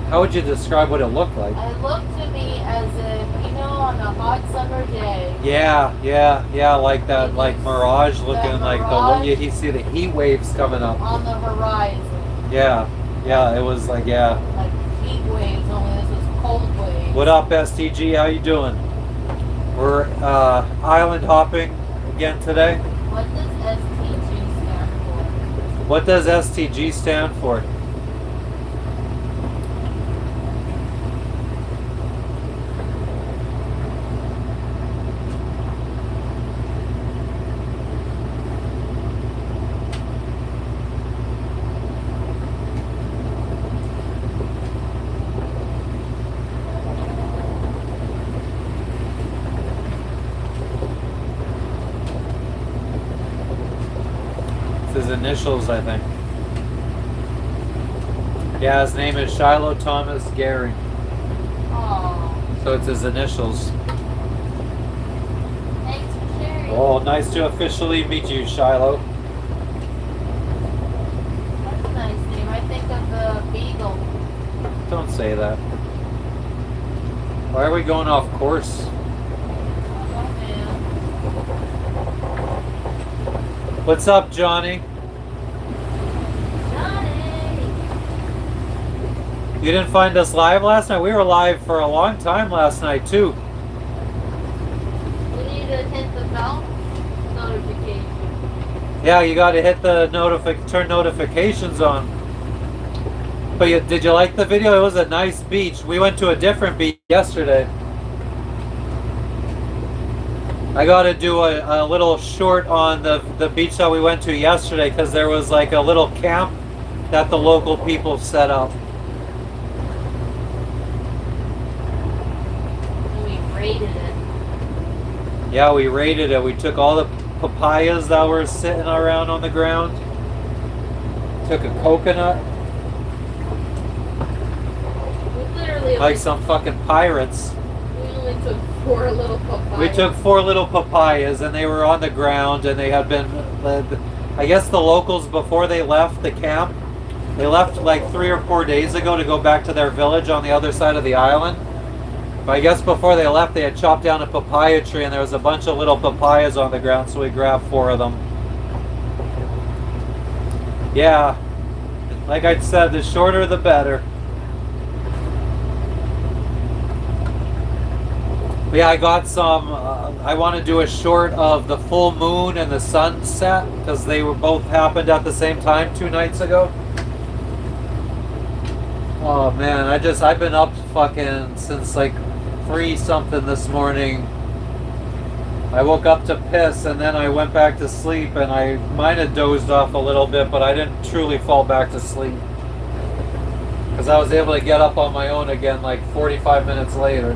how would you describe what it looked like? It looked to me as if, you know, on a hot summer day. Yeah, like that, like mirage looking, That like mirage. you see the heat waves coming up. On the horizon. Yeah, it was like, yeah. Like heat waves, only this was cold waves. What up, STG? How you doing? We're island hopping again today. What does STG What does STG stand for? His initials, I think. Yeah, his name is Shiloh Thomas Gary. Oh, So it's his initials. thanks for sharing. Oh, nice to officially meet you, Shiloh. That's a nice name. I think of the Beagle. Don't say that. Why are we going off course? Oh man. What's up, Johnny? Johnny! You didn't find us live last night? We were live for a long time last night, too. We need to hit the bell notification. Yeah, you got to hit the turn notifications on. But did you like the video? It was a nice beach. We went to a different beach yesterday. I got to do a little short on the beach that we went to yesterday because there was like a little camp that the local people set up. And we rated it. Yeah, we raided it. We took all the papayas that were sitting around on the ground. Took a coconut. We literally Like some fucking pirates. we only took 4 little papayas. We took 4 little papayas and they were on the ground and they had been, I guess the locals before they left the camp, they left like 3 or 4 days ago to go back to their village on the other side of the island. But I guess before they left they had chopped down a papaya tree and there was a bunch of little papayas on the ground, so we grabbed 4 of them. Yeah, like I said, the shorter the better. Yeah, I got some, I want to do a short of the full moon and the sunset because they were both happened at the same time 2 nights ago. Oh man, I've been up fucking since like 3 something this morning. I woke up to piss and then I went back to sleep and I might have dozed off a little bit, but I didn't truly fall back to sleep because I was able to get up on my own again like 45 minutes later.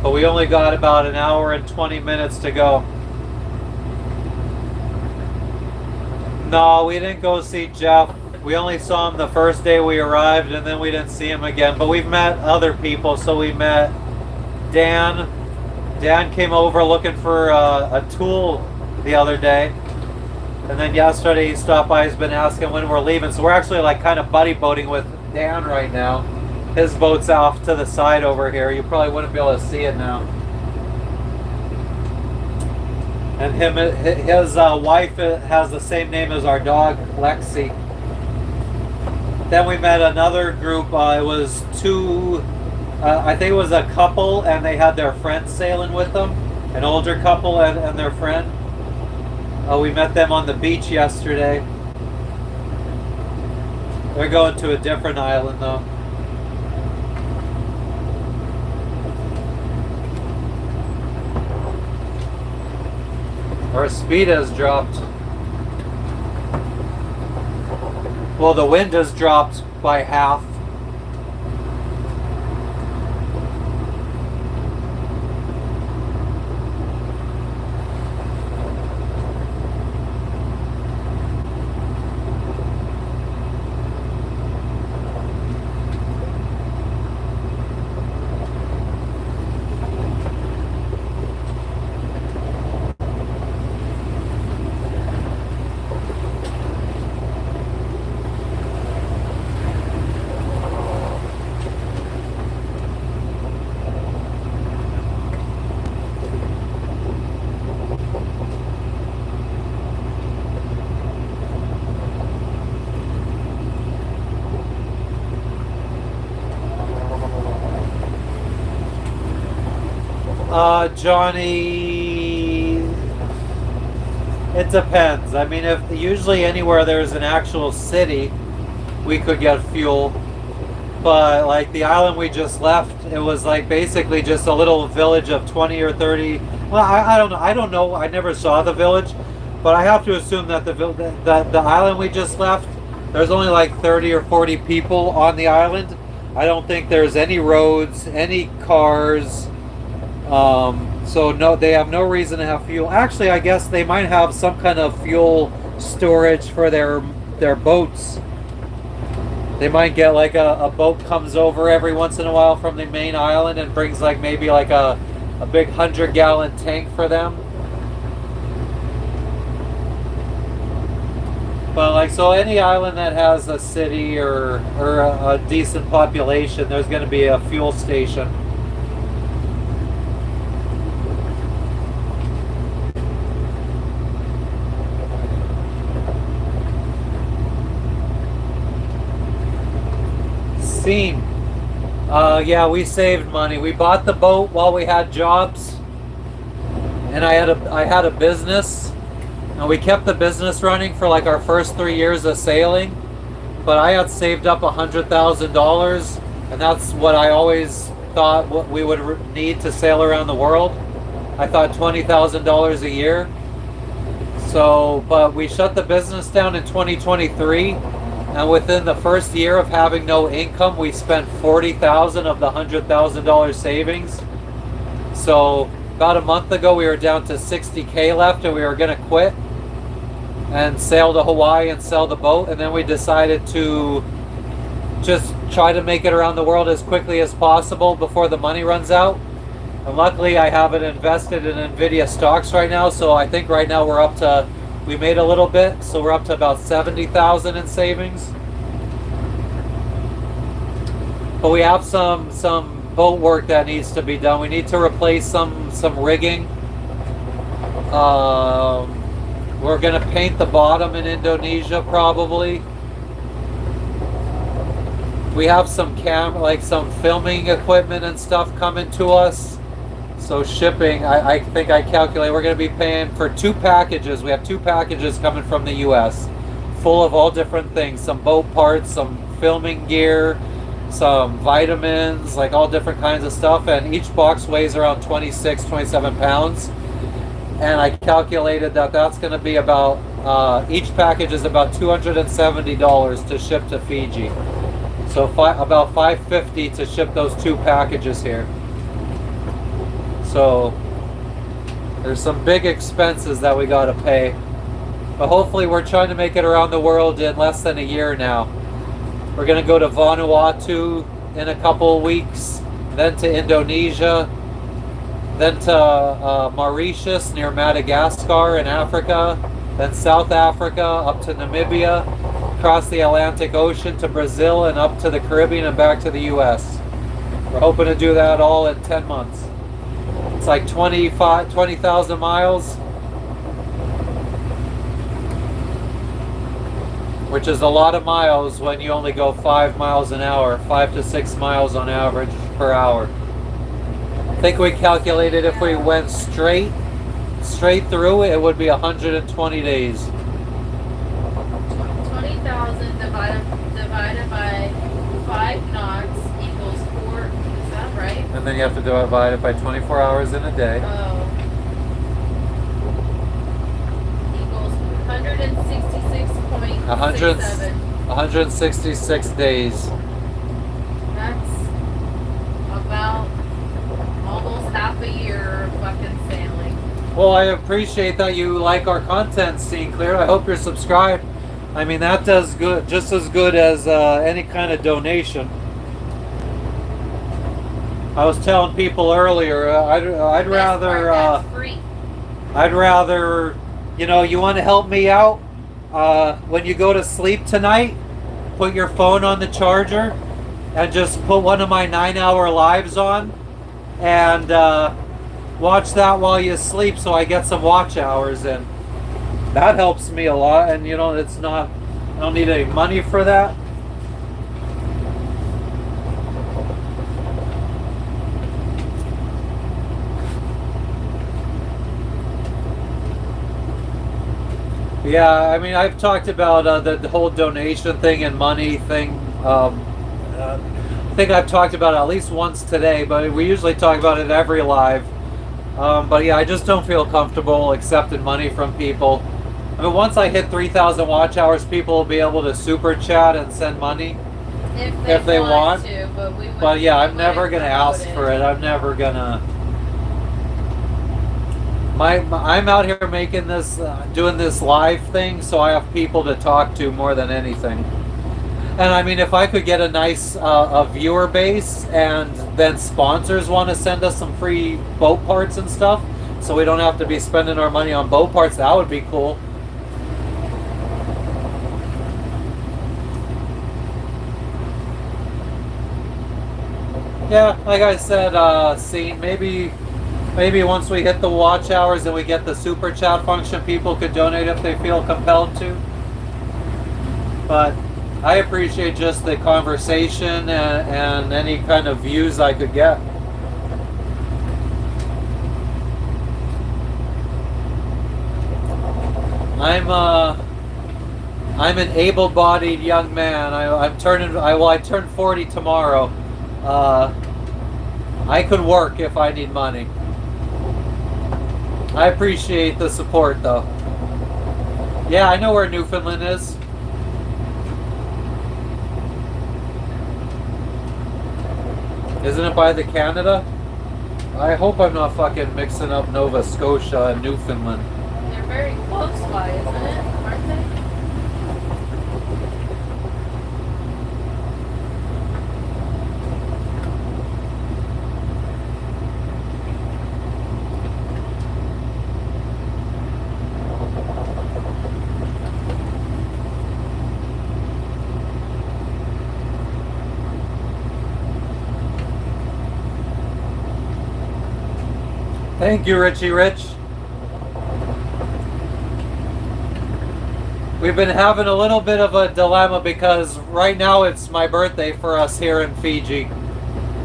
But we only got about an hour and 20 minutes to go. No, we didn't go see Jeff. We only saw him the first day we arrived and then we didn't see him again. But we've met other people. So we met Dan. Dan came over looking for a tool the other day. And then yesterday he stopped by. He's been asking when we're leaving. So we're actually like kind of buddy boating with Dan right now. His boat's off to the side over here. You probably wouldn't be able to see it now. And his wife has the same name as our dog, Lexi. Then we met another group. It was 2, I think it was a couple, and they had their friend sailing with them. An older couple and their friend. We met them on the beach yesterday. We're going to a different island though. Our speed has dropped. Well, the wind has dropped by half. Johnny, It depends. I mean, if usually anywhere there's an actual city, we could get fuel. But like the island we just left, it was like basically just a little village of 20 or 30. Well, I don't know. I don't know. I never saw the village, but I have to assume that the island we just left, there's only like 30 or 40 people on the island. I don't think there's any roads, any cars. So no, they have no reason to have fuel. Actually, I guess they might have some kind of fuel storage for their boats. They might get like a boat comes over every once in a while from the main island and brings like maybe like a big 100-gallon tank for them. But like, so any island that has a city or a decent population, there's going to be a fuel station. Scene. Yeah, we saved money. We bought the boat while we had jobs, and I had a business, and we kept the business running for like our first 3 years of sailing. But I had saved up $100,000, and that's what I always thought what we would need to sail around the world. I thought $20,000 a year. So, but we shut the business down in 2023. And within the first year of having no income, we spent $40,000 of the $100,000 savings. So about a month ago, we were down to $60K left, and we were going to quit and sail to Hawaii and sell the boat. And then we decided to just try to make it around the world as quickly as possible before the money runs out. And luckily, I have it invested in NVIDIA stocks right now. So I think right now we're up to, we made a little bit, so we're up to about $70,000 in savings. But we have some boat work that needs to be done. We need to replace some rigging. We're gonna paint the bottom in Indonesia probably. We have some some filming equipment and stuff coming to us. So shipping, I think I calculate we're going to be paying for 2 packages. We have 2 packages coming from the U.S. full of all different things. Some boat parts, some filming gear, some vitamins, like all different kinds of stuff. And each box weighs around 27 pounds. And I calculated that that's going to be about, each package is about $270 to ship to Fiji. So about $550 to ship those 2 packages here. So there's some big expenses that we got to pay, but hopefully we're trying to make it around the world in less than a year now. We're going to go to Vanuatu in a couple of weeks, then to Indonesia, then to Mauritius near Madagascar in Africa, then South Africa up to Namibia, across the Atlantic Ocean to Brazil, and up to the Caribbean and back to the US. We're hoping to do that all in 10 months. It's like 20,000 miles, which is a lot of miles when you only go 5 miles an hour, 5 to 6 miles on average per hour. I think we calculated if we went straight through, it would be 120 days. 20,000 divided by 5 knots equals 4. Is that right? And then you have to divide it by 24 hours in a day. Oh. Equals 166.67. 166 days. That's about almost half a year of fucking sailing. Well, I appreciate that you like our content, Scene Clear. I hope you're subscribed. I mean, that does good, just as good as any kind of donation. I was telling people earlier, I'd rather, you know, you want to help me out? When you go to sleep tonight, put your phone on the charger and just put one of my 9-hour lives on and watch that while you sleep, so I get some watch hours in. That helps me a lot, and you know, it's not, I don't need any money for that. Yeah, I mean, I've talked about the whole donation thing and money thing. I think I've talked about it at least once today, but we usually talk about it every live. But yeah, I just don't feel comfortable accepting money from people. I mean, once I hit 3,000 watch hours, people will be able to super chat and send money if they want. To, but yeah, I'm never gonna ask for it. I'm never gonna. I'm out here making this, doing this live thing, so I have people to talk to more than anything. And I mean, if I could get a nice a viewer base, and then sponsors want to send us some free boat parts and stuff, so we don't have to be spending our money on boat parts, that would be cool. Yeah, like I said, see, maybe once we hit the watch hours and we get the super chat function, people could donate if they feel compelled to. But I appreciate just the conversation and any kind of views I could get. I'm an able-bodied young man. I turn 40 tomorrow. I could work if I need money. I appreciate the support, though. Yeah, I know where Newfoundland is. Isn't it by the Canada? I hope I'm not fucking mixing up Nova Scotia and Newfoundland. They're very close by, isn't it? Aren't they? Thank you, Richie Rich. We've been having a little bit of a dilemma because right now it's my birthday for us here in Fiji.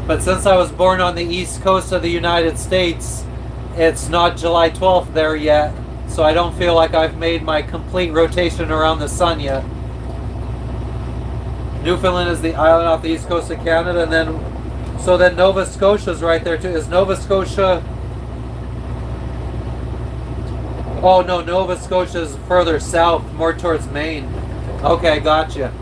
But since I was born on the east coast of the United States, it's not July 12th there yet. So I don't feel like I've made my complete rotation around the sun yet. Newfoundland is the island off the east coast of Canada, and then Nova Scotia's right there too. Is Nova Scotia... Oh no, Nova Scotia is further south, more towards Maine. Okay, gotcha.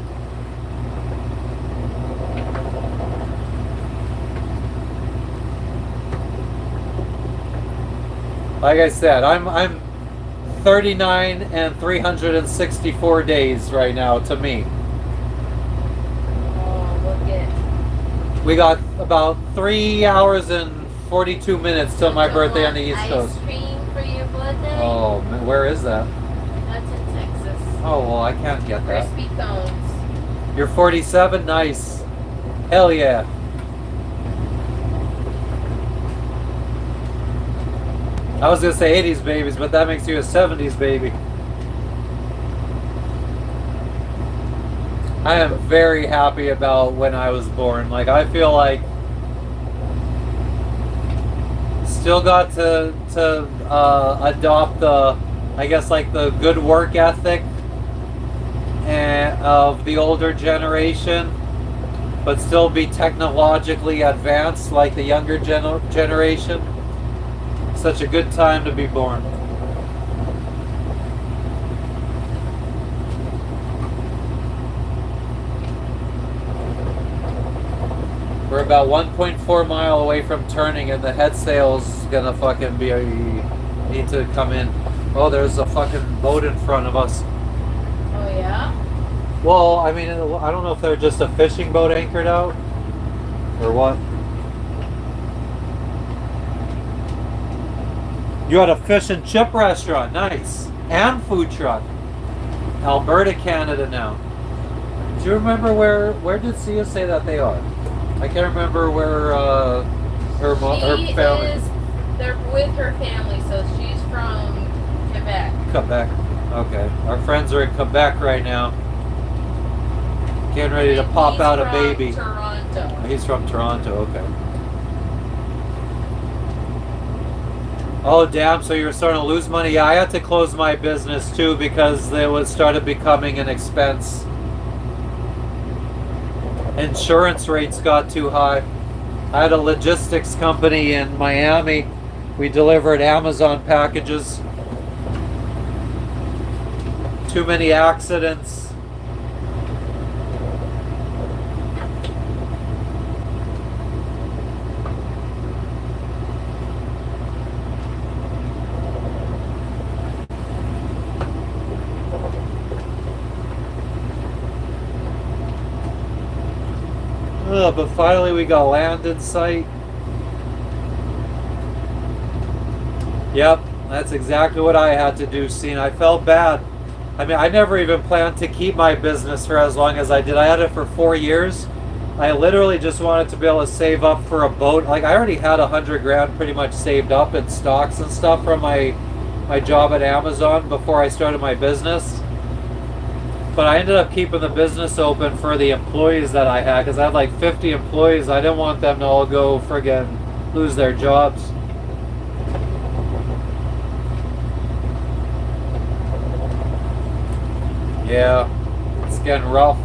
Like I said, I'm 39 and 364 days right now to me. Oh, look at. We got about 3 hours and 42 minutes till my birthday on the East Coast. Ice cream for your birthday? Oh, man, where is that? That's in Texas. Oh, well, I can't get that. Crispy cones. You're 47? Nice. Hell yeah. I was going to say 80s babies, but that makes you a 70s baby. I am very happy about when I was born. Like, I feel like still got to adopt the, I guess, like the good work ethic of the older generation, but still be technologically advanced like the younger generation. Such a good time to be born. We're about 1.4 mile away from turning, and the head sail's gonna fucking need to come in. Oh, there's a fucking boat in front of us. Oh, yeah? Well, I mean, I don't know if they're just a fishing boat anchored out or what. You had a fish and chip restaurant, nice, and food truck. Alberta, Canada now. Do you remember where did Sia say that they are? I can't remember where her family. They're with her family, so she's from Quebec. Quebec. Okay. Our friends are in Quebec right now. Getting ready to pop out a baby. Toronto. He's from Toronto, okay. Oh damn! So you're starting to lose money. Yeah, I had to close my business too because it was started becoming an expense. Insurance rates got too high. I had a logistics company in Miami. We delivered Amazon packages. Too many accidents. But finally we got land in sight. Yep, that's exactly what I had to do, Scene. I felt bad. I mean, I never even planned to keep my business for as long as I did. I had it for 4 years. I literally just wanted to be able to save up for a boat. Like, I already had 100 grand pretty much saved up in stocks and stuff from my job at Amazon before I started my business. But I ended up keeping the business open for the employees that I had because I had like 50 employees. I didn't want them to all go friggin' lose their jobs. Yeah, it's getting rough.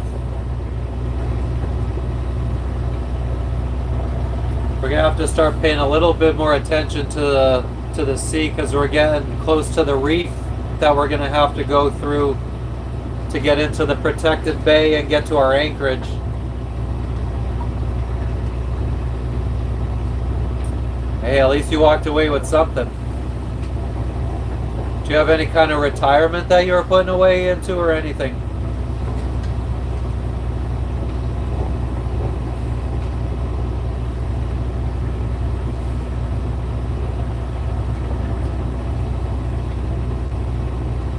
We're gonna have to start paying a little bit more attention to the sea because we're getting close to the reef that we're gonna have to go through to get into the protected bay and get to our anchorage. Hey, at least you walked away with something. Do you have any kind of retirement that you're putting away into or anything?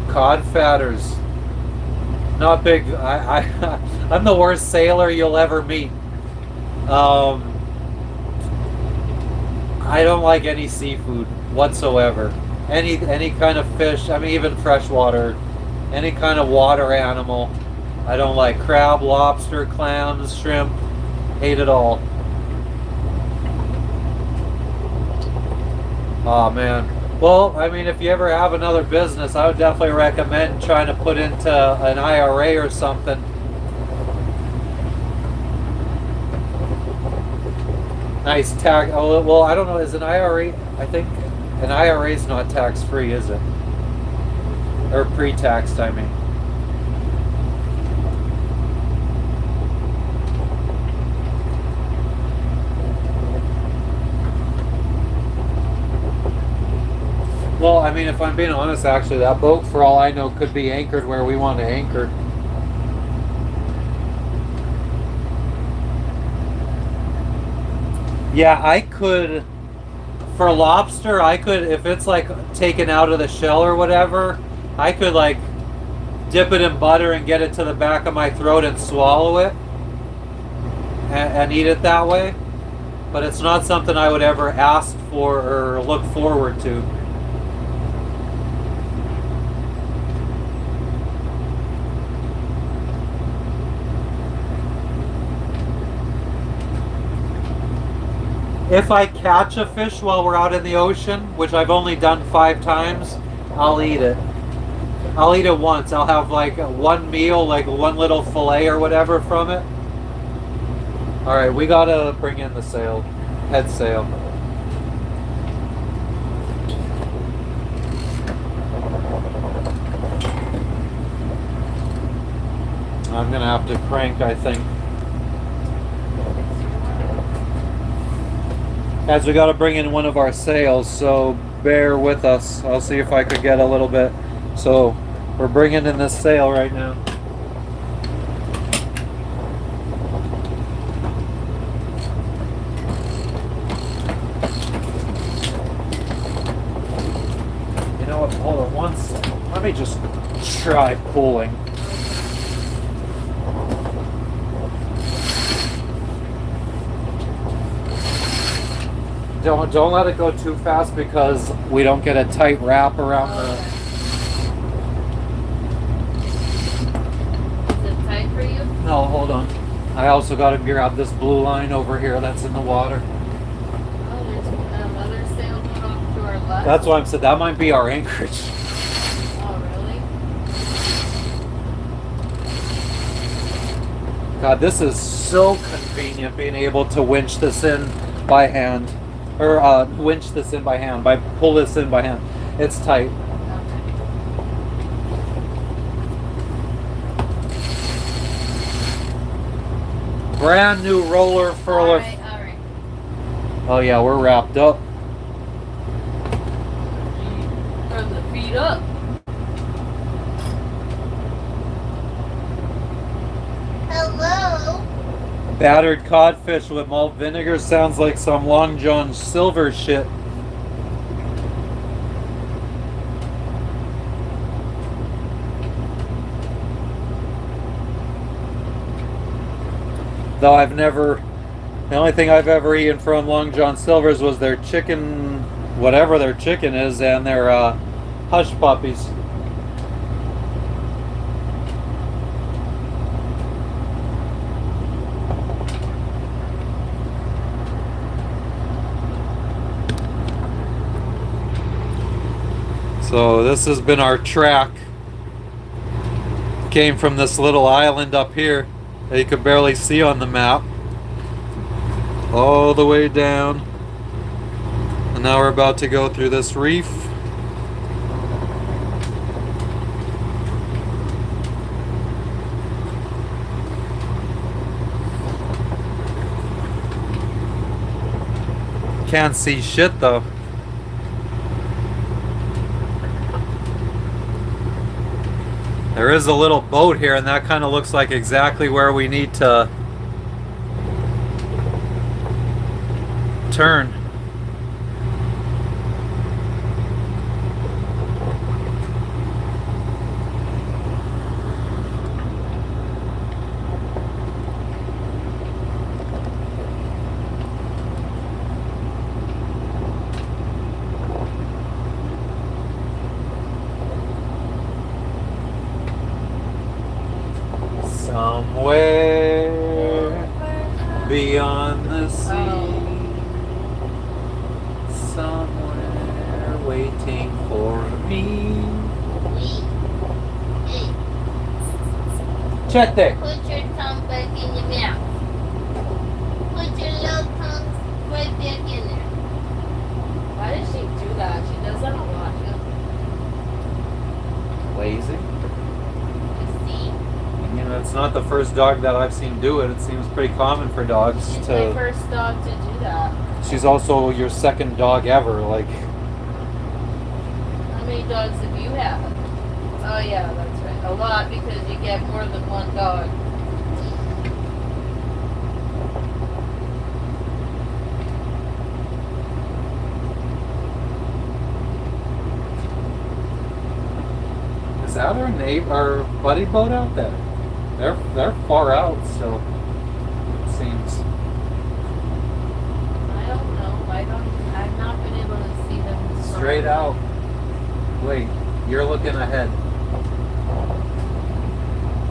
Cod fatters. Not big. I'm the worst sailor you'll ever meet. I don't like any seafood whatsoever. Any kind of fish. I mean, even freshwater. Any kind of water animal. I don't like crab, lobster, clams, shrimp. Hate it all. Oh man. Well, I mean, if you ever have another business, I would definitely recommend trying to put into an IRA or something. Nice tax. Oh, well, I don't know. Is an IRA? I think an IRA is not tax-free, is it? Or pre-taxed, I mean. Well, I mean, if I'm being honest, actually, that boat, for all I know, could be anchored where we want to anchor. Yeah, I could, for lobster, I could, if it's like taken out of the shell or whatever, I could like dip it in butter and get it to the back of my throat and swallow it and eat it that way. But it's not something I would ever ask for or look forward to. If I catch a fish while we're out in the ocean, which I've only done 5 times, I'll eat it. I'll eat it once. I'll have like one meal, like one little fillet or whatever from it. Alright, we gotta bring in the sail. Head sail. I'm gonna have to crank, I think. As we got to bring in one of our sails, so bear with us. I'll see if I could get a little bit. So we're bringing in this sail right now. You know what? Hold on one second. Let me just try pulling. Don't let it go too fast because we don't get a tight wrap around the... Is it tight for you? No, hold on. I also got to grab this blue line over here that's in the water. Oh, there's another sail going off to our left. That's why I'm saying that might be our Anchorage. Oh, really? God, this is so convenient being able to winch this in by hand. Or winch this in by hand, pull this in by hand. It's tight. Okay. Brand new roller furler. Alright. Oh yeah, we're wrapped up. From the feet up. Hello? Battered codfish with malt vinegar sounds like some Long John Silver shit. Though the only thing I've ever eaten from Long John Silver's was their chicken, whatever their chicken is, and their hush puppies. So this has been our track. Came from this little island up here that you could barely see on the map, all the way down, and now we're about to go through this reef. Can't see shit though. There is a little boat here, and that kind of looks like exactly where we need to turn. Somewhere beyond the sea, somewhere waiting for me. Check there. Put your tongue back in your mouth. Put your little tongue right back in there. Why does she do that? She does that a lot. Lazy. See? You know, it's not the first dog that I've seen do it. It seems pretty common for dogs She's to. my first dog to do that. She's also your second dog ever. Like, How many dogs have you had? Oh yeah, that's right. A lot because you get more than one dog. is that our neighbor, our buddy boat out there? They're far out still. It seems. I don't know. I've not been able to see them Straight out. Wait, you're looking ahead.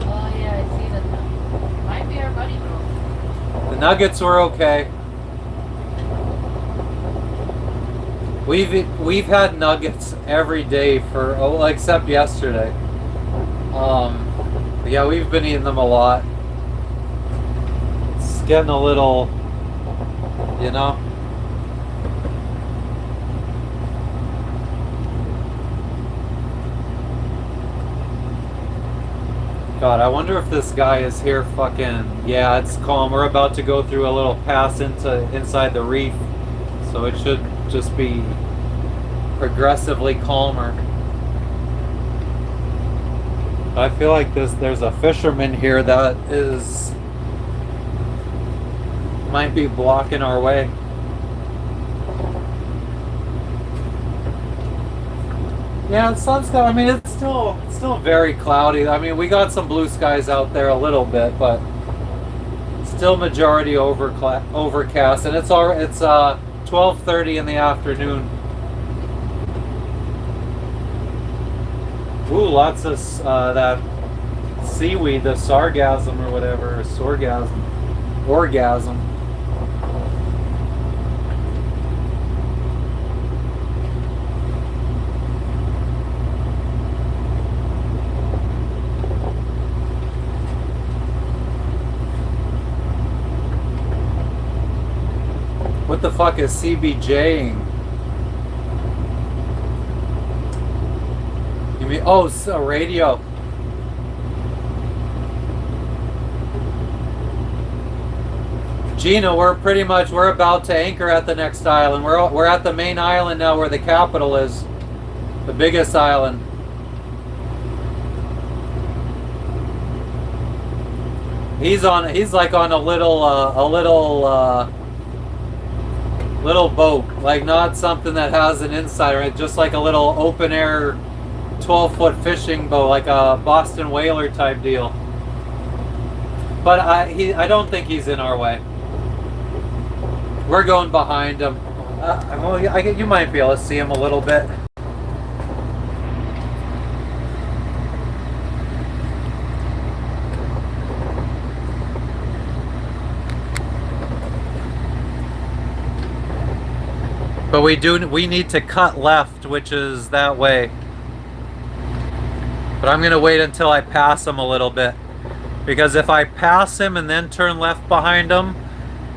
Oh yeah, I see them now. Might be our buddy boat. The Nuggets were okay. We've had nuggets every day for except yesterday. But yeah, we've been eating them a lot. It's getting a little, you know. God, I wonder if this guy is here fucking... Yeah, it's calm. We're about to go through a little pass inside the reef. So it should just be progressively calmer. I feel like there's a fisherman here that might be blocking our way. Yeah, the sun's still, I mean, it's still very cloudy. I mean, we got some blue skies out there a little bit, but still majority overcast, and it's 12:30 in the afternoon. Ooh, lots of that seaweed, the sargassum or whatever, or orgasm. What the fuck is CBJing? You mean, oh, it's a radio. Gina, we're about to anchor at the next island. We're at the main island now where the capital is. The biggest island. He's like on a little boat, like not something that has an inside, right? Just like a little open air 12-foot fishing boat, like a Boston whaler type deal. But I don't think he's in our way. We're going behind him. You might be able to see him a little bit. But we need to cut left, which is that way. But I'm gonna wait until I pass him a little bit, because if I pass him and then turn left behind him,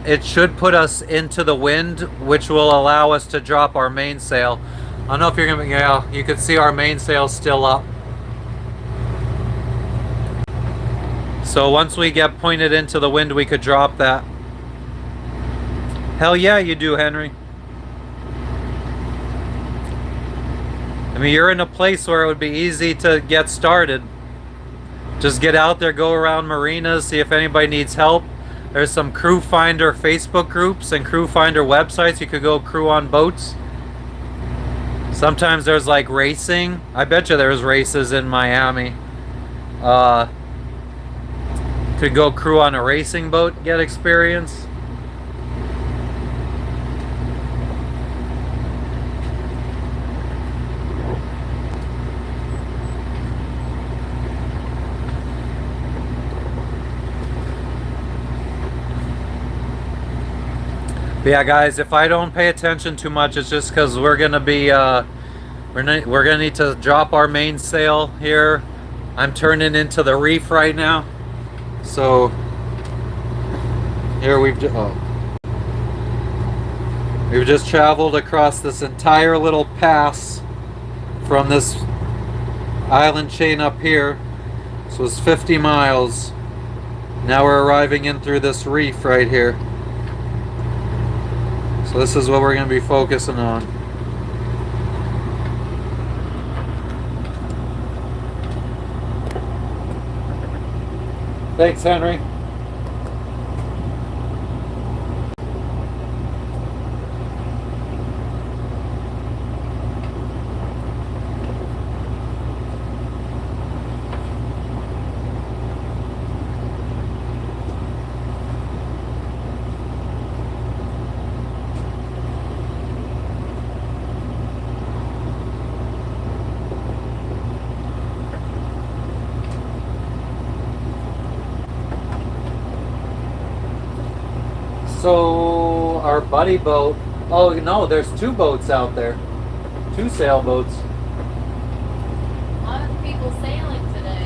it should put us into the wind, which will allow us to drop our mainsail. I don't know if you're gonna, yeah, you can see our mainsail still up. So once we get pointed into the wind, we could drop that. Hell yeah, you do, Henry. I mean, you're in a place where it would be easy to get started. Just get out there, go around marinas, see if anybody needs help. There's some crew finder Facebook groups and crew finder websites. You could go crew on boats. Sometimes there's like racing. I bet you there's races in Miami. Could go crew on a racing boat, get experience. But yeah, guys, if I don't pay attention too much, it's just because we're gonna be we're gonna need to drop our mainsail here. I'm turning into the reef right now, so here we've just traveled across this entire little pass from this island chain up here. So it's 50 miles. Now we're arriving in through this reef right here. So this is what we're going to be focusing on. Thanks, Henry. So our buddy boat, oh no, there's two boats out there, two sailboats. A lot of people sailing today.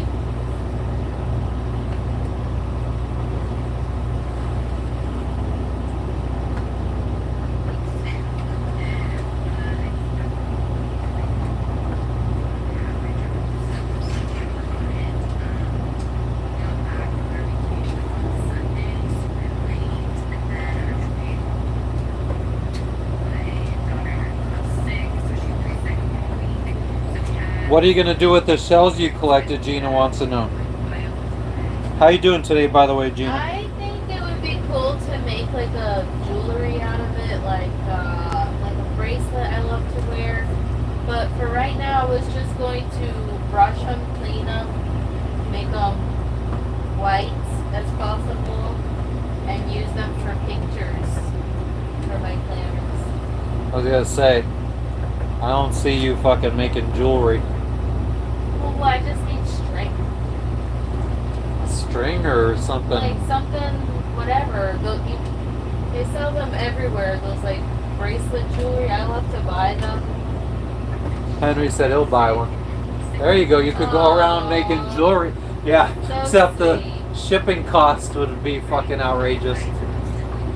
What are you going to do with the shells you collected, Gina wants to know. How you doing today, by the way, Gina? I think it would be cool to make like a jewelry out of it, like a bracelet I love to wear. But for right now, I was just going to brush them, clean them, make them white as possible, and use them for pictures for my planners. I was going to say, I don't see you fucking making jewelry. Well, I just need string. String or something? Like something, whatever. They sell them everywhere. Those like bracelet jewelry. I love to buy them. Henry said he'll buy one. There you go. You could go around making jewelry. Yeah, So except the sweet. shipping cost would be fucking outrageous.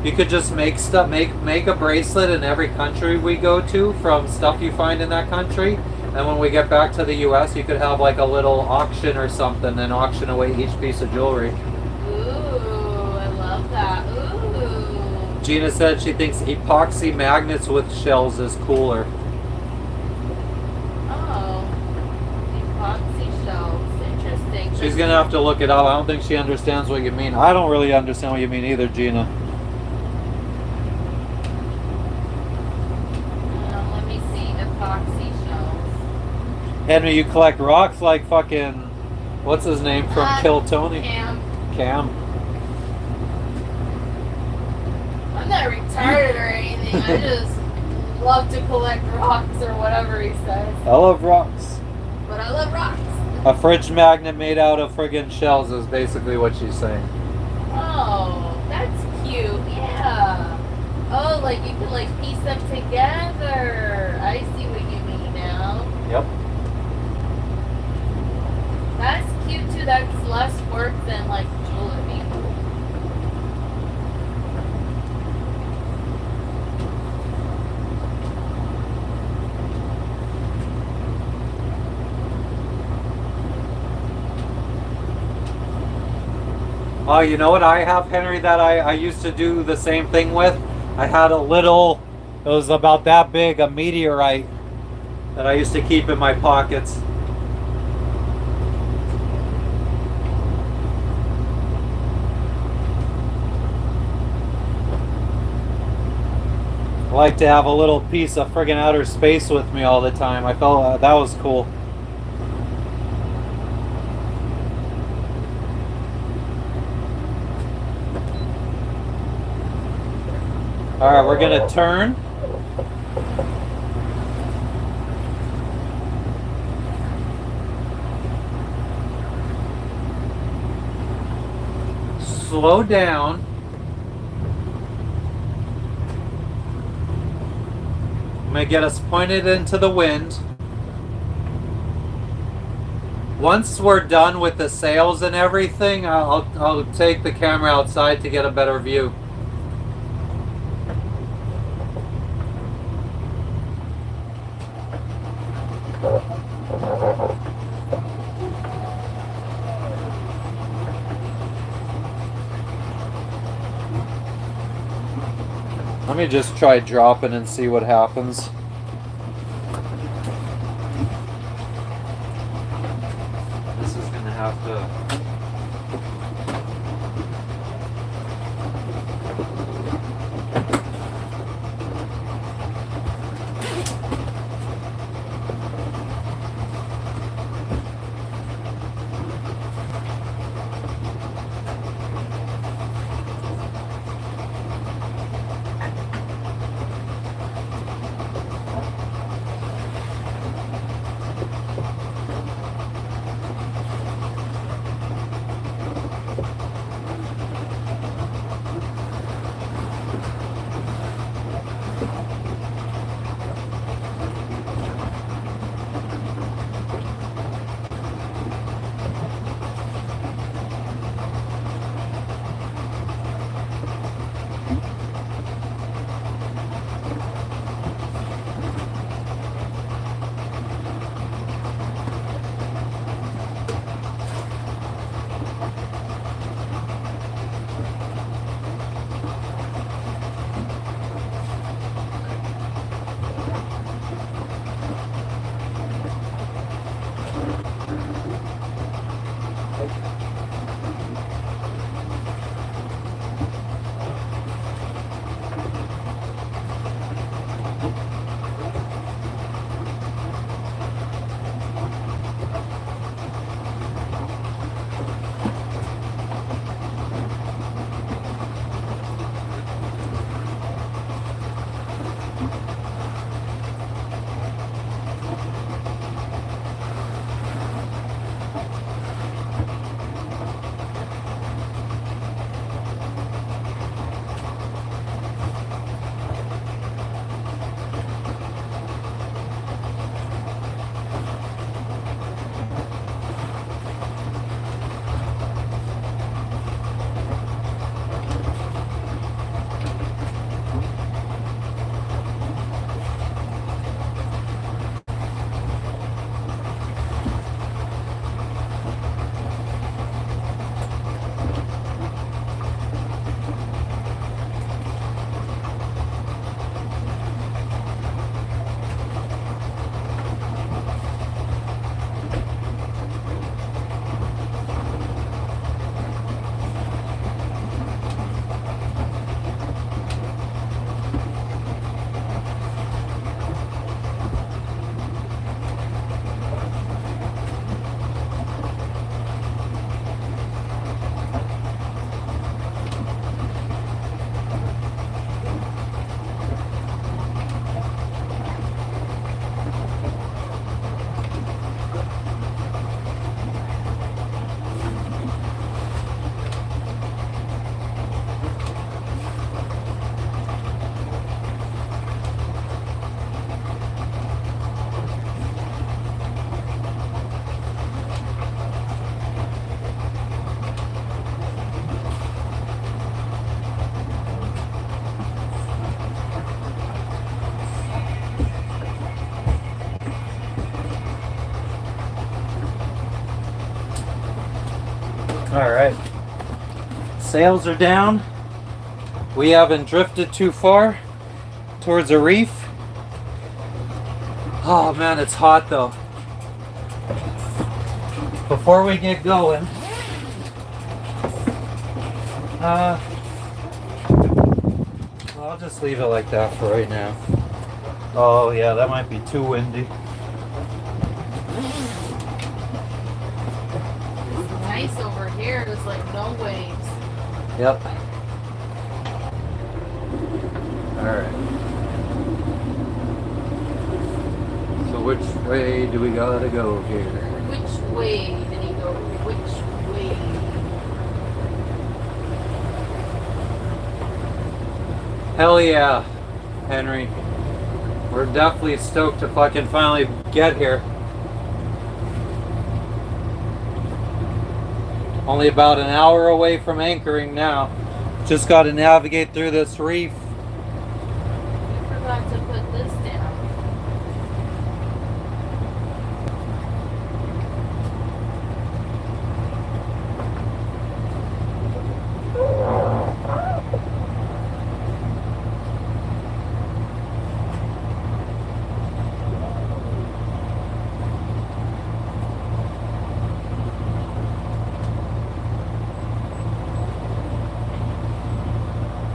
You could just make stuff, make a bracelet in every country we go to from stuff you find in that country. And when we get back to the U.S., you could have like a little auction or something, and auction away each piece of jewelry. Ooh, I love that. Ooh. Gina said she thinks epoxy magnets with shells is cooler. Oh, epoxy shells. Interesting. She's gonna have to look it up. I don't think she understands what you mean. I don't really understand what you mean either, Gina. Let me see. Epoxy shells. Henry, you collect rocks like fucking, what's his name from Kill Tony? Cam. I'm not retarded or anything. I just love to collect rocks or whatever he says. I love rocks. But I love rocks. A fridge magnet made out of friggin' shells is basically what she's saying. Oh, that's cute. Yeah. Oh, like you can like piece them together. I see what you mean now. Yep. That's cute too. That's less work than like jewelry. Oh, you know what I have, Henry, that I used to do the same thing with? I had a little, it was about that big, a meteorite that I used to keep in my pockets. I like to have a little piece of friggin' outer space with me all the time. I felt that was cool. All right, we're gonna turn. Slow down. I'm gonna get us pointed into the wind. Once we're done with the sails and everything, I'll take the camera outside to get a better view. Let me just try dropping and see what happens. This is gonna have to... All right. Sails are down. We haven't drifted too far towards a reef. Oh man, it's hot though. Before we get going, I'll just leave it like that for right now. Oh yeah, that might be too windy. It's nice over here. There's like no waves. Yep. Alright. So which way do we gotta go here? Which way did he go? Which way? Hell yeah, Henry. We're definitely stoked to fucking finally get here. Only about an hour away from anchoring now. Just got to navigate through this reef. You forgot to put this down.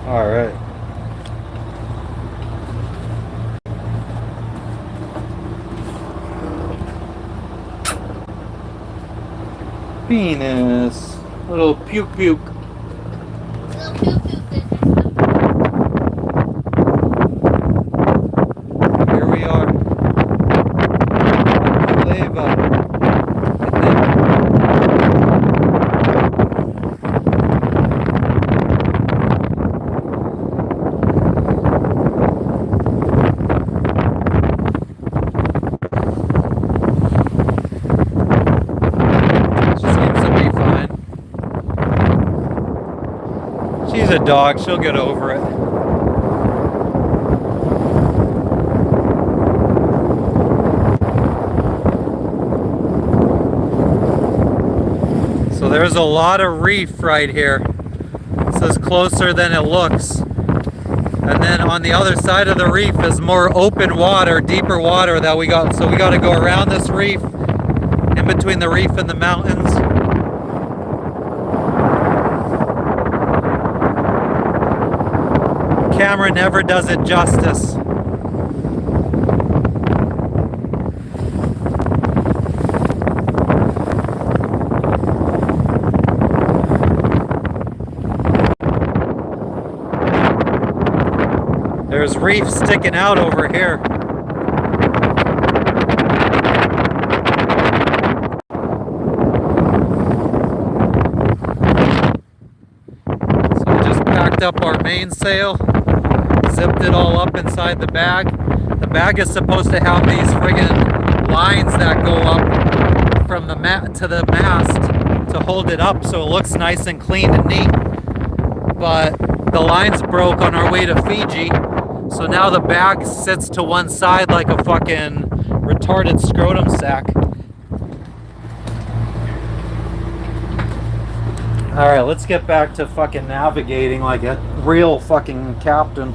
All right. Penis. Little puke puke. Little pew pew bitches. Here we are. Leva. She's a dog, she'll get over it. So there's a lot of reef right here. This is closer than it looks. And then on the other side of the reef is more open water, deeper water that we got. So we got to go around this reef, in between the reef and the mountains. Camera never does it justice. There's reef sticking out over here. So we just packed up our mainsail. Zipped it all up inside the bag. The bag is supposed to have these friggin' lines that go up from the mat to the mast to hold it up so it looks nice and clean and neat. But the lines broke on our way to Fiji, so now the bag sits to one side like a fucking retarded scrotum sack. Alright, let's get back to fucking navigating like a real fucking captain.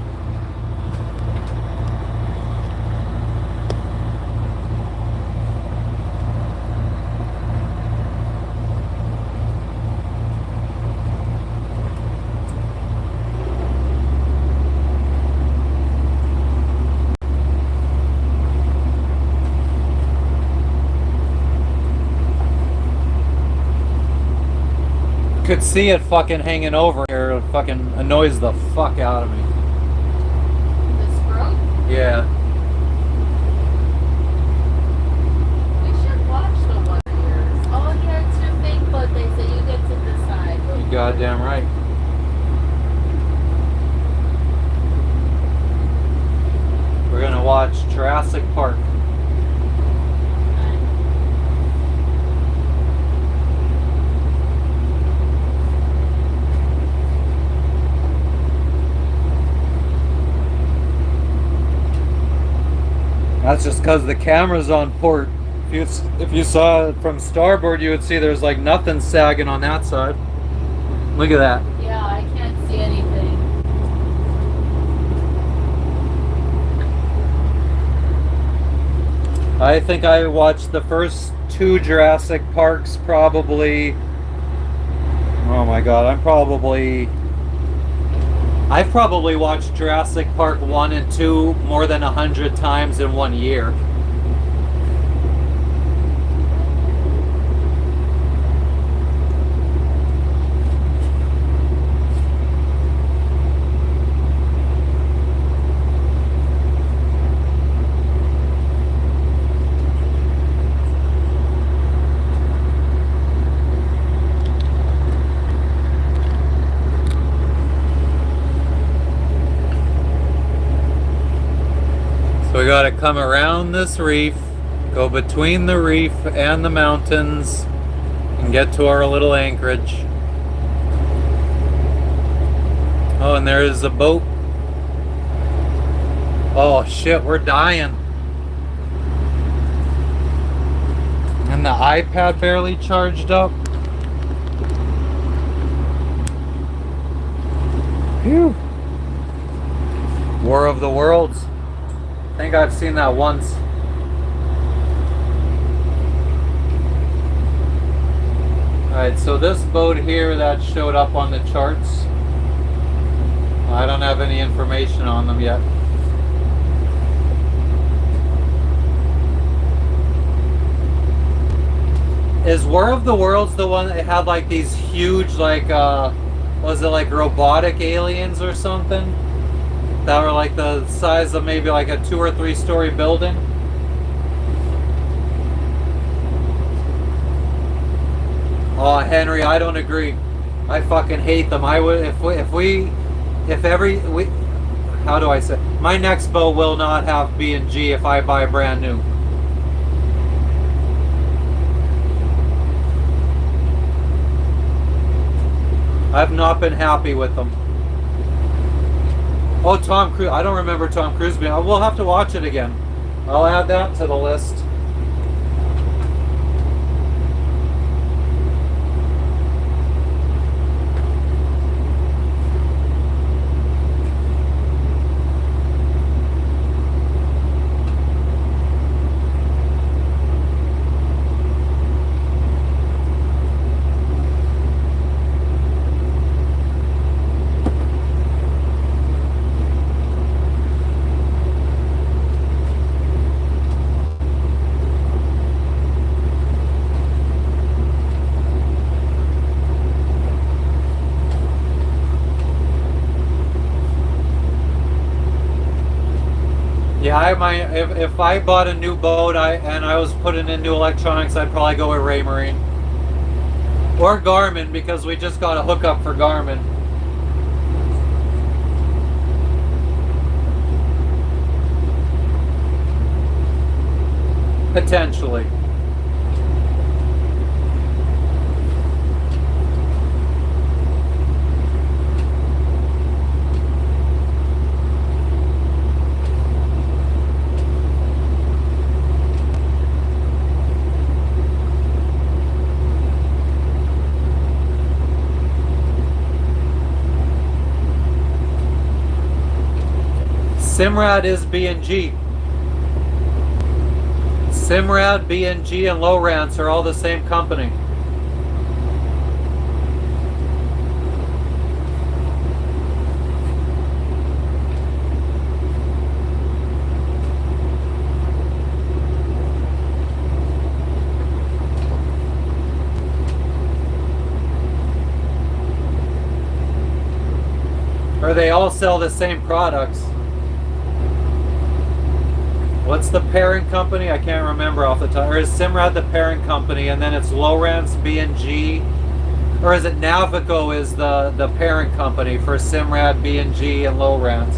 Could see it fucking hanging over here. It fucking annoys the fuck out of me. This broke? Yeah. We should watch the Warriors. Oh yeah, it's your Facebook. They say you get to decide. You goddamn right. We're gonna watch Jurassic Park. That's just because the camera's on port. If you saw it from starboard, you would see there's like nothing sagging on that side. Look at that. Yeah, I can't see anything. I think I watched the first 2 Jurassic Parks probably. Oh my god, I've probably watched Jurassic Park 1 and 2 more than 100 times in 1 year. So we gotta come around this reef, go between the reef and the mountains, and get to our little anchorage. Oh, and there is a boat. Oh shit, we're dying. And the iPad barely charged up. Phew. War of the Worlds. I think I've seen that once. Alright, so this boat here that showed up on the charts, I don't have any information on them yet. Is War of the Worlds the one that had like these huge, like, was it like robotic aliens or something? That were like the size of maybe like a 2 or 3 story building? Oh, Henry, I don't agree. I fucking hate them. I would, how do I say? My next boat will not have B&G if I buy brand new. I've not been happy with them. Oh, Tom Cruise. I don't remember Tom Cruise being. We'll have to watch it again. I'll add that to the list. Yeah, if I bought a new boat and I was putting in new electronics, I'd probably go with Raymarine or Garmin, because we just got a hookup for Garmin. Potentially. Simrad is B&G. Simrad, B&G, and Lowrance are all the same company. Or they all sell the same products. What's the parent company? I can't remember off the top. Or is Simrad the parent company, and then it's Lowrance, B&G, or is it Navico is the parent company for Simrad, B&G, and Lowrance?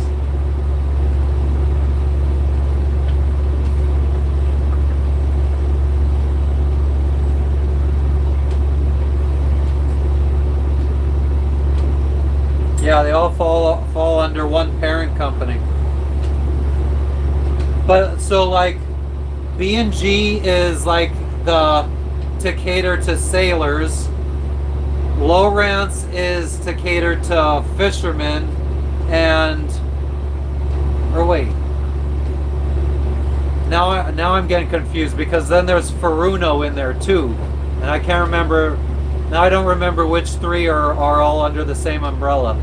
Yeah, they all fall under one parent company. But so like B&G is like to cater to sailors. Lowrance is to cater to fishermen, or wait. Now I'm getting confused because then there's Furuno in there too, and I can't remember. Now I don't remember which three are all under the same umbrella.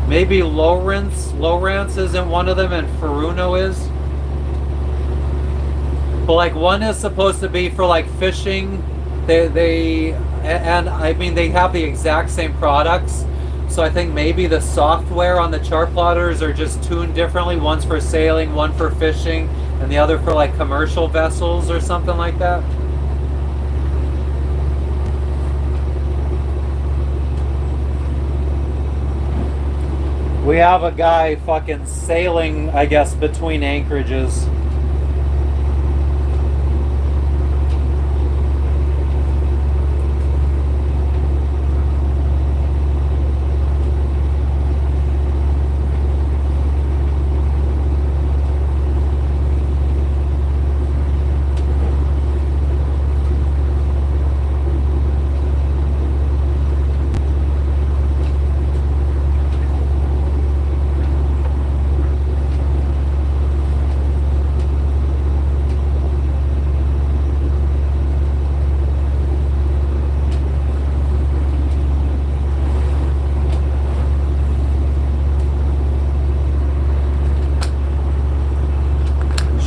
Maybe Lowrance isn't one of them, and Furuno is. But like one is supposed to be for like fishing. They I mean they have the exact same products. So I think maybe the software on the chart plotters are just tuned differently. One's for sailing, one for fishing, and the other for like commercial vessels or something like that. We have a guy fucking sailing, I guess, between anchorages.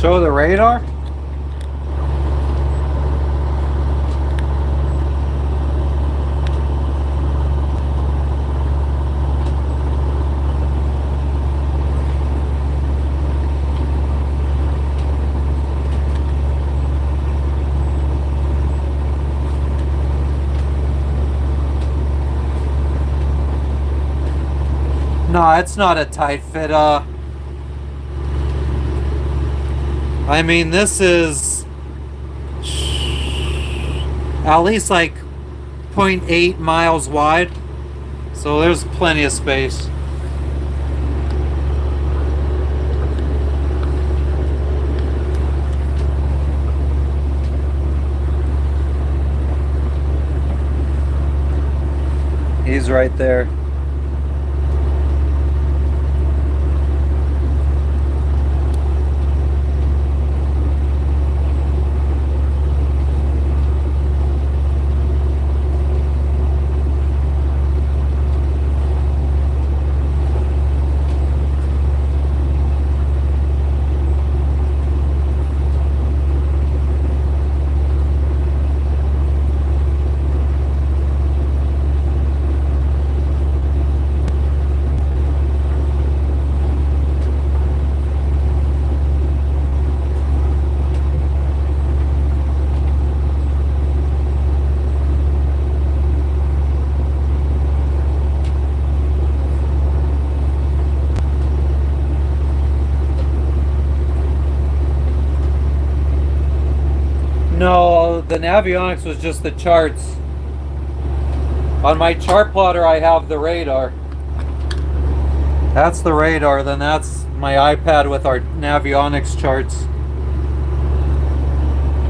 Show the radar? No, it's not a tight fit. I mean, this is at least like 0.8 miles wide, so there's plenty of space. He's right there. No, the navionics was just the charts. On my chart plotter I have the radar. That's the radar, then that's my iPad with our navionics charts.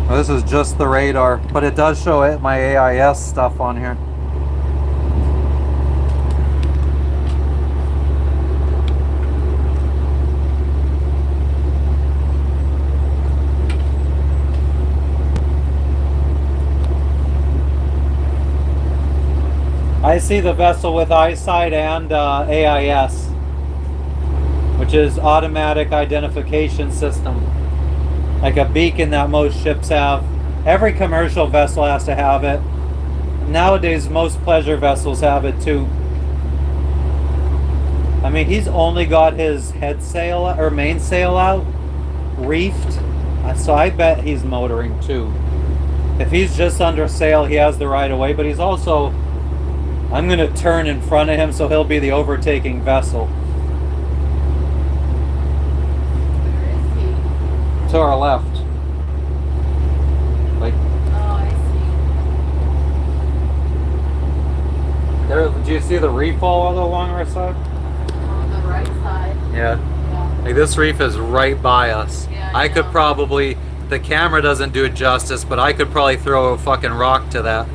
Well, this is just the radar, but it does show it, my AIS stuff on here. I see the vessel with eyesight and AIS, which is automatic identification system, like a beacon that most ships have. Every commercial vessel has to have it. Nowadays, most pleasure vessels have it too. I mean, he's only got his head sail or mainsail out, reefed, so I bet he's motoring too. If he's just under sail, he has the right of way, but he's also, I'm going to turn in front of him so he'll be the overtaking vessel. Where is he? To our left. Like, Oh, I see. there, do you see the reef all along our side? On the right side. Yeah. Yeah. Like this reef is right by us. Yeah, I could know. probably the camera doesn't do it justice, but I could probably throw a fucking rock to that.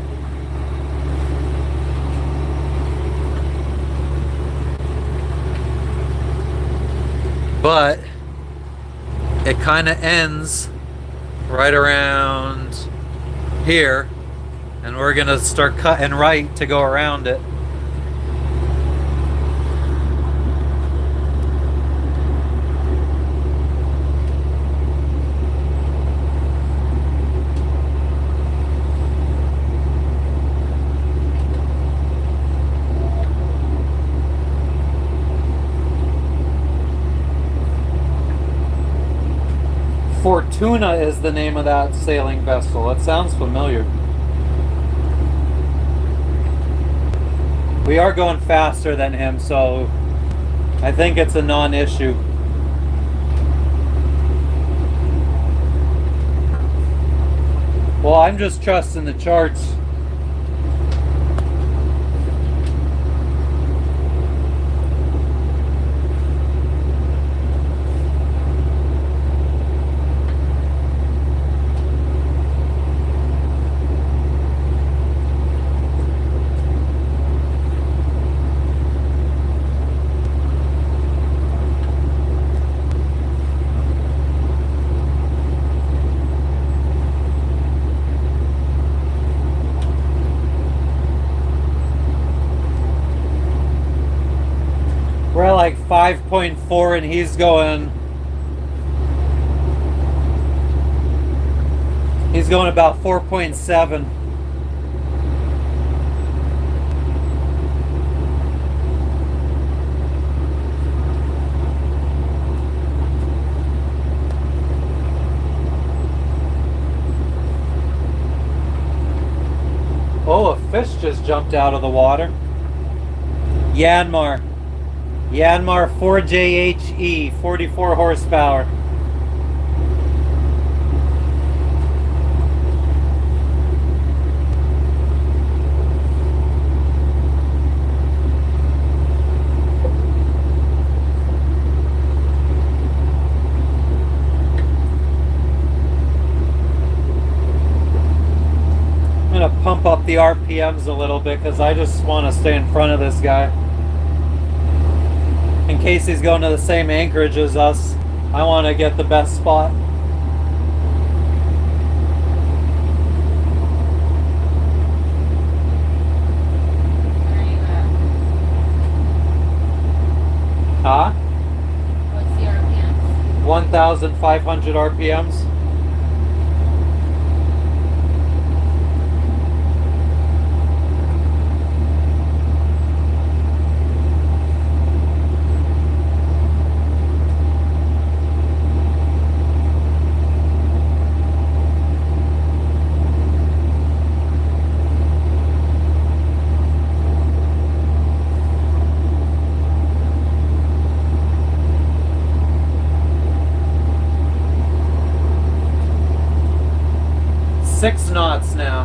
But it kind of ends right around here, and we're gonna start cutting right to go around it. Fortuna is the name of that sailing vessel. It sounds familiar. We are going faster than him, so I think it's a non-issue. Well, I'm just trusting the charts. We're at like 5.4 and he's going about 4.7. Oh, a fish just jumped out of the water. Yanmar 4JHE, 44 horsepower. I'm gonna pump up the RPMs a little bit because I just want to stay in front of this guy. In case he's going to the same Anchorage as us, I want to get the best spot. Where are you at? Huh? What's the RPMs? 1,500 RPMs. Six knots now.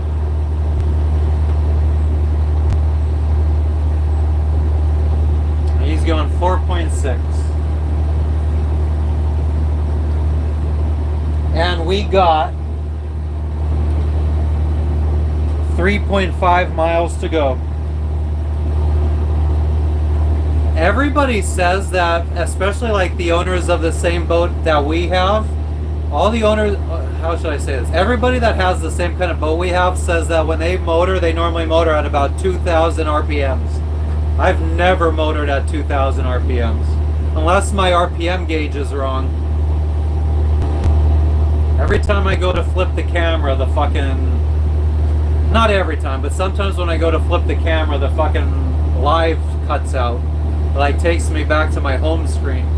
He's going 4.6. And we got 3.5 miles to go. Everybody says that, especially like the owners of the same boat that we have, all the owners, how should I say this? Everybody that has the same kind of boat we have says that when they motor, they normally motor at about 2,000 RPMs. I've never motored at 2,000 RPMs. Unless my RPM gauge is wrong. Every time I go to flip the camera, the fucking... Not every time, but sometimes when I go to flip the camera, the fucking live cuts out. It like takes me back to my home screen.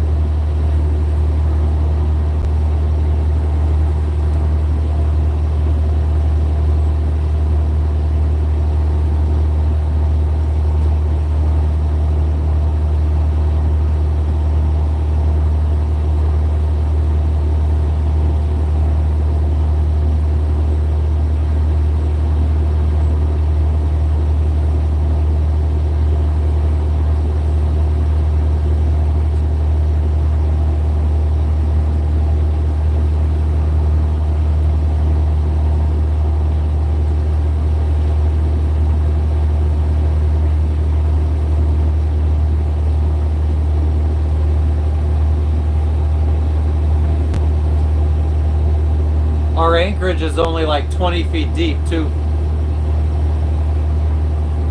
Anchorage is only like 20 feet deep too,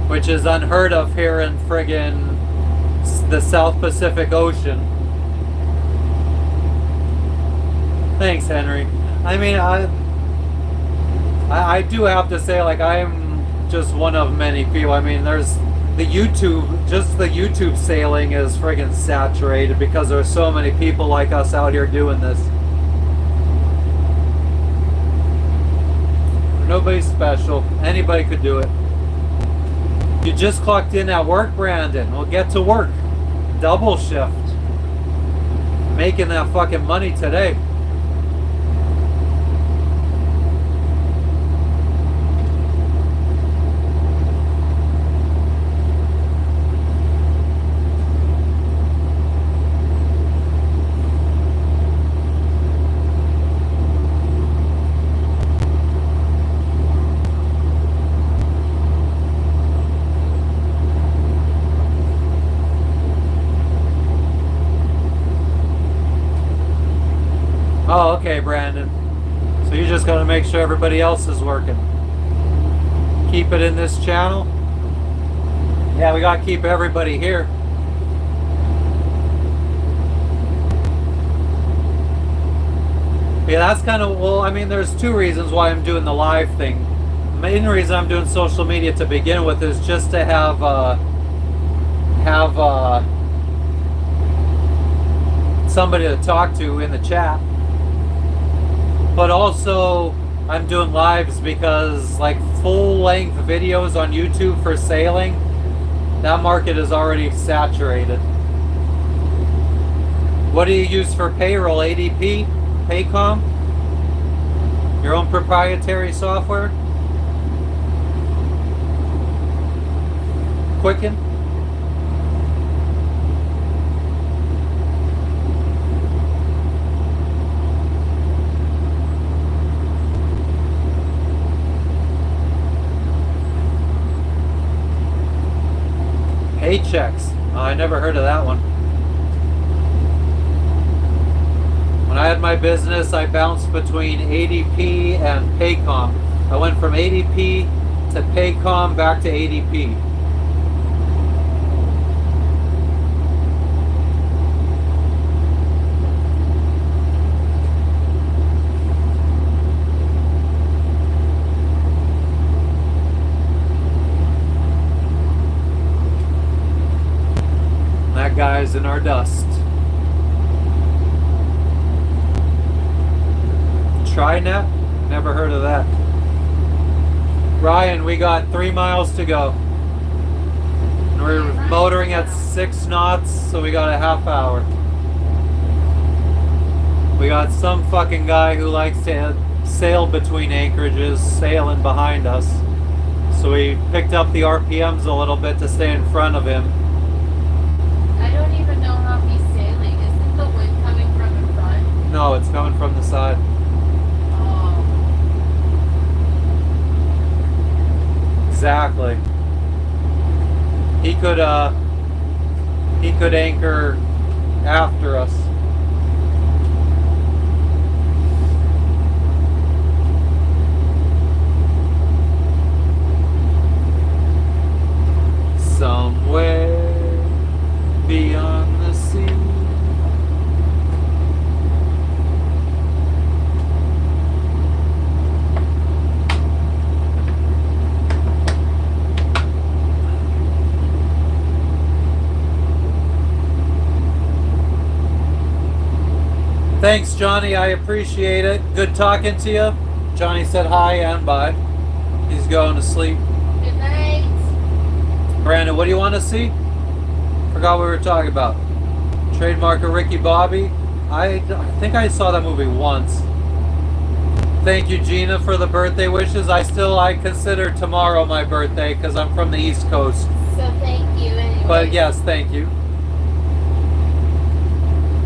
which is unheard of here in friggin' the South Pacific Ocean. Thanks, Henry. I mean, I do have to say, like, I am just one of many people. I mean, there's the YouTube sailing is friggin' saturated because there's so many people like us out here doing this. Nobody's special. Anybody could do it. You just clocked in at work, Brandon. Well, get to work. Double shift. Making that fucking money today. Oh, okay, Brandon. So you're just gonna make sure everybody else is working. Keep it in this channel. Yeah, we gotta keep everybody here. Yeah, that's kind of, well, I mean, there's two reasons why I'm doing the live thing. The main reason I'm doing social media to begin with is just to have somebody to talk to in the chat. But also, I'm doing lives because, like, full-length videos on YouTube for sailing, that market is already saturated. What do you use for payroll? ADP? Paycom? Your own proprietary software? Quicken? Paychecks. Oh, I never heard of that one. When I had my business, I bounced between ADP and Paycom. I went from ADP to Paycom back to ADP. That guy's in our dust. TriNet? Never heard of that. Ryan, we got 3 miles to go. And we're motoring at 6 knots, so we got a half hour. We got some fucking guy who likes to sail between anchorages sailing behind us. So we picked up the RPMs a little bit to stay in front of him. I don't even know how he's sailing. Isn't the wind coming from in front? No, it's coming from the side. Oh. Exactly. He could anchor after us. Somewhere beyond the sea. Thanks, Johnny. I appreciate it. Good talking to you. Johnny said hi and bye. He's going to sleep. Good night. Brandon, what do you want to see? Forgot what we were talking about. Trademark of Ricky Bobby. I think I saw that movie once. Thank you, Gina, for the birthday wishes. I consider tomorrow my birthday because I'm from the East Coast. So thank you anyway. But yes, thank you.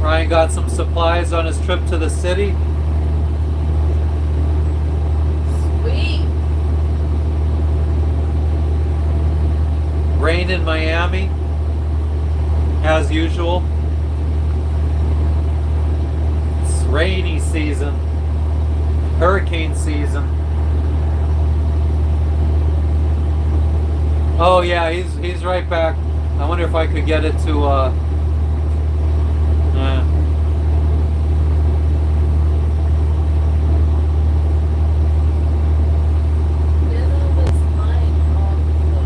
Ryan got some supplies on his trip to the city. Sweet. Rain in Miami, as usual. It's rainy season. hurricane season. Oh yeah, he's right back. I wonder if I could get it to Get all this line off the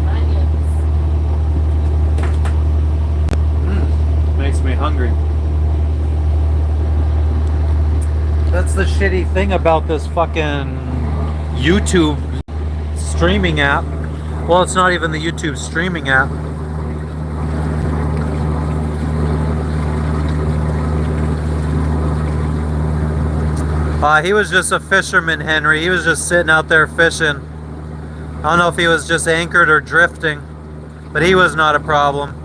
onions. makes me hungry. That's the shitty thing about this fucking YouTube streaming app. Well, it's not even the YouTube streaming app. He was just a fisherman, Henry. He was just sitting out there fishing. I don't know if he was just anchored or drifting, but he was not a problem.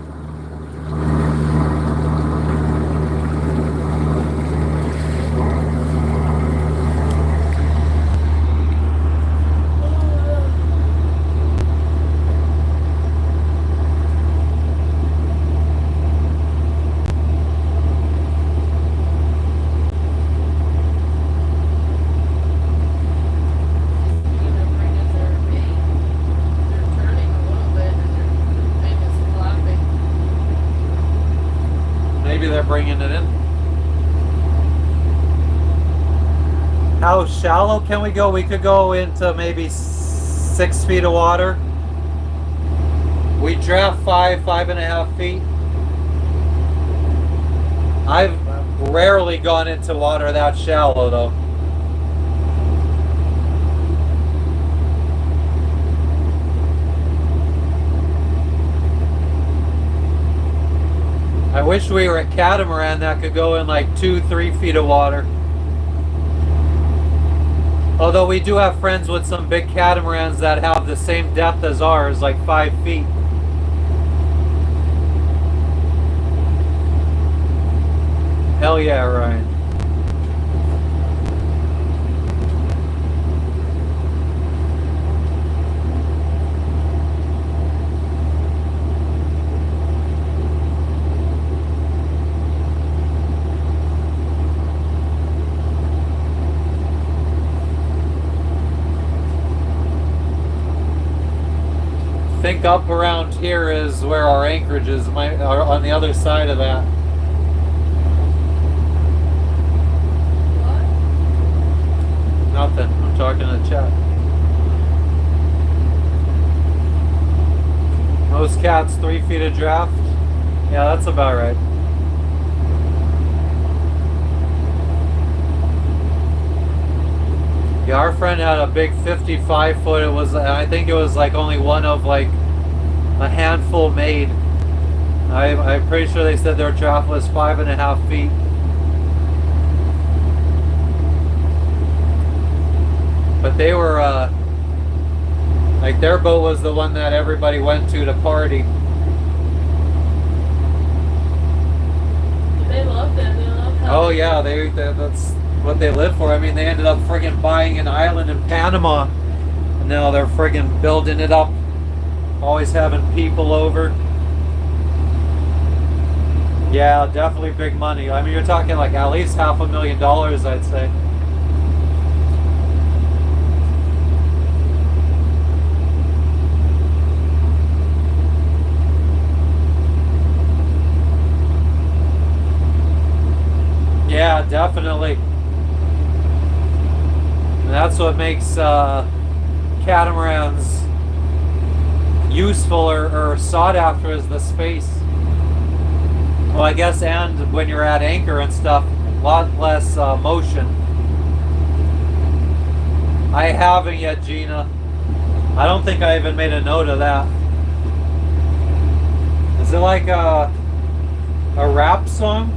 Bringing it in. How shallow can we go? We could go into maybe 6 feet of water. We draft 5.5 feet. I've rarely gone into water that shallow though. I wish we were a catamaran that could go in like 2-3 feet of water. Although we do have friends with some big catamarans that have the same depth as ours, like 5 feet. Hell yeah, Ryan. I think up around here is where our anchorage is, on the other side of that. What? Nothing. I'm talking to the chat. Most cats 3 feet of draft. Yeah, that's about right. Yeah, our friend had a big 55 foot. It was, I think it was like only one of like a handful made. I'm pretty sure they said their draft was 5.5 feet. But they were, like their boat was the one that everybody went to party. They loved it. They loved how Oh yeah, that's what they live for. I mean, they ended up friggin' buying an island in Panama, and now they're friggin' building it up, always having people over. Yeah, definitely big money. I mean, you're talking like at least $500,000, I'd say. Yeah, definitely. And that's what makes catamarans useful or sought after, is the space. Well, I guess, and when you're at anchor and stuff, a lot less motion. I haven't yet, Gina. I don't think I even made a note of that. Is it like a rap song?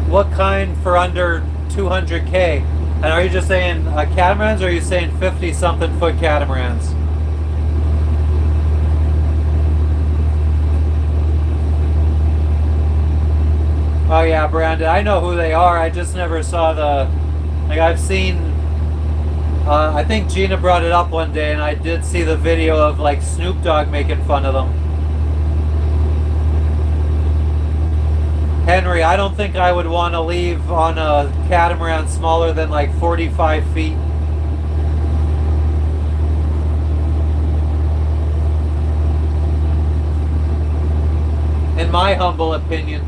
What kind for under 200K? And are you just saying catamarans, or are you saying 50-something foot catamarans? Oh yeah, Brandon, I know who they are. I just never saw the, like I've seen, I think Gina brought it up one day and I did see the video of like Snoop Dogg making fun of them. Henry, I don't think I would want to leave on a catamaran smaller than like 45 feet. In my humble opinion.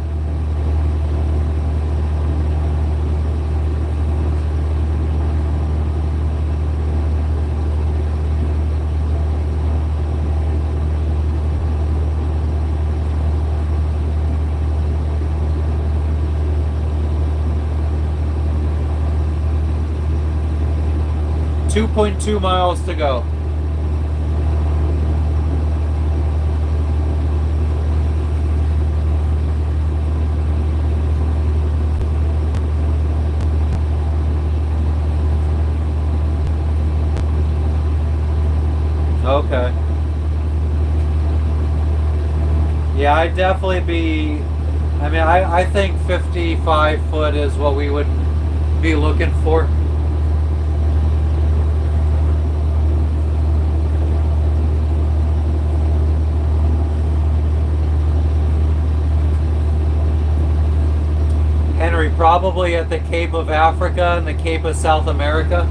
.2 miles to go. Okay. Yeah, I'd definitely be, I mean, I think 55 foot is what we would be looking for. Henry, probably at the Cape of Africa and the Cape of South America.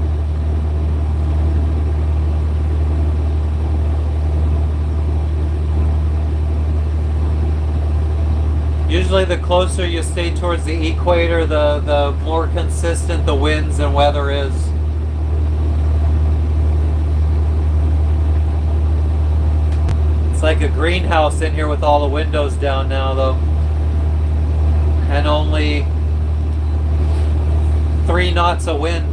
Usually the closer you stay towards the equator, the more consistent the winds and weather is. It's like a greenhouse in here with all the windows down now though. And only 3 knots of wind.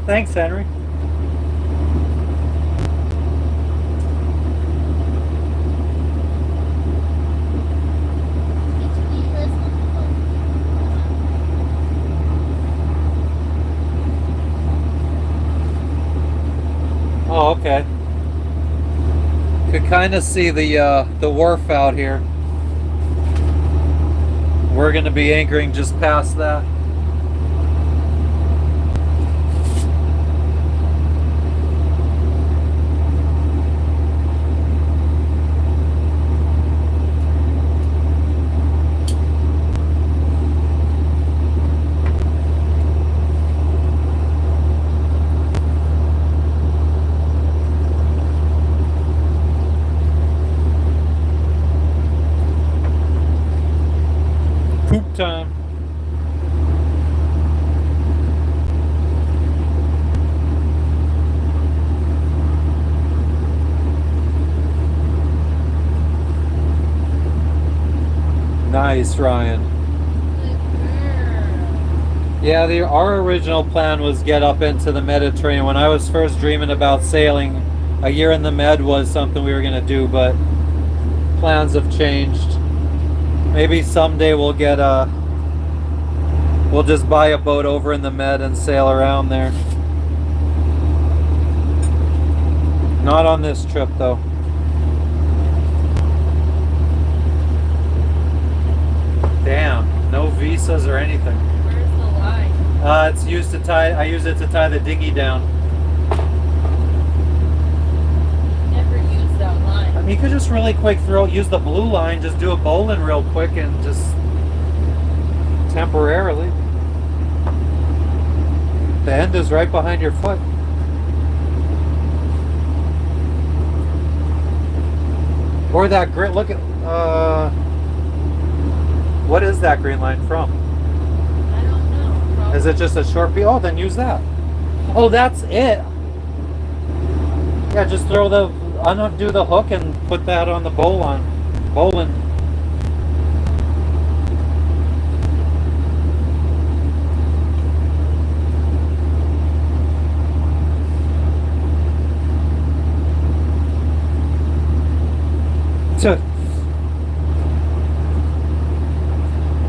Thanks, Henry. Oh, okay. Could kind of see the wharf out here. We're going to be anchoring just past that. Poop time. Nice, Ryan. Yeah, our original plan was get up into the Mediterranean. When I was first dreaming about sailing, a year in the Med was something we were going to do, but plans have changed. Maybe someday we'll just buy a boat over in the Med and sail around there. Not on this trip though. Damn, no visas or anything. Where's the line? It's used to tie, I use it to tie the dinghy down. Never use that line. I mean, you could just really quick use the blue line, just do a bowline real quick and just temporarily. The end is right behind your foot. Or that green, look at, what is that green line from? I don't know. Probably. Is it just a short piece? Oh, then use that. Oh, that's it. Yeah, just throw the, undo the hook and put that on the bowline.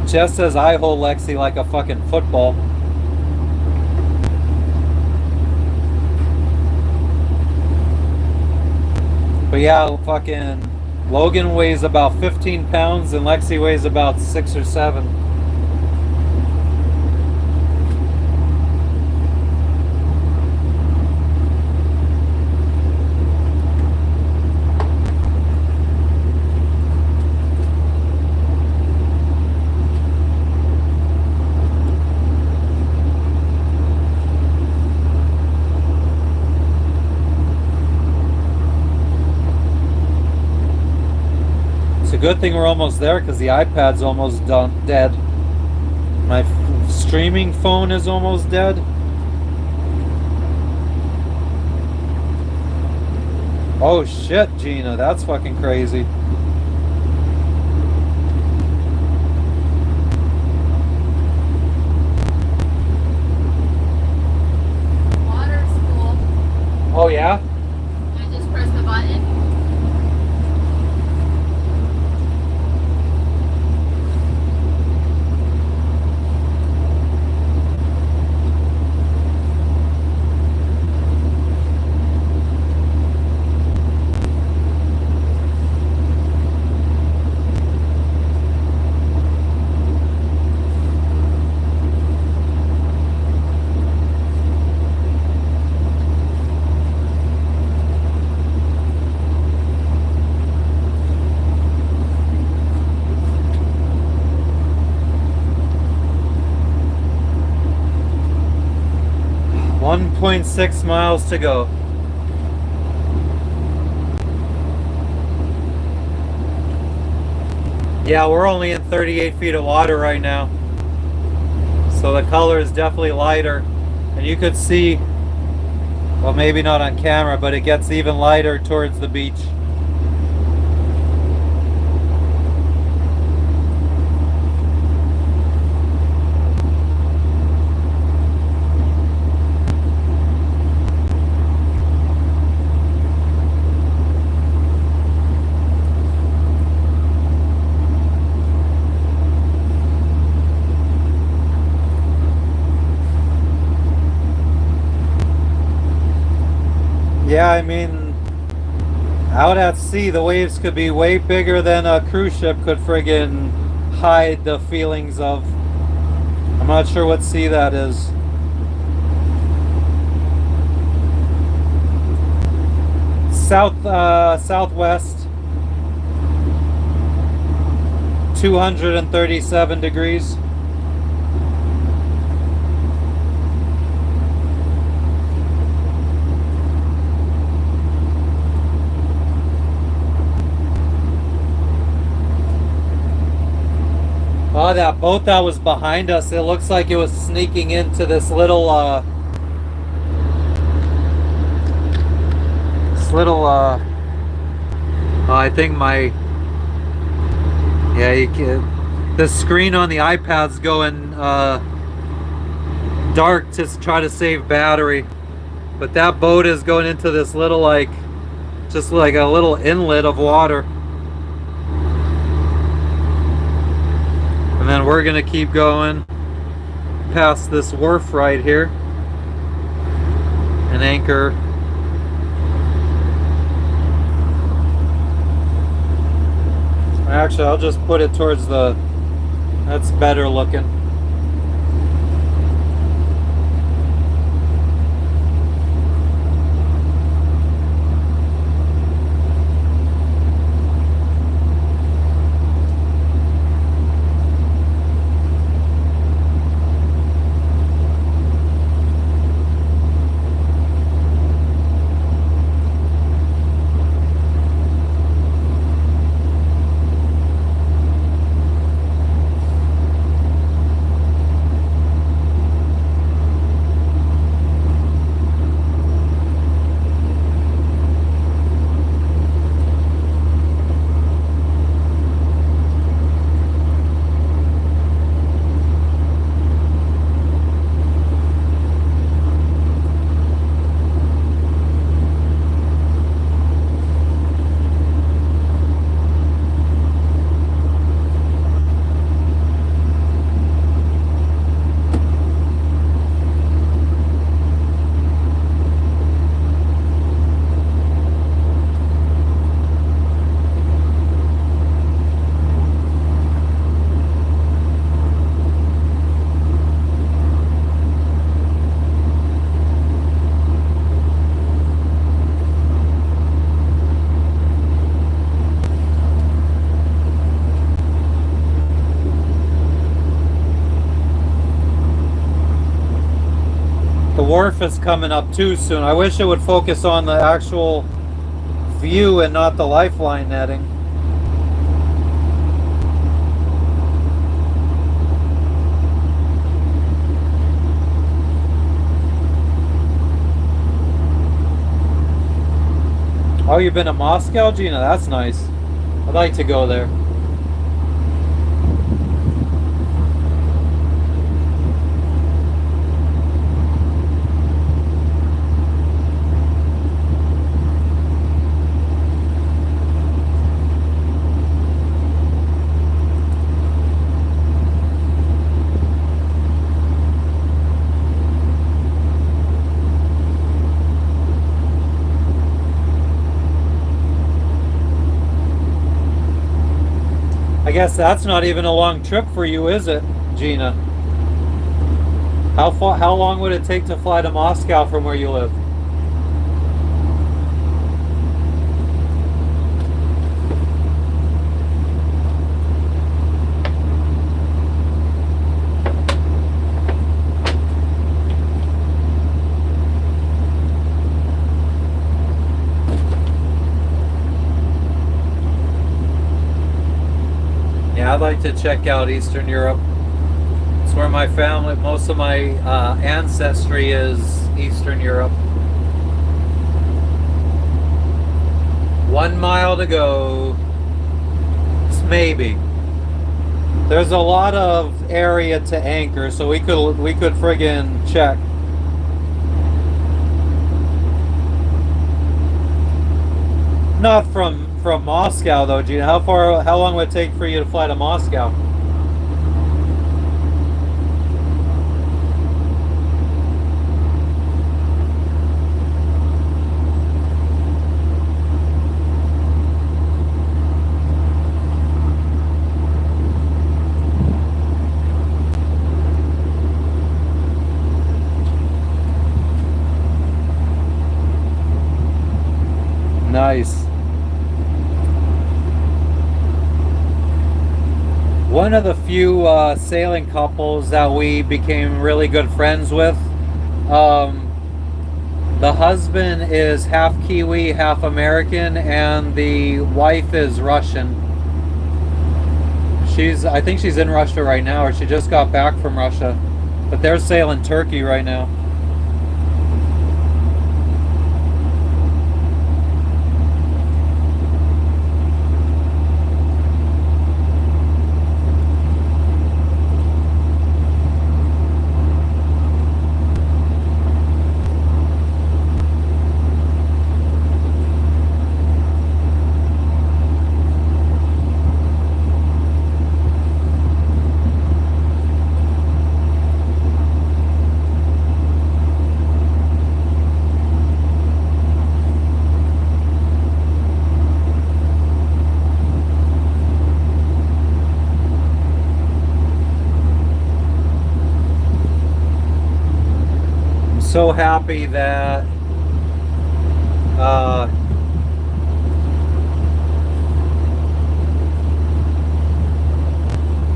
Jess says I hold Lexi like a fucking football. But yeah, fucking Logan weighs about 15 pounds and Lexi weighs about 6 or 7. Good thing we're almost there because the iPad's almost dead. My streaming phone is almost dead. Oh shit, Gina, that's fucking crazy. Water's cool. Oh yeah? I just press the button. .6 miles to go. Yeah, we're only in 38 feet of water right now. So the color is definitely lighter. And you could see, well, maybe not on camera, but it gets even lighter towards the beach. Yeah, I mean, out at sea, the waves could be way bigger than a cruise ship could friggin' hide the feelings of. I'm not sure what sea that is. Southwest, 237 degrees. Oh, that boat that was behind us, it looks like it was sneaking into this little, I think the screen on the iPad's going, dark to try to save battery. But that boat is going into this little, just like a little inlet of water. And then we're gonna keep going past this wharf right here and anchor. Actually, I'll just put it towards that's better looking. wharf is coming up too soon. I wish it would focus on the actual view and not the lifeline netting. Oh, you've been to Moscow, Gina? That's nice. I'd like to go there. I guess that's not even a long trip for you, is it, Gina? How long would it take to fly to Moscow from where you live? I'd like to check out Eastern Europe. It's where my family, most of my ancestry is Eastern Europe. 1 mile to go. Maybe. There's a lot of area to anchor, so we could friggin' check. Not from Moscow though, Gina. How long would it take for you to fly to Moscow? Nice. One of the few sailing couples that we became really good friends with. The husband is half Kiwi, half American, and the wife is Russian. I think she's in Russia right now, or she just got back from Russia. But they're sailing Turkey right now. So happy that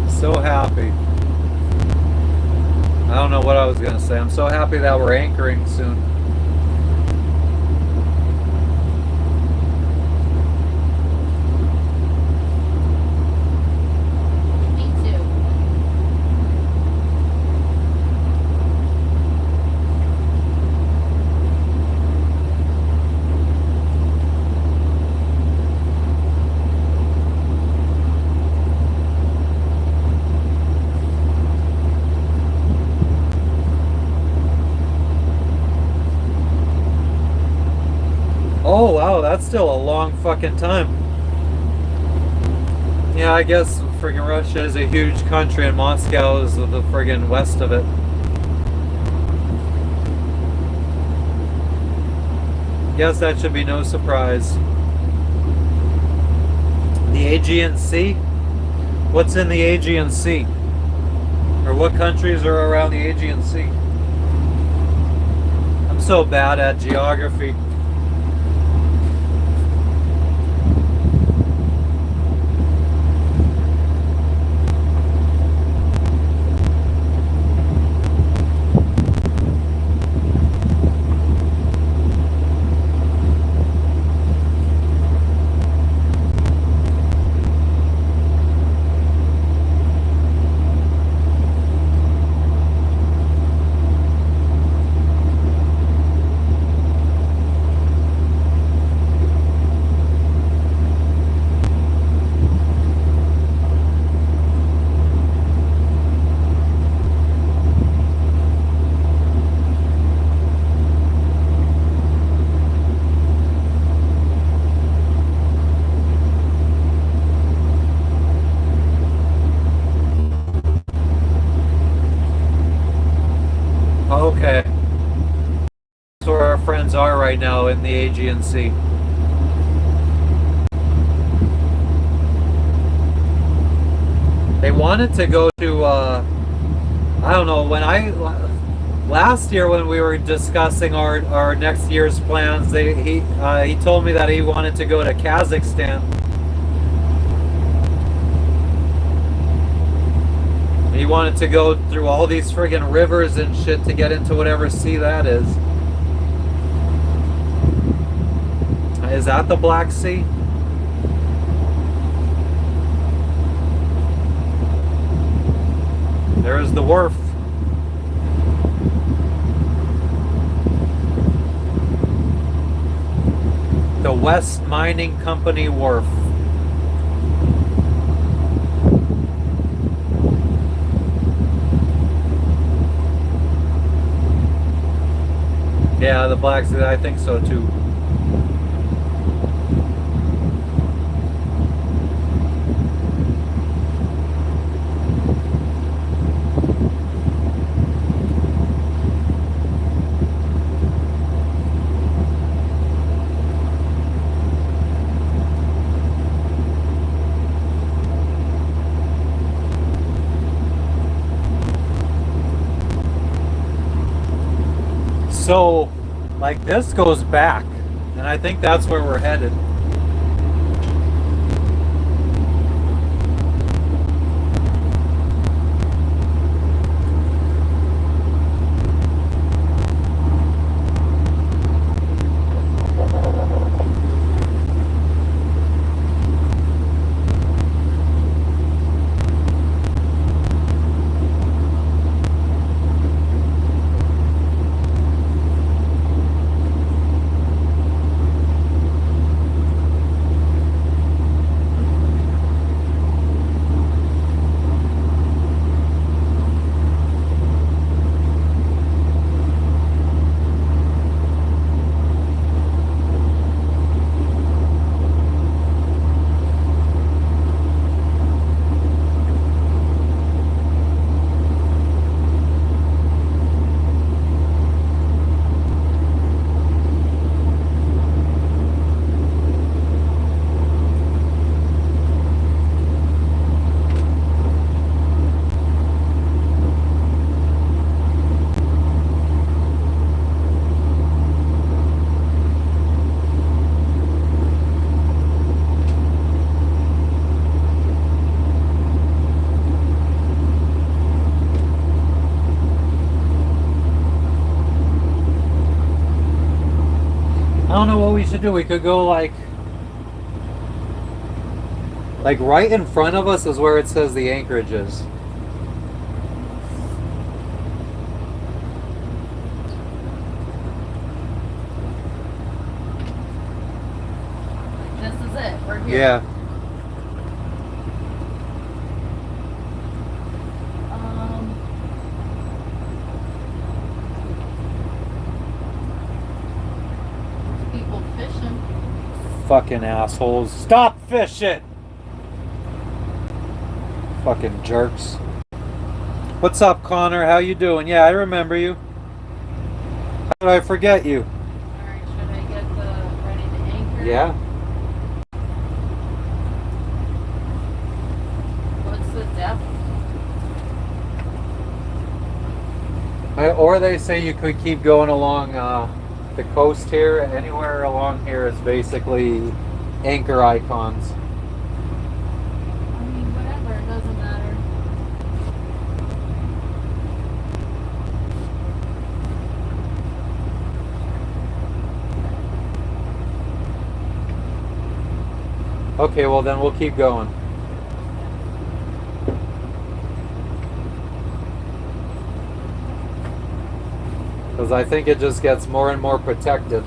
so happy. I don't know what I was gonna say. I'm so happy that we're anchoring soon. Oh wow, that's still a long fucking time. Yeah, I guess friggin' Russia is a huge country and Moscow is the friggin' west of it. Guess that should be no surprise. The Aegean Sea? What's in the Aegean Sea? Or what countries are around the Aegean Sea? I'm so bad at geography. right now in the Aegean Sea. They wanted to go to, I don't know, last year when we were discussing our next year's plans, he told me that he wanted to go to Kazakhstan. He wanted to go through all these friggin' rivers and shit to get into whatever sea that is. Is that the Black Sea? There's the wharf. The West Mining Company Wharf. Yeah, the Black Sea, I think so too. So, like, this goes back, and I think that's where we're headed. I don't know what we should do. We could go like right in front of us is where it says the Anchorage is. This is it. We're here. Yeah. People fishing. Fucking assholes. Stop fishing! Fucking jerks. What's up, Connor? How you doing? Yeah, I remember you. How did I forget you? Alright, should I get the ready to anchor? Yeah. What's the depth? Or they say you could keep going along the coast here. Anywhere along here is basically anchor icons. I mean, whatever. It doesn't matter. Okay, well then we'll keep going. Because I think it just gets more and more protected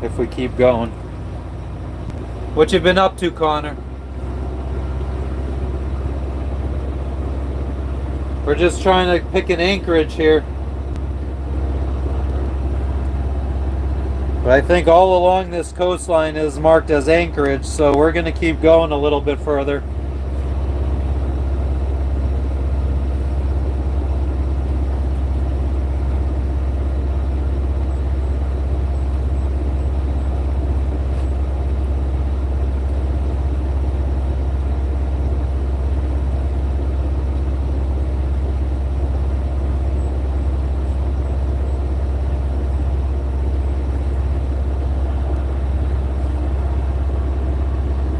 if we keep going. What you been up to, Connor? We're just trying to pick an anchorage here. But I think all along this coastline is marked as Anchorage, so we're going to keep going a little bit further.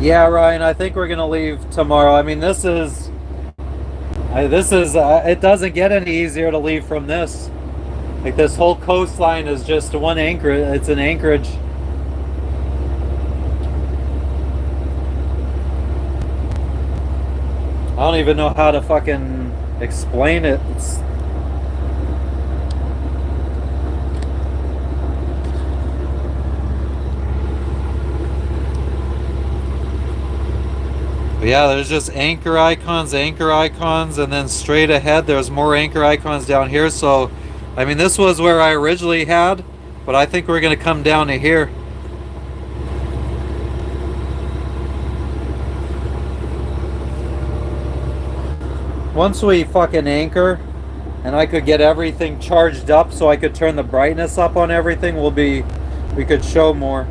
Yeah, Ryan, I think we're gonna leave tomorrow. I mean, this is it doesn't get any easier to leave from this. Like, this whole coastline is just one anchor. It's an Anchorage. I don't even know how to fucking explain it. But yeah, there's just anchor icons, and then straight ahead there's more anchor icons down here. So, I mean, this was where I originally had, but I think we're gonna come down to here. Once we fucking anchor and I could get everything charged up so I could turn the brightness up on everything, we could show more.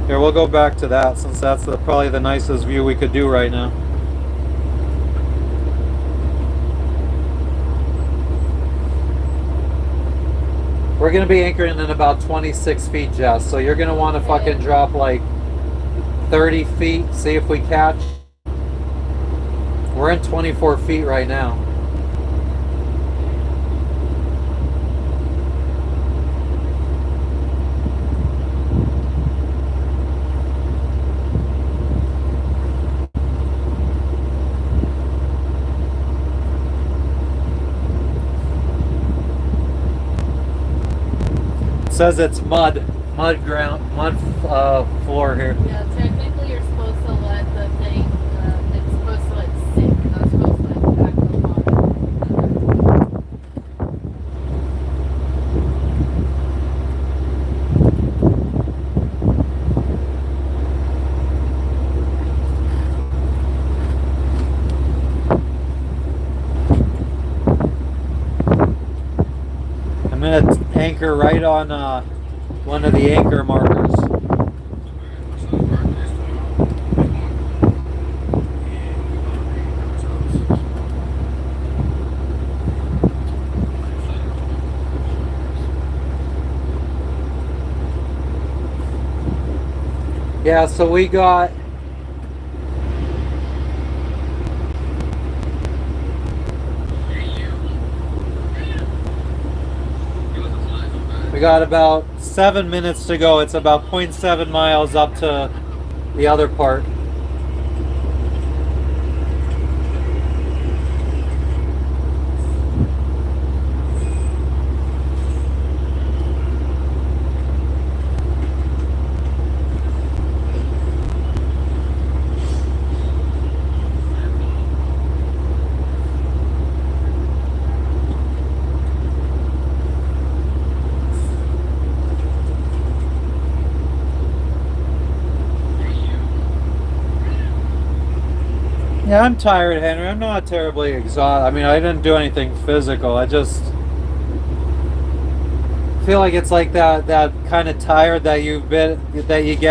Here, we'll go back to that since that's probably the nicest view we could do right now. We're gonna be anchoring in about 26 feet, Jess, so you're gonna want to fucking drop like 30 feet, see if we catch. We're in 24 feet right now. It says it's mud floor here. Yeah, technically you're supposed to let the thing, it's supposed to like sink, you're not supposed to like back up on it. I'm gonna anchor right on one of the anchor markers. Yeah, so we got about 7 minutes to go. It's about 0.7 miles up to the other part. Yeah, I'm tired, Henry. I'm not terribly exhausted. I mean, I didn't do anything physical. I just feel like it's like that kind of tired that you get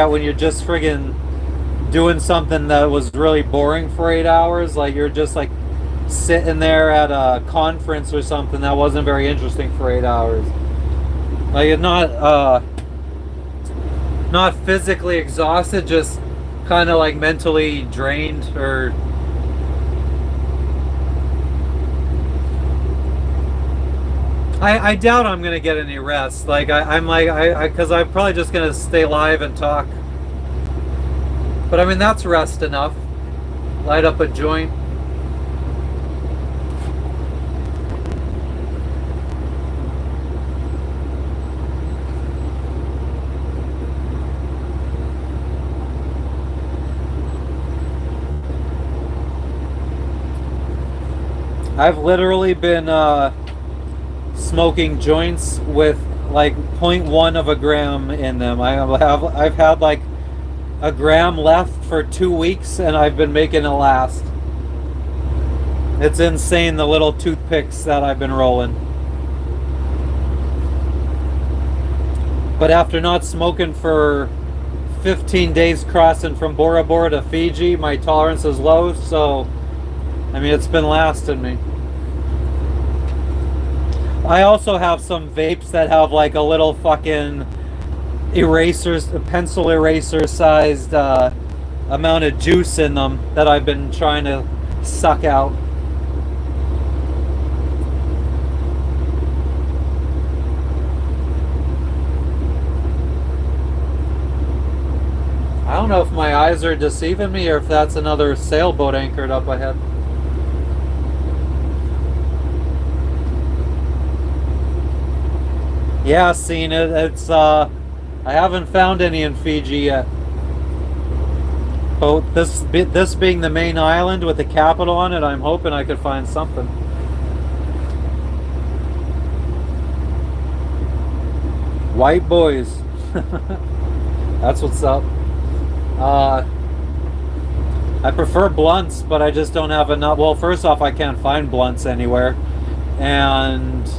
when you're just friggin' doing something that was really boring for 8 hours. Like, you're just like sitting there at a conference or something that wasn't very interesting for 8 hours. Like, you're not physically exhausted, just kind of like mentally drained. Or I doubt I'm gonna get any rest. Like, because I'm probably just gonna stay live and talk. But I mean, that's rest enough. Light up a joint. I've literally been smoking joints with like 0.1 of a gram in them. I've had like a gram left for 2 weeks, and I've been making it last. It's insane, the little toothpicks that I've been rolling. But after not smoking for 15 days crossing from Bora Bora to Fiji, my tolerance is low, so I mean, it's been lasting me. I also have some vapes that have like a little fucking erasers, pencil eraser sized amount of juice in them that I've been trying to suck out. I don't know if my eyes are deceiving me or if that's another sailboat anchored up ahead. Yeah, seen it. It's I haven't found any in Fiji yet. But this being the main island with the capital on it, I'm hoping I could find something. White boys. That's what's up. I prefer blunts, but I just don't have enough. Well, first off, I can't find blunts anywhere, and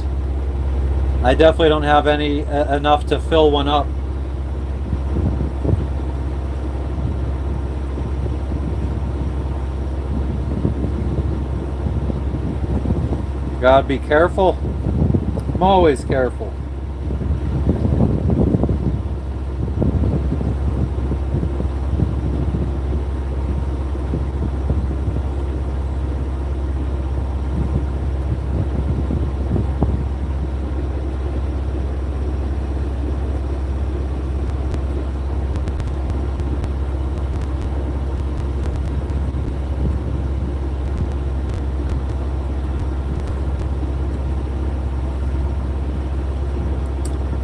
I definitely don't have any enough to fill one up. Gotta be careful. I'm always careful.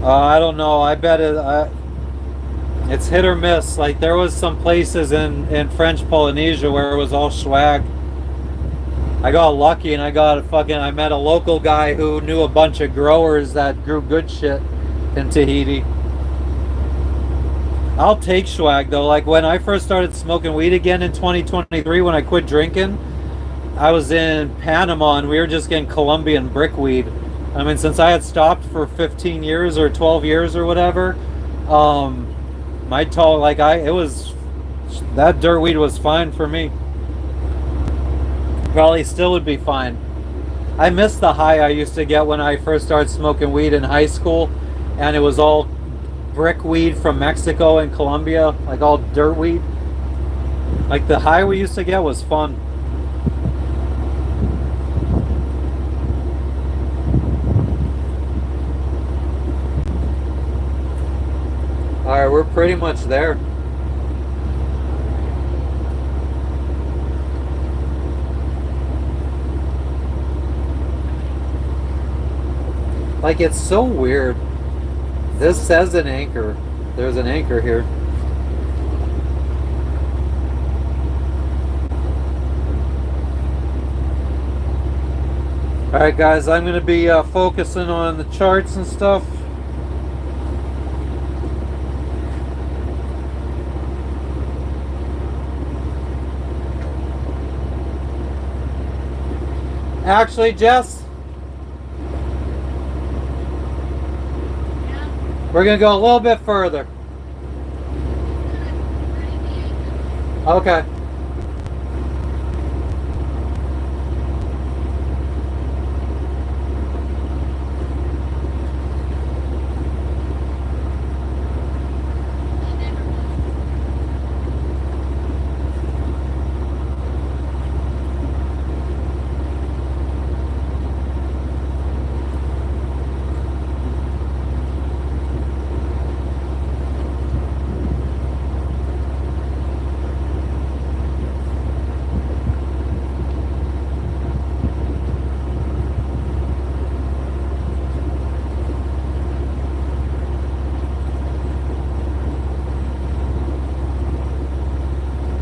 I don't know. I bet it's hit or miss. Like there was some places in French Polynesia where it was all swag. I got lucky and I met a local guy who knew a bunch of growers that grew good shit in Tahiti. I'll take swag though. Like when I first started smoking weed again in 2023, when I quit drinking, I was in Panama and we were just getting Colombian brickweed. I mean, since I had stopped for 15 years or 12 years or whatever, that dirt weed was fine for me. Probably still would be fine. I miss the high I used to get when I first started smoking weed in high school, and it was all brick weed from Mexico and Colombia, like all dirt weed. Like the high we used to get was fun. Alright, we're pretty much there. Like, it's so weird. This says an anchor. There's an anchor here. Alright guys, I'm going to be focusing on the charts and stuff. Actually, Jess, we're going to go a little bit further. Okay.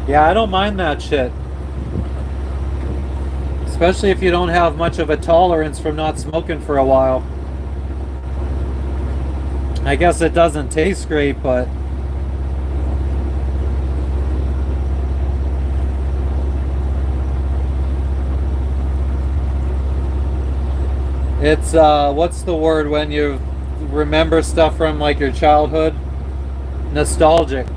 Yeah, I don't mind that shit. Especially if you don't have much of a tolerance from not smoking for a while. I guess it doesn't taste great, but it's what's the word when you remember stuff from like your childhood? Nostalgic.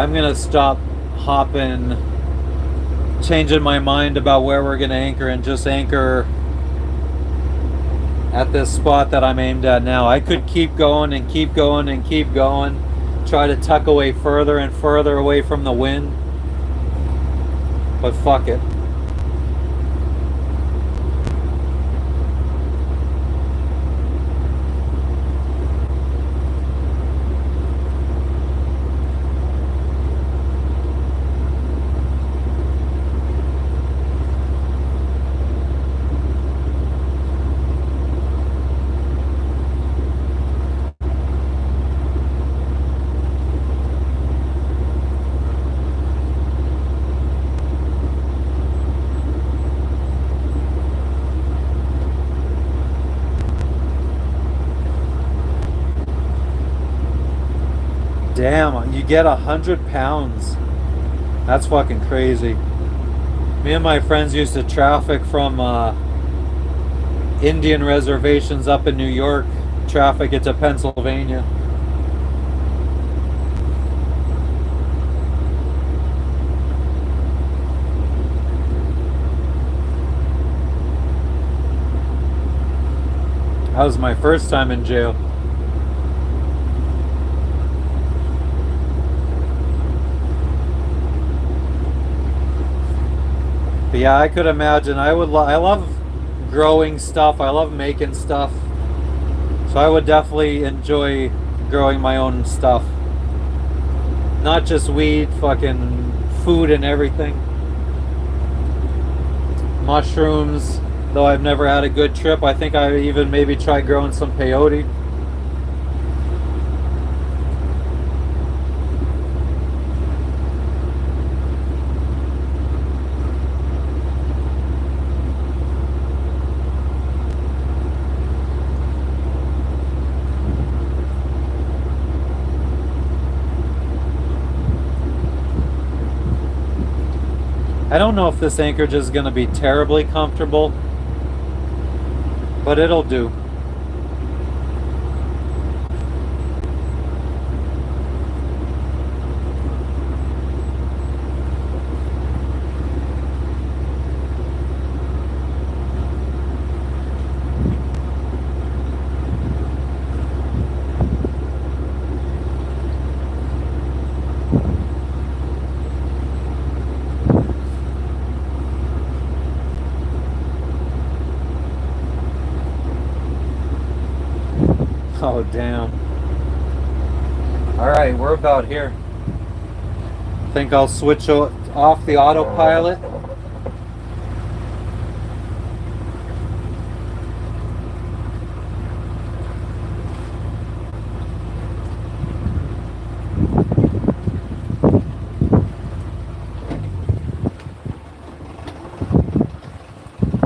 I'm gonna stop hopping, changing my mind about where we're gonna anchor, and just anchor at this spot that I'm aimed at now. I could keep going and keep going and keep going, try to tuck away further and further away from the wind, but fuck it. Damn, you get 100 pounds. That's fucking crazy. Me and my friends used to traffic from Indian reservations up in New York, traffic it to Pennsylvania. That was my first time in jail. But yeah, I could imagine. I love growing stuff. I love making stuff. So I would definitely enjoy growing my own stuff. Not just weed, fucking food and everything. Mushrooms, though I've never had a good trip. I think I even maybe try growing some peyote. I don't know if this anchorage is going to be terribly comfortable, but it'll do. Oh, damn. Alright, we're about here. I think I'll switch off the autopilot.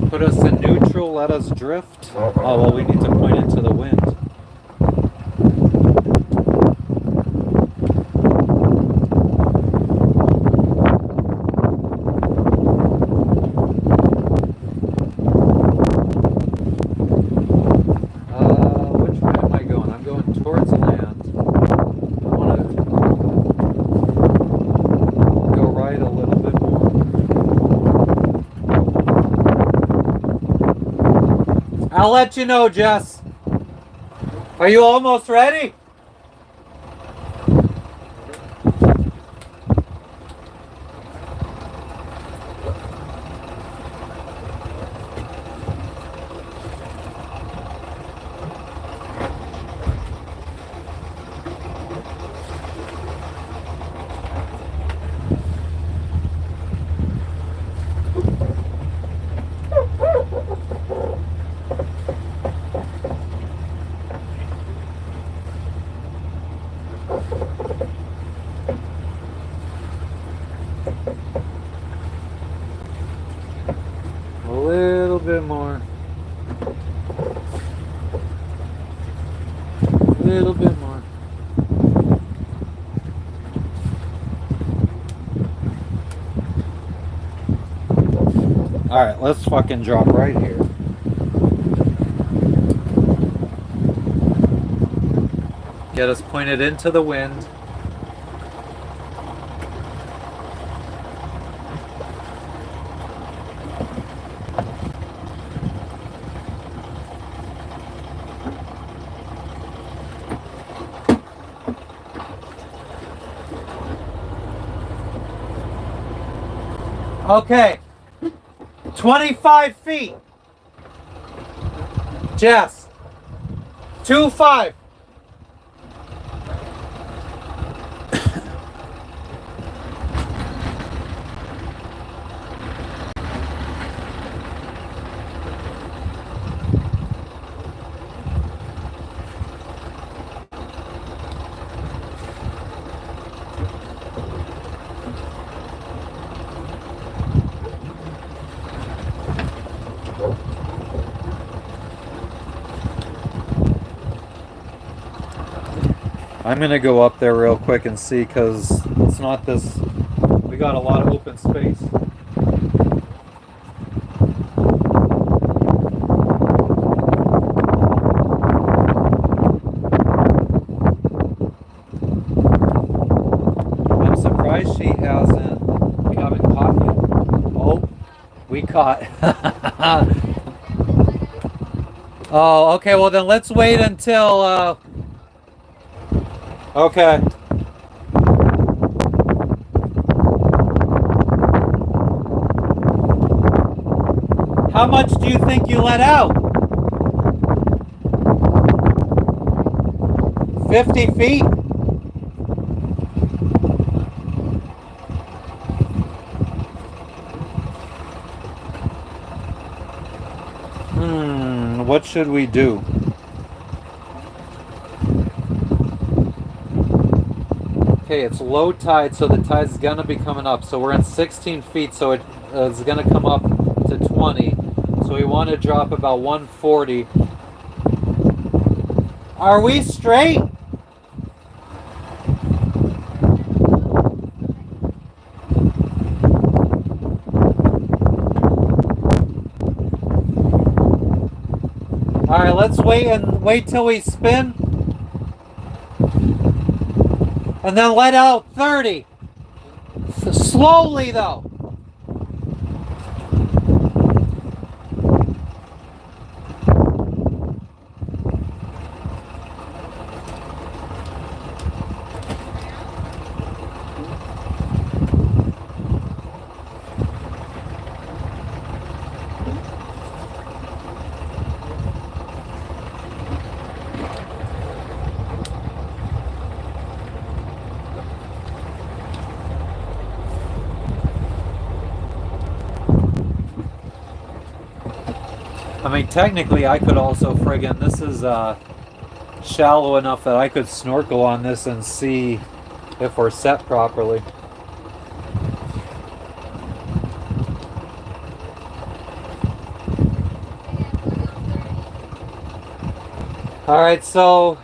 Put us in neutral, let us drift. Oh, well, we need to point into the wind. Which way am I going? I'm going towards land. I want to go right a little bit more. I'll let you know, Jess. Are you almost ready? A little bit more. A little bit more. Alright, let's fucking drop right here. Get us pointed into the wind. Okay. 25 feet. Jess. 2-5. I'm gonna go up there real quick and see, because it's not this. We got a lot of open space. I'm surprised she hasn't. We haven't caught yet. Oh, we caught. Oh, okay. Well, then let's wait until. Okay. How much do you think you let out? 50 feet? What should we do? Okay, it's low tide, so the tide's gonna be coming up. So we're in 16 feet, so it's gonna come up to 20. So we want to drop about 140. Are we straight? All right, let's wait till we spin. And then let out 30. Slowly though. I mean, technically, I could also friggin', this is shallow enough that I could snorkel on this and see if we're set properly. All right, so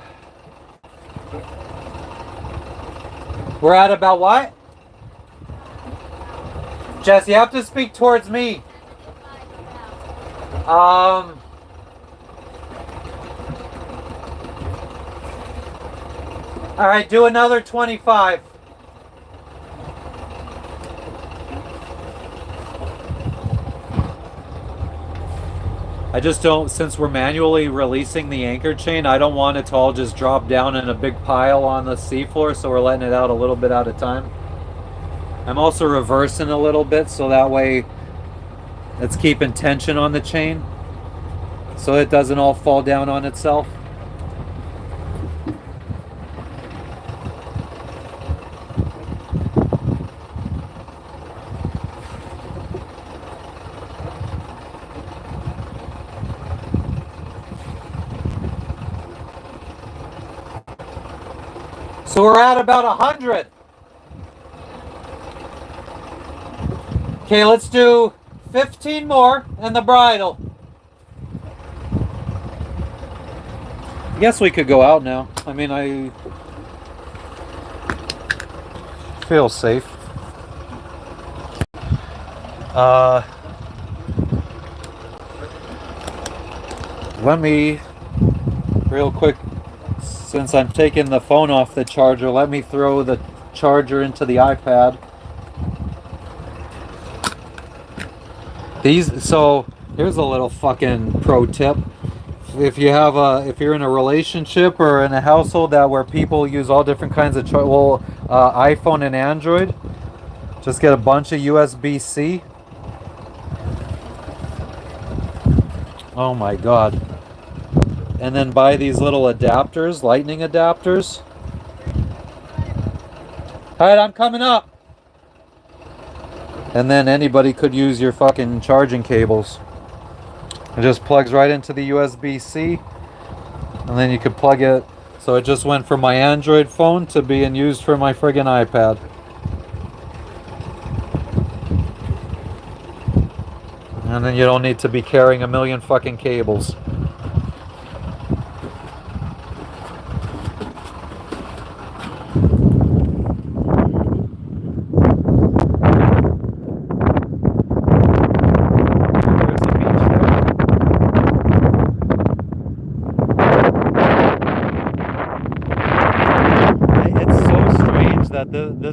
we're at about what? Jess, you have to speak towards me. All right, do another 25. I just don't, since we're manually releasing the anchor chain, I don't want it to all just drop down in a big pile on the seafloor, so we're letting it out a little bit at a time. I'm also reversing a little bit, so that way it's keeping tension on the chain, so it doesn't all fall down on itself. So we're at about 100. Okay, let's do 15 more and the bridle. I guess we could go out now. I mean, I feel safe. Let me, real quick, since I'm taking the phone off the charger, let me throw the charger into the iPad. So Here's a little fucking pro tip. If you're in a relationship or in a household where people use all different kinds of iPhone and Android, just get a bunch of USB-C. Oh my god. And then buy these little adapters, lightning adapters. Alright, I'm coming up. And then anybody could use your fucking charging cables. It just plugs right into the USB-C. And then you could plug it. So it just went from my Android phone to being used for my friggin' iPad. And then you don't need to be carrying a million fucking cables.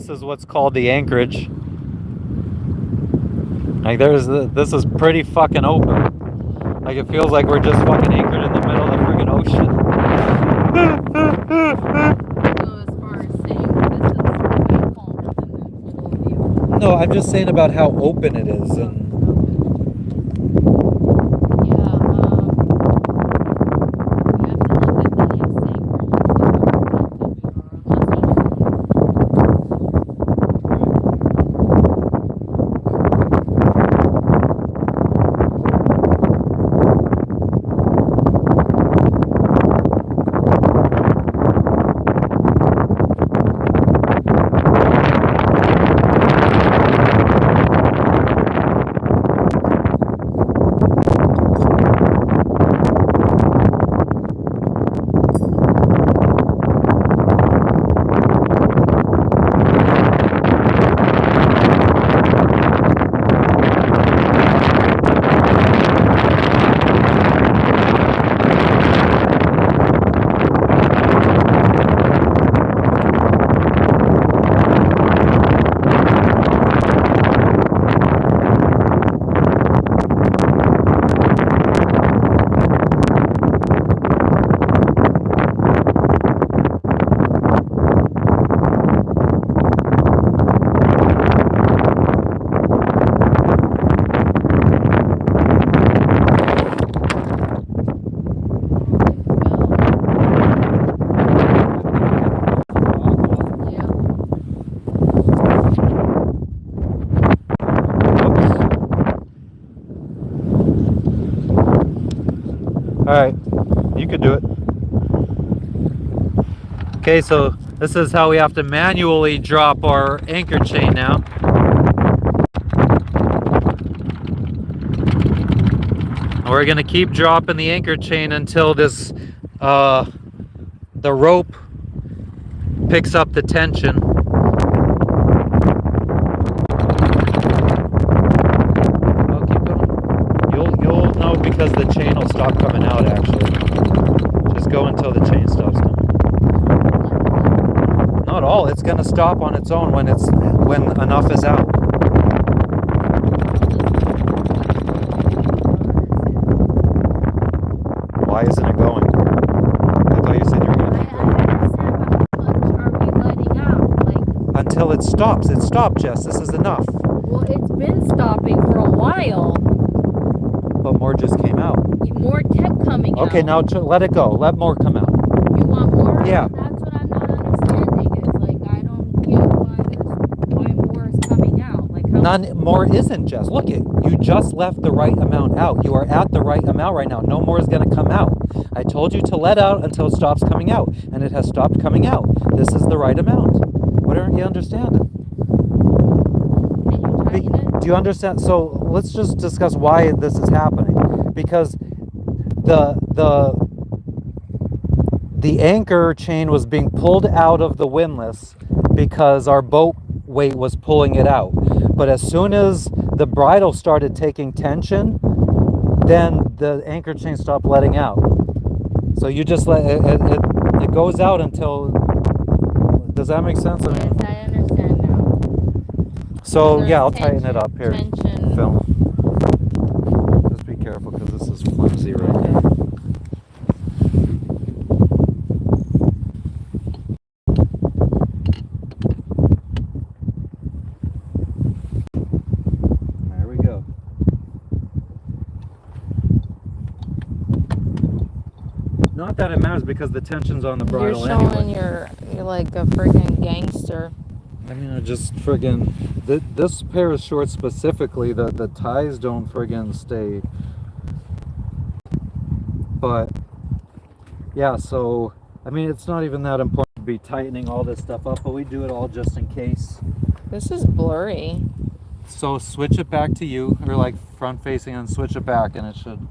This is what's called the Anchorage. Like this is pretty fucking open. Like it feels like we're just fucking anchored in the middle of the friggin' ocean. So as far as saying this is way calmer than the middle of the ocean. No, I'm just saying about how open it is and Alright, you could do it. Okay, so this is how we have to manually drop our anchor chain now. We're gonna keep dropping the anchor chain until this, the rope picks up the tension. Oh, keep going. You'll know because the chain will stop coming out actually. Just go until the chain stops coming. Not all, it's gonna stop on its own when enough is out. Why isn't it going? I thought you said you were going to keep going. How much are we letting out? Like, Until it stops. It stopped, Jess. This is enough. well, it's been stopping for a while. But more just came out. More kept coming out. Okay, now let it go. Let more come out. You want more? Yeah. That's what I'm not understanding. Is like I don't get why more is coming out. Like how None more isn't, Jess. Look it. You just left the right amount out. You are at the right amount right now. No more is going to come out. I told you to let out until it stops coming out, and it has stopped coming out. This is the right amount. What aren't you understanding? can you tighten it? Do you understand? So let's just discuss why this is happening. Because the anchor chain was being pulled out of the windlass because our boat weight was pulling it out. But as soon as the bridle started taking tension, then the anchor chain stopped letting out. So you just let it goes out until. Does that make sense? I mean, Yes, I understand now. so There's yeah, I'll tighten it tension- up here. Tension. Film. Just be careful. careful because this is flimsy right now. There we go. Not that it matters because the tension's on the bridle You're showing anyway. you're like a friggin' gangster. I mean, I just friggin' this pair of shorts specifically, the ties don't friggin' stay. But yeah, so I mean, it's not even that important to be tightening all this stuff up, but we do it all just in case. This is blurry. So switch it back to you, or like front facing, and switch it back, and it should.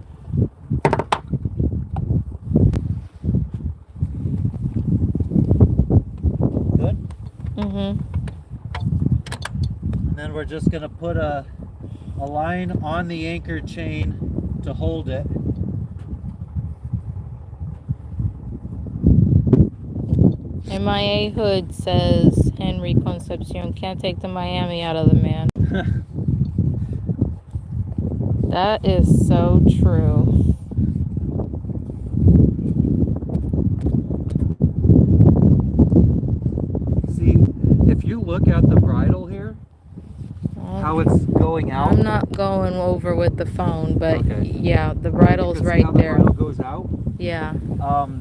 Good. Mm-hmm. And then we're just gonna put a line on the anchor chain to hold it. MIA Hood says Henry Concepcion can't take the Miami out of the man. That is so true. See, if you look at the bridle here, how it's going out. I'm not going over with the phone, but Okay. yeah, the bridle's You can see right how the there. bridle goes out. Yeah.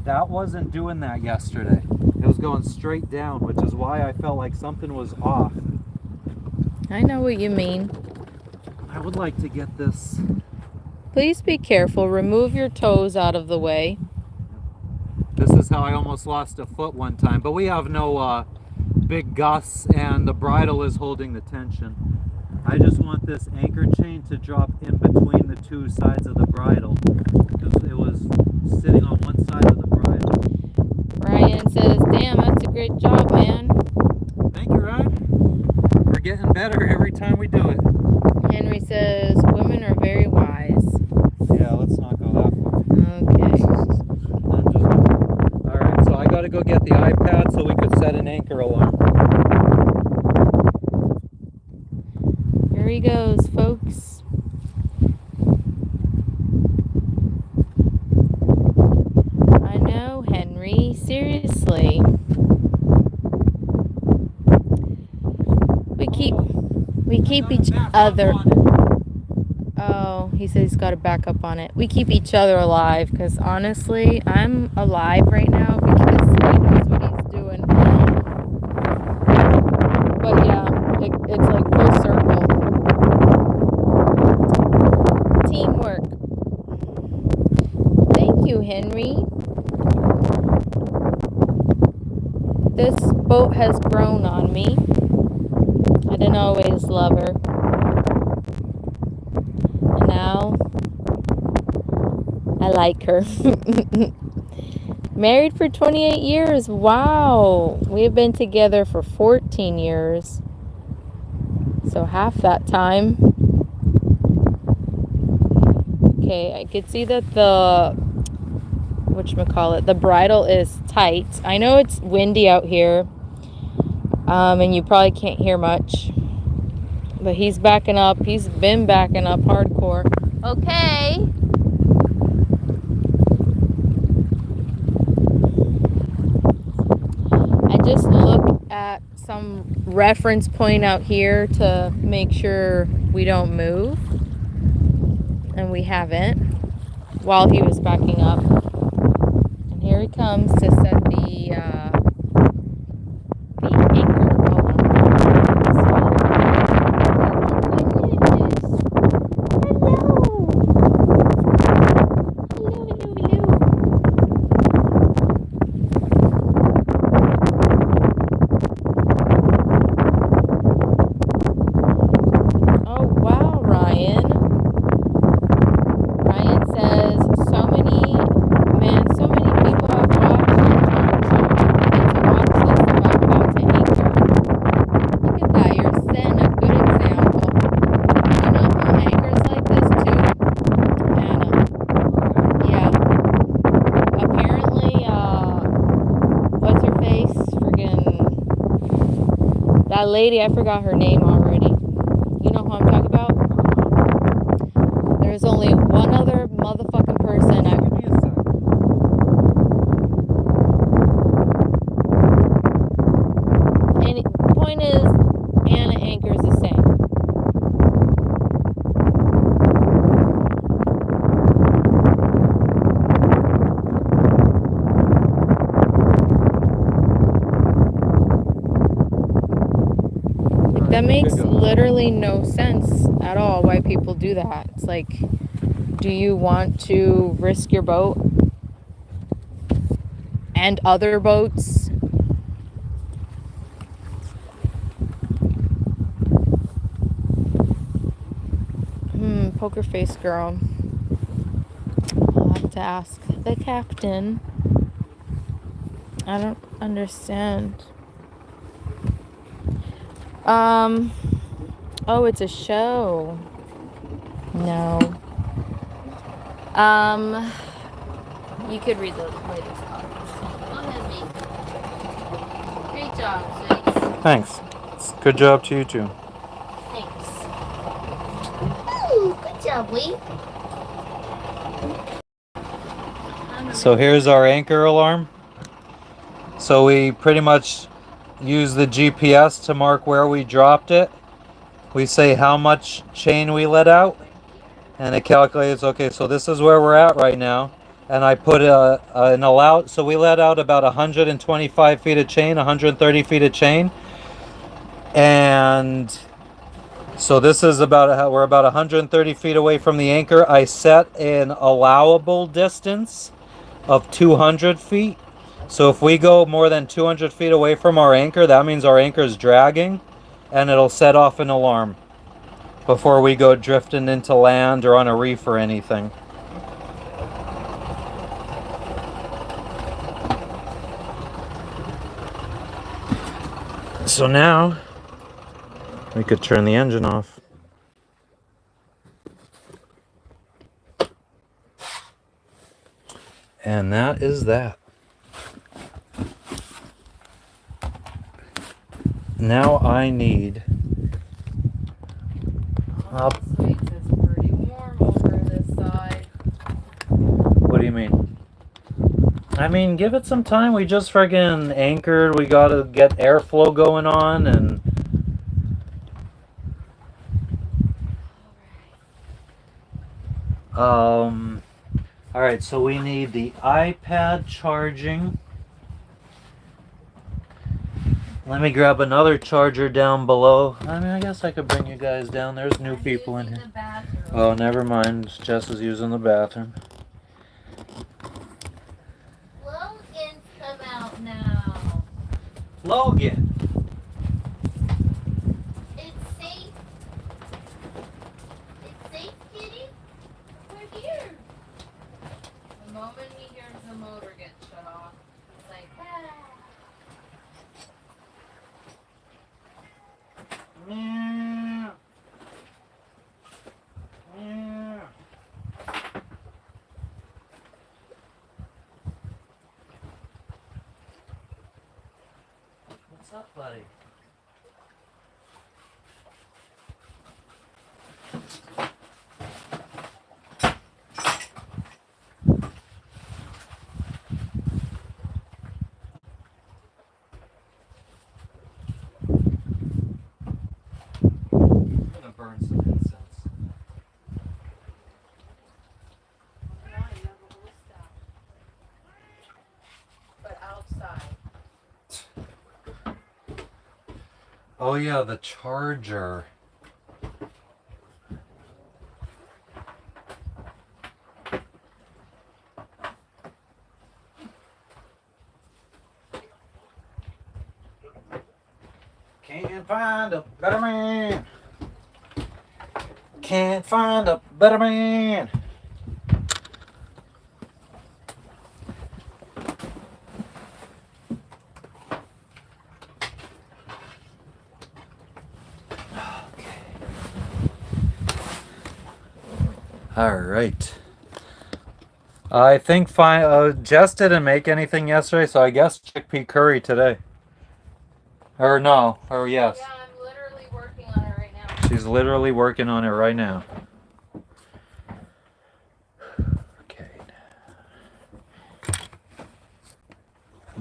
That wasn't doing that yesterday. It was going straight down, which is why I felt like something was off. I know what you mean. I would like to get this. Please be careful. Remove your toes out of the way. This is how I almost lost a foot one time, but we have no big gusts, and the bridle is holding the tension. I just want this anchor chain to drop in between the two sides of the bridle, because it was sitting on one side of the bridle. Ryan says, damn, that's a great job, man. Thank you, Ryan. We're getting better every time we do it. Henry says, women are very wise. Yeah, let's not go that far. Okay. Alright, so I gotta go get the iPad so we could set an anchor alarm. Here he goes, folks. I know, Henry. Seriously. We keep each other. Oh, he said he's got to back up on it. We keep each other alive because honestly, I'm alive right now because he knows what he's doing. But yeah, it's like full circle. Teamwork. Thank you, Henry. This boat has grown on me. I didn't always love her. And now, I like her. Married for 28 years. Wow. We have been together for 14 years. So half that time. Okay, I could see that the bridle is tight. I know it's windy out here. And you probably can't hear much. But he's backing up. He's been backing up hardcore. Okay. I just look at some reference point out here to make sure we don't move. And we haven't while he was backing up. And here he comes to set the anchor. Lady, I forgot her name already. You know who I'm talking about? There's only one one other motherfucking person. Give me a sec. And point is, Anna anchors the same. Like, that makes literally no sense at all why people do that. It's like, do you want to risk your boat and other boats? Poker face girl. I'll have to ask the captain. I don't understand. Oh, it's a show. No. You could read the latest comments. Go ahead, mate. Great job, Chase. Thanks. Good job to you too. Thanks. Ooh, good job, Lee. So here's our anchor alarm. So we pretty much use the GPS to mark where we dropped it. We say how much chain we let out, and it calculates, okay, so this is where we're at right now. And I put an allow, so we let out about 125 feet of chain, 130 feet of chain. And so this is about, we're about 130 feet away from the anchor. I set an allowable distance of 200 feet. So if we go more than 200 feet away from our anchor, that means our anchor is dragging, and it'll set off an alarm before we go drifting into land or on a reef or anything. So now we could turn the engine off. And that is that. Now I need This makes it pretty warm over this side. What do you mean? I mean, give it some time. We just friggin' anchored. We gotta get airflow going on and... Alright, so we need the iPad charging. Let me grab another charger down below. I mean, I guess I could bring you guys down. There's new people in here. Oh, never mind. Jess is using the bathroom. Logan's come out now. Logan! It's safe. It's safe, kitty. We're here. The moment he hears the motor get shut off, it's like, ah. Yeah. Yeah. What's up, buddy? I'm gonna burn some incense. But outside. Oh yeah, the charger. Can't find a better man. Can't find a better man. All right. I think Jess didn't make anything yesterday, so I guess chickpea curry today. Or no, or yes. Yeah, I'm literally working on it right now. She's literally working on it right now.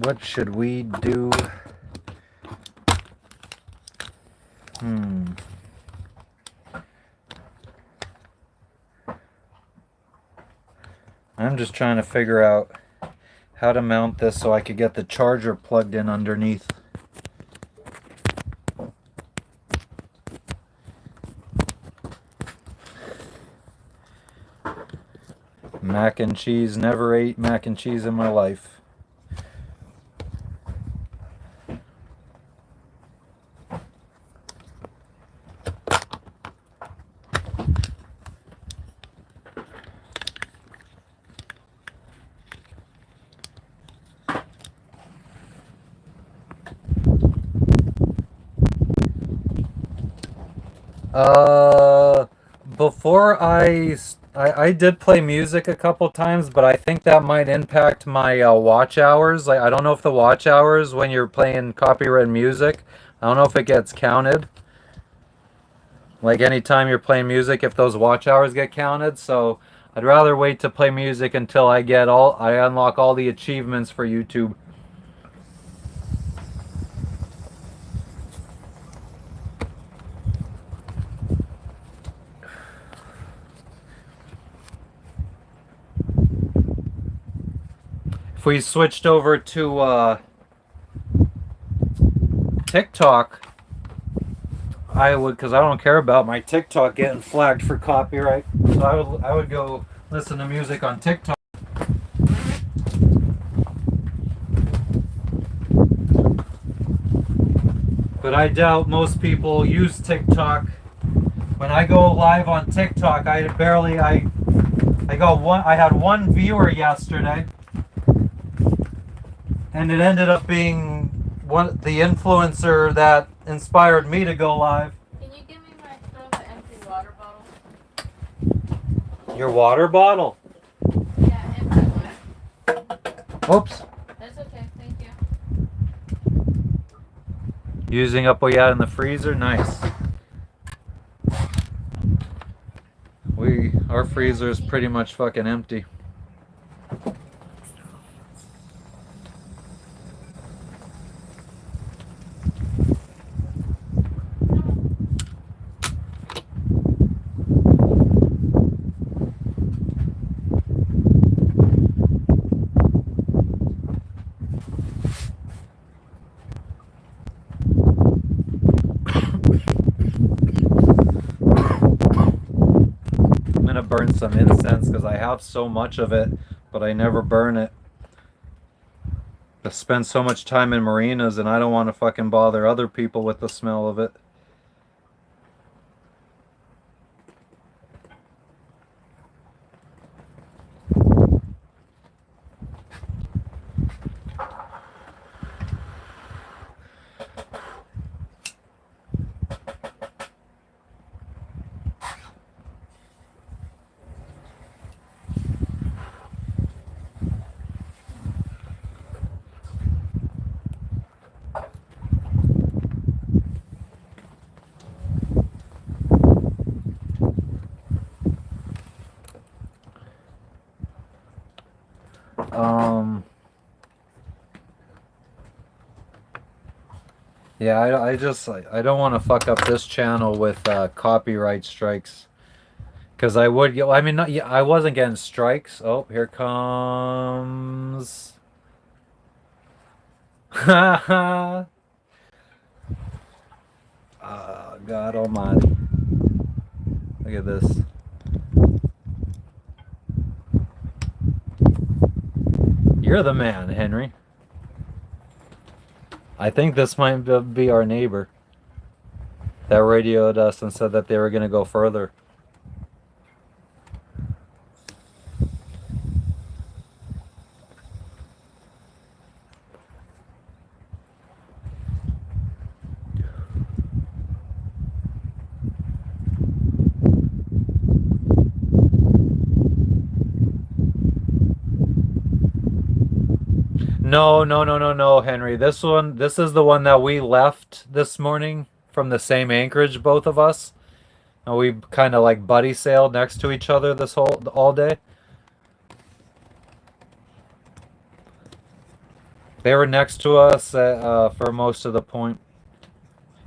What should we do? I'm just trying to figure out how to mount this so I could get the charger plugged in underneath. Mac and cheese. Never ate mac and cheese in my life. Before I did play music a couple times, but I think that might impact my watch hours. Like, I don't know if the watch hours when you're playing copyrighted music, I don't know if it gets counted. Like, anytime you're playing music, if those watch hours get counted. So I'd rather wait to play music until I unlock all the achievements for YouTube. If we switched over to TikTok, I would, because I don't care about my TikTok getting flagged for copyright. So I would go listen to music on TikTok. But I doubt most people use TikTok. When I go live on TikTok, I had one viewer yesterday. And it ended up being the influencer that inspired me to go live. Can you give me the empty water bottle? Your water bottle? Yeah, empty one. Oops. That's okay, thank you. Using up what you had in the freezer? Nice. Our freezer is pretty much fucking empty. Burn some incense because I have so much of it, but I never burn it. I spend so much time in marinas and I don't want to fucking bother other people with the smell of it. Yeah, I don't want to fuck up this channel with copyright strikes. Because I would get, I mean, not, yeah, I wasn't getting strikes. Oh, here comes. God almighty. Look at this. You're the man, Henry. I think this might be our neighbor that radioed us and said that they were going to go further. No, Henry. This is the one that we left this morning from the same Anchorage, both of us. And we kind of like buddy sailed next to each other all day. They were next to us for most of the point.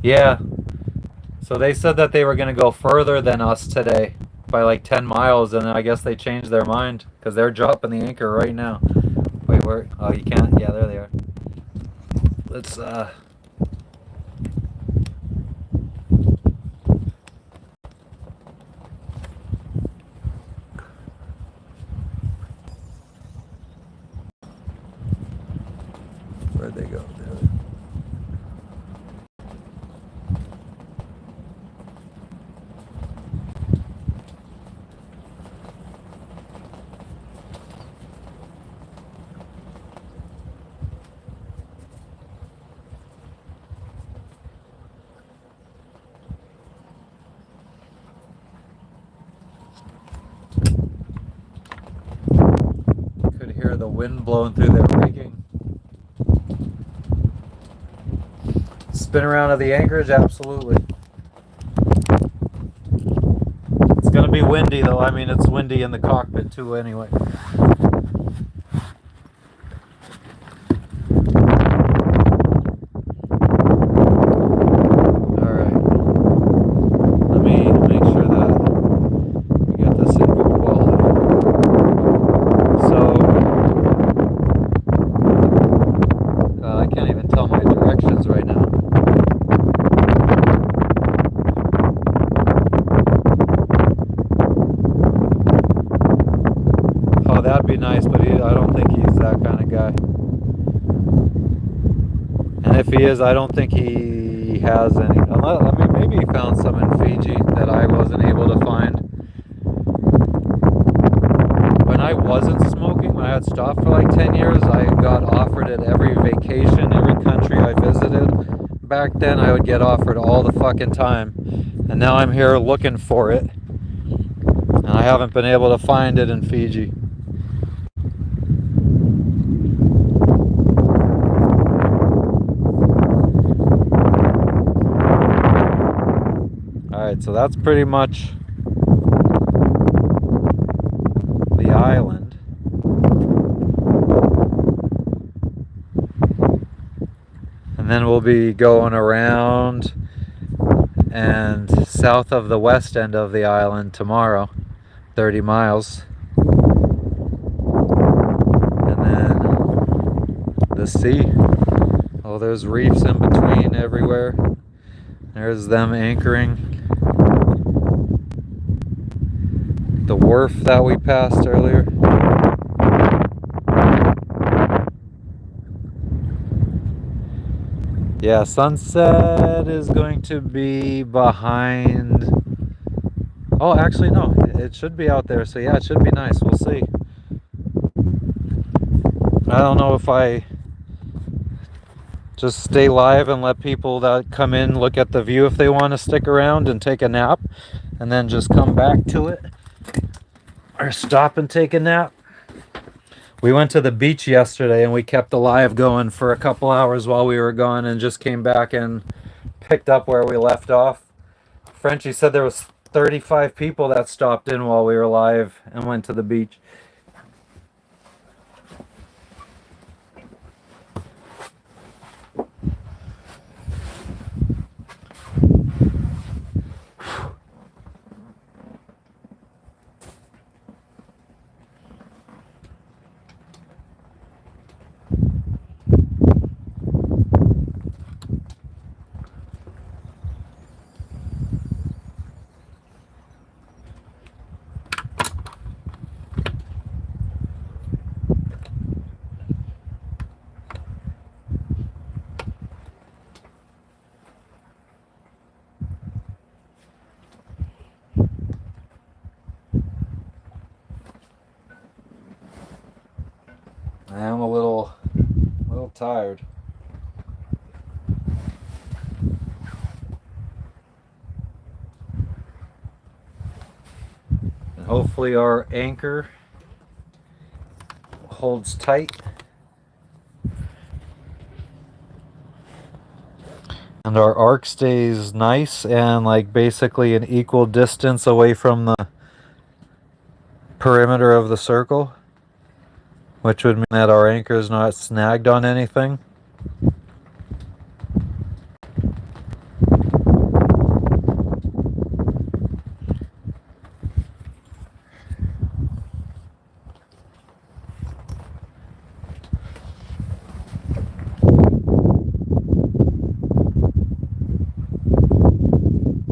Yeah. So they said that they were going to go further than us today by like 10 miles, and I guess they changed their mind because they're dropping the anchor right now. Wait, where? Oh, you can't? Yeah, there they are. Let's, where'd they go? There. Could hear the wind blowing through their rigging. Spin around at the Anchorage, absolutely. It's gonna be windy though. I mean, it's windy in the cockpit too anyway. Alright. Let me make sure that we get this in good quality. So, I can't even tell my directions right now. Oh, that'd be nice, but I don't think he's that kind of guy. And if he is, I don't think he has any. I mean, maybe he found some in Fiji that I wasn't able to find. When I wasn't smoking, when I had stopped for like 10 years, I got offered at every vacation, every country I visited. Back then, I would get offered all the fucking time. And now I'm here looking for it. And I haven't been able to find it in Fiji. Alright, so that's pretty much the island. And then we'll be going around and south of the west end of the island tomorrow, 30 miles. And then the sea. Oh, there's reefs in between everywhere. There's them anchoring. The wharf that we passed earlier. Yeah, sunset is going to be behind. Oh, actually, no, it should be out there. So, yeah, it should be nice. We'll see. I don't know if I just stay live and let people that come in look at the view if they want to stick around and take a nap, and then just come back to it. Or stop and take a nap. We went to the beach yesterday and we kept the live going for a couple hours while we were gone, and just came back and picked up where we left off. Frenchie said there was 35 people that stopped in while we were live and went to the beach. I am a little tired. And hopefully our anchor holds tight. And our arc stays nice and like basically an equal distance away from the perimeter of the circle. Which would mean that our anchor is not snagged on anything.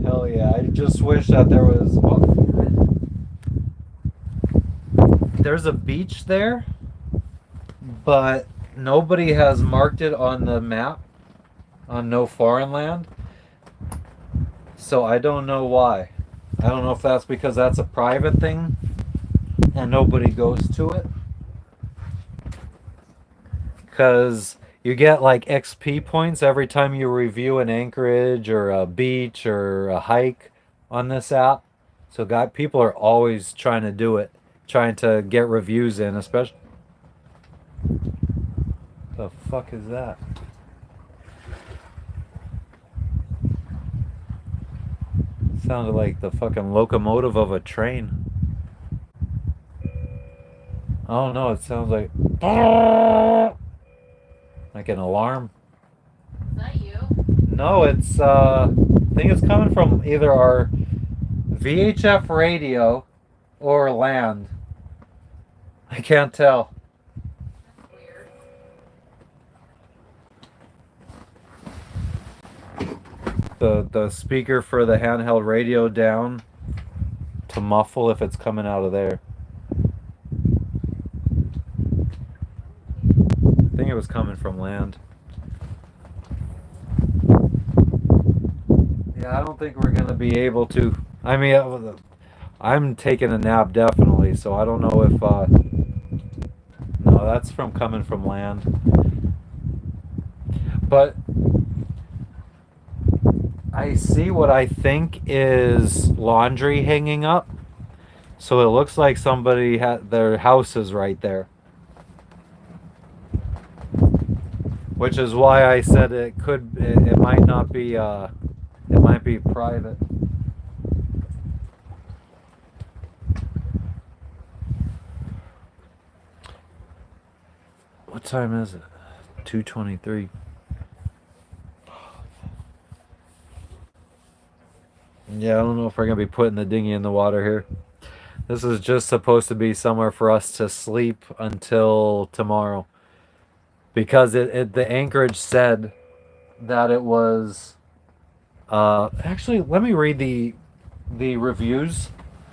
Hell yeah, I just wish that there was... Well, there's a beach there, but nobody has marked it on the map on No Foreign Land. So I don't know why. I don't know if that's because that's a private thing and nobody goes to it. Because you get like XP points every time you review an anchorage or a beach or a hike on this app. So people are always trying to do it, trying to get reviews in, especially. The fuck is that? Sounded like the fucking locomotive of a train. Oh no, it sounds like an alarm. Is that you? No, it's I think it's coming from either our VHF radio or land. I can't tell. That's weird. The speaker for the handheld radio down to muffle if it's coming out of there. I think it was coming from land. Yeah, I don't think we're gonna be able to. I mean, I'm taking a nap definitely, so I don't know if. No, that's from coming from land. But I see what I think is laundry hanging up. So it looks like somebody had their house is right there. Which is why I said it might not be, it might be private. What time is it? 2:23. Yeah, I don't know if we're going to be putting the dinghy in the water here. This is just supposed to be somewhere for us to sleep until tomorrow. Because the Anchorage said that it was... actually, let me read the reviews.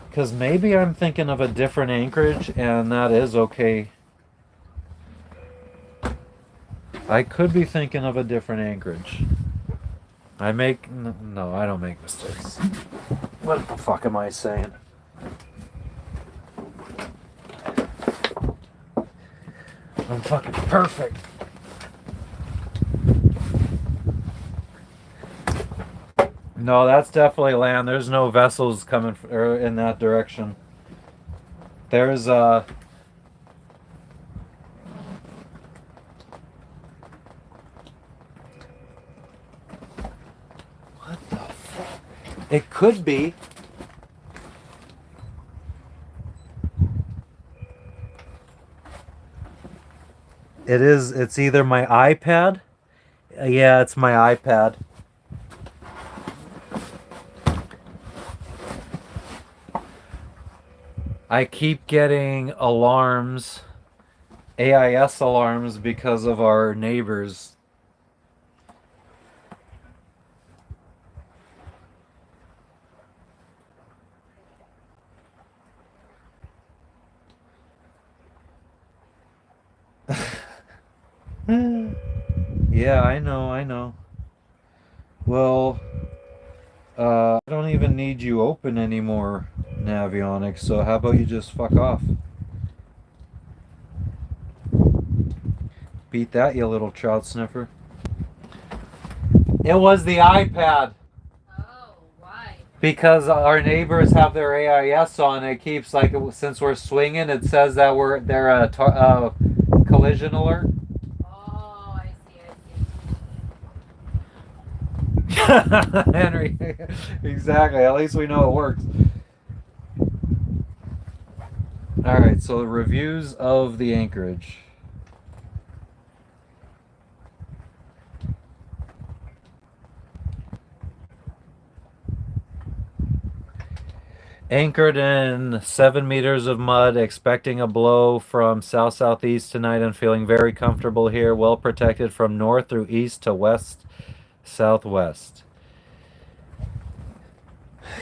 Because maybe I'm thinking of a different Anchorage, and that is okay. I could be thinking of a different Anchorage. No, I don't make mistakes. What the fuck am I saying? I'm fucking perfect. No, that's definitely land. There's no vessels coming in that direction. There's What the fuck? It could be. It's either my iPad. Yeah, it's my iPad. I keep getting alarms, AIS alarms, because of our neighbors. Yeah, I know. Well, I don't even need you open anymore, Navionics, so how about you just fuck off? Beat that, you little trout sniffer. It was the iPad. Oh, why? Because our neighbors have their AIS on. It keeps, like, since we're swinging, it says that they're a collision alert. Oh, I see. Henry, exactly. At least we know it works. All right, so reviews of the Anchorage. Anchored in 7 meters of mud, expecting a blow from south-southeast tonight and feeling very comfortable here. Well protected from north through east to west, southwest.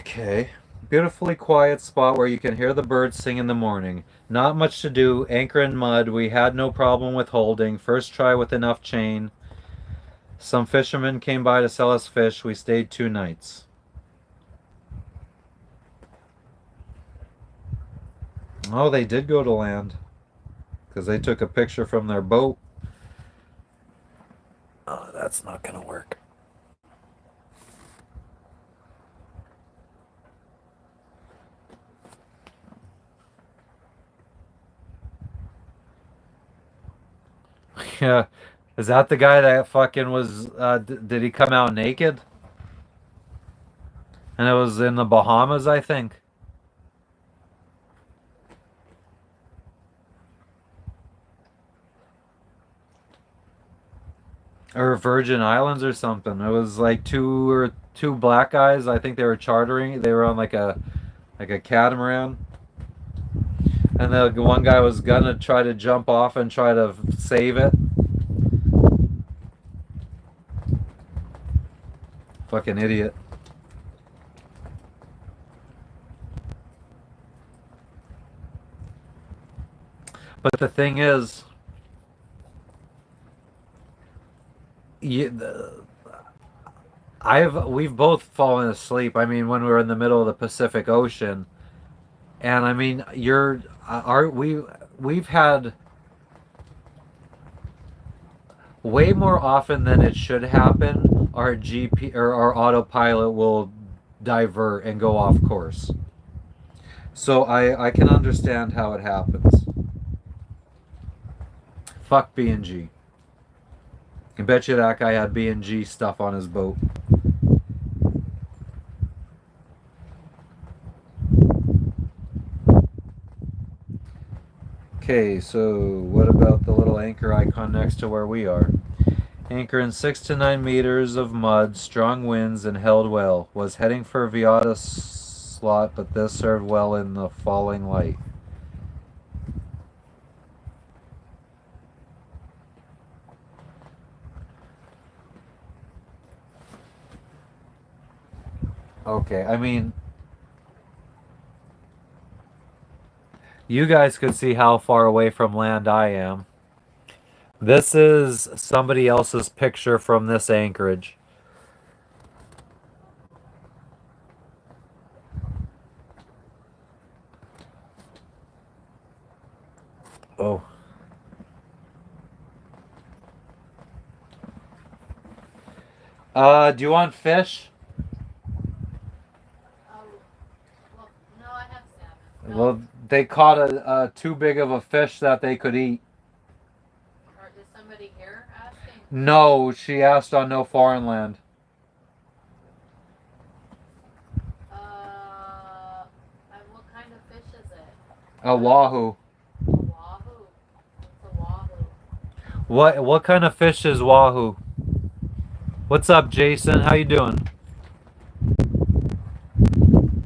Okay. Beautifully quiet spot where you can hear the birds sing in the morning. Not much to do. Anchor in mud. We had no problem with holding. First try with enough chain. Some fishermen came by to sell us fish. We stayed 2 nights. Oh, they did go to land. Because they took a picture from their boat. Oh, that's not going to work. Yeah. Is that the guy that fucking was, did he come out naked? And it was in the Bahamas, I think. Or Virgin Islands or something. It was like two black guys. I think they were chartering. They were on like a catamaran. And the one guy was gonna try to jump off and try to save it. Fucking idiot. But the thing is, we've both fallen asleep. I mean, when we were in the middle of the Pacific Ocean, and I mean, we've had way more often than it should happen. Our GP or our autopilot will divert and go off course. So I can understand how it happens. Fuck B&G. I bet you that guy had B&G stuff on his boat. Okay, so what about the little anchor icon next to where we are? Anchor in 6 to 9 meters of mud, strong winds, and held well. Was heading for Viata slot, but this served well in the falling light. Okay, I mean, you guys could see how far away from land I am. This is somebody else's picture from this anchorage. Oh. Do you want fish? No, I have salmon. Well, they caught a too big of a fish that they could eat. Or is somebody here asking? No, she asked on no foreign land. And what kind of fish is it? A wahoo. A wahoo. What's a wahoo? What kind of fish is wahoo? What's up, Jason? How you doing?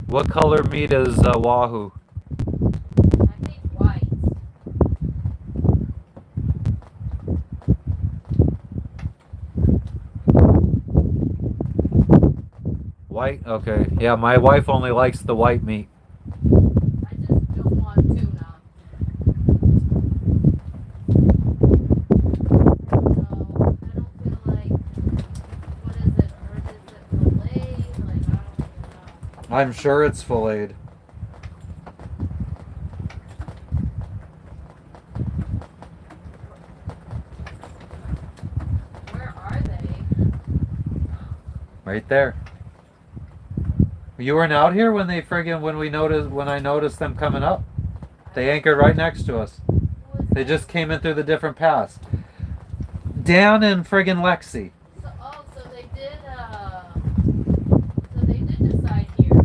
What color meat is wahoo? I think white. White? Okay. Yeah, my wife only likes the white meat. I just don't want tuna. No, I don't feel like. What is it? Or is it fillet? Like, I don't even know. I'm sure it's filleted. Where are they? Right there. You weren't out here when I noticed them coming up. They anchored right next to us. They just came in through the different paths. Dan and friggin' Lexi. So they did decide here.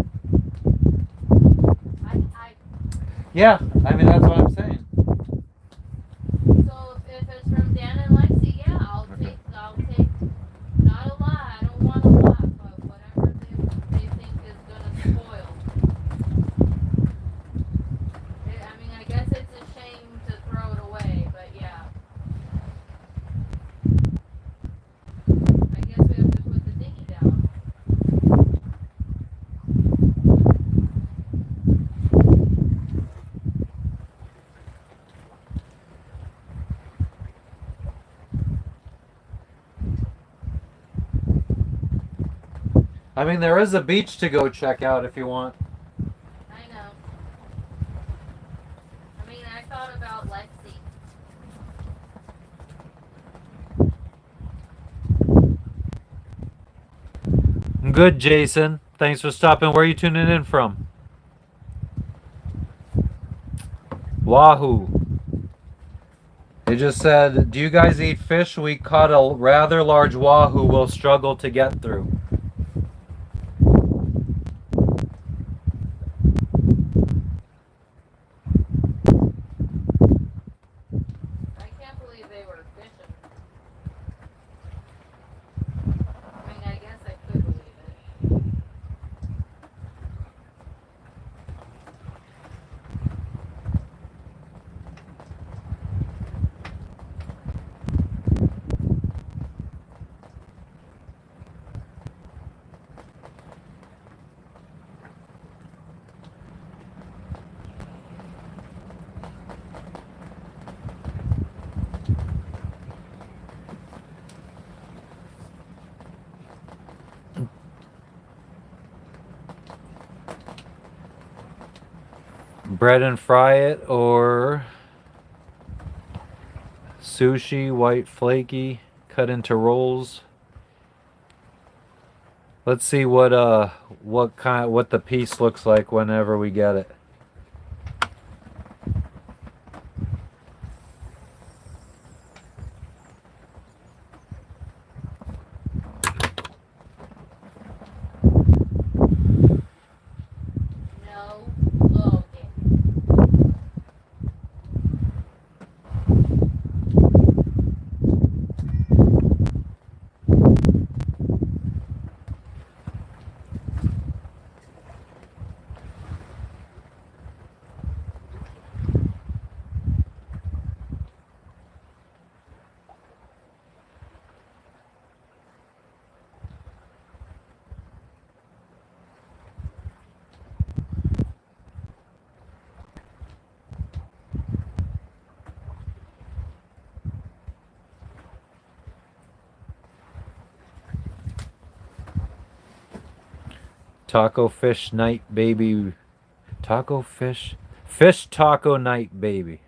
Yeah, I mean, that's what I'm saying. So if it's from Dan and Lexi, yeah, I'll take not a lot. I don't want a lot, but whatever they think is gonna spoil. I mean, I guess it's a shame to throw it away, but yeah. I guess we have to put the dinghy down. I mean, there is a beach to go check out if you want. I know. I mean, I thought about Lexi. Good, Jason. Thanks for stopping. Where are you tuning in from? Wahoo. They just said, do you guys eat fish? We caught a rather large wahoo we'll struggle to get through. I can't believe they were fishing. I mean, I guess I could believe it. Bread and fry it, or sushi, white flaky, cut into rolls. Let's see what the piece looks like whenever we get it. No Logan. Taco fish night, baby. Taco fish. Fish taco night, baby.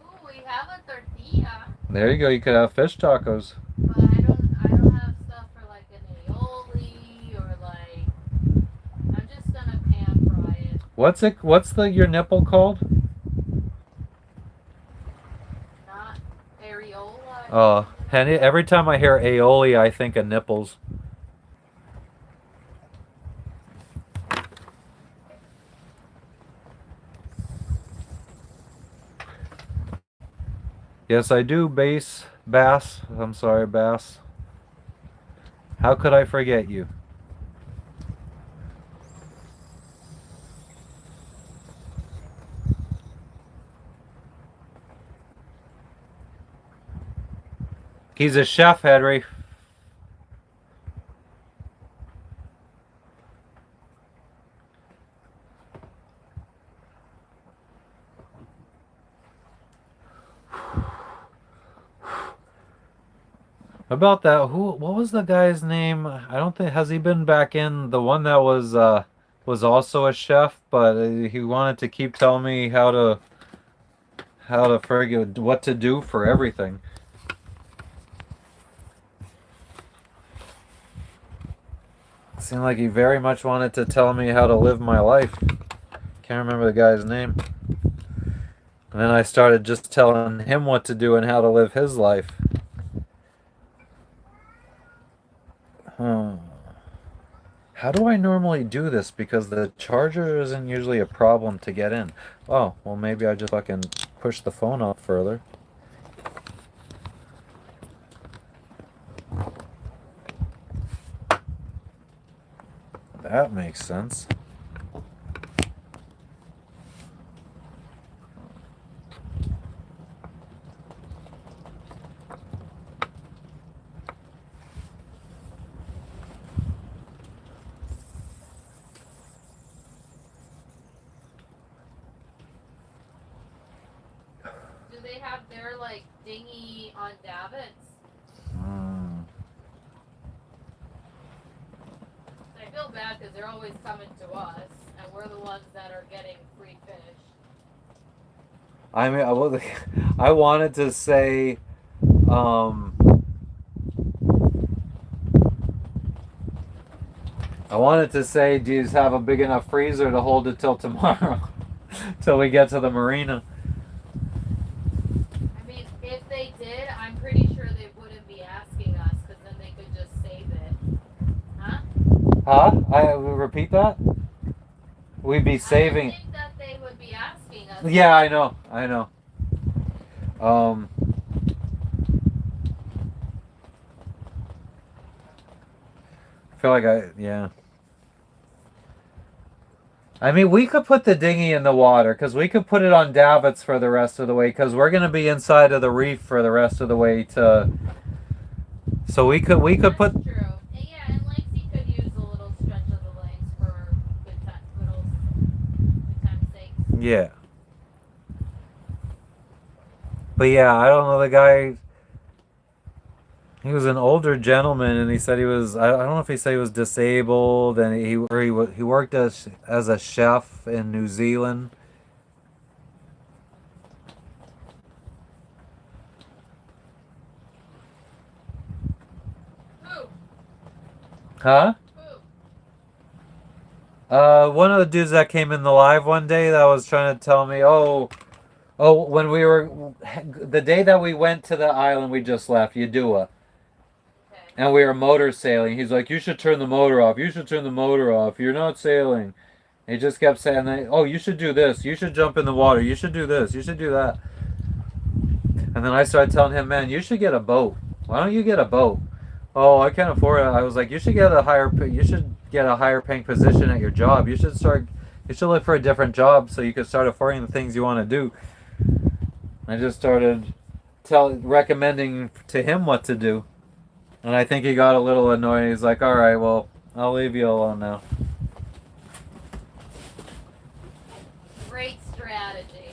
Ooh, we have a tortilla, There you go. You could have fish tacos. but I don't have stuff for like an aioli or like. I'm just gonna pan fry it. What's your nipple called? Not areola. And every time I hear aioli, I think of nipples. Yes, I do, Bass. I'm sorry, Bass. How could I forget you? He's a chef, Henry. About that, what was the guy's name? I don't think, has he been back in the one that was also a chef, but he wanted to keep telling me how to figure what to do for everything. Seemed like he very much wanted to tell me how to live my life. Can't remember the guy's name. And then I started just telling him what to do and how to live his life. How do I normally do this? Because the charger isn't usually a problem to get in. Oh, well maybe I just fucking push the phone up further. That makes sense. Do they have their like dinghy on davits? Hmm. I feel bad because they're always coming to us, and we're the ones that are getting free fish. I mean, I wanted to say, um, do you have a big enough freezer to hold it till tomorrow, till we get to the marina? I mean, if they did, I'm pretty sure they wouldn't be asking us, because then they could just save it. Huh? Huh? I repeat that. We'd be saving. I don't think that they would be asking us. Yeah, I know. I feel like yeah. I mean, we could put the dinghy in the water because we could put it on davits for the rest of the way because we're gonna be inside of the reef for the rest of the way to. So we could That's put. true. And yeah, and Lexi could use a little stretch of the legs for good time's sake. Yeah. But yeah, I don't know the guy. He was an older gentleman, and he said he was. I don't know if he said he was disabled, and he worked as a chef in New Zealand. Who? Huh? Who? One of the dudes that came in the live one day that was trying to tell me, when we were the day that we went to the island we just left, Yadua. Okay. And we were motor sailing. He's like, you should turn the motor off. You should turn the motor off. You're not sailing. He just kept saying, oh, you should do this. You should jump in the water. You should do this. You should do that. And then I started telling him, man, you should get a boat. Why don't you get a boat? Oh, I can't afford it. I was like, you should get a higher paying position at your job. You should look for a different job so you can start affording the things you want to do. I just started recommending to him what to do. And I think he got a little annoyed. He's like, all right, well, I'll leave you alone now. Great strategy.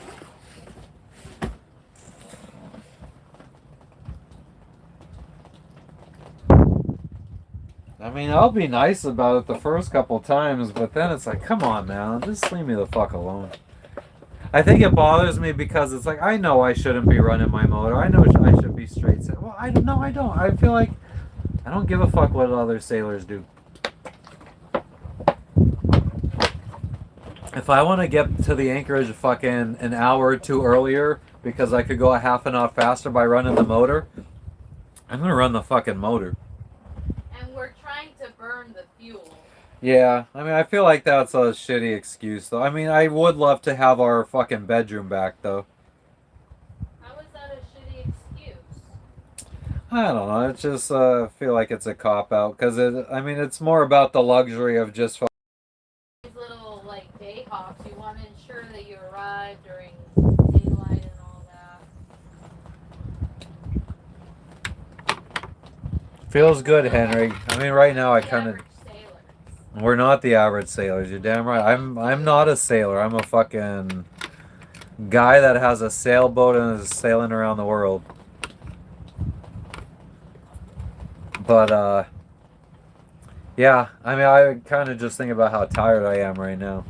I mean, I'll be nice about it the first couple times, but then it's like, come on, man, just leave me the fuck alone. I think it bothers me because it's like, I know I shouldn't be running my motor. I know I should be straight. Well, I don't. I feel like I don't give a fuck what other sailors do. If I want to get to the Anchorage fucking an hour or two earlier because I could go a half an hour faster by running the motor, I'm gonna run the fucking motor. And we're trying to burn the fuel. Yeah, I mean, I feel like that's a shitty excuse, though. I mean, I would love to have our fucking bedroom back, though. How is that a shitty excuse? I don't know. It's just feel like it's a cop out because it's more about the luxury of just. These little like day hops, you want to ensure that you arrive during daylight and all that. Feels good, Henry. I mean, right now I The kind of. average sailors. We're not the average sailors. You're damn right. I'm not a sailor. I'm a fucking guy that has a sailboat and is sailing around the world. But yeah. I mean, I kind of just think about how tired I am right now.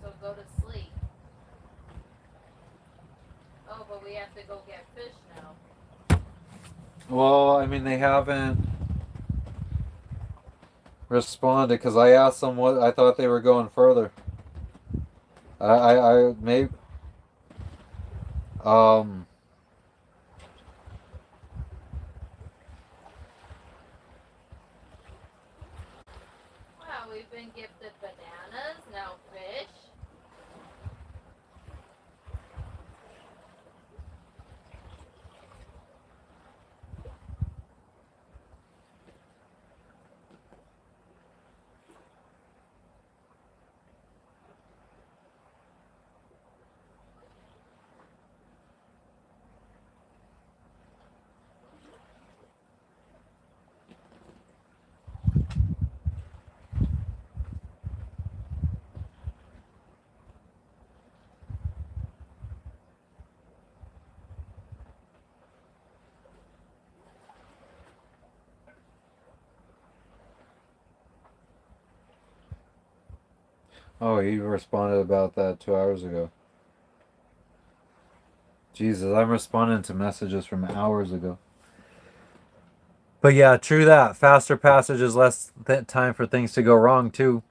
So go to sleep. Oh, but we have to go get fish now. Well, I mean, they haven't responded because I asked them what I thought they were going further. I maybe Oh, he responded about that 2 hours ago. Jesus, I'm responding to messages from hours ago. But yeah, true that. Faster passage is less time for things to go wrong too.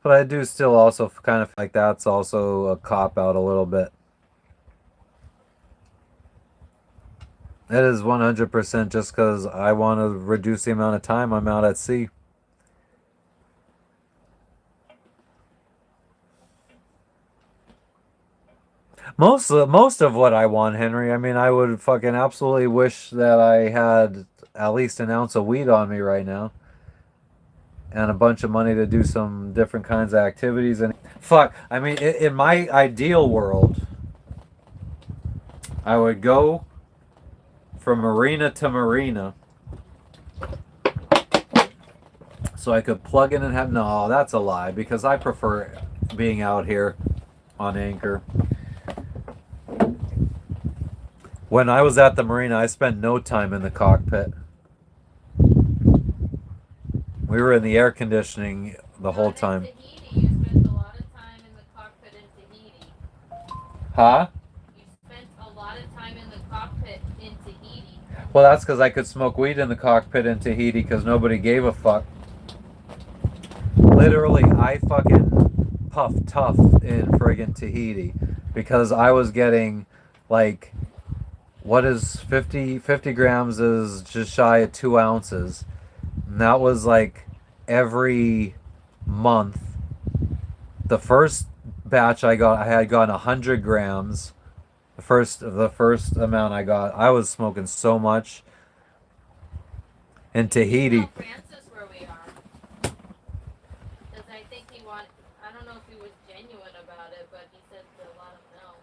But I do still also kind of feel like that's also a cop out a little bit. It is 100% just because I want to reduce the amount of time I'm out at sea. Most of what I want, Henry. I mean, I would fucking absolutely wish that I had at least an ounce of weed on me right now, and a bunch of money to do some different kinds of activities. And fuck, I mean, in my ideal world, I would go from marina to marina, so I could plug in and have. No, that's a lie because I prefer being out here on anchor. When I was at the marina, I spent no time in the cockpit. We were in the air conditioning the whole time. In Tahiti, you spent a lot of time in the cockpit in Tahiti. Huh? You spent a lot of time in the cockpit in Tahiti. Well, that's because I could smoke weed in the cockpit in Tahiti because nobody gave a fuck. Literally, I fucking puffed tough in friggin' Tahiti because I was getting like, what is 50 grams is just shy of 2 ounces. And that was like every month. The first batch I had gotten 100 grams. The first amount I got, I was smoking so much in Tahiti. Tell Francis where we are. Because I think I don't know if he was genuine about it, but he said to let him know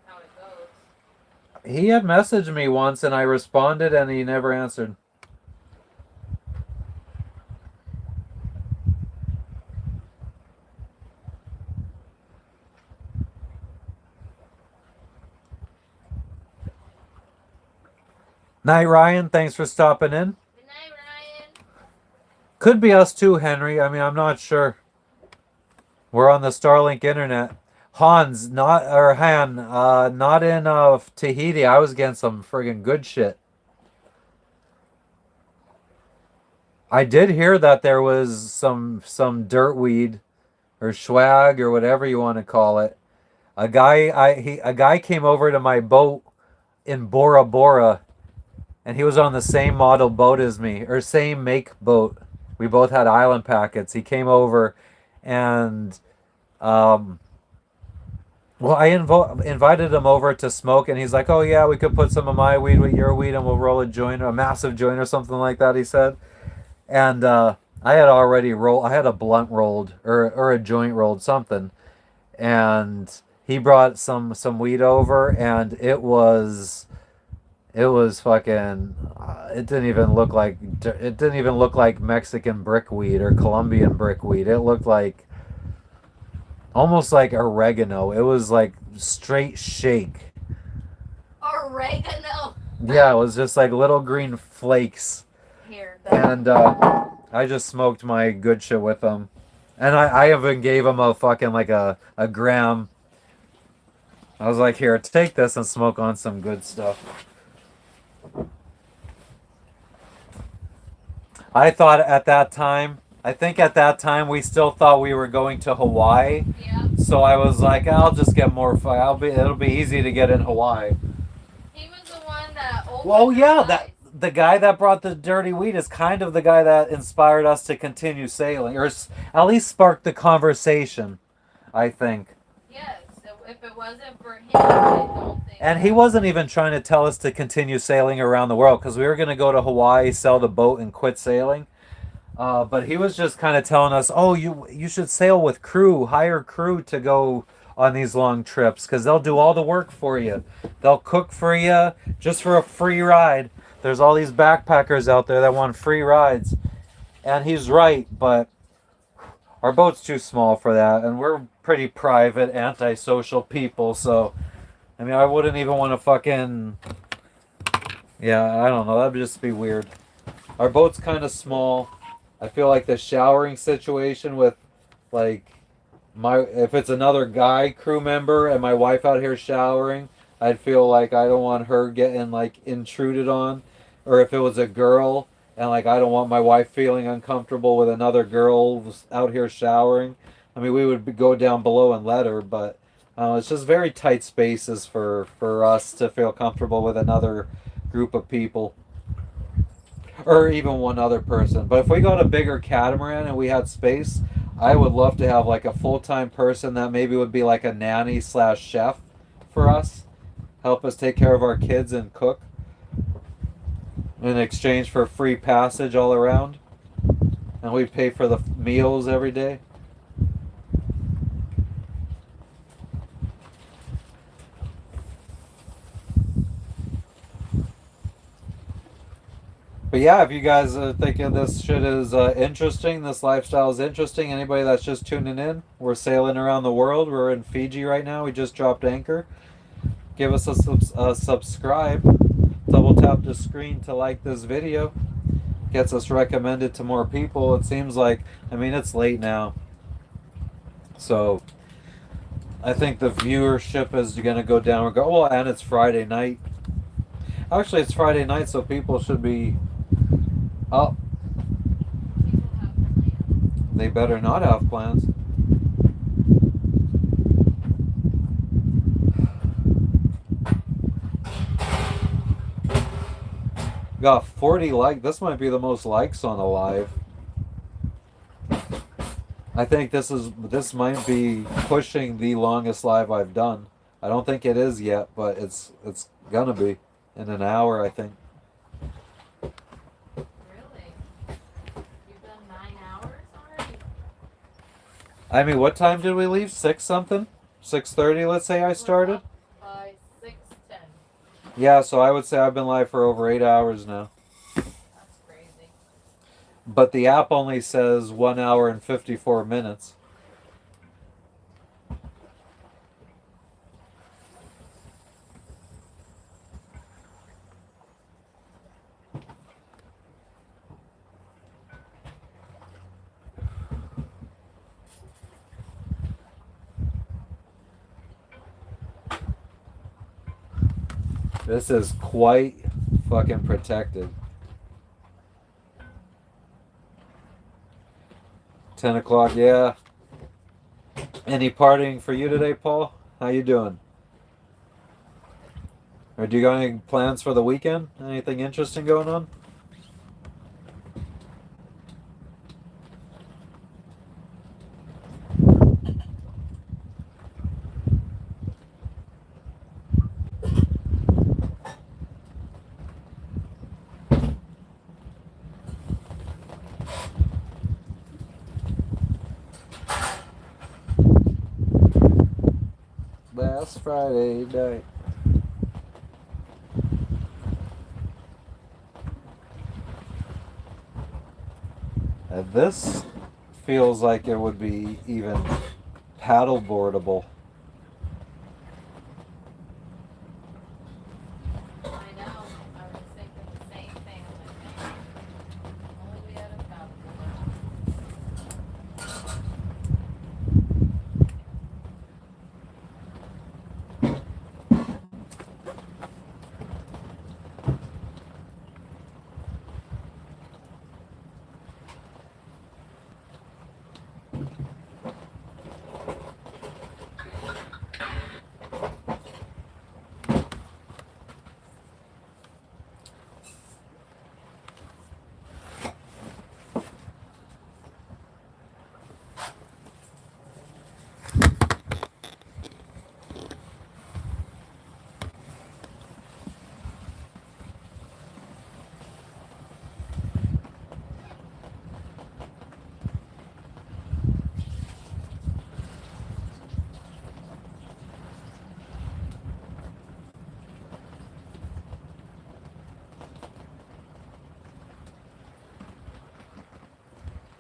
how it goes. He had messaged me once and I responded and he never answered. Night, Ryan. Thanks for stopping in. Good night, Ryan. Could be us too, Henry. I mean, I'm not sure. We're on the Starlink internet. Hans, not or Han, not in Tahiti. I was getting some friggin' good shit. I did hear that there was some dirt weed or swag or whatever you want to call it. A guy came over to my boat in Bora Bora, and he was on the same model boat as me, or same make boat. We both had island packets. He came over, and well, I invited him over to smoke, and he's like, "Oh yeah, we could put some of my weed with your weed, and we'll roll a joint, a massive joint, or something like that." He said, and I had already rolled. I had a blunt rolled or a joint rolled something, and he brought some weed over, and it was fucking. It didn't even look like Mexican brickweed or Colombian brickweed. It looked like almost like oregano. It was like straight shake. Oregano. Yeah, it was just like little green flakes. Here. And I just smoked my good shit with them. And I even gave him a fucking like a gram. I was like, here, take this and smoke on some good stuff. I thought at that time, I think at that time we still thought we were going to Hawaii. Yeah. So I was like, I'll just get more. It'll be easy to get in Hawaii. He was the one that opened Well, yeah, our eyes. the guy that brought the dirty weed is kind of the guy that inspired us to continue sailing, or at least sparked the conversation, I think. Yes. If it wasn't for him, I don't think. And he wasn't even trying to tell us to continue sailing around the world because we were going to go to Hawaii, sell the boat, and quit sailing. But he was just kind of telling us, oh, you should sail with crew, hire crew to go on these long trips because they'll do all the work for you. They'll cook for you just for a free ride. There's all these backpackers out there that want free rides. And he's right, but our boat's too small for that. And we're pretty private, antisocial people. So, I mean, I wouldn't even want to fucking... Yeah, I don't know. That'd just be weird. Our boat's kind of small. I feel like the showering situation with, like, if it's another guy crew member and my wife out here showering, I'd feel like I don't want her getting like intruded on. Or if it was a girl and like I don't want my wife feeling uncomfortable with another girl out here showering. I mean, we would go down below and let her, but it's just very tight spaces for us to feel comfortable with another group of people. Or even one other person. But if we got a bigger catamaran and we had space, I would love to have like a full-time person that maybe would be like a nanny slash chef for us, help us take care of our kids and cook in exchange for free passage all around, and we pay for the meals every day. But yeah, if you guys are thinking this shit is interesting, this lifestyle is interesting, anybody that's just tuning in, we're sailing around the world. We're in Fiji right now. We just dropped anchor. Give us a subscribe. Double tap the screen to like this video. Gets us recommended to more people. It seems like, I mean, it's late now. So I think the viewership is going to go down. Well, and it's Friday night. Actually, it's Friday night, so people should be up. They better not have plans. Got 40 likes. This might be the most likes on a live. I think this might be pushing the longest live I've done. I don't think it is yet, but it's gonna be in an hour, I think. Really? You've done 9 hours already? I mean, what time did we leave? 6 something? 6:30, let's say I started? By 6:10. Yeah, so I would say I've been live for over 8 hours now. That's crazy. But the app only says 1 hour and 54 minutes. This is quite fucking protected. 10 o'clock, yeah. Any partying for you today, Paul? How you doing? Or do you got any plans for the weekend? Anything interesting going on? Last Friday night. And this feels like it would be even paddleboardable. I know. I was thinking the same thing. I'm like, only we had a paddleboard.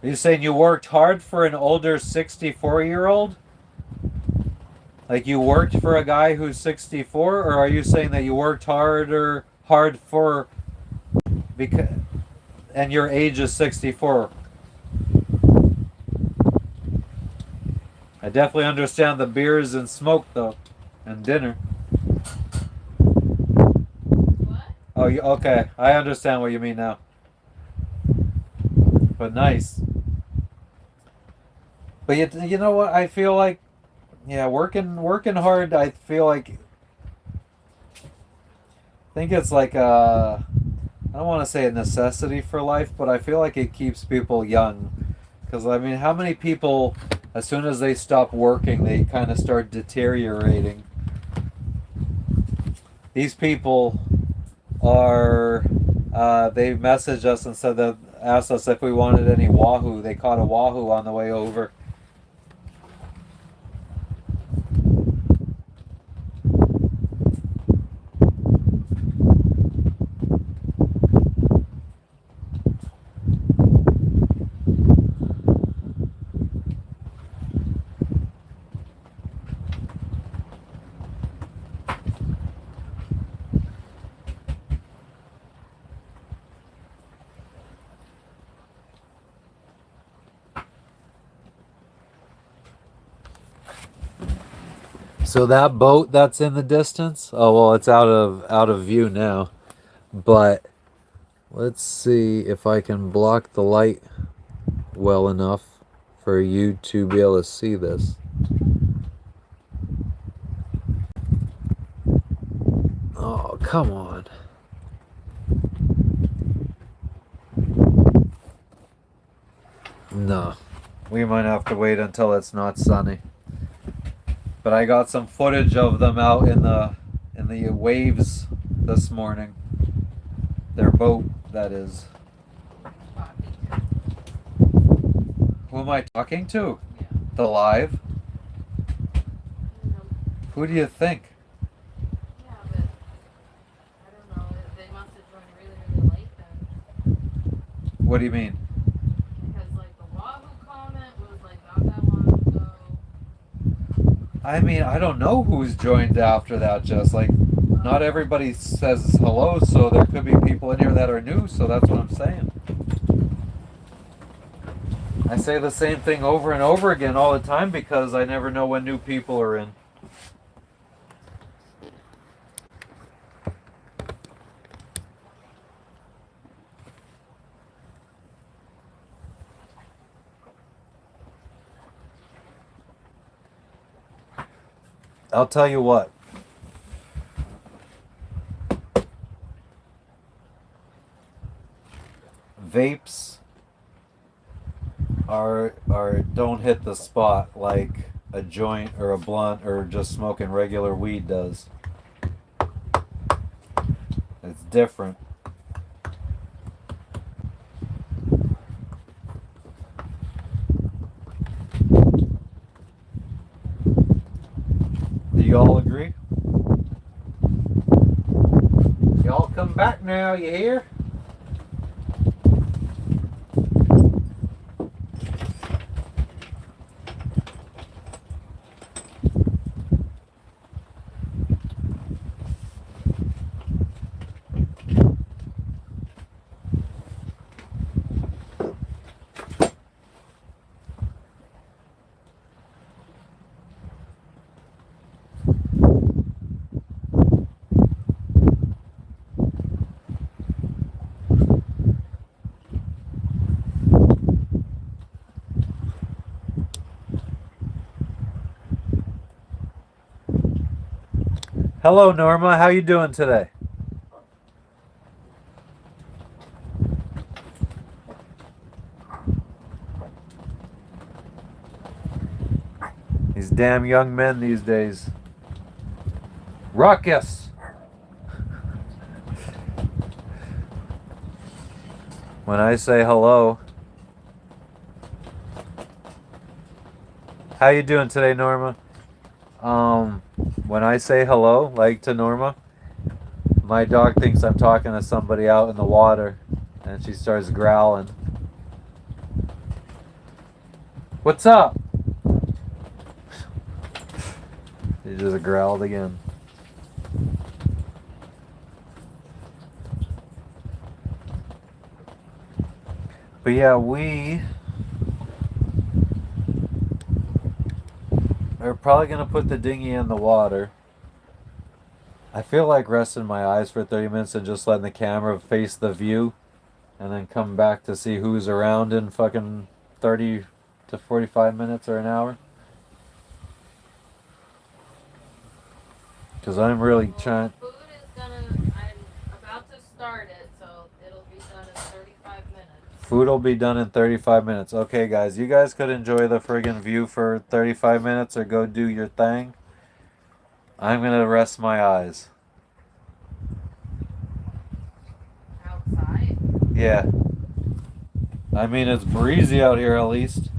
Are you saying you worked hard for an older 64-year-old? Like you worked for a guy who's 64, or are you saying that you worked hard for because and your age is 64? I definitely understand the beers and smoke though, and dinner. What? Oh, okay. I understand what you mean now. But nice. But you know what? I feel like, yeah, working hard. I feel like, I think it's like I don't want to say a necessity for life, but I feel like it keeps people young. Because I mean, how many people, as soon as they stop working, they kind of start deteriorating. These people are, they messaged us and said that, asked us if we wanted any wahoo. They caught a wahoo on the way over. So that boat that's in the distance, oh well, it's out of view now. But let's see if I can block the light well enough for you to be able to see this. Oh, come on. No. We might have to wait until it's not sunny. But I got some footage of them out in the waves this morning. Their boat, that is. Who am I talking to? Yeah. The live? No. Who do you think? Yeah, but I don't know. They must have joined really, really late then. What do you mean? Because like the Wahoo comment was like not that long ago. I mean, I don't know who's joined after that, just like not everybody says hello, so there could be people in here that are new, so that's what I'm saying. I say the same thing over and over again all the time because I never know when new people are in. I'll tell you what. Vapes are don't hit the spot like a joint or a blunt or just smoking regular weed does. It's different. Do you all agree? Y'all come back now, you hear? Hello, Norma. How you doing today? These damn young men these days. Ruckus. When I say hello. How you doing today, Norma? When I say hello, like to Norma, my dog thinks I'm talking to somebody out in the water, and she starts growling. What's up? He just growled again. But yeah, We're probably gonna put the dinghy in the water. I feel like resting my eyes for 30 minutes and just letting the camera face the view and then come back to see who's around in fucking 30 to 45 minutes or an hour. Because I'm really Well, trying. the food is gonna. I'm about to start it, so it'll be done in 35 minutes. Food will be done in 35 minutes. Okay, guys, you guys could enjoy the friggin' view for 35 minutes or go do your thing. I'm gonna rest my eyes. Outside. Yeah. I mean, it's breezy out here at least.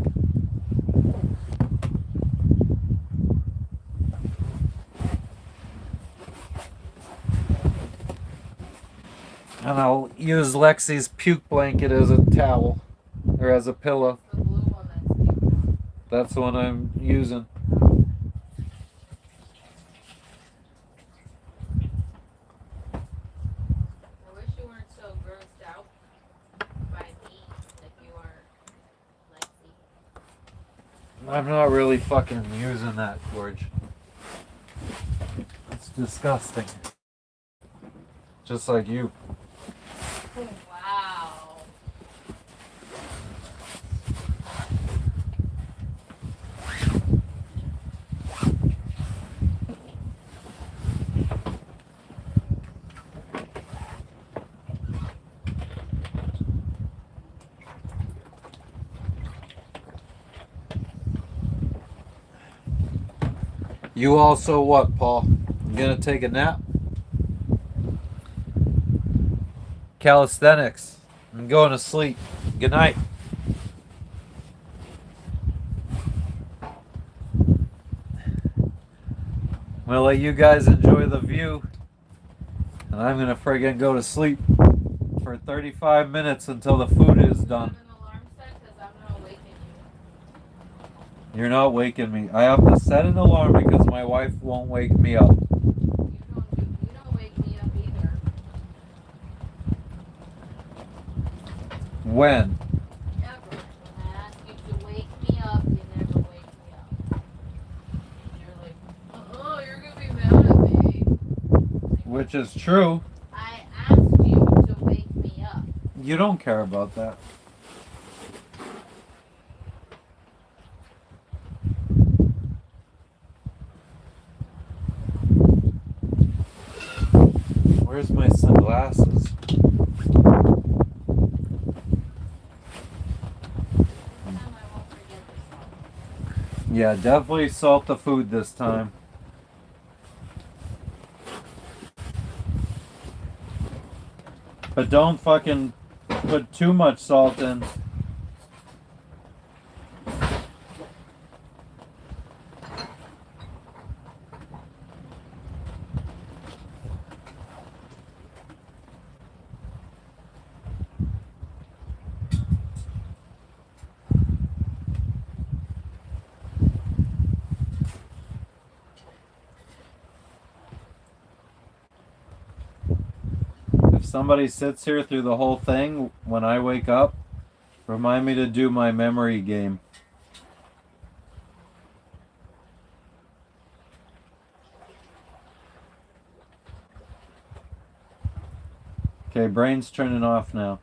And I'll use Lexi's puke blanket as a towel. Or as a pillow. The blue one that's cute. That's the one I'm using. I wish you weren't so grossed out by me like you are, Lexi. I'm not really fucking using that, George. It's disgusting. Just like you. Wow. You also what, Paul? You gonna take a nap? Calisthenics. I'm going to sleep. Good night. I'm gonna let you guys enjoy the view. And I'm gonna friggin' go to sleep for 35 minutes until the food is done. Have an alarm set because I'm not waking you. You're not waking me. I have to set an alarm because my wife won't wake me up. You don't wake me up either. When? Never. When I ask you to wake me up, you never wake me up. You're like, oh, you're gonna be mad at me. Which is true. I asked you to wake me up. You don't care about that. Where's my sunglasses? This time I won't forget the song. Yeah, definitely salt the food this time. But don't fucking put too much salt in. If somebody sits here through the whole thing, when I wake up, remind me to do my memory game. Okay, brain's turning off now.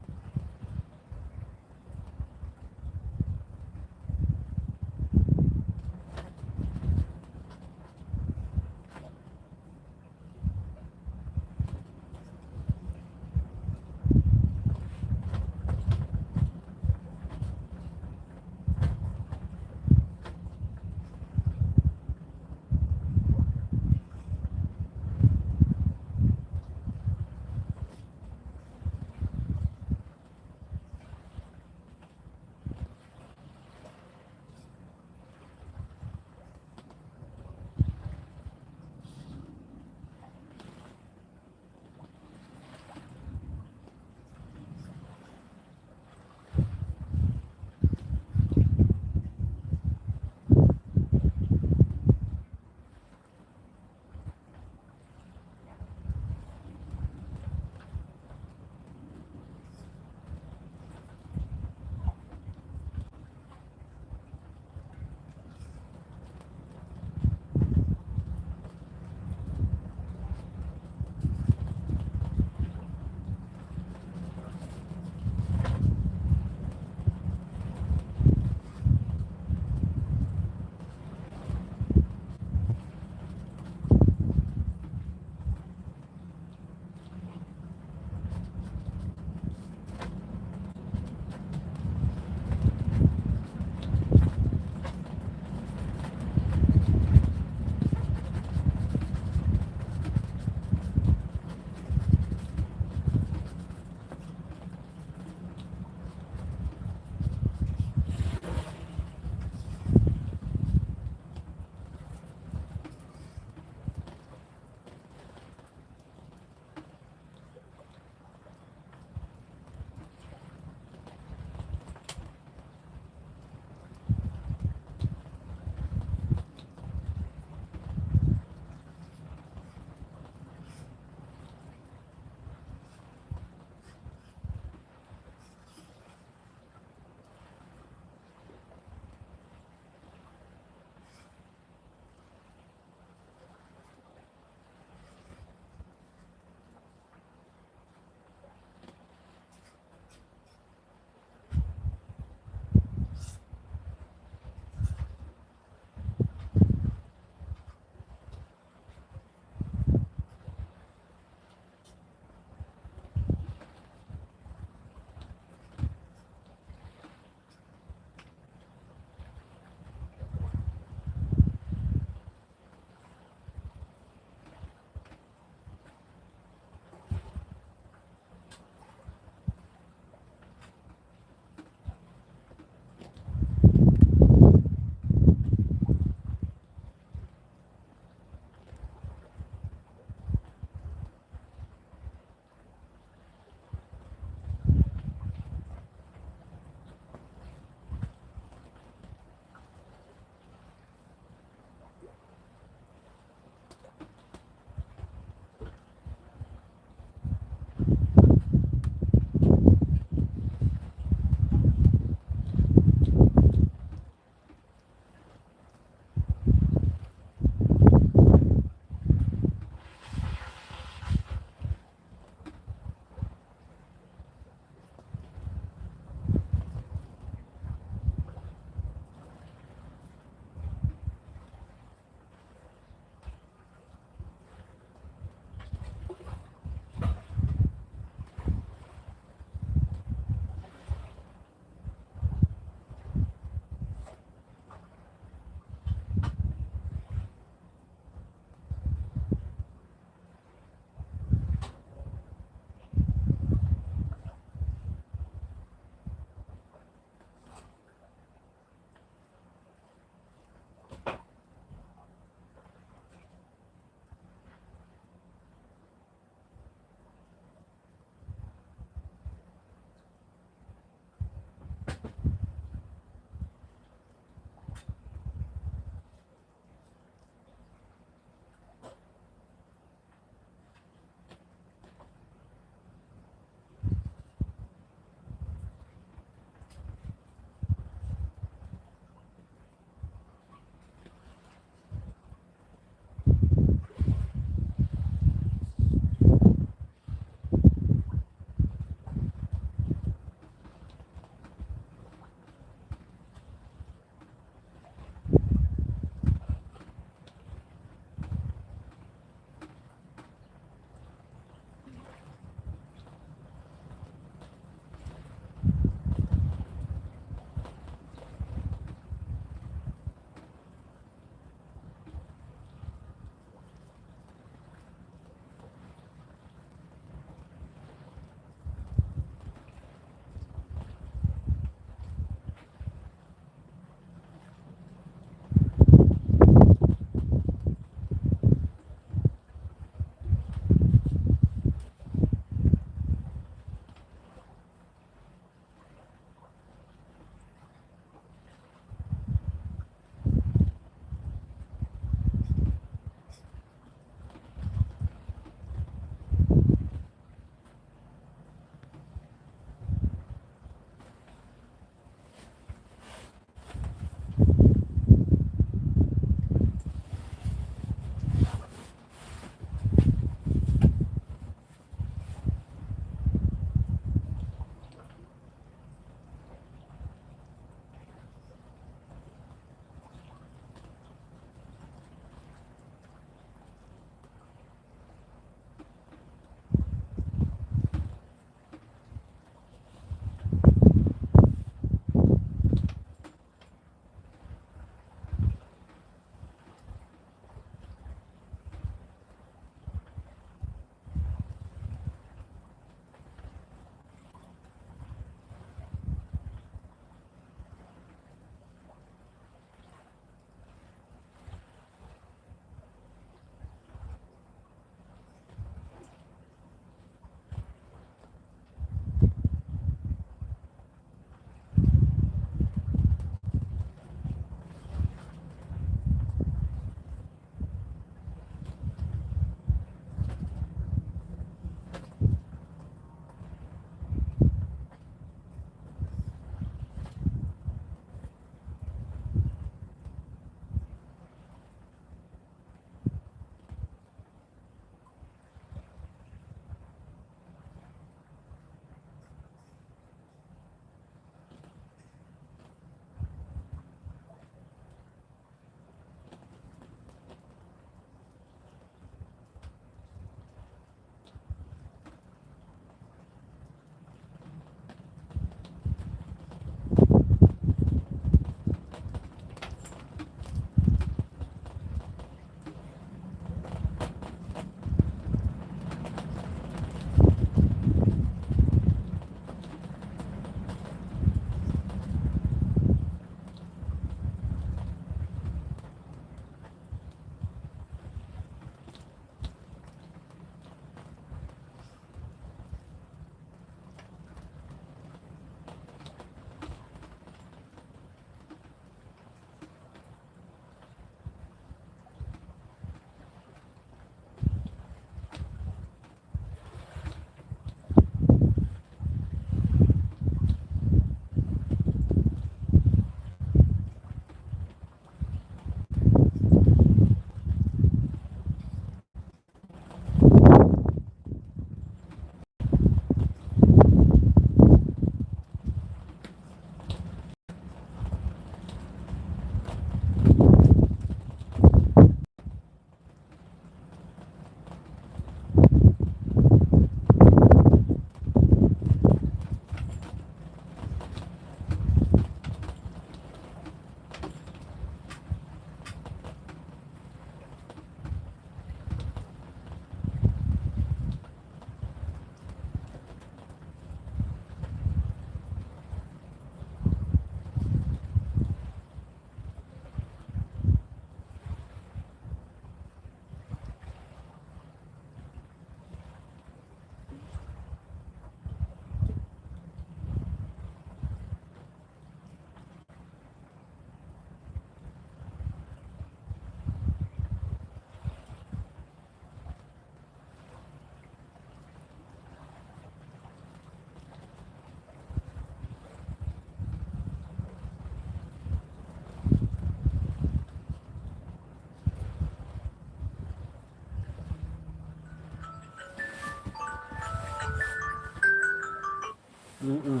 Mm-mm.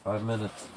5 minutes.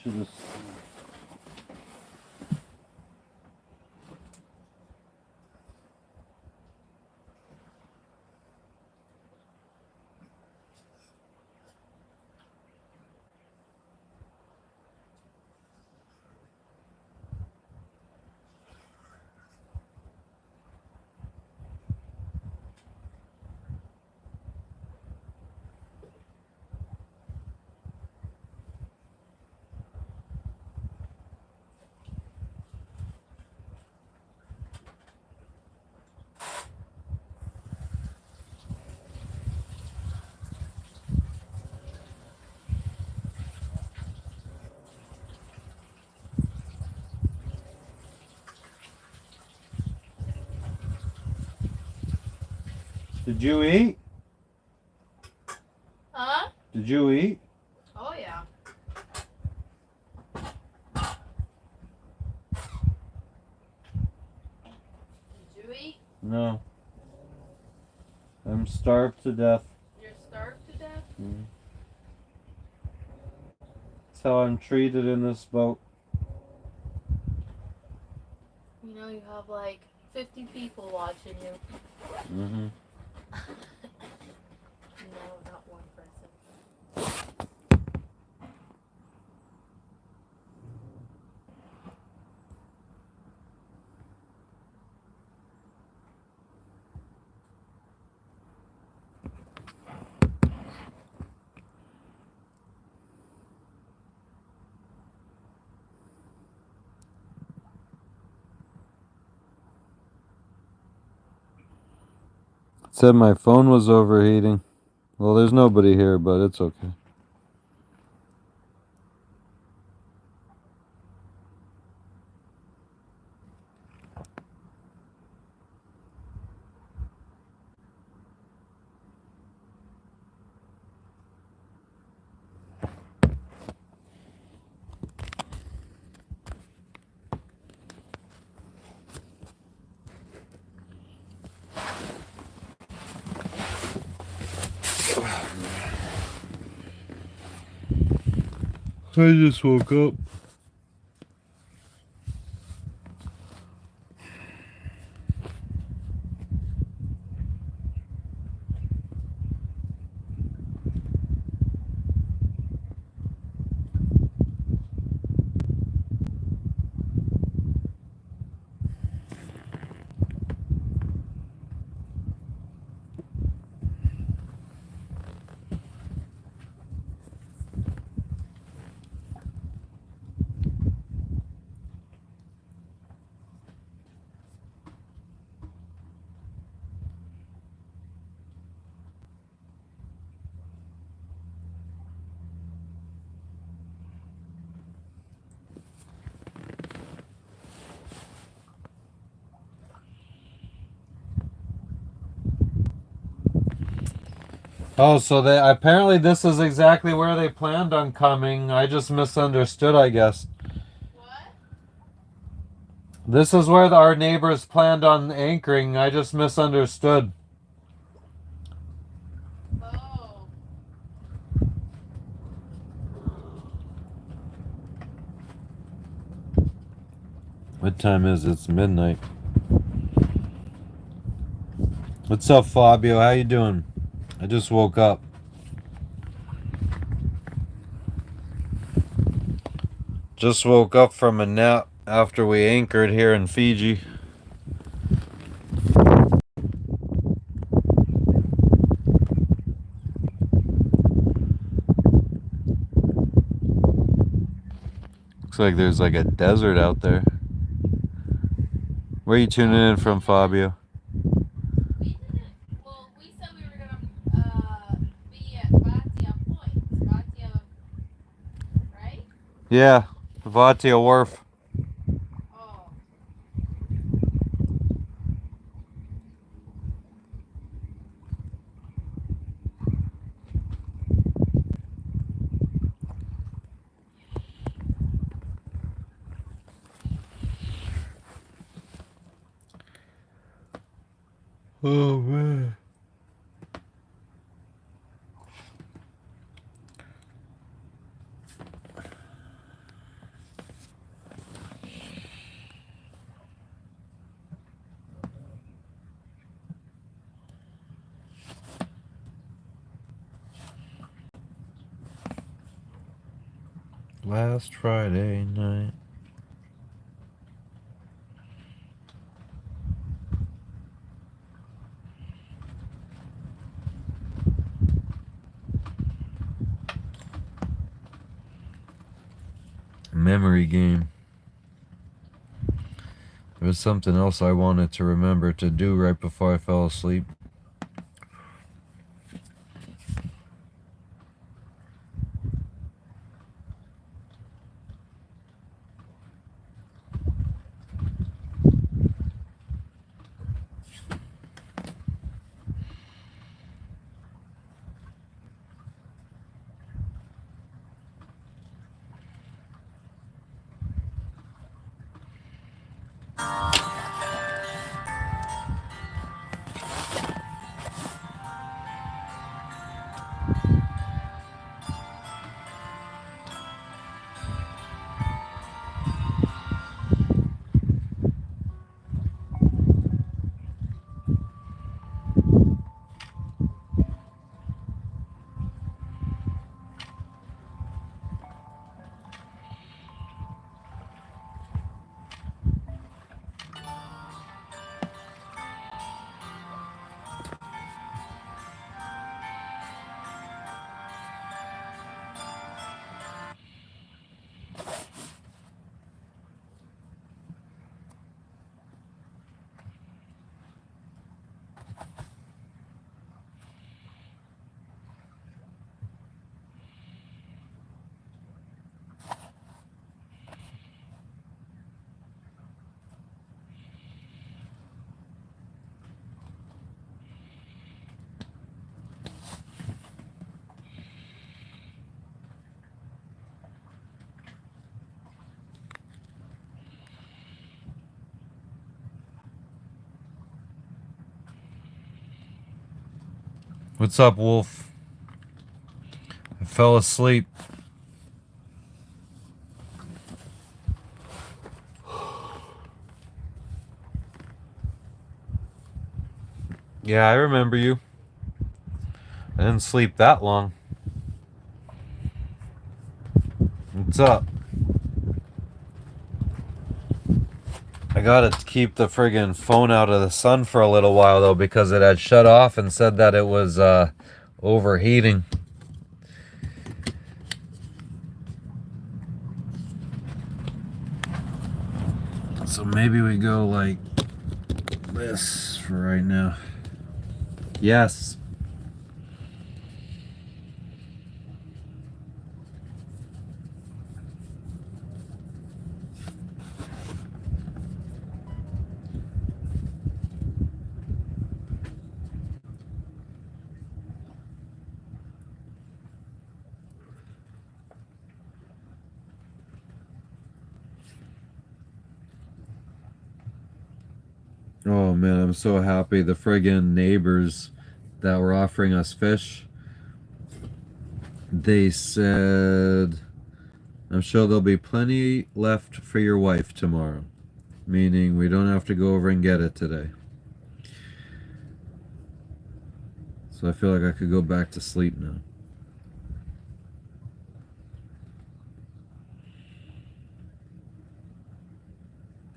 should just. Did you eat? Huh? Did you eat? Oh yeah. Did you eat? No. I'm starved to death. You're starved to death? That's how I'm treated in this boat. You know you have like 50 people watching you. Mm-hmm. No, not one person. It said my phone was overheating. Well, there's nobody here, but it's okay. I just woke up. Oh, so they apparently this is exactly where they planned on coming. I just misunderstood, I guess. What? This is where our neighbors planned on anchoring. I just misunderstood. Oh. What time is it? It's midnight. What's up, Fabio? How you doing? I just woke up. Just woke up from a nap after we anchored here in Fiji. Looks like there's like a desert out there. Where are you tuning in from, Fabio? We didn't. Well, we said we were gonna be at Batia Point. Batia, right? Yeah, Vatia Wharf. Oh. Oh man. Last Friday night. Memory game. There was something else I wanted to remember to do right before I fell asleep. What's up, Wolf? I fell asleep. Yeah, I remember you. I didn't sleep that long. What's up? I gotta keep the friggin' phone out of the sun for a little while though, because it had shut off and said that it was overheating. So maybe we go like this for right now. Yes. Oh man, I'm so happy. The friggin' neighbors that were offering us fish, they said, I'm sure there'll be plenty left for your wife tomorrow. Meaning we don't have to go over and get it today. So I feel like I could go back to sleep now.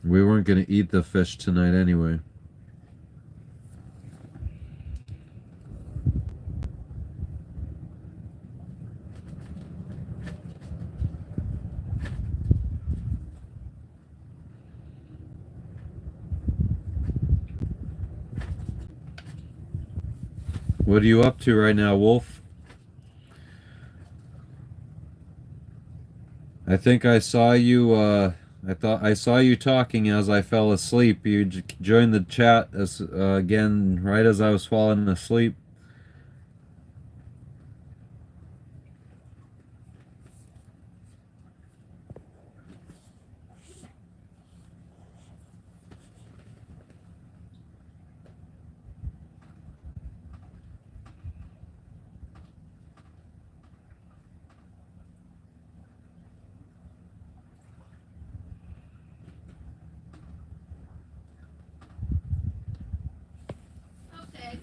We weren't going to eat the fish tonight anyway. What are you up to right now, Wolf? I think I saw you, I thought I saw you talking as I fell asleep. You joined the chat again right as I was falling asleep. Okay.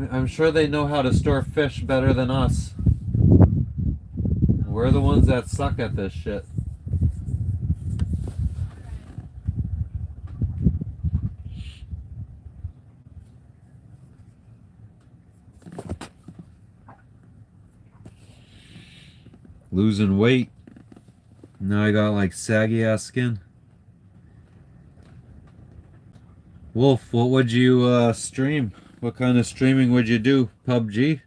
I'm sure they know how to store fish better than us. We're the ones that suck at this shit. Losing weight. Now I got like saggy ass skin. Wolf, what would you stream? What kind of streaming would you do? PUBG?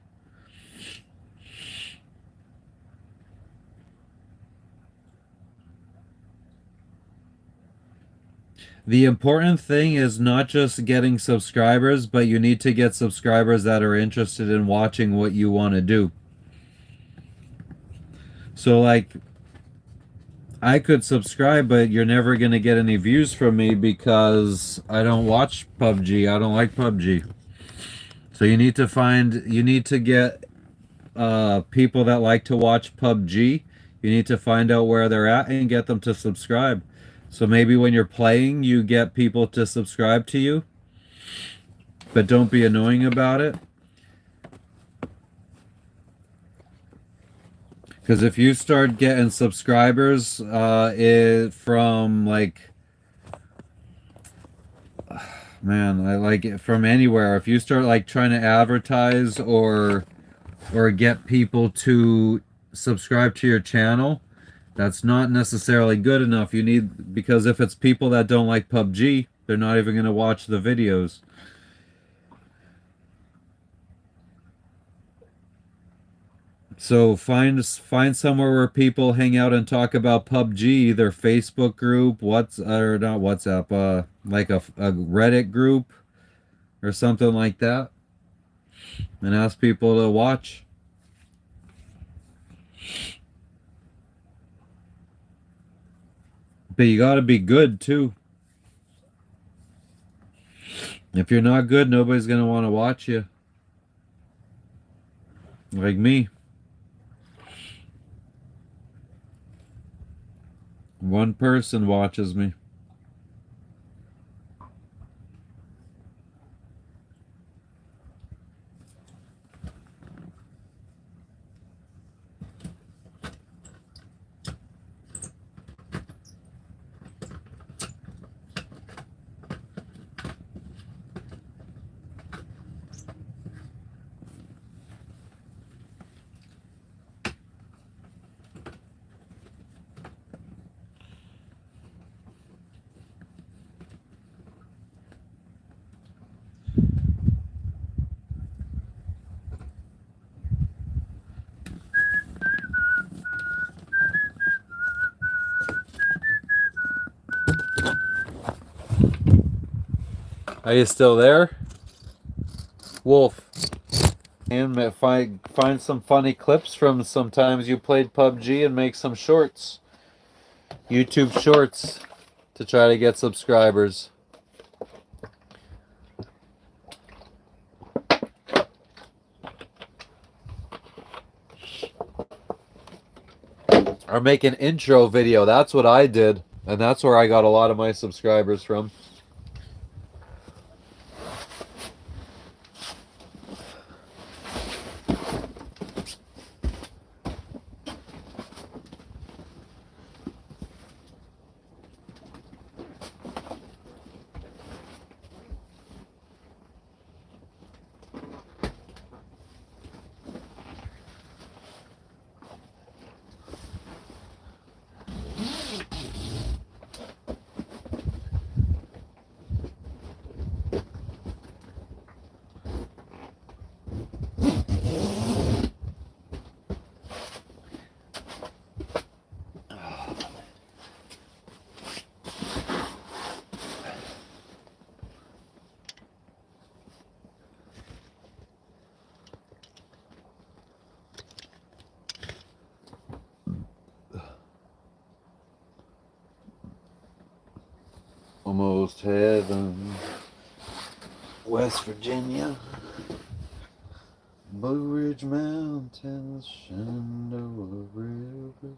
The important thing is not just getting subscribers, but you need to get subscribers that are interested in watching what you want to do. So like, I could subscribe, but you're never going to get any views from me because I don't watch PUBG. I don't like PUBG. So you need to get people that like to watch PUBG. You need to find out where they're at and get them to subscribe. So maybe when you're playing, you get people to subscribe to you, but don't be annoying about it. Because if you start getting subscribers from like, man, I like it from anywhere. If you start like trying to advertise or get people to subscribe to your channel, that's not necessarily good enough. You need, because if it's people that don't like PUBG, they're not even going to watch the videos. So find somewhere where people hang out and talk about PUBG, either Facebook group, or not WhatsApp, like a Reddit group or something like that, and ask people to watch. But you got to be good too. If you're not good, nobody's going to want to watch you. Like me. One person watches me. Are you still there? Wolf. And find some funny clips from sometimes you played PUBG and make some shorts. YouTube shorts to try to get subscribers. Or make an intro video. That's what I did. And that's where I got a lot of my subscribers from. Almost heaven, West Virginia, Blue Ridge Mountains, Shenandoah River.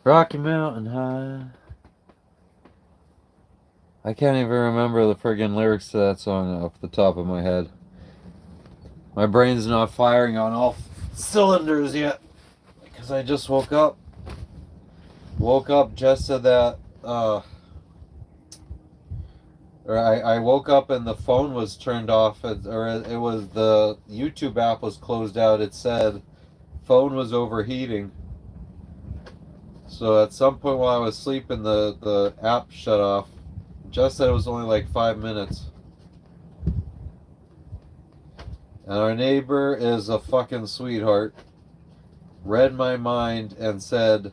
Rocky Mountain High. I can't even remember the friggin' lyrics to that song off the top of my head. My brain's not firing on all cylinders yet because I just woke up. Woke up just so that, or I woke up and the phone was turned off, or it was the YouTube app was closed out. It said phone was overheating. So at some point while I was sleeping, the app shut off. Just said it was only like 5 minutes. And our neighbor is a fucking sweetheart. Read my mind and said,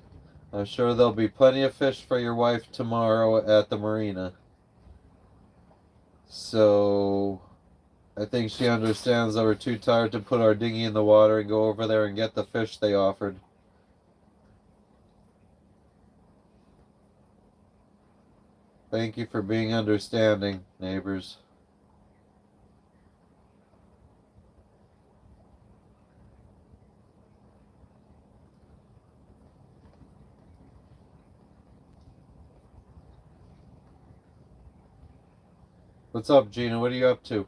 I'm sure there'll be plenty of fish for your wife tomorrow at the marina. So I think she understands that we're too tired to put our dinghy in the water and go over there and get the fish they offered. Thank you for being understanding, neighbors. What's up, Gina? What are you up to?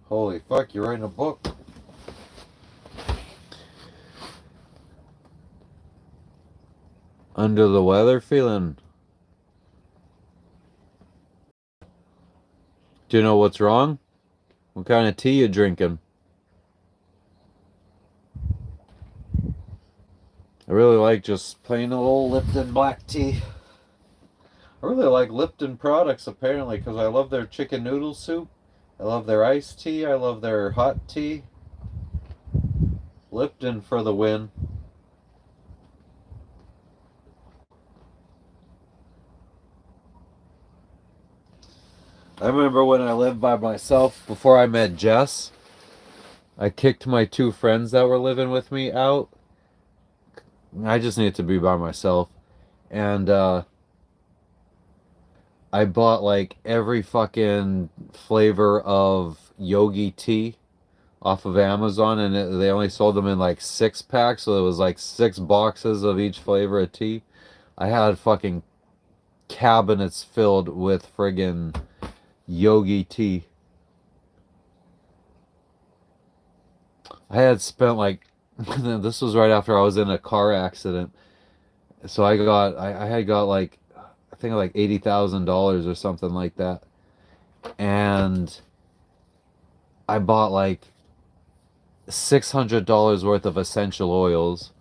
Holy fuck, you're writing a book. Under the weather feeling. Do you know what's wrong? What kind of tea you drinking? I really like just plain old Lipton black tea. I really like Lipton products apparently because I love their chicken noodle soup. I love their iced tea. I love their hot tea. Lipton for the win. I remember when I lived by myself before I met Jess. I kicked my 2 friends that were living with me out. I just needed to be by myself. And I bought like every fucking flavor of yogi tea off of Amazon, and they only sold them in like 6-packs, so it was like 6 boxes of each flavor of tea. I had fucking cabinets filled with friggin' yogi tea. I had spent like this was right after I was in a car accident, so I had got like I think like $80,000 or something like that, and I bought like $600 worth of essential oils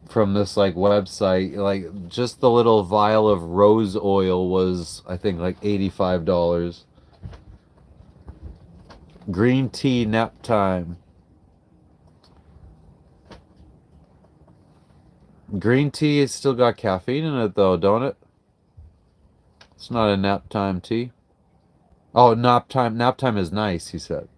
from this like website. Like just the little vial of rose oil was I think like $85. Green tea nap time. Green tea has still got caffeine in it though, don't it? It's not a nap time tea. Oh, nap time. Nap time is nice, he said.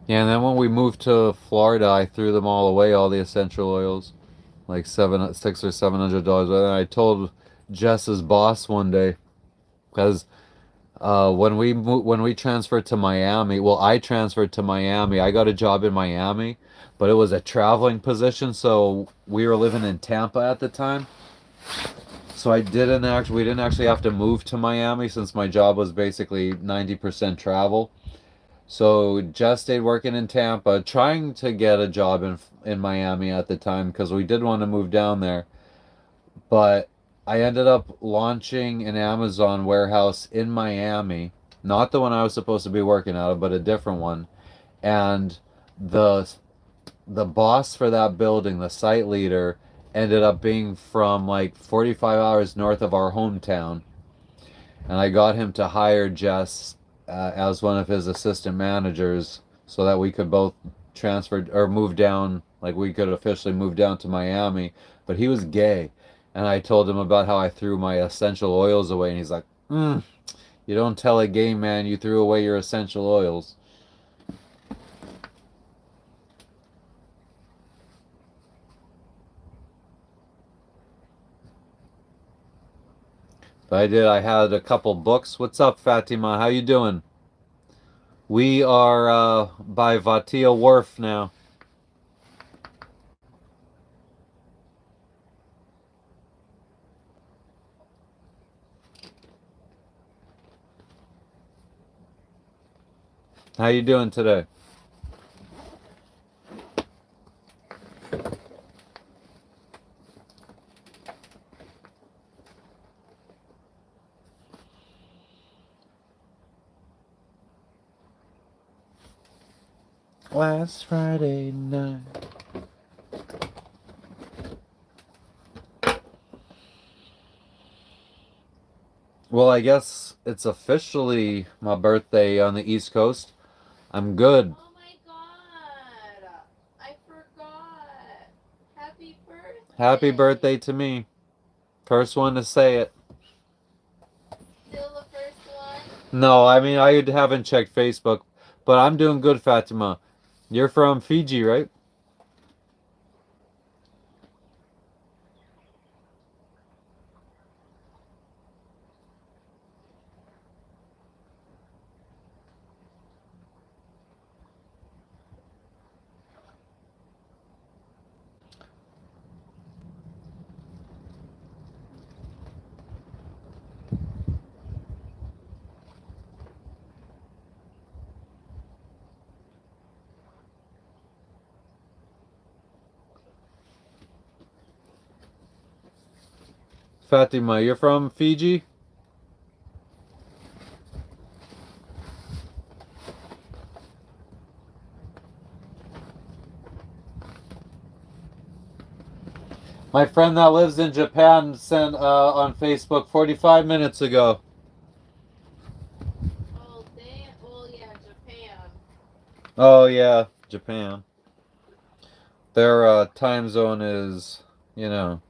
Yeah, and then when we moved to Florida, I threw them all away, all the essential oils, like $600 or $700. And I told Jess's boss one day, because When we transferred to Miami, well, I transferred to Miami. I got a job in Miami, but it was a traveling position, so we were living in Tampa at the time. So we didn't actually have to move to Miami since my job was basically 90% travel. So just stayed working in Tampa, trying to get a job in Miami at the time because we did want to move down there. But I ended up launching an Amazon warehouse in Miami, not the one I was supposed to be working out of, but a different one. And the the boss for that building, the site leader, ended up being from like 45 hours north of our hometown. And I got him to hire Jess as one of his assistant managers so that we could both transfer or move down, like we could officially move down to Miami. But he was gay. And I told him about how I threw my essential oils away. And he's like, you don't tell a gay man you threw away your essential oils. But I did. I had a couple books. What's up, Fatima? How you doing? We are by Vatia Wharf now. How you doing today? Last Friday night. Well, I guess it's officially my birthday on the East Coast. I'm good. Oh my god. I forgot. Happy birthday. Happy birthday to me. First one to say it. Still the first one? No, I mean, I haven't checked Facebook, but I'm doing good, Fatima. You're from Fiji, right? Fatima, you're from Fiji? My friend that lives in Japan sent on Facebook 45 minutes ago. Oh, damn. Well, yeah, Japan. Oh, yeah, Japan. Their time zone is, you know.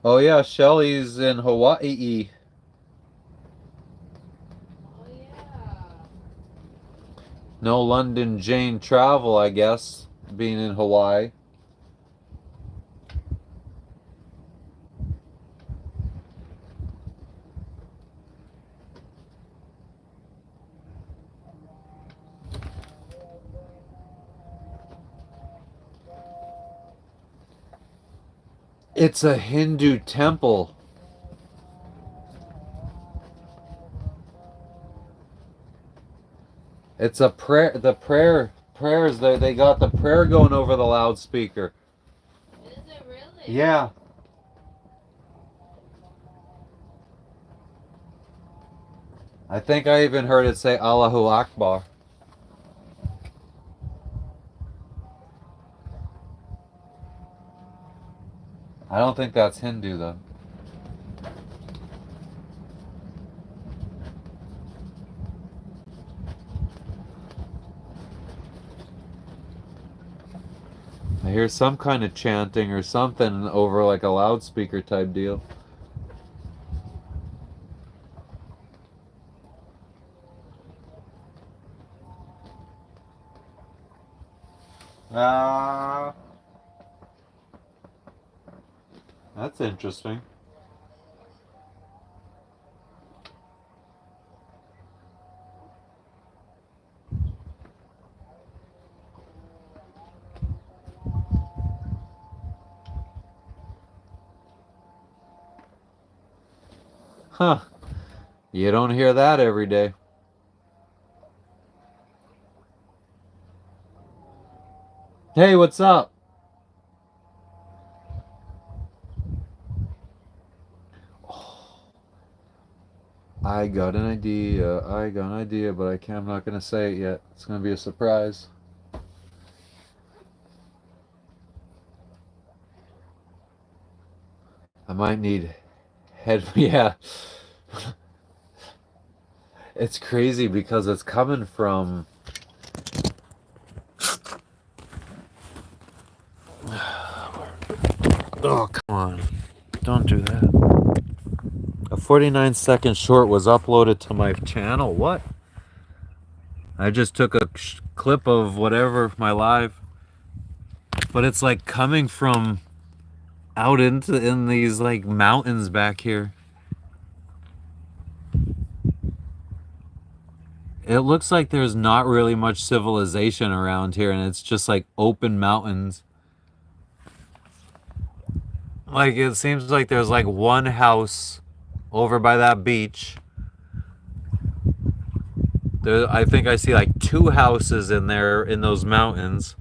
Oh, yeah, Shelly's in Hawaii. Oh, yeah. No London Jane travel, I guess, being in Hawaii. It's a Hindu temple. It's a prayer. The prayers. They got the prayer going over the loudspeaker. Is it really? Yeah. I think I even heard it say Allahu Akbar. I don't think that's Hindu though. I hear some kind of chanting or something over like a loudspeaker type deal. Ah, that's interesting. Huh. You don't hear that every day. Hey, what's up? I got an idea, but I'm not gonna say it yet. It's gonna be a surprise. I might need yeah. It's crazy because it's coming from oh, come on. Don't do that. A 49-second short was uploaded to my channel. What? I just took a clip of whatever, my live. But it's like coming from out in these like mountains back here. It looks like there's not really much civilization around here, and it's just like open mountains. Like it seems like there's like one house over by that beach. I think I see like 2 houses in there in those mountains.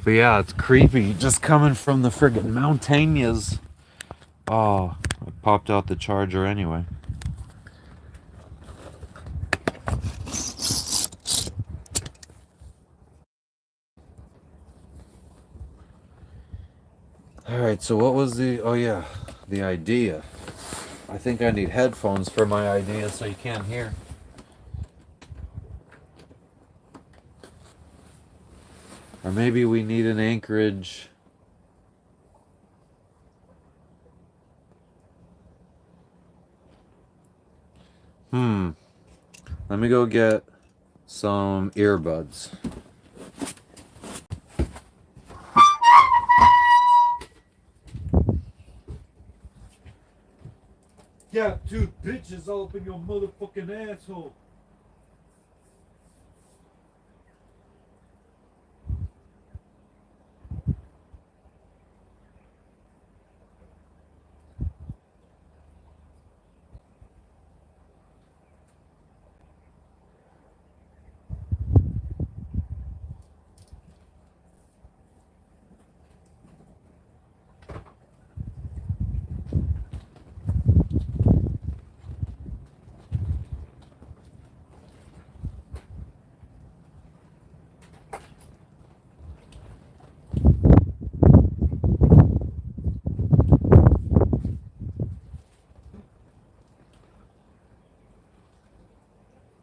But yeah, it's creepy just coming from the friggin' mountains. Oh, I popped out the charger anyway. Alright, so what was the idea. I think I need headphones for my idea so you can't hear. Or maybe we need an Anchorage. Let me go get some earbuds. Got 2 bitches all up in your motherfucking asshole.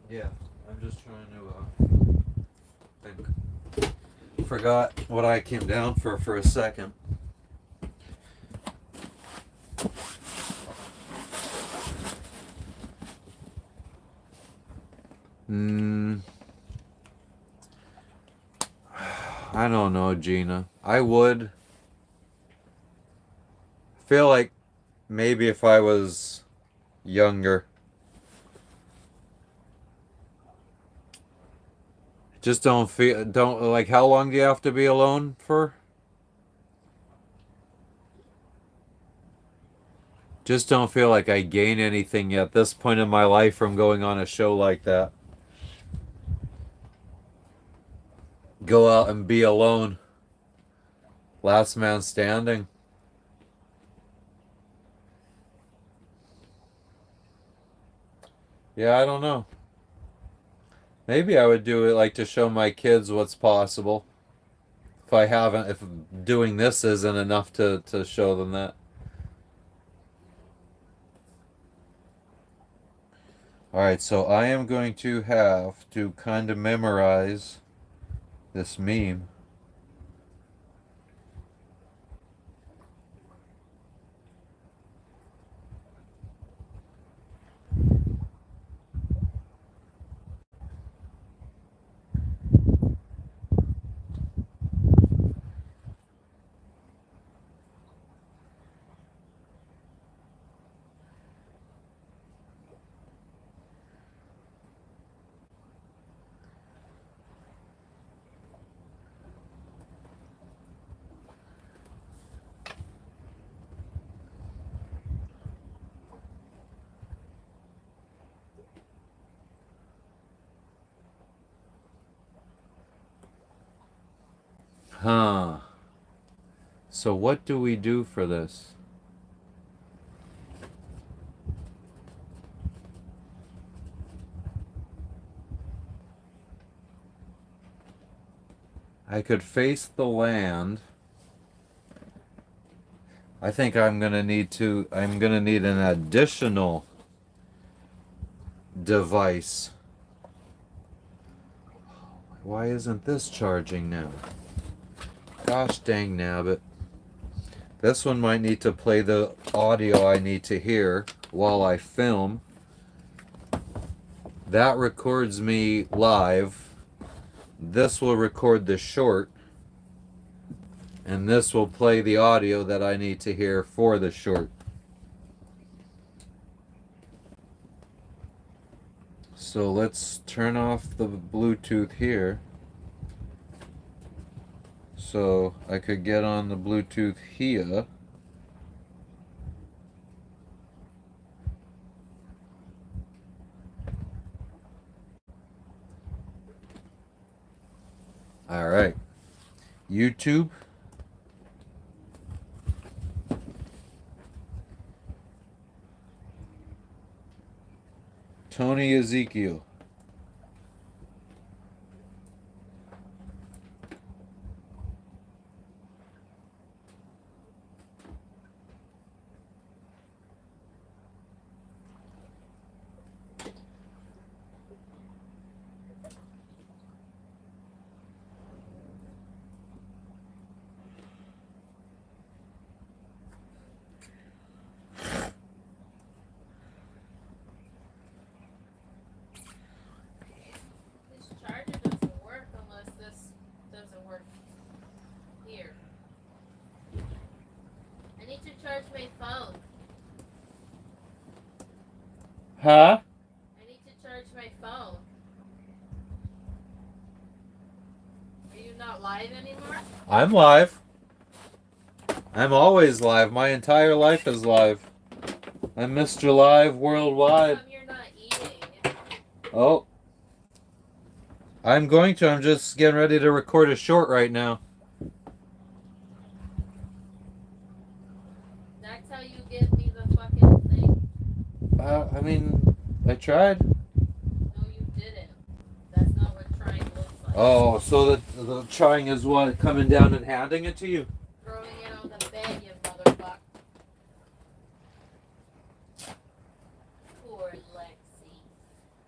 Yeah, I'm just trying to think. Forgot what I came down for a second. I don't know, Gina. I would feel like maybe if I was younger. Just don't like, how long do you have to be alone for? Just don't feel like I gain anything at this point in my life from going on a show like that. Go out and be alone. Last man standing. Yeah, I don't know. Maybe I would do it like to show my kids what's possible. If doing this isn't enough to show them that. Alright, so I am going to have to kind of memorize this meme. Huh. So what do we do for this? I could face the land. I think I'm gonna need an additional device. Why isn't this charging now? Gosh dang nabbit. This one might need to play the audio I need to hear while I film. That records me live. This will record the short. And this will play the audio that I need to hear for the short. So let's turn off the Bluetooth here. So I could get on the Bluetooth here. All right. YouTube. Tony Ezekiel. This charger doesn't work unless this doesn't work here. I need to charge my phone. Huh? I need to charge my phone. Are you not live anymore? I'm live. I'm always live. My entire life is live. I'm Mr. Live How worldwide. come you're not eating? Oh. I'm just getting ready to record a short right now. That's how you give me the fucking thing? I mean, I tried. No, you didn't. That's not what trying looks like. Oh, so the trying is what? Coming down and handing it to you? Throwing it on the bed, you motherfucker. Poor Lexi.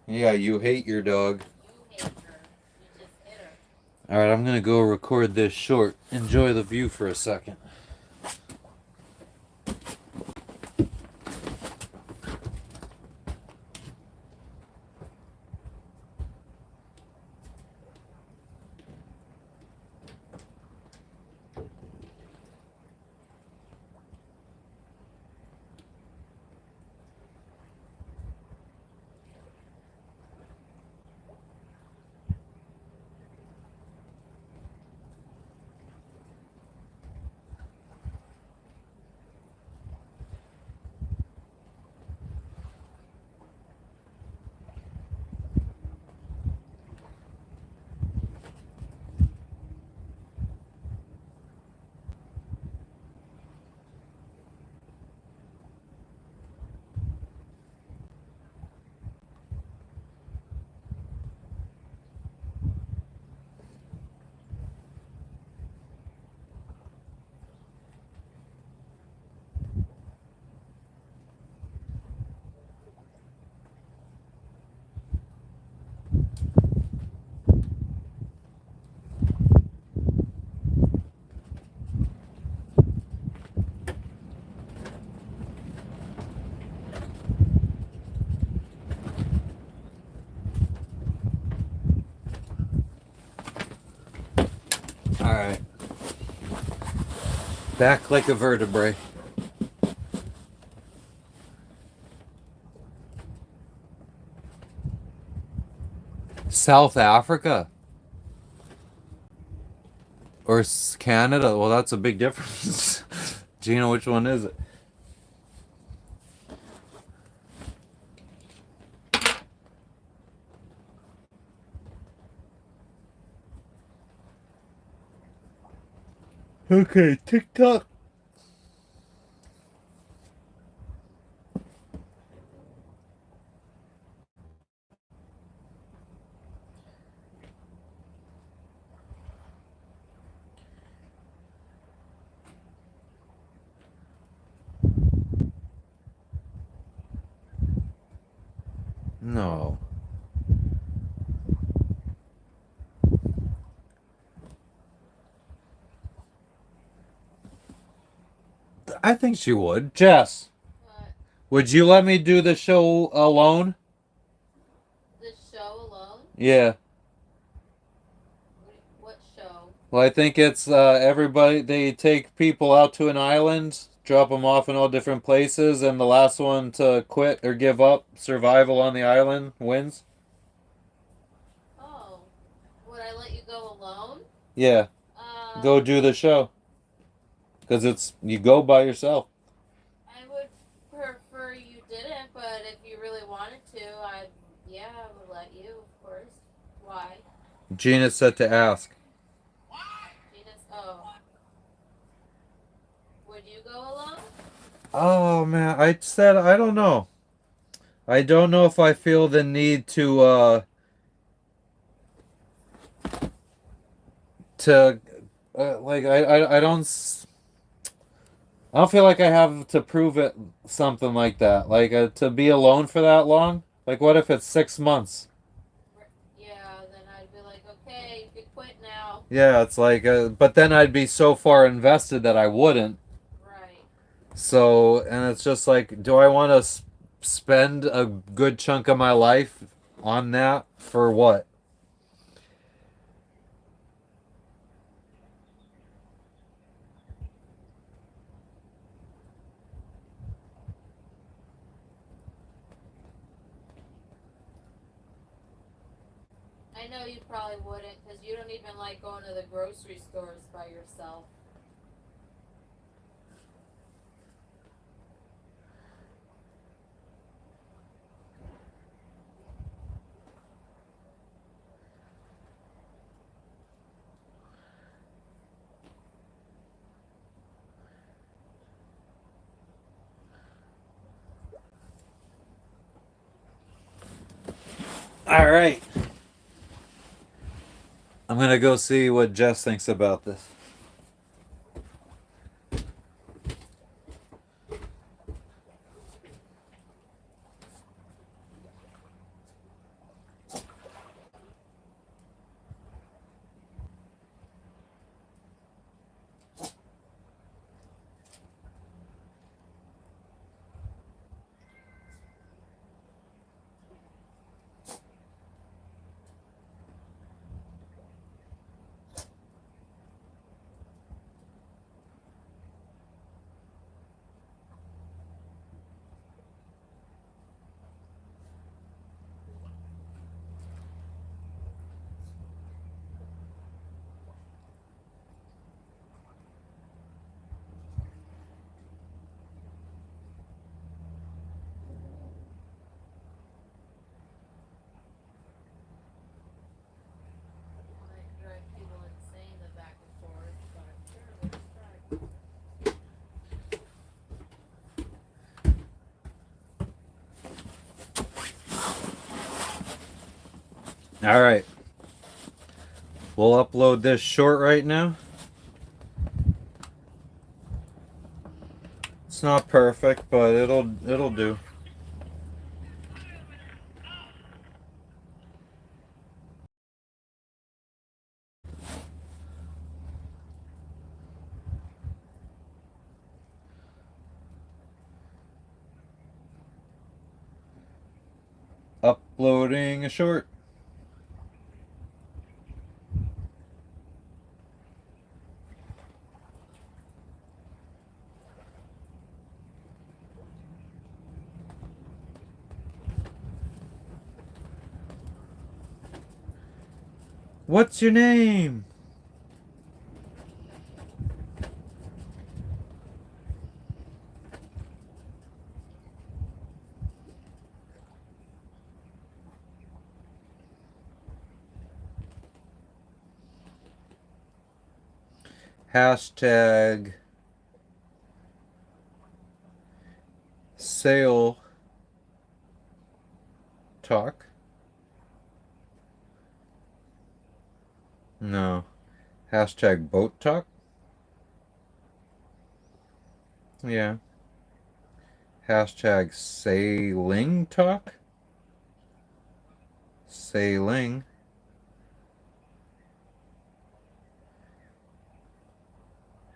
Yeah, you hate your dog. You hate her. You just hit her. Alright, I'm gonna go record this short. Enjoy the view for a second. Back like a vertebrae. South Africa? Or Canada? Well, that's a big difference. Gina, which one is it? Okay, TikTok. No. I think she would. Jess, What? would you let me do the show alone? The show alone? Yeah. What show? Well, I think it's everybody, they take people out to an island, drop them off in all different places, and the last one to quit or give up, survival on the island, wins. Oh. Would I let you go alone? Yeah. Go do the show. Because you go by yourself. I would prefer you didn't, but if you really wanted to, I would let you, of course. Why? Gina said to ask. Oh. Would you go alone? Oh, man. I said, I don't know. I don't know if I feel the need to like I don't feel like I have to prove it something like that. Like to be alone for that long. Like what if it's 6 months? Yeah, then I'd be like, okay, you can quit now. Yeah, it's like, but then I'd be so far invested that I wouldn't. Right. So, and it's just like, do I want to spend a good chunk of my life on that for what? I know you probably wouldn't, because you don't even like going to the grocery stores by yourself. All right. I'm going to go see what Jess thinks about this. Might drive people insane, the back and forth, but sure, let's try. All right. We'll upload this short right now. It's not perfect, but it'll do. Uploading a short. What's your name? Hashtag sail talk. No. Hashtag boat talk. Yeah. Hashtag sailing talk. Sailing.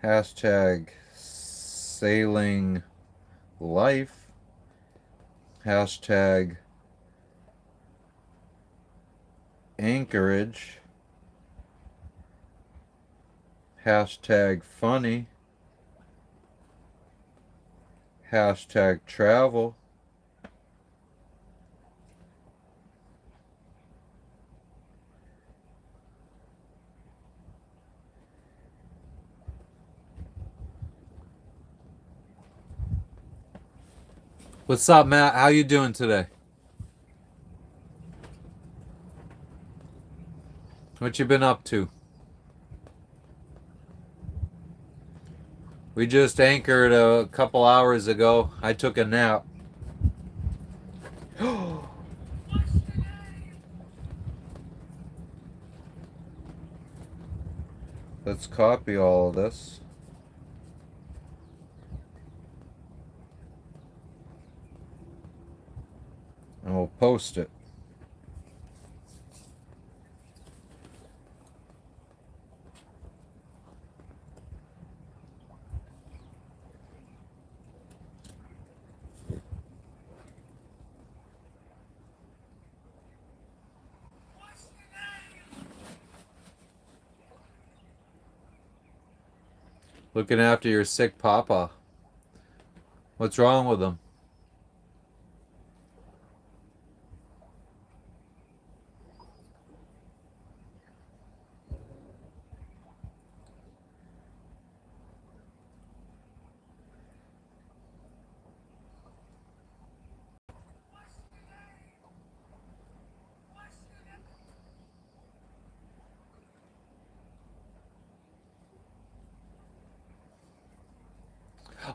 Hashtag sailing life. Hashtag Anchorage. Hashtag funny. Hashtag travel. What's up, Matt? How you doing today? What you been up to? We just anchored a couple hours ago. I took a nap. Let's copy all of this. And we'll post it. Looking after your sick papa. What's wrong with him?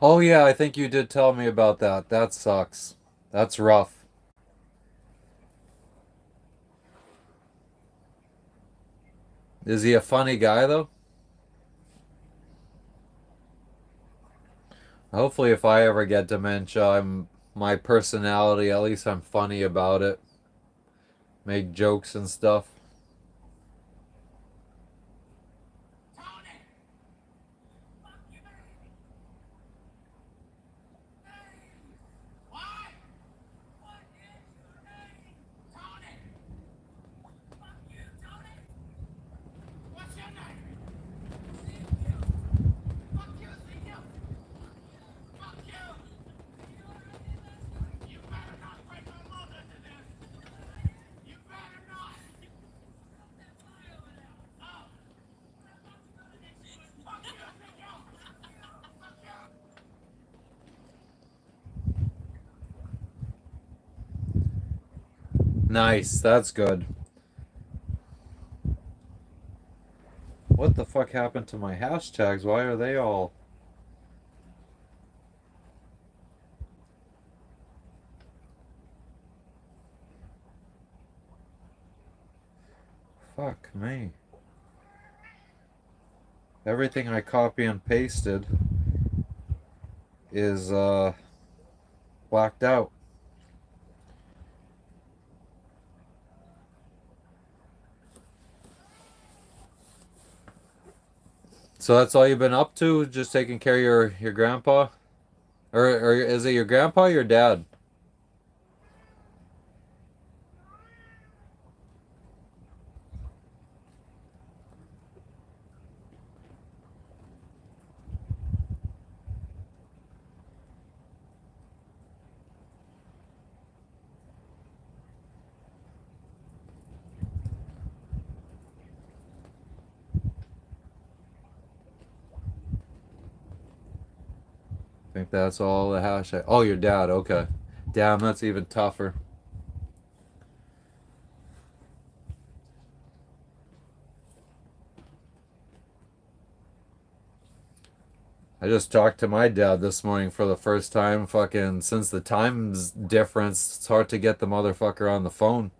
Oh yeah, I think you did tell me about that. That sucks. That's rough. Is he a funny guy though? Hopefully if I ever get dementia, I'm my personality, at least I'm funny about it. Make jokes and stuff. Nice, that's good. What the fuck happened to my hashtags? Why are they all... Fuck me. Everything I copy and pasted is blacked out. So that's all you've been up to? Just taking care of your grandpa? Or is it your grandpa or your dad? think that's all the hash. Oh, your dad. Okay. Damn, that's even tougher. I just talked to my dad this morning for the first time. Fucking since the time's difference, it's hard to get the motherfucker on the phone.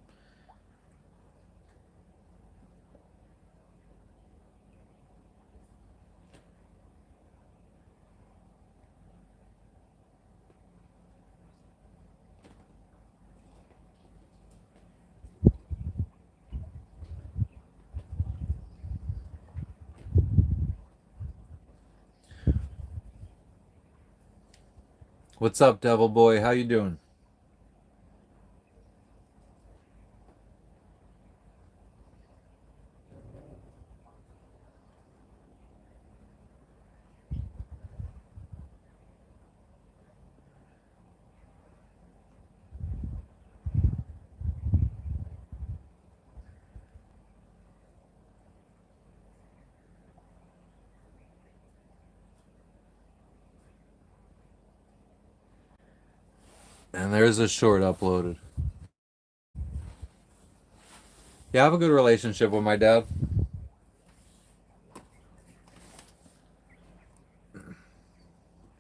What's up, Devil Boy? How you doing? And there's a short uploaded. Yeah, I have a good relationship with my dad.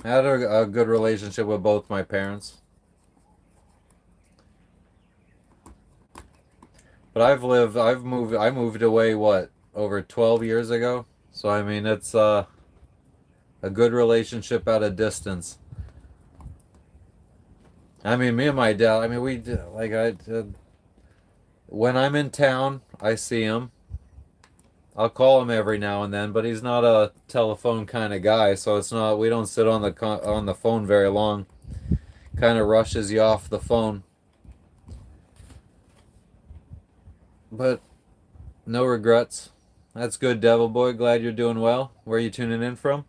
I had a good relationship with both my parents. But I moved away, what, over 12 years ago? So, I mean, it's a good relationship at a distance. I mean, me and my dad, I mean, when I'm in town, I see him. I'll call him every now and then, but he's not a telephone kind of guy, so we don't sit on the phone very long. Kind of rushes you off the phone. But no regrets. That's good, Devil Boy. Glad you're doing well. Where are you tuning in from?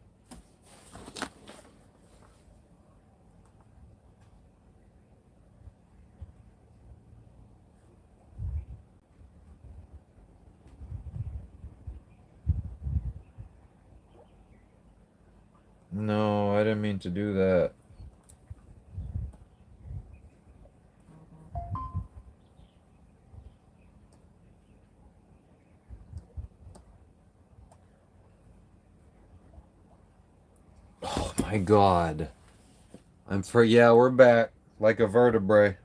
No, I didn't mean to do that. Oh my god. Yeah, we're back. Like a vertebrae.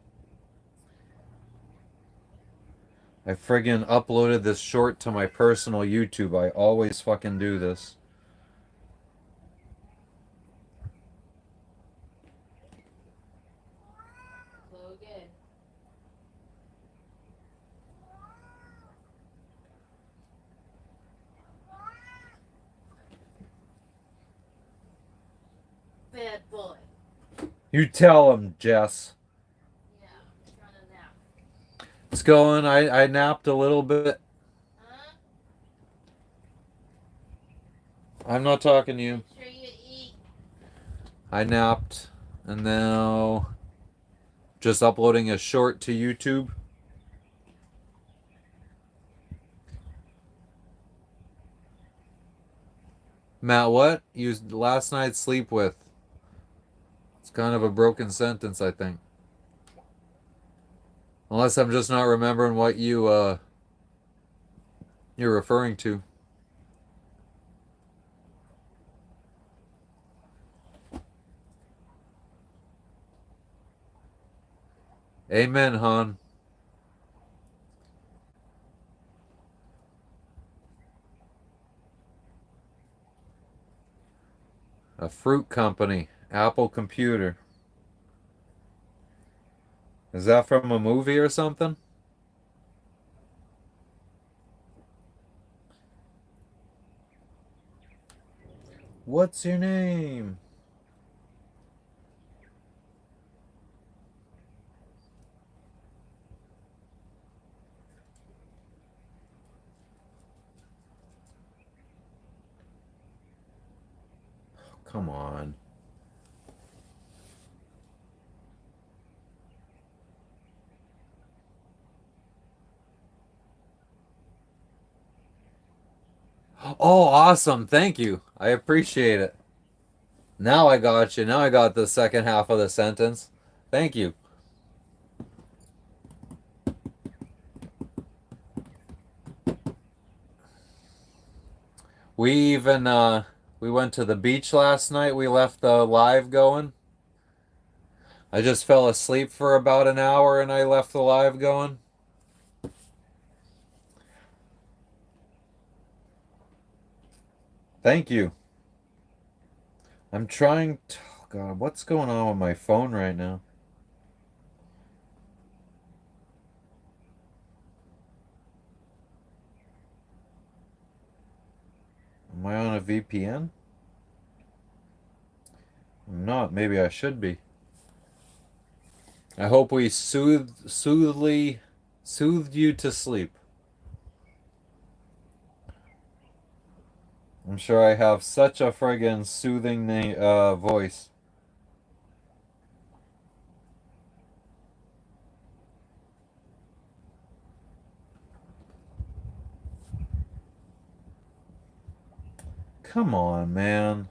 I friggin' uploaded this short to my personal YouTube. I always fucking do this. Logan. Bad boy. You tell him, Jess. Yeah, I'm trying to nap. It's going. I napped a little bit. Huh? I'm not talking to you. Make sure you eat. I napped. And now just uploading a short to YouTube. Matt, what? You last night's sleep with. It's kind of a broken sentence, I think. Unless I'm just not remembering what you're referring to. Amen, hon. A fruit company. Apple Computer. Is that from a movie or something? What's your name? Come on. Oh, awesome. Thank you. I appreciate it. Now I got you. Now I got the second half of the sentence. Thank you. We even we went to the beach last night. We left the live going. I just fell asleep for about an hour and I left the live going. Thank you. I'm trying to, oh God, what's going on with my phone right now? Am I on a VPN? I'm not. Maybe I should be. I hope we soothed you to sleep. I'm sure I have such a friggin' soothing voice. Come on, man.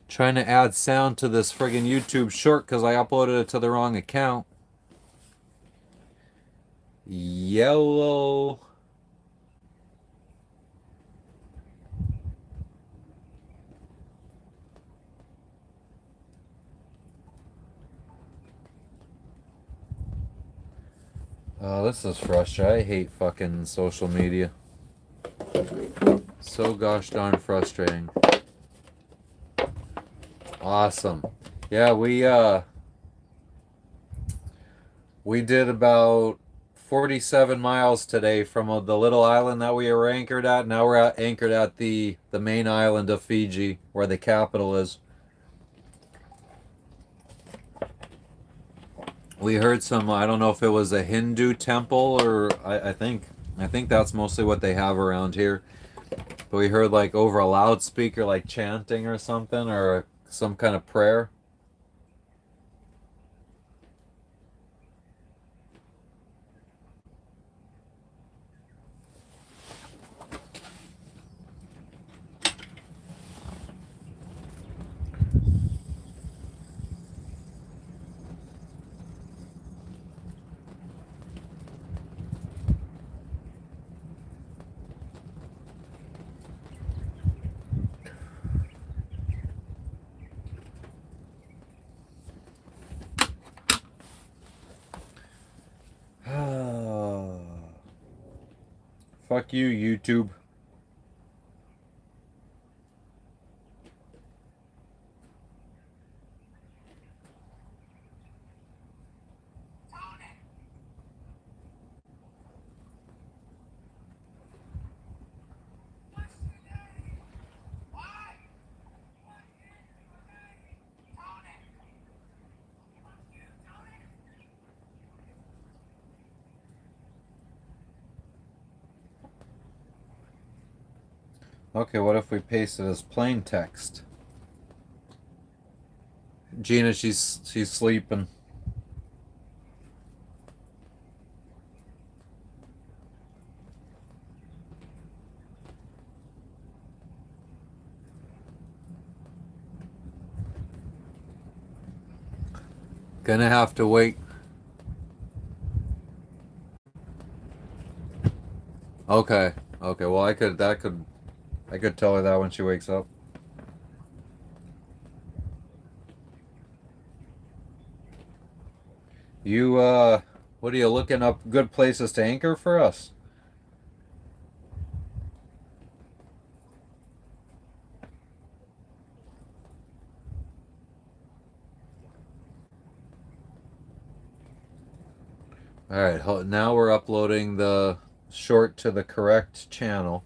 Trying to add sound to this friggin' YouTube short because I uploaded it to the wrong account. Yellow. Oh, this is frustrating. I hate fucking social media. So gosh darn frustrating. Awesome. Yeah, we did about 47 miles today from the little island that we were anchored at. Now we're anchored at the main island of Fiji, where the capital is. We heard some, I don't know if it was a Hindu temple or I think that's mostly what they have around here. But we heard like over a loudspeaker like chanting or something or some kind of prayer. Fuck you, YouTube. Okay, what if we paste it as plain text? Gina, she's sleeping. Gonna have to wait. Okay. Okay, well I could tell her that when she wakes up. You what are you looking up good places to anchor for us? Alright, now we're uploading the short to the correct channel.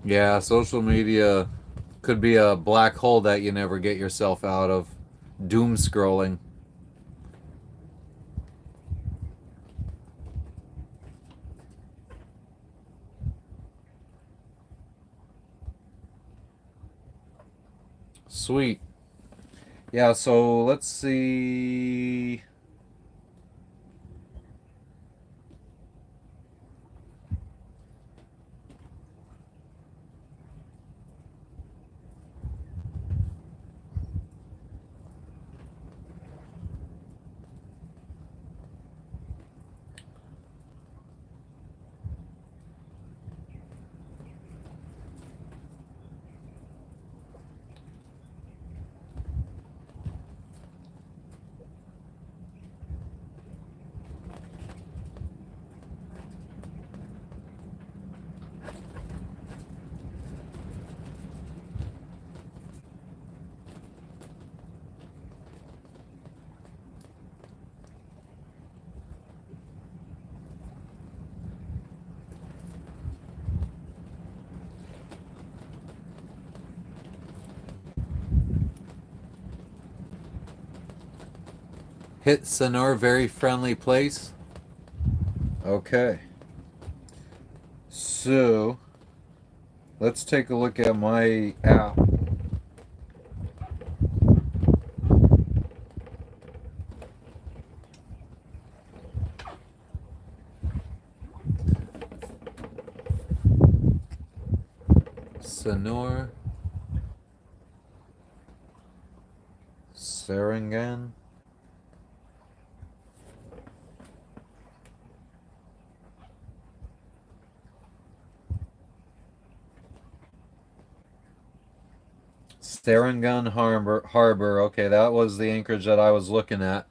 Yeah, social media could be a black hole that you never get yourself out of. Doom scrolling. Sweet. Yeah, so let's see. Hit Sonor, very friendly place. Okay. So, let's take a look at my app. Sonor, Sarangan. Sarangan Harbor. Okay, that was the anchorage that I was looking at.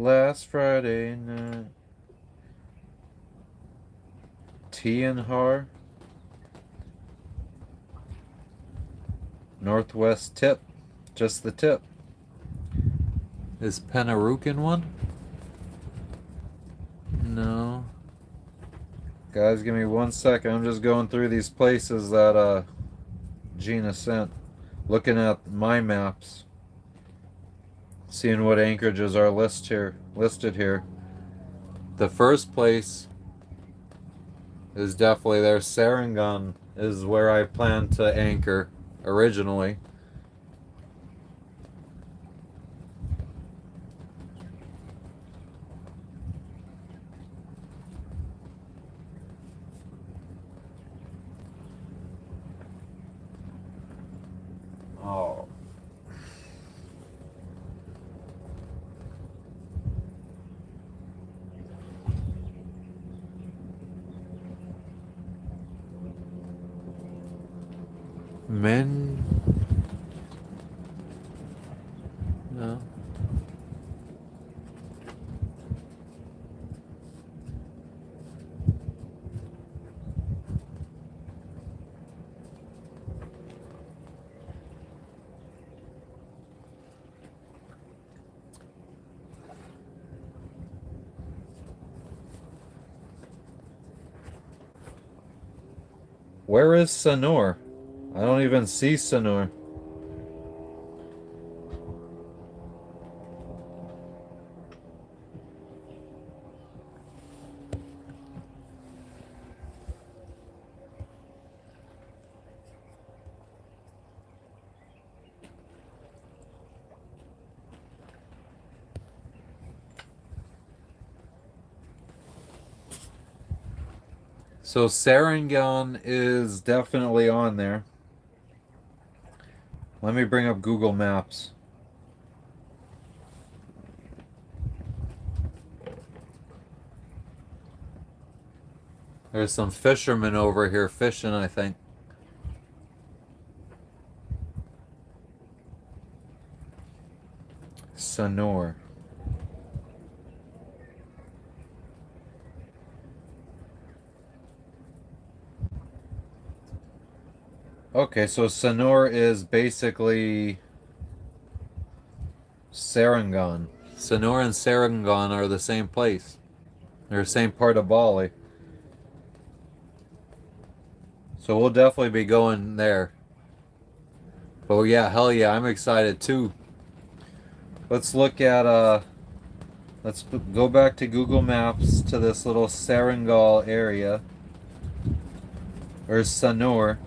Last Friday night. Tianhar. Northwest tip. Just the tip. Is Penarukan one? No. Guys, give me 1 second. I'm just going through these places that Gina sent. Looking at my maps. Seeing what anchorages are listed here. The first place is definitely there. Sarangan is where I planned to anchor originally. Oh. Men. No. Where is Sonor? I don't even see Sonor. So Sarangan is definitely on there. Let me bring up Google Maps. There's some fishermen over here fishing, I think. Sonor. Okay, so Sanur is basically Serangoon. Sanur and Serangoon are the same place. They're the same part of Bali. So we'll definitely be going there. But yeah, hell yeah, I'm excited too. Let's look at let's go back to Google Maps to this little Serangoon area. Or Sanur.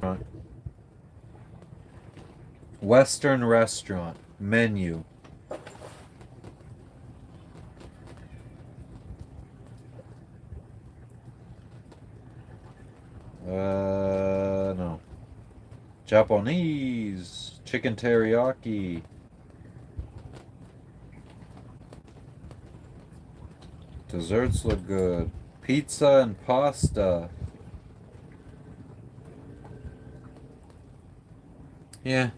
Western restaurant menu. No. Japanese chicken teriyaki. Desserts look good. Pizza and pasta. Yeah.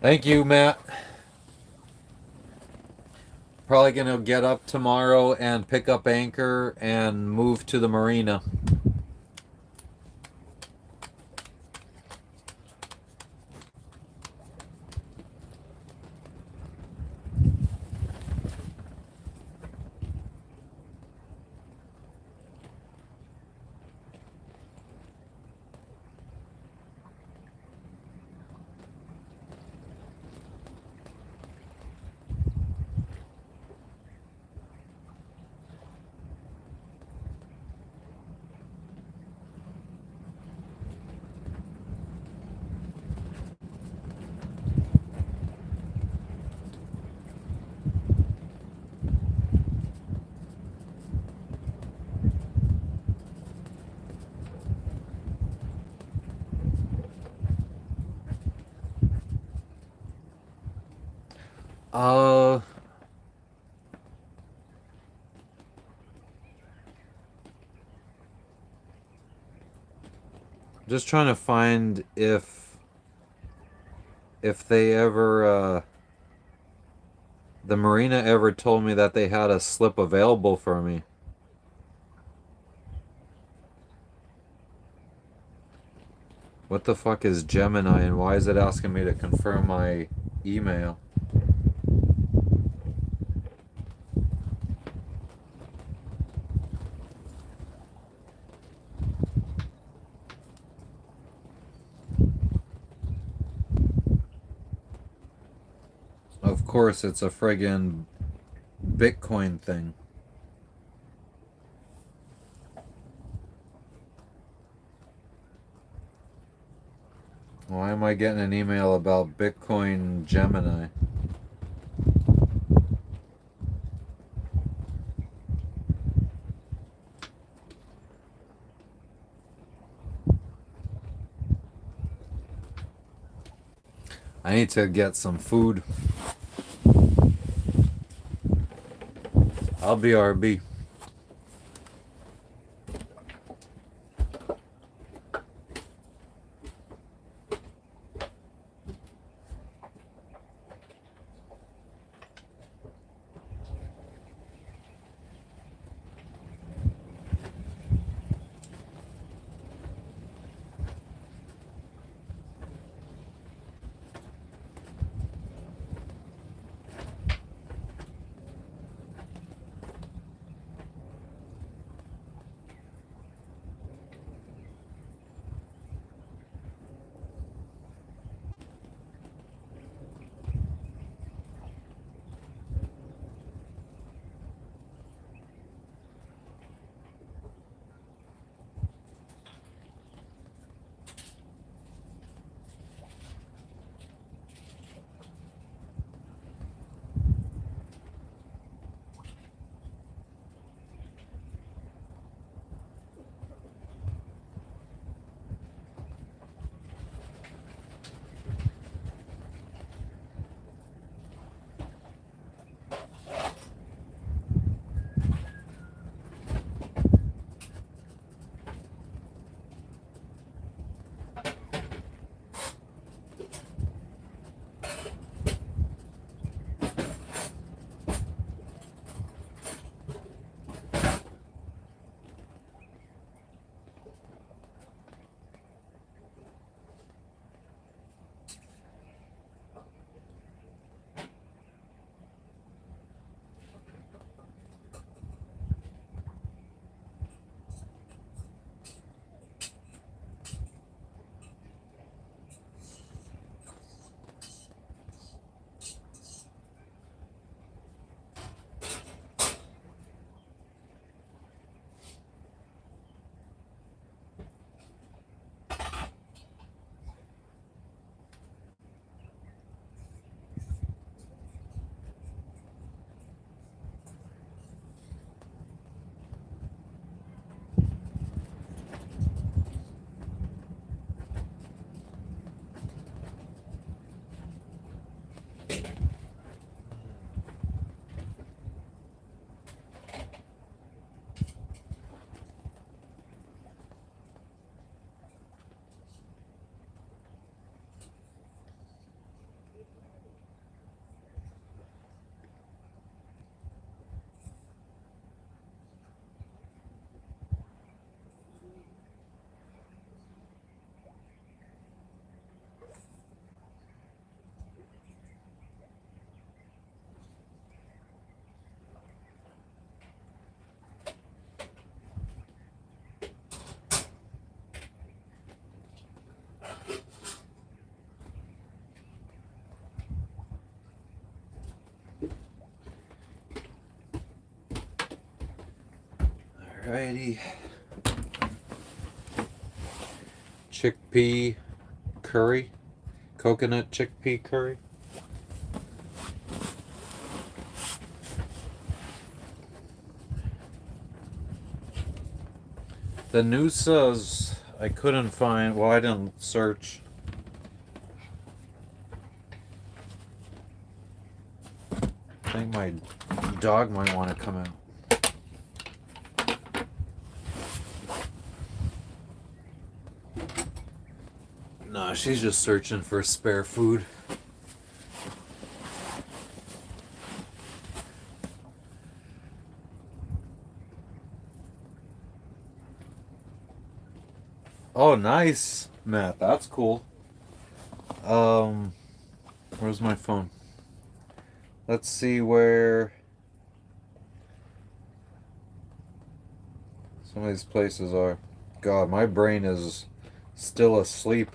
Thank you, Matt. Probably gonna get up tomorrow and pick up anchor and move to the marina. Uh, just trying to find if they ever the marina ever told me that they had a slip available for me. What the fuck is Gemini and why is it asking me to confirm my email? Of course, it's a friggin' Bitcoin thing. Why am I getting an email about Bitcoin Gemini? I need to get some food. I'll be RB. Alrighty. Chickpea curry. Coconut chickpea curry. The Noosa's I couldn't find. Well, I didn't search. I think my dog might want to come out. No, she's just searching for spare food. Oh, nice, Matt. That's cool. Where's my phone? Let's see where some of these places are. God, my brain is still asleep.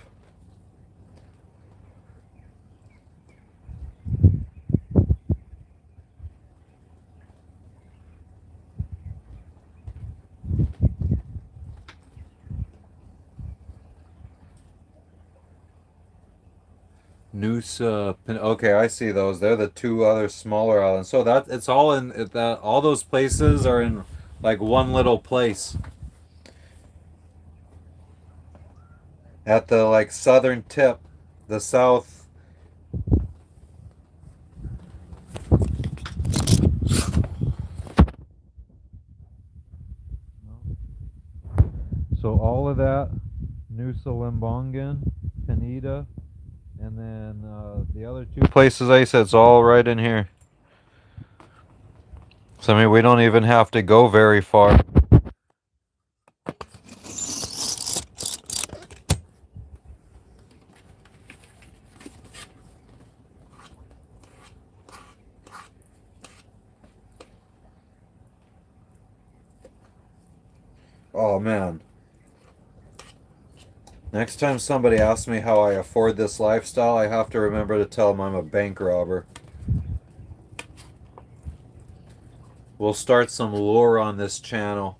Noosa, okay, I see those. They're the two other smaller islands. So that it's all in that. All those places are in like one little place at the like southern tip, the south. So all of that, Nusa Lembongan, Penida. And then the other two places I said, it's all right in here. So I mean, we don't even have to go very far. Oh man. Next time somebody asks me how I afford this lifestyle, I have to remember to tell them I'm a bank robber. We'll start some lore on this channel.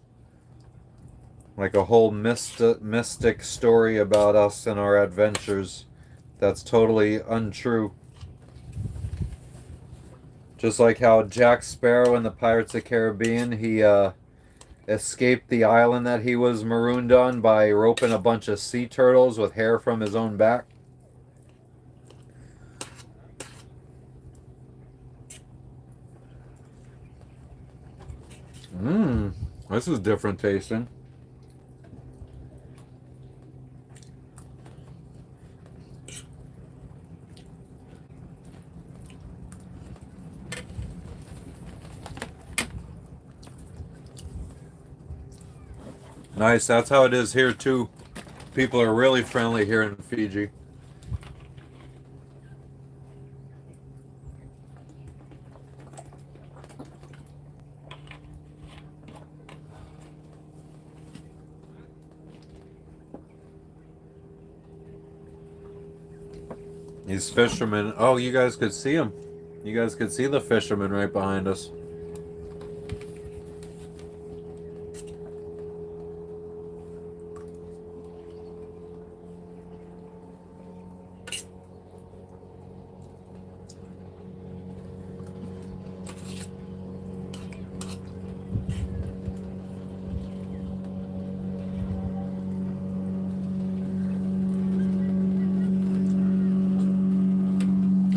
Like a whole mystic story about us and our adventures. That's totally untrue. Just like how Jack Sparrow in the Pirates of the Caribbean, he escaped the island that he was marooned on by roping a bunch of sea turtles with hair from his own back. This is different tasting. Nice, that's how it is here too. People are really friendly here in Fiji. These fishermen, oh, you guys could see them. You guys could see the fishermen right behind us.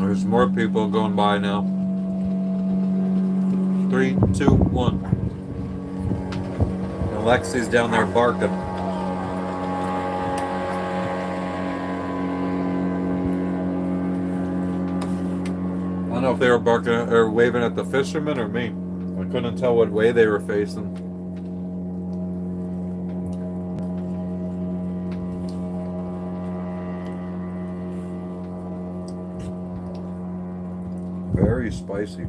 There's more people going by now. 3, 2, 1. And Lexi's down there barking. I don't know if they were barking or waving at the fishermen or me. I couldn't tell what way they were facing. Very spicy.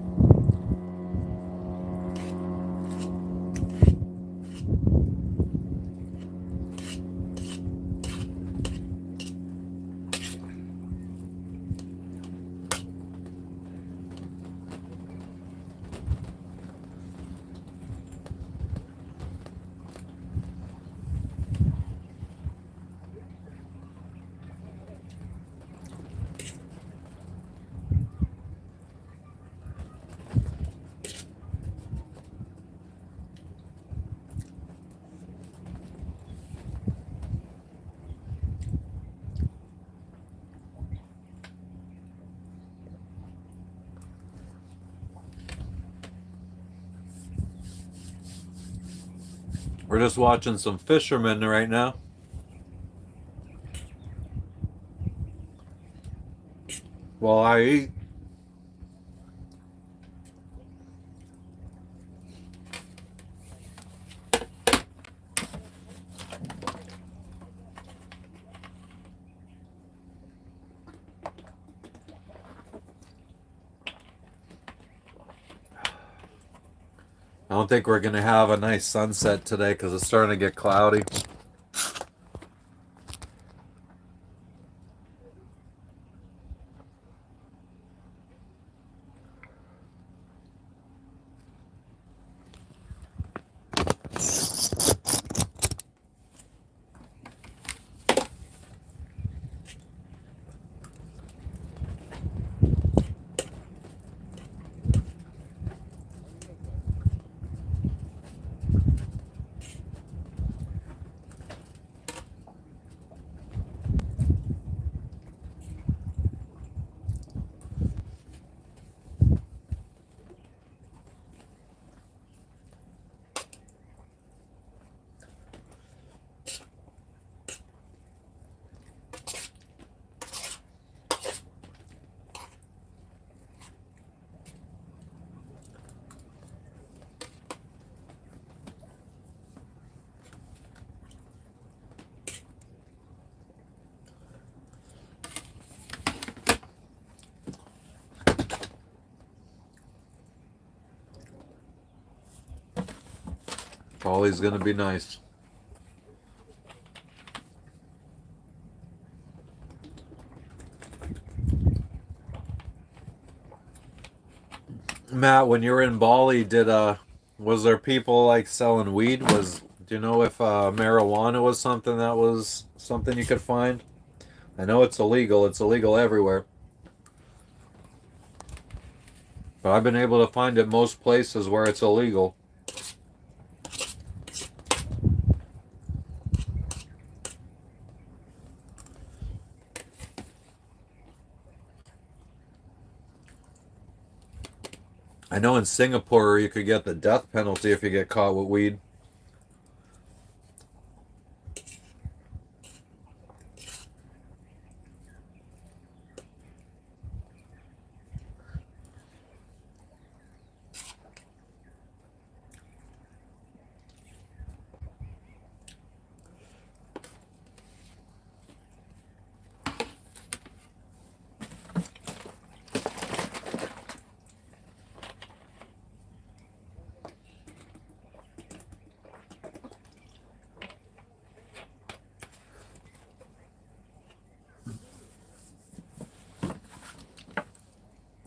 We're just watching some fishermen right now. While I eat. I don't think we're going to have a nice sunset today because it's starting to get cloudy. Polly's going to be nice. Matt, when you were in Bali, was there people like selling weed? Do you know if marijuana was something you could find? I know it's illegal. It's illegal everywhere. But I've been able to find it most places where it's illegal. I know in Singapore you could get the death penalty if you get caught with weed.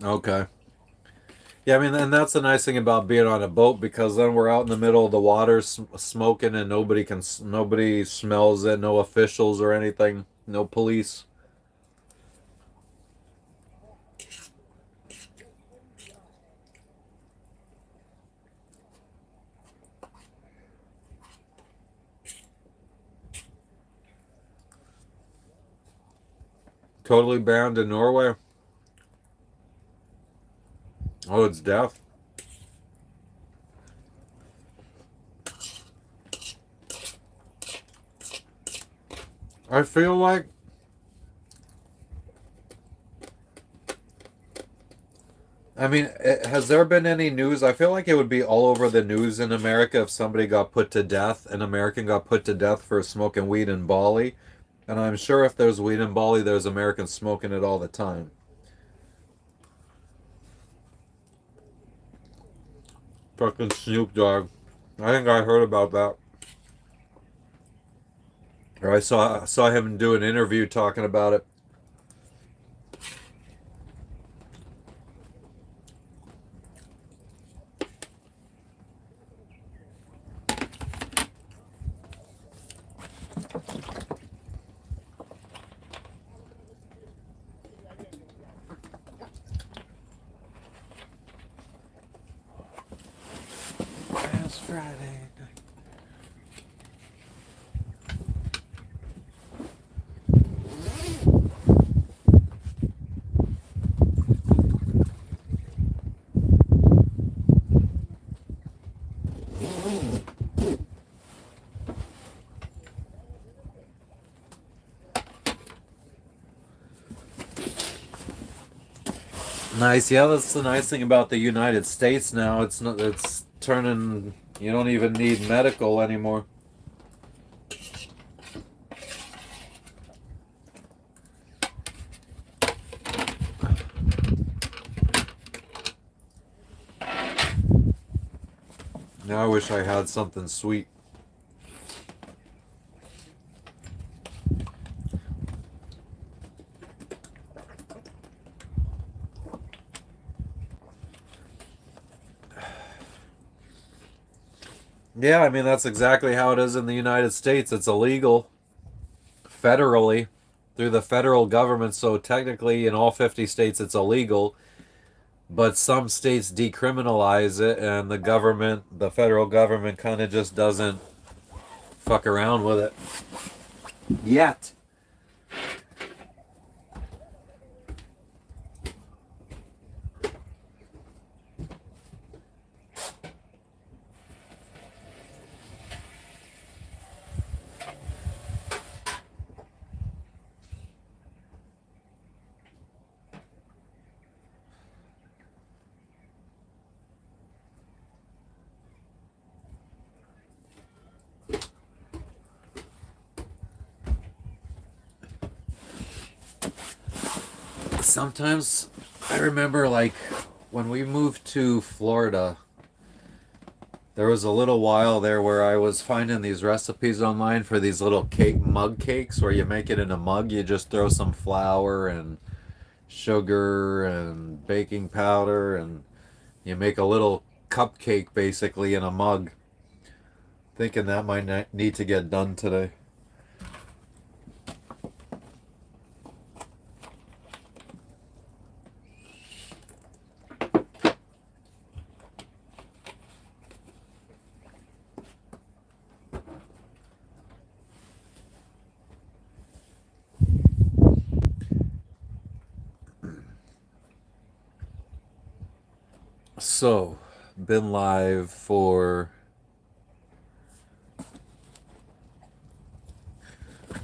Okay. Yeah, I mean, and that's the nice thing about being on a boat because then we're out in the middle of the water smoking and nobody smells it, no officials or anything, no police. Totally banned in Norway. Oh, it's death. I feel like has there been any news? I feel like it would be all over the news in America if somebody got put to death, an American got put to death for smoking weed in Bali. And I'm sure if there's weed in Bali, there's Americans smoking it all the time. Fucking Snoop Dogg. I think I heard about that. Or I saw him do an interview talking about it. Last Friday. Nice. Yeah, that's the nice thing about the United States now. It's not. It's turning. You don't even need medical anymore. Now I wish I had something sweet. Yeah, I mean, that's exactly how it is in the United States. It's illegal federally through the federal government. So technically, in all 50 states, it's illegal. But some states decriminalize it, and the government, the federal government, kind of just doesn't fuck around with it yet. Sometimes I remember, like, when we moved to Florida, there was a little while there where I was finding these recipes online for these little mug cakes where you make it in a mug. You just throw some flour and sugar and baking powder and you make a little cupcake basically in a mug. Thinking that might need to get done today. So, been live for,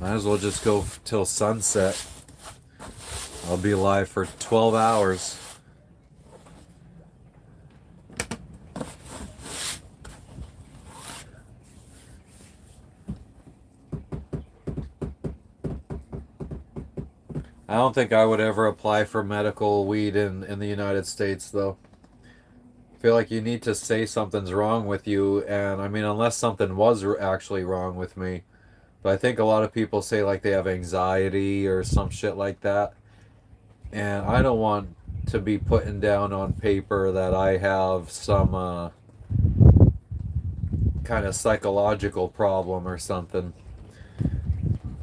might as well just go till sunset. I'll be live for 12 hours. I don't think I would ever apply for medical weed in the United States, though. I feel like you need to say something's wrong with you, and I mean, unless something was actually wrong with me. But I think a lot of people say like they have anxiety or some shit like that. And I don't want to be putting down on paper that I have some kind of psychological problem or something.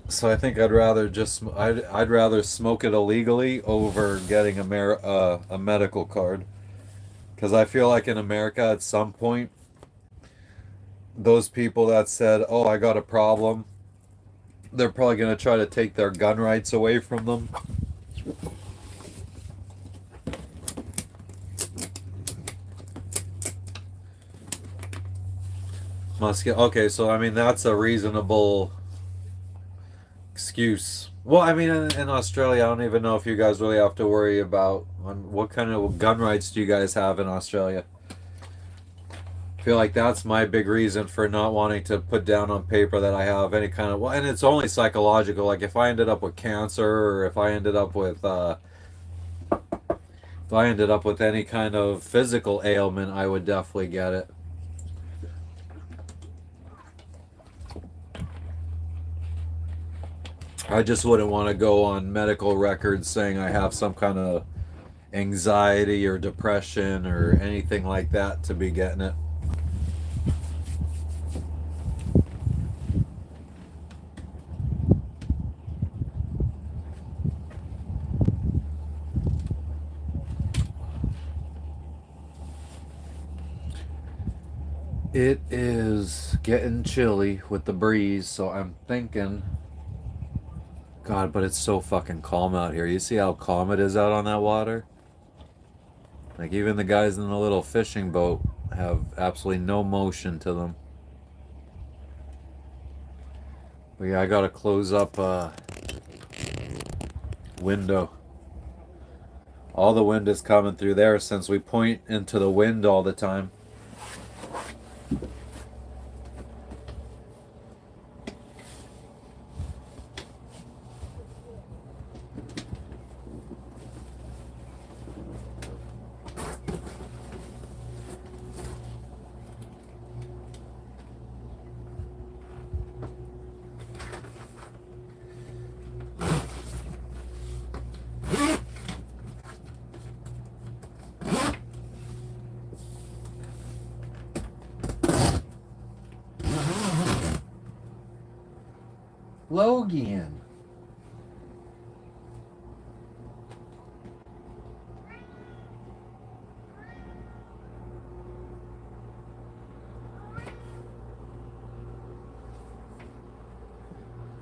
So I think I'd rather I'd rather smoke it illegally over getting a medical card. Because I feel like in America at some point, those people that said, oh, I got a problem, they're probably going to try to take their gun rights away from them. Okay, so I mean, that's a reasonable excuse. Well, I mean, in Australia, I don't even know if you guys really have to worry about what kind of gun rights do you guys have in Australia. I feel like that's my big reason for not wanting to put down on paper that I have any kind of, well, and it's only psychological. Like if I ended up with cancer or if I ended up with any kind of physical ailment, I would definitely get it. I just wouldn't want to go on medical records saying I have some kind of anxiety or depression or anything like that to be getting it. It is getting chilly with the breeze, so I'm thinking, God, but it's so fucking calm out here. You see how calm it is out on that water? Like even the guys in the little fishing boat have absolutely no motion to them. But yeah, I gotta close up window. All the wind is coming through there since we point into the wind all the time. Logan.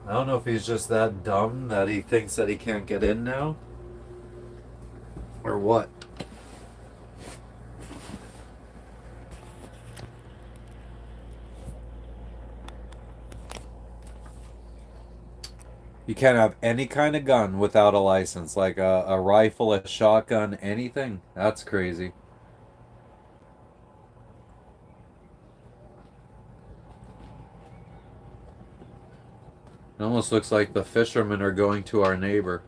I don't know if he's just that dumb that he thinks that he can't get in now, or what. You can't have any kind of gun without a license, like a rifle, a shotgun, anything. That's crazy. It almost looks like the fishermen are going to our neighbor.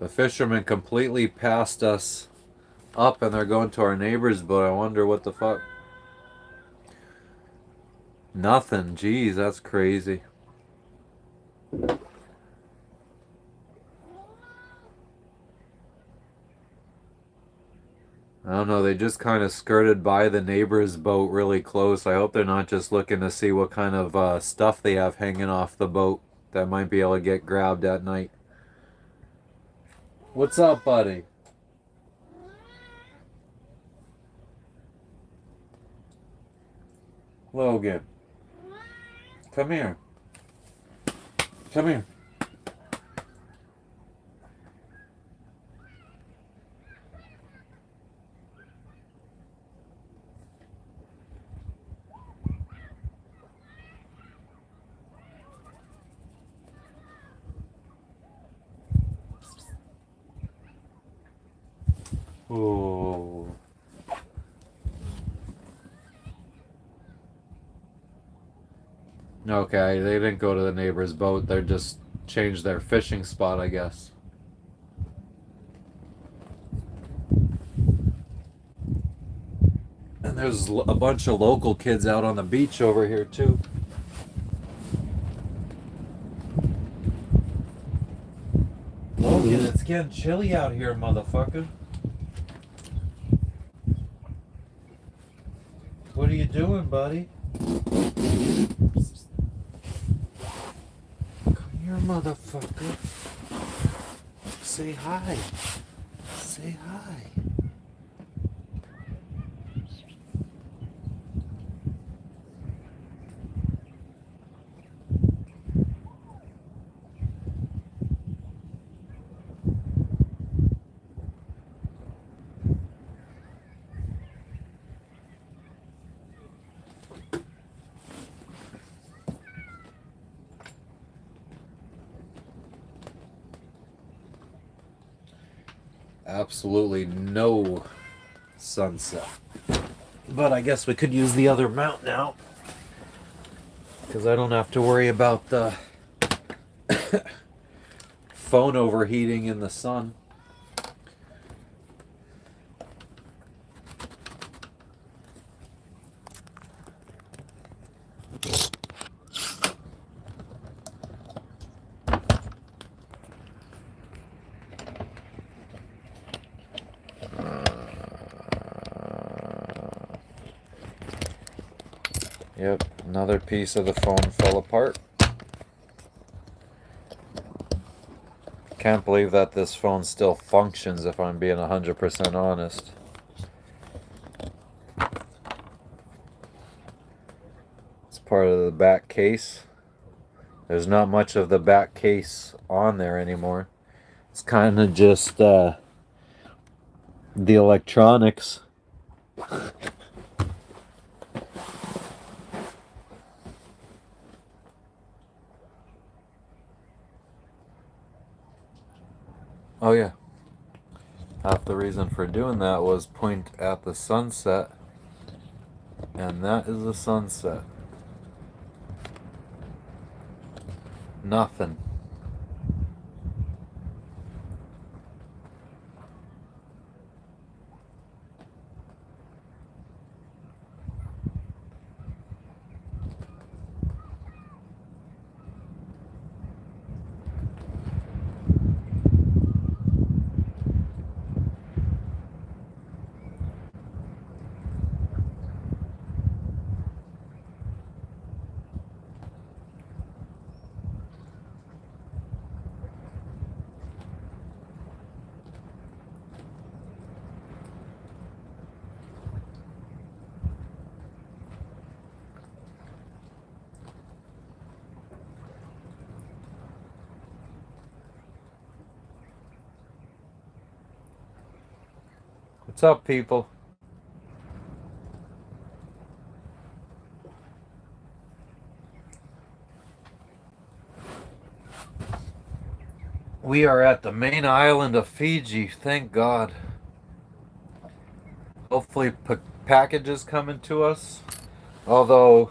The fishermen completely passed us up and they're going to our neighbor's boat. I wonder what the fuck. Nothing. Jeez, that's crazy. I don't know, they just kind of skirted by the neighbor's boat really close. I hope they're not just looking to see what kind of stuff they have hanging off the boat that might be able to get grabbed at night. What's up, buddy? Logan. Come here. Come here. Oh. Okay, they didn't go to the neighbor's boat. They just changed their fishing spot, I guess. And there's a bunch of local kids out on the beach over here, too. Logan, it's getting chilly out here, motherfucker. What are you doing, buddy? Come here, motherfucker. Say hi. Say hi. Absolutely no sunset. But I guess we could use the other mount now, because I don't have to worry about the phone overheating in the sun. Yep, another piece of the phone fell apart. Can't believe that this phone still functions, if I'm being 100% honest. It's part of the back case. There's not much of the back case on there anymore. It's kind of just the electronics Oh yeah. Half the reason for doing that was point at the sunset, and that is the sunset. Nothing. What's up, people? We are at the main island of Fiji, thank God. Hopefully packages coming to us. Although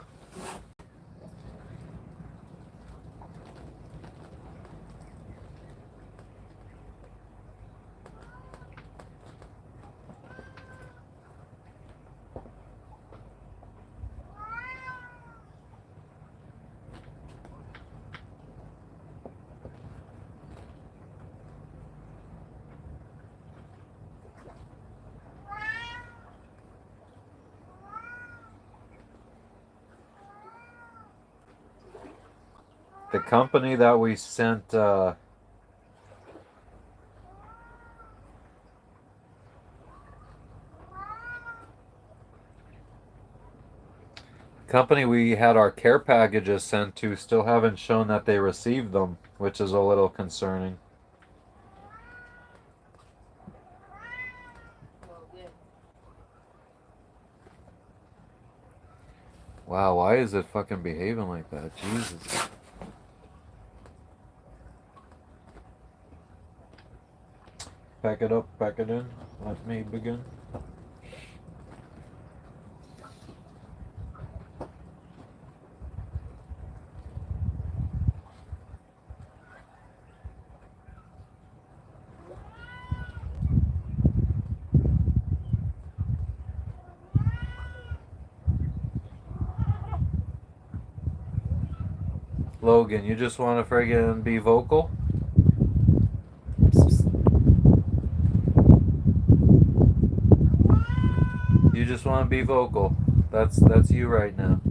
the company that we sent company we had our care packages sent to still haven't shown that they received them, which is a little concerning. Wow, why is it fucking behaving like that? Jesus. Pack it up, pack it in. Let me begin. Logan, you just want to friggin' be vocal? You just want to be vocal. That's you right now.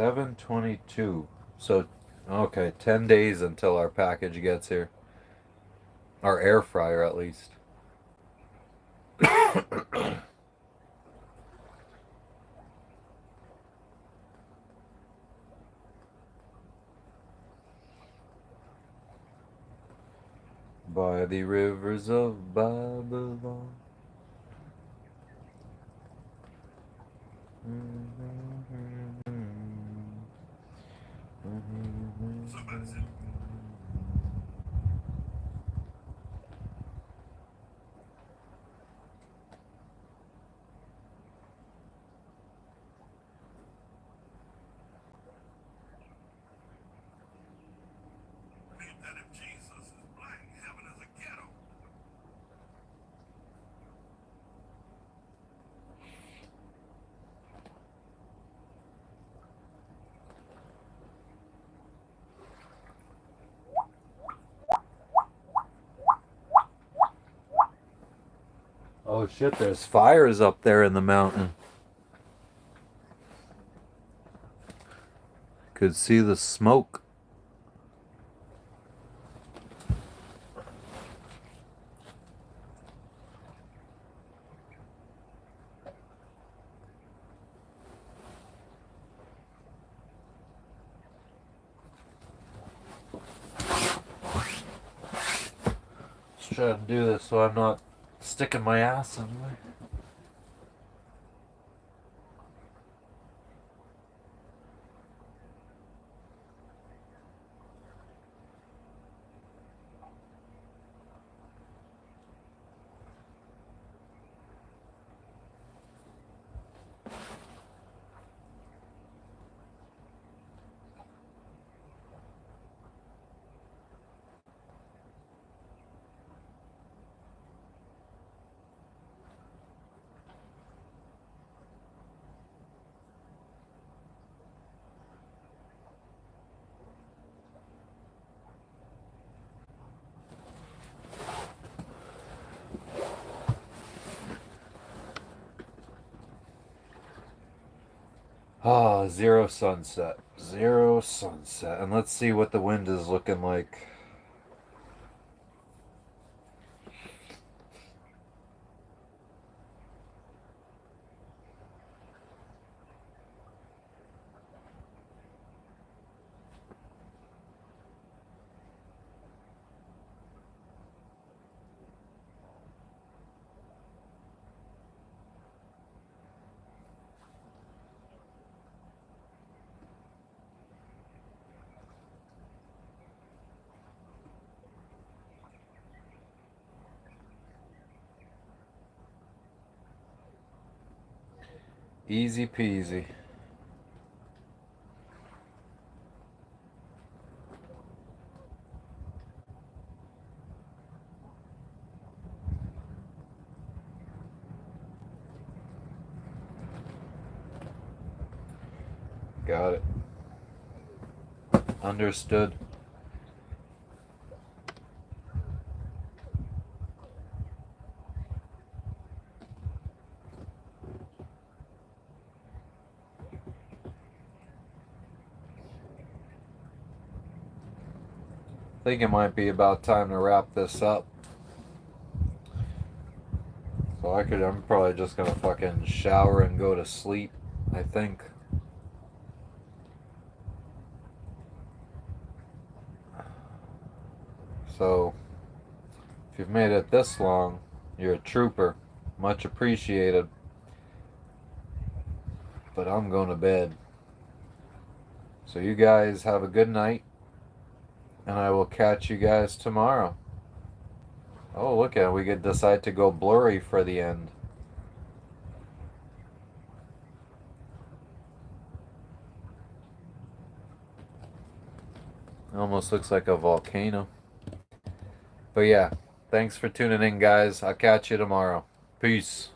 $7.22. So, okay, 10 days until our package gets here. Our air fryer, at least. by the rivers of Babylon. That if Jesus is black, heaven is a ghetto. Oh shit, there's fires up there in the mountain. Could see the smoke. Just trying to do this so I'm not sticking my ass in there. Ah, zero sunset. Zero sunset. And let's see what the wind is looking like. Easy peasy. Got it. Understood. I think it might be about time to wrap this up. So I'm probably just gonna fucking shower and go to sleep, I think. So, if you've made it this long, you're a trooper. Much appreciated. But I'm going to bed. So you guys have a good night. And I will catch you guys tomorrow. Oh, look at it. We could decide to go blurry for the end. It almost looks like a volcano. But yeah, thanks for tuning in, guys. I'll catch you tomorrow. Peace.